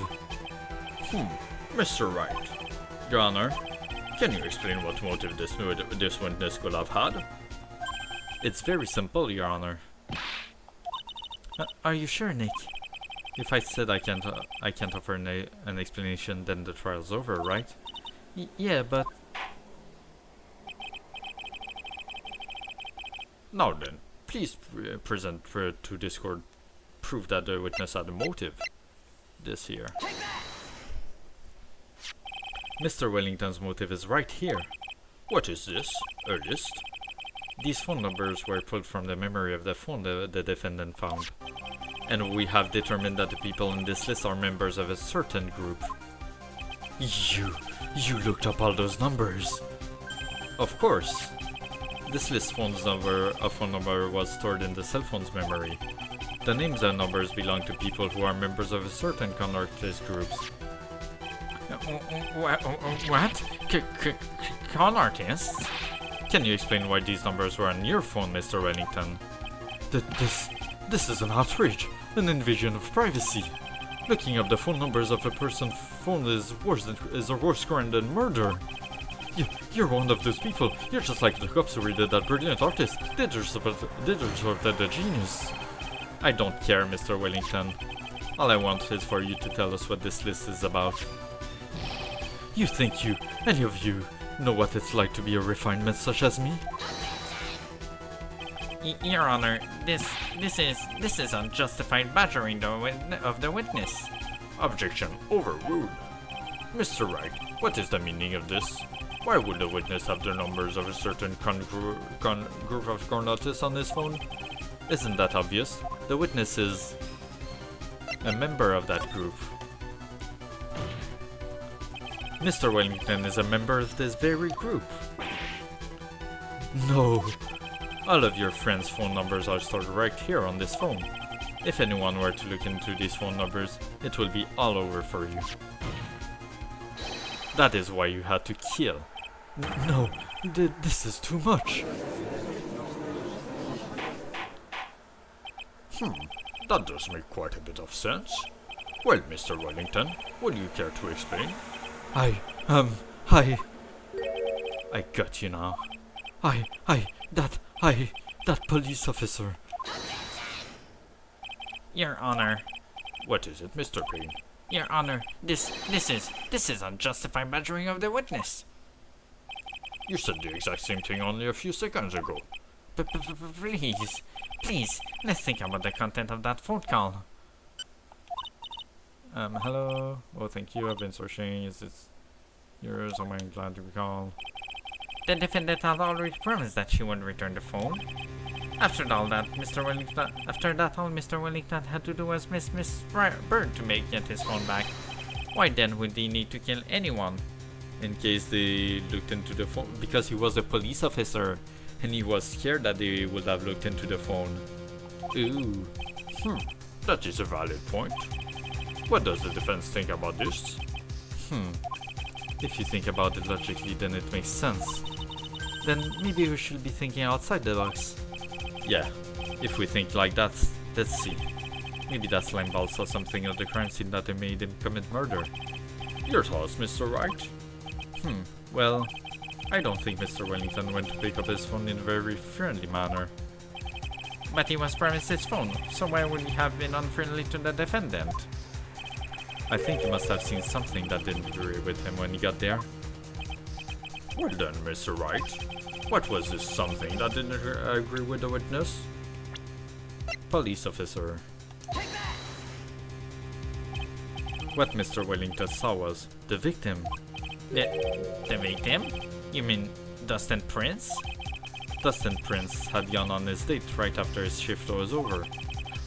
Mr. Wright. Your Honor, can you explain what motive this witness could have had? It's very simple, Your Honor. Are you sure, Nick? If I said I can't offer an explanation, then the trial's over, right? Yeah, but... Now then, please present to this court proof that the witness had a motive. This here. Mr. Wellington's motive is right here. What is this? A list? These phone numbers were pulled from the memory of the phone the defendant found. And we have determined that the people in this list are members of a certain group. You looked up all those numbers? Of course. This list phone number was stored in the cell phone's memory. The names and numbers belong to people who are members of a certain con artist groups. What? Con artists? Can you explain why these numbers were on your phone, Mr. Wellington? This is an outrage, an invasion of privacy. Looking up the phone numbers of a person's phone is a worse crime than murder. You're one of those people. You're just like the cops who raided that brilliant artist. They deserve the genius. I don't care, Mr. Wellington. All I want is for you to tell us what this list is about. You think any of you, know what it's like to be a refinement such as me? Your Honor, this is unjustified badgering of the witness. Objection overruled. Mr. Wright, what is the meaning of this? Why would the witness have the numbers of a certain group of con artists on his phone? Isn't that obvious? The witness is a member of that group. Mr. Wellington is a member of this very group. No. All of your friends' phone numbers are stored right here on this phone. If anyone were to look into these phone numbers, it will be all over for you. That is why you had to kill. No, this is too much. That does make quite a bit of sense. Well, Mr. Wellington, would you care to explain? I got you now. That police officer. Your Honor. What is it, Mr. Payne? Your Honor, this is unjustified badgering of the witness. You said the exact same thing only a few seconds ago. Please, let's think about the content of that phone call. Hello? Oh, thank you, I've been searching. Is this yours? Oh, I'm glad to recall. The defendant had already promised that she would return the phone. After that, all Mr. Wellington had to do was miss Bird to get his phone back. Why then would he need to kill anyone? In case they looked into the phone, because he was a police officer, and he was scared that they would have looked into the phone. Ooh. That is a valid point. What does the defense think about this? If you think about it logically, then it makes sense. Then maybe we should be thinking outside the box. Yeah, if we think like that, let's see. Maybe that slimeball saw something at the crime scene that made him commit murder. Your thoughts, Mr. Wright? Well, I don't think Mr. Wellington went to pick up his phone in a very friendly manner. But he was promised his phone, so why would he have been unfriendly to the defendant? I think he must have seen something that didn't agree with him when he got there. Well then, Mr. Wright, what was this something that didn't agree with the witness? Police officer. What Mr. Wellington saw was the victim. The victim? You mean Dustin Prince? Dustin Prince had gone on his date right after his shift was over.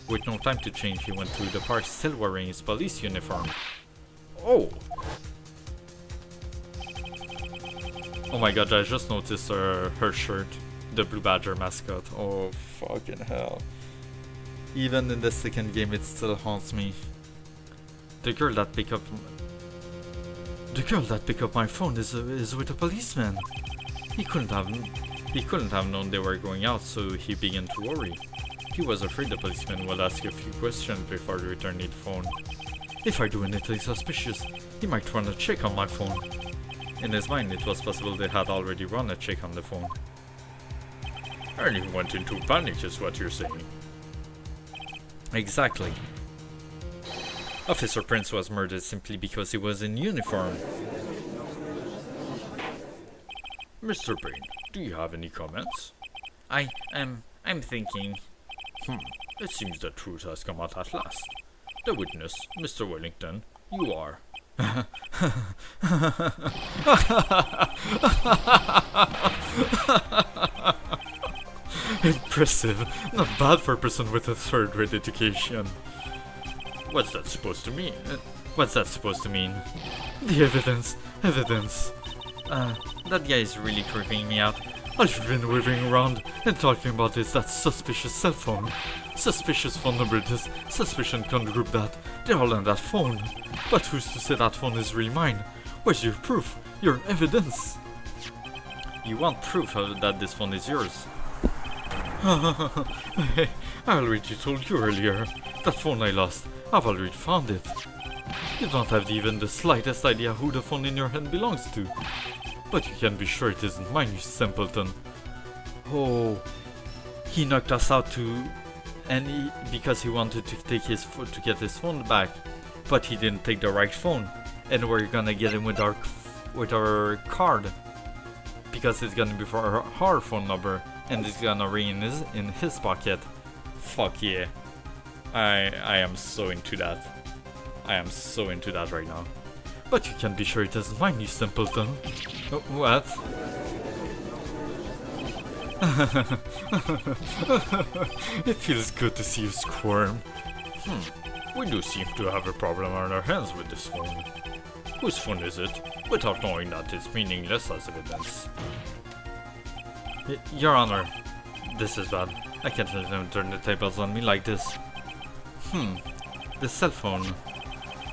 With no time to change, he went to the park still wearing his police uniform. Oh! Oh my god, I just noticed her shirt. The Blue Badger mascot. Oh, fucking hell. Even in the second game, it still haunts me. The girl that picked up my phone is with a policeman. He couldn't have known they were going out, so he began to worry. He was afraid the policeman would ask a few questions before returning the phone. If I do anything suspicious, he might run a check on my phone. In his mind, it was possible they had already run a check on the phone. And he went into panic, is what you're saying. Exactly. Officer Prince was murdered simply because he was in uniform. Mr. Payne, do you have any comments? I'm thinking. It seems the truth has come out at last. The witness, Mr. Wellington, you are. Impressive. Not bad for a person with a third-grade education. What's that supposed to mean? What's that supposed to mean? The evidence. That guy is really creeping me out. All you've been waving around and talking about is that suspicious cell phone. Suspicious phone number this, suspicion can't group that. They're all on that phone. But who's to say that phone is really mine? Where's your proof? Your evidence? You want proof that this phone is yours? I already told you earlier. That phone I lost, I've already found it. You don't have even the slightest idea who the phone in your hand belongs to. But you can be sure it isn't mine, you simpleton. Oh, he knocked us out because he wanted to take to get his phone back, but he didn't take the right phone, and we're gonna get him with our card, because it's gonna be for our phone number, and it's gonna ring in his pocket. Fuck yeah! I am so into that. I am so into that right now. But you can be sure it isn't mine, you simpleton. Oh, what? It feels good to see you squirm. We do seem to have a problem on our hands with this phone. Whose phone is it? Without knowing that it's meaningless as evidence. Your Honor, this is bad. I can't let them turn the tables on me like this. The cell phone.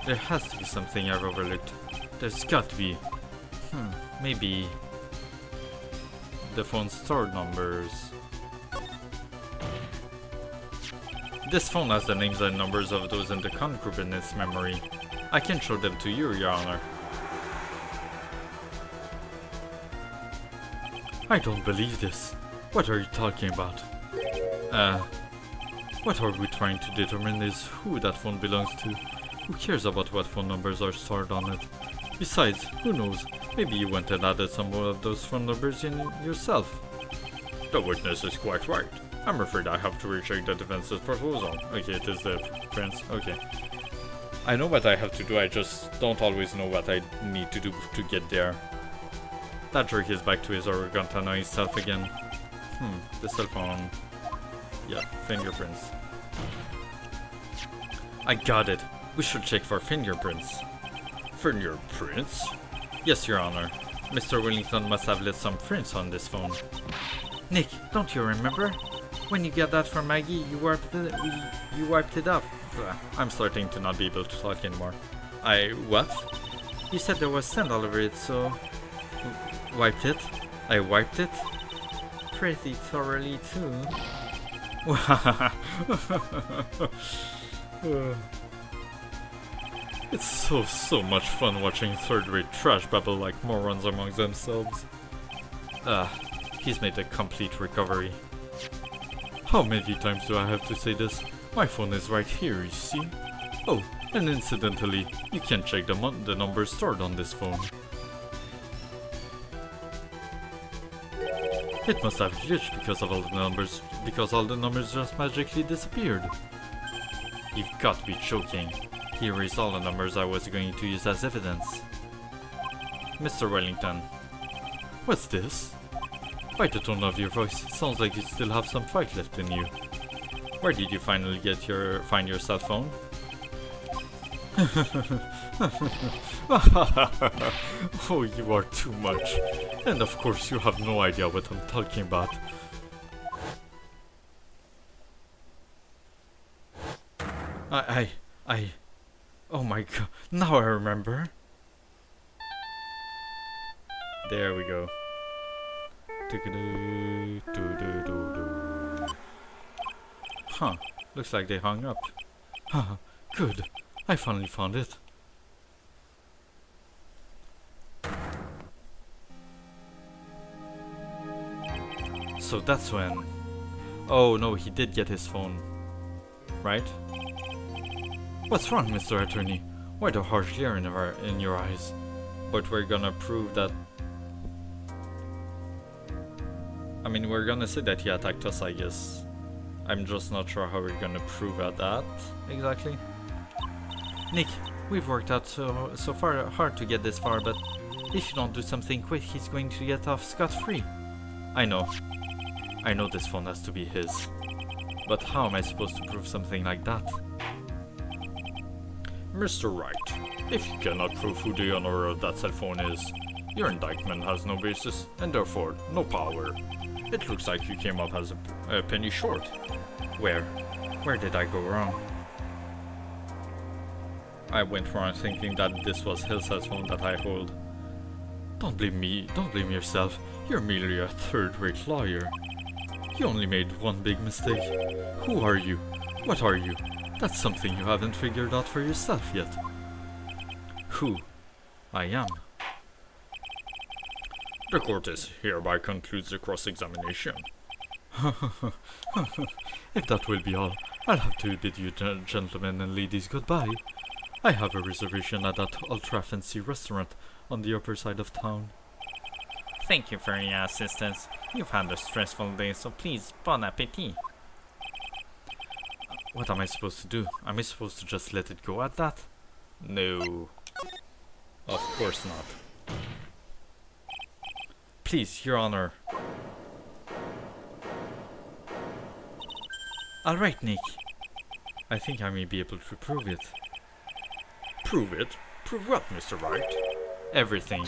There has to be something I've overlooked. There's got to be. Maybe the phone's stored numbers. This phone has the names and numbers of those in the con group in its memory. I can show them to you, Your Honor. I don't believe this. What are you talking about? What are we trying to determine is who that phone belongs to. Who cares about what phone numbers are stored on it? Besides, who knows? Maybe you went and added some of those phone numbers in yourself. The witness is quite right. I'm afraid I have to reject the defense's proposal. Okay, it is the prince. Okay. I know what I have to do, I just don't always know what I need to do to get there. That jerk is back to his arrogant annoying self again. The cell phone. Yeah, fingerprints. I got it. We should check for fingerprints. Fingerprints? Yes, Your Honor. Mr. Wellington must have left some prints on this phone. Nick, don't you remember? When you got that from Maggie, you wiped it up. I'm starting to not be able to talk anymore. What? You said there was sand all over it, so... Wiped it? I wiped it? Pretty thoroughly, too. It's so much fun watching third-rate trash babble like morons among themselves. He's made a complete recovery. How many times do I have to say this? My phone is right here, you see? Oh, and incidentally, you can check the numbers stored on this phone. It must have glitched because all the numbers just magically disappeared. You've got to be joking. He erased all the numbers I was going to use as evidence. Mr. Wellington. What's this? By the tone of your voice, it sounds like you still have some fight left in you. Where did you finally find your cell phone? Oh, you are too much. And of course you have no idea what I'm talking about. Oh my god, now I remember. There we go. Huh, looks like they hung up. Haha, good. I finally found it. So that's when... Oh no, he did get his phone. Right? What's wrong, Mr. Attorney? Why the harsh glare in your eyes? But we're gonna prove that... I mean, we're gonna say that he attacked us, I guess. I'm just not sure how we're gonna prove that exactly. Nick, we've worked out so far hard to get this far, but if you don't do something quick, he's going to get off scot-free. I know this phone has to be his. But how am I supposed to prove something like that? Mr. Wright, if you cannot prove who the owner of that cell phone is, your indictment has no basis and therefore no power. It looks like you came up as a penny short. Where did I go wrong? I went wrong thinking that this was his cell phone that I hold. Don't blame me, don't blame yourself. You're merely a third-rate lawyer. You only made one big mistake. Who are you? What are you? That's something you haven't figured out for yourself yet. Who I am. The court is hereby concludes the cross-examination. If that will be all, I'll have to bid you gentlemen and ladies goodbye. I have a reservation at that ultra-fancy restaurant on the upper side of town. Thank you for your assistance. You've had a stressful day, so please, bon appetit. What am I supposed to do? Am I supposed to just let it go at that? No. Of course not. Please, Your Honor. Alright, Nick. I think I may be able to prove it. Prove it? Prove what, Mr. Wright? Everything.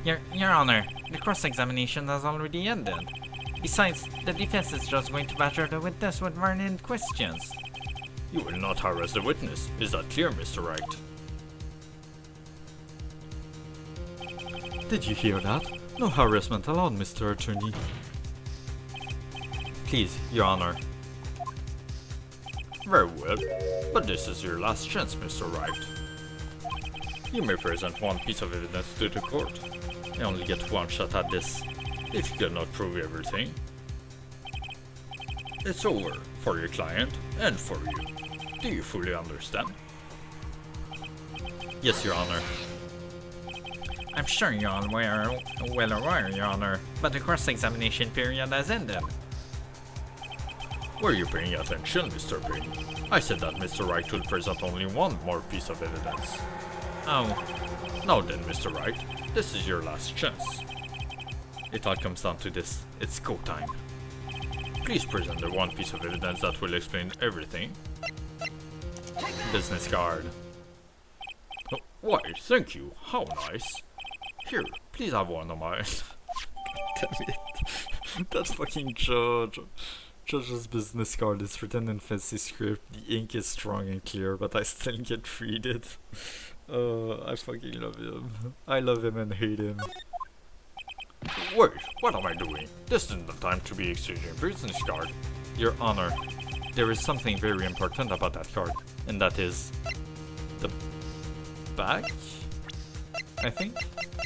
Your Honor, the cross-examination has already ended. Besides, the defense is just going to badger the witness with learned questions. You will not harass the witness. Is that clear, Mr. Wright? Did you hear that? No harassment allowed, Mr. Attorney. Please, Your Honor. Very well, but this is your last chance, Mr. Wright. You may present one piece of evidence to the court. I only get one shot at this. If you cannot prove everything, it's over for your client and for you. Do you fully understand? Yes, Your Honor. I'm sure you're all well aware, Your Honor, but the cross-examination period has ended. Were you paying attention, Mr. Payne? I said that Mr. Wright will present only one more piece of evidence. Oh. Now then, Mr. Wright, this is your last chance. It all comes down to this. It's go time. Please present the one piece of evidence that will explain everything. Business card. Oh, why, thank you. How nice. Here, please have one of mine. Damn it. That fucking Judge's business card is written in fancy script. The ink is strong and clear, but I still can't read it. I fucking love him. I love him and hate him. Wait, what am I doing? This isn't the time to be exchanging business card. Your Honor, there is something very important about that card, and that is the back. I think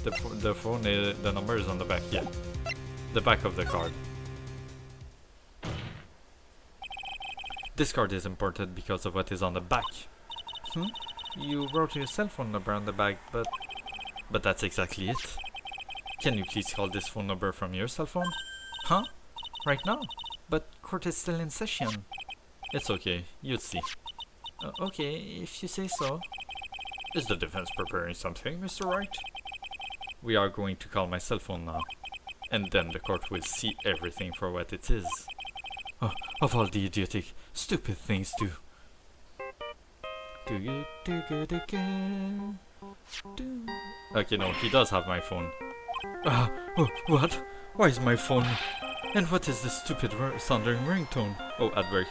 the phone, the number is on the back. Yeah, the back of the card. This card is important because of what is on the back. You wrote your cell phone number on the back, but that's exactly it. Can you please call this phone number from your cell phone? Huh? Right now? But court is still in session. It's okay, you'd see. Okay, if you say so. Is the defense preparing something, Mr. Wright? We are going to call my cell phone now. And then the court will see everything for what it is. Oh, of all the idiotic, stupid things to do you do good again? Do. Okay, no, he does have my phone. What? Why is my phone? And what is this stupid sounding ringtone? Oh, ad break.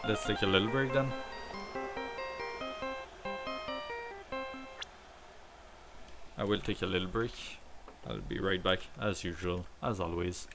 Let's take a little break then. I will take a little break. I'll be right back, as usual, as always.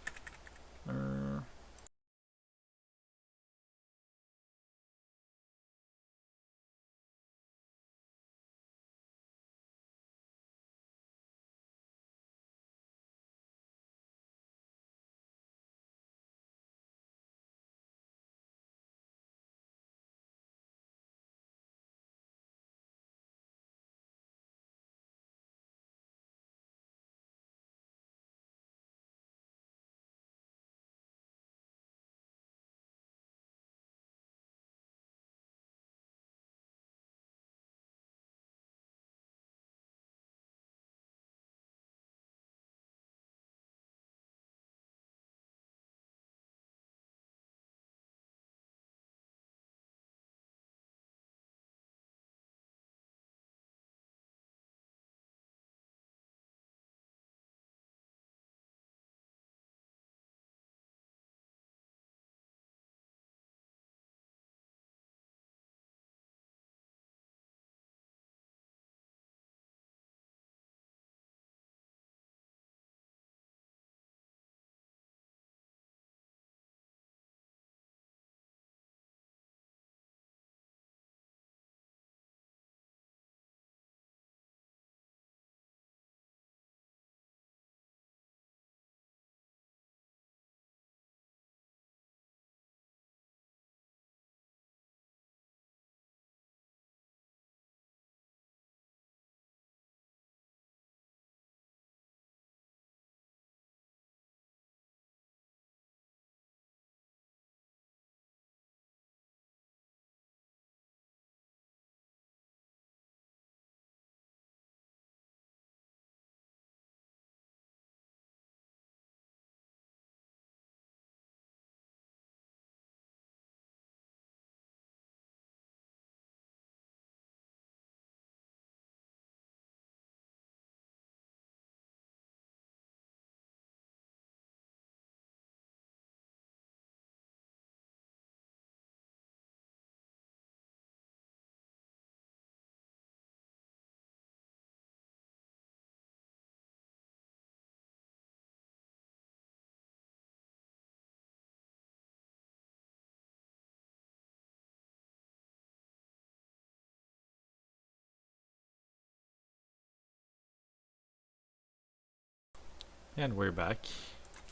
And we're back.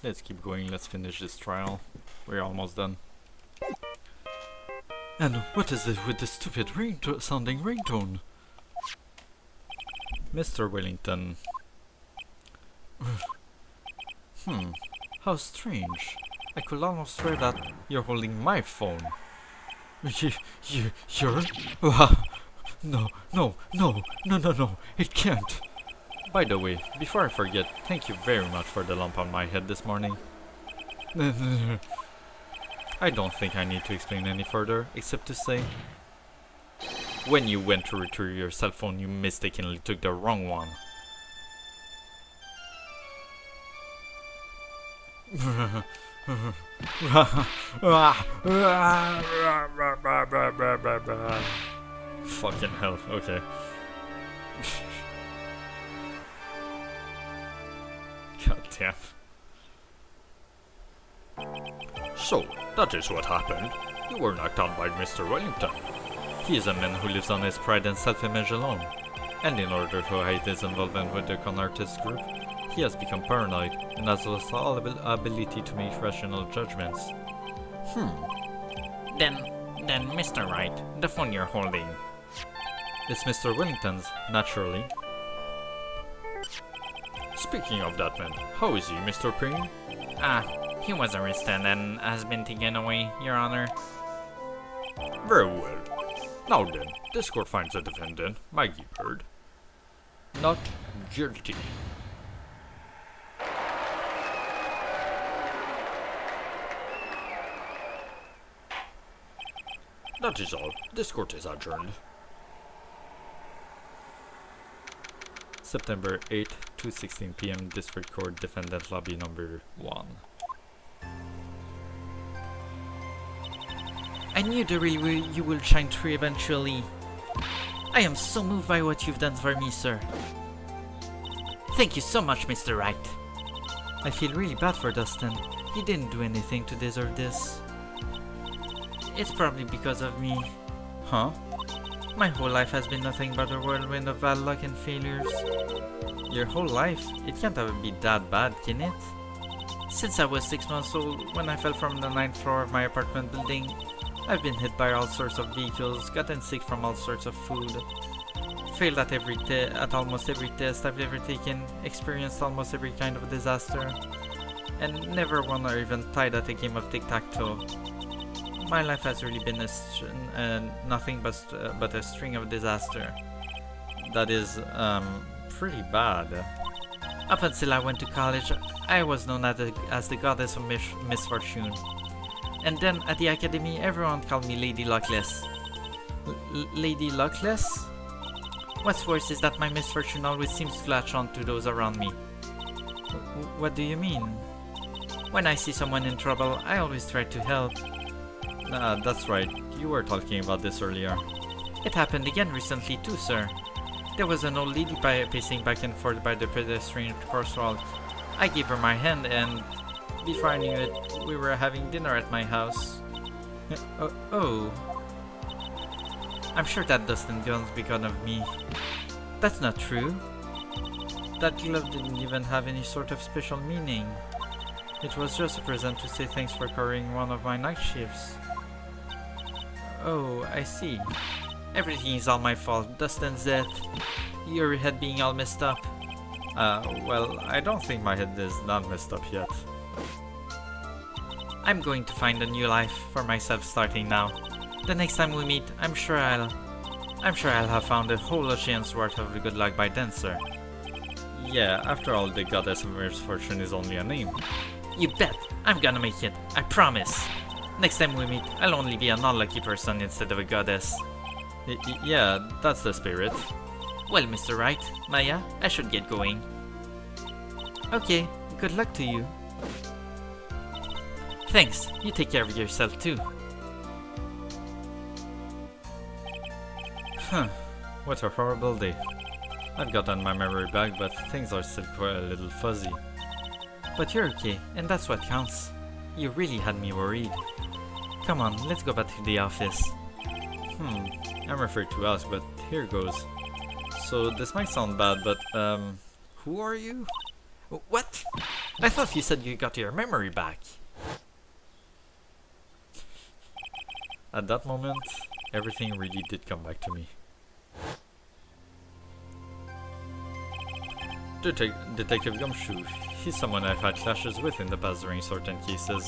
Let's keep going, let's finish this trial. We're almost done. And what is it with this stupid sounding ringtone? Mr. Wellington. How strange. I could almost swear that you're holding my phone. You're? No, it can't. By the way, before I forget, thank you very much for the lump on my head this morning. I don't think I need to explain any further, except to say, when you went to retrieve your cell phone, you mistakenly took the wrong one. Fucking hell, okay. God damn. So, that is what happened. You were knocked out by Mr. Wellington. He is a man who lives on his pride and self-image alone. And in order to hide his involvement with the con artist group, he has become paranoid and has lost all ability to make rational judgments. Then Mr. Wright, the phone you're holding. It's Mr. Wellington's, naturally. Speaking of that man, how is he, Mr. Payne? He was arrested and has been taken away, Your Honor. Very well. Now then, this court finds the defendant, Maggie Bird, not guilty. That is all. This court is adjourned. September 8, 2:16 p.m. District Court, Defendant Lobby number 1. I knew you will shine through eventually. I am so moved by what you've done for me, sir. Thank you so much, Mr. Wright. I feel really bad for Dustin. He didn't do anything to deserve this. It's probably because of me. Huh? My whole life has been nothing but a whirlwind of bad luck and failures. Your whole life? It can't have been that bad, can it? Since I was 6 months old, when I fell from the 9th floor of my apartment building, I've been hit by all sorts of vehicles, gotten sick from all sorts of food, failed at almost every test I've ever taken, experienced almost every kind of disaster, and never won or even tied at a game of tic-tac-toe. My life has really been nothing but a string of disaster. That is, pretty bad. Up until I went to college, I was known as the goddess of misfortune. And then at the academy, everyone called me Lady Luckless. Lady Luckless? What's worse is that my misfortune always seems to latch on to those around me. What do you mean? When I see someone in trouble, I always try to help. That's right. You were talking about this earlier. It happened again recently too, sir. There was an old lady pacing back and forth by the pedestrian crosswalk. I gave her my hand and before I knew it, we were having dinner at my house. Oh. I'm sure that Dustin Guns begun of me. That's not true. That glove didn't even have any sort of special meaning. It was just a present to say thanks for covering one of my night shifts. Oh, I see. Everything is all my fault. Dustin's death. Your head being all messed up. Well, I don't think my head is not messed up yet. I'm going to find a new life for myself starting now. The next time we meet, I'm sure I'll have found a whole ocean's worth of good luck by then, sir. Yeah, after all, the goddess of misfortune is only a name. You bet! I'm gonna make it. I promise. Next time we meet, I'll only be an unlucky person instead of a goddess. Yeah, that's the spirit. Well, Mr. Wright, Maya, I should get going. Okay, good luck to you. Thanks. You take care of yourself too. Huh. What a horrible day. I've gotten my memory back, but things are still quite a little fuzzy. But you're okay, and that's what counts. You really had me worried. Come on, let's go back to the office. I'm afraid to ask, but here goes. So this might sound bad, but who are you? What? I thought you said you got your memory back. At that moment, everything really did come back to me. Detective Gumshoe, he's someone I've had clashes with in the past during certain cases,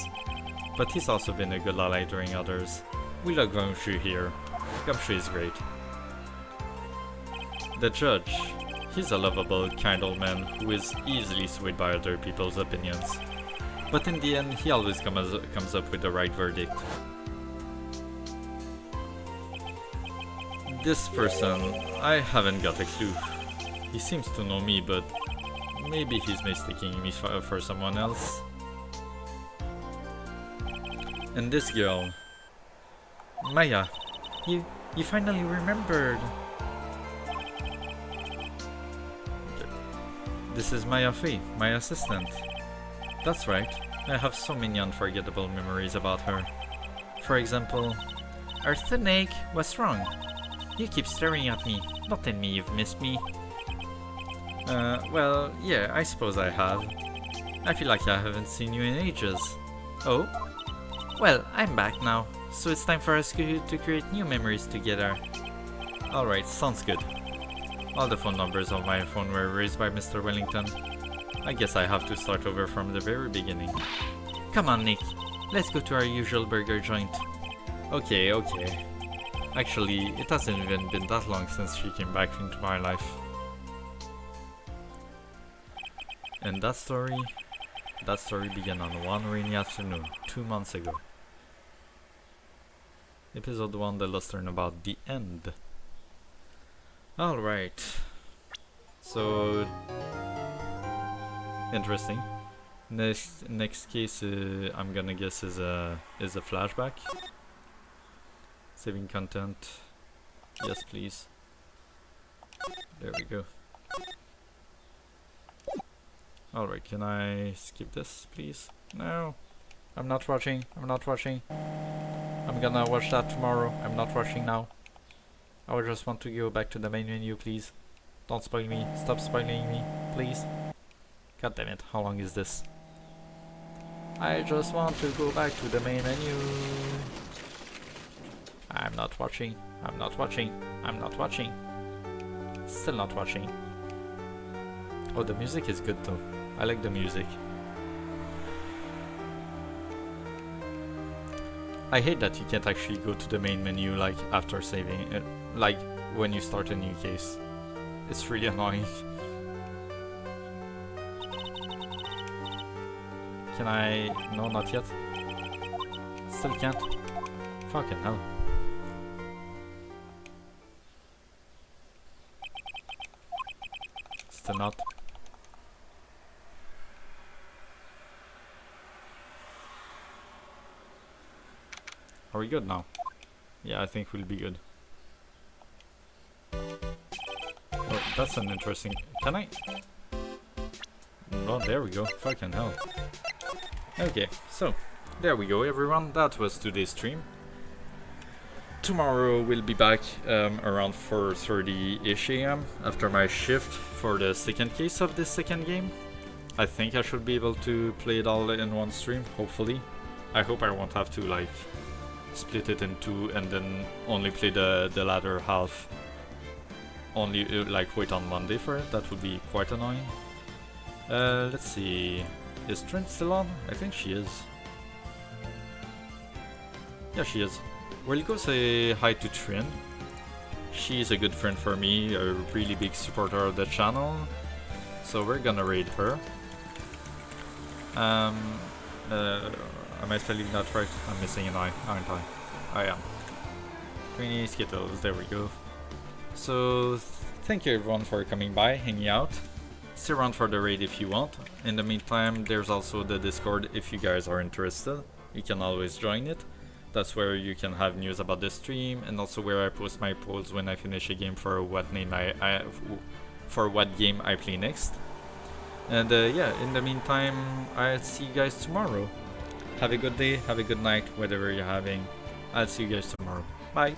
but he's also been a good ally during others. We love Gumshoe here. Gumshoe is great. The judge, he's a lovable, kind old man who is easily swayed by other people's opinions, but in the end, he always comes up with the right verdict. This person, I haven't got a clue. He seems to know me, but maybe he's mistaking me for someone else. And this girl, Maya, you finally remembered. This is Maya Fei, my assistant. That's right, I have so many unforgettable memories about her. For example, Earthquake, what's wrong? You keep staring at me. Don't tell me you've missed me. Well, yeah, I suppose I have. I feel like I haven't seen you in ages. Oh? Well, I'm back now, so it's time for us to create new memories together. Alright, sounds good. All the phone numbers of my phone were erased by Mr. Wellington. I guess I have to start over from the very beginning. Come on, Nick. Let's go to our usual burger joint. Okay. Actually, it hasn't even been that long since she came back into my life. And that story began on one rainy afternoon 2 months ago. Episode 1, the Lost Turn about the end. Alright. So interesting. Next case I'm gonna guess is a flashback. Saving content. Yes please. There we go. Alright, can I skip this please? No. I'm not watching. I'm gonna watch that tomorrow. I'm not watching now. I would just want to go back to the main menu, please. Don't spoil me. Stop spoiling me, please. God damn it, how long is this? I just want to go back to the main menu. I'm not watching. Still not watching. Oh, the music is good though. I like the music. I hate that you can't actually go to the main menu like after saving it, like when you start a new case. It's really annoying. Can I? No, not yet. Still can't. Fucking hell. Still not. Are we good now? Yeah, I think we'll be good. Oh, that's an interesting... Can I? Oh, there we go. Fucking hell. Okay, so there we go everyone. That was today's stream. Tomorrow we'll be back around 4:30ish AM after my shift for the second case of this second game. I think I should be able to play it all in one stream, hopefully. I hope I won't have to like split it in two and then only play the latter half. Only like wait on Monday for it. That would be quite annoying. Let's see. Is Trent still on? I think she is. Yeah, she is. We'll go say hi to Trin. She's a good friend for me, a really big supporter of the channel. So we're gonna raid her. Am I spelling that right? I'm missing an I, aren't I? I am. Greeny Skittles, there we go. So thank you everyone for coming by, hanging out. Stay around for the raid if you want. In the meantime, there's also the Discord if you guys are interested. You can always join it. That's where you can have news about the stream and also where I post my polls when I finish a game for what game I play next. And yeah, in the meantime, I'll see you guys tomorrow. Have a good day, have a good night, whatever you're having. I'll see you guys tomorrow. Bye.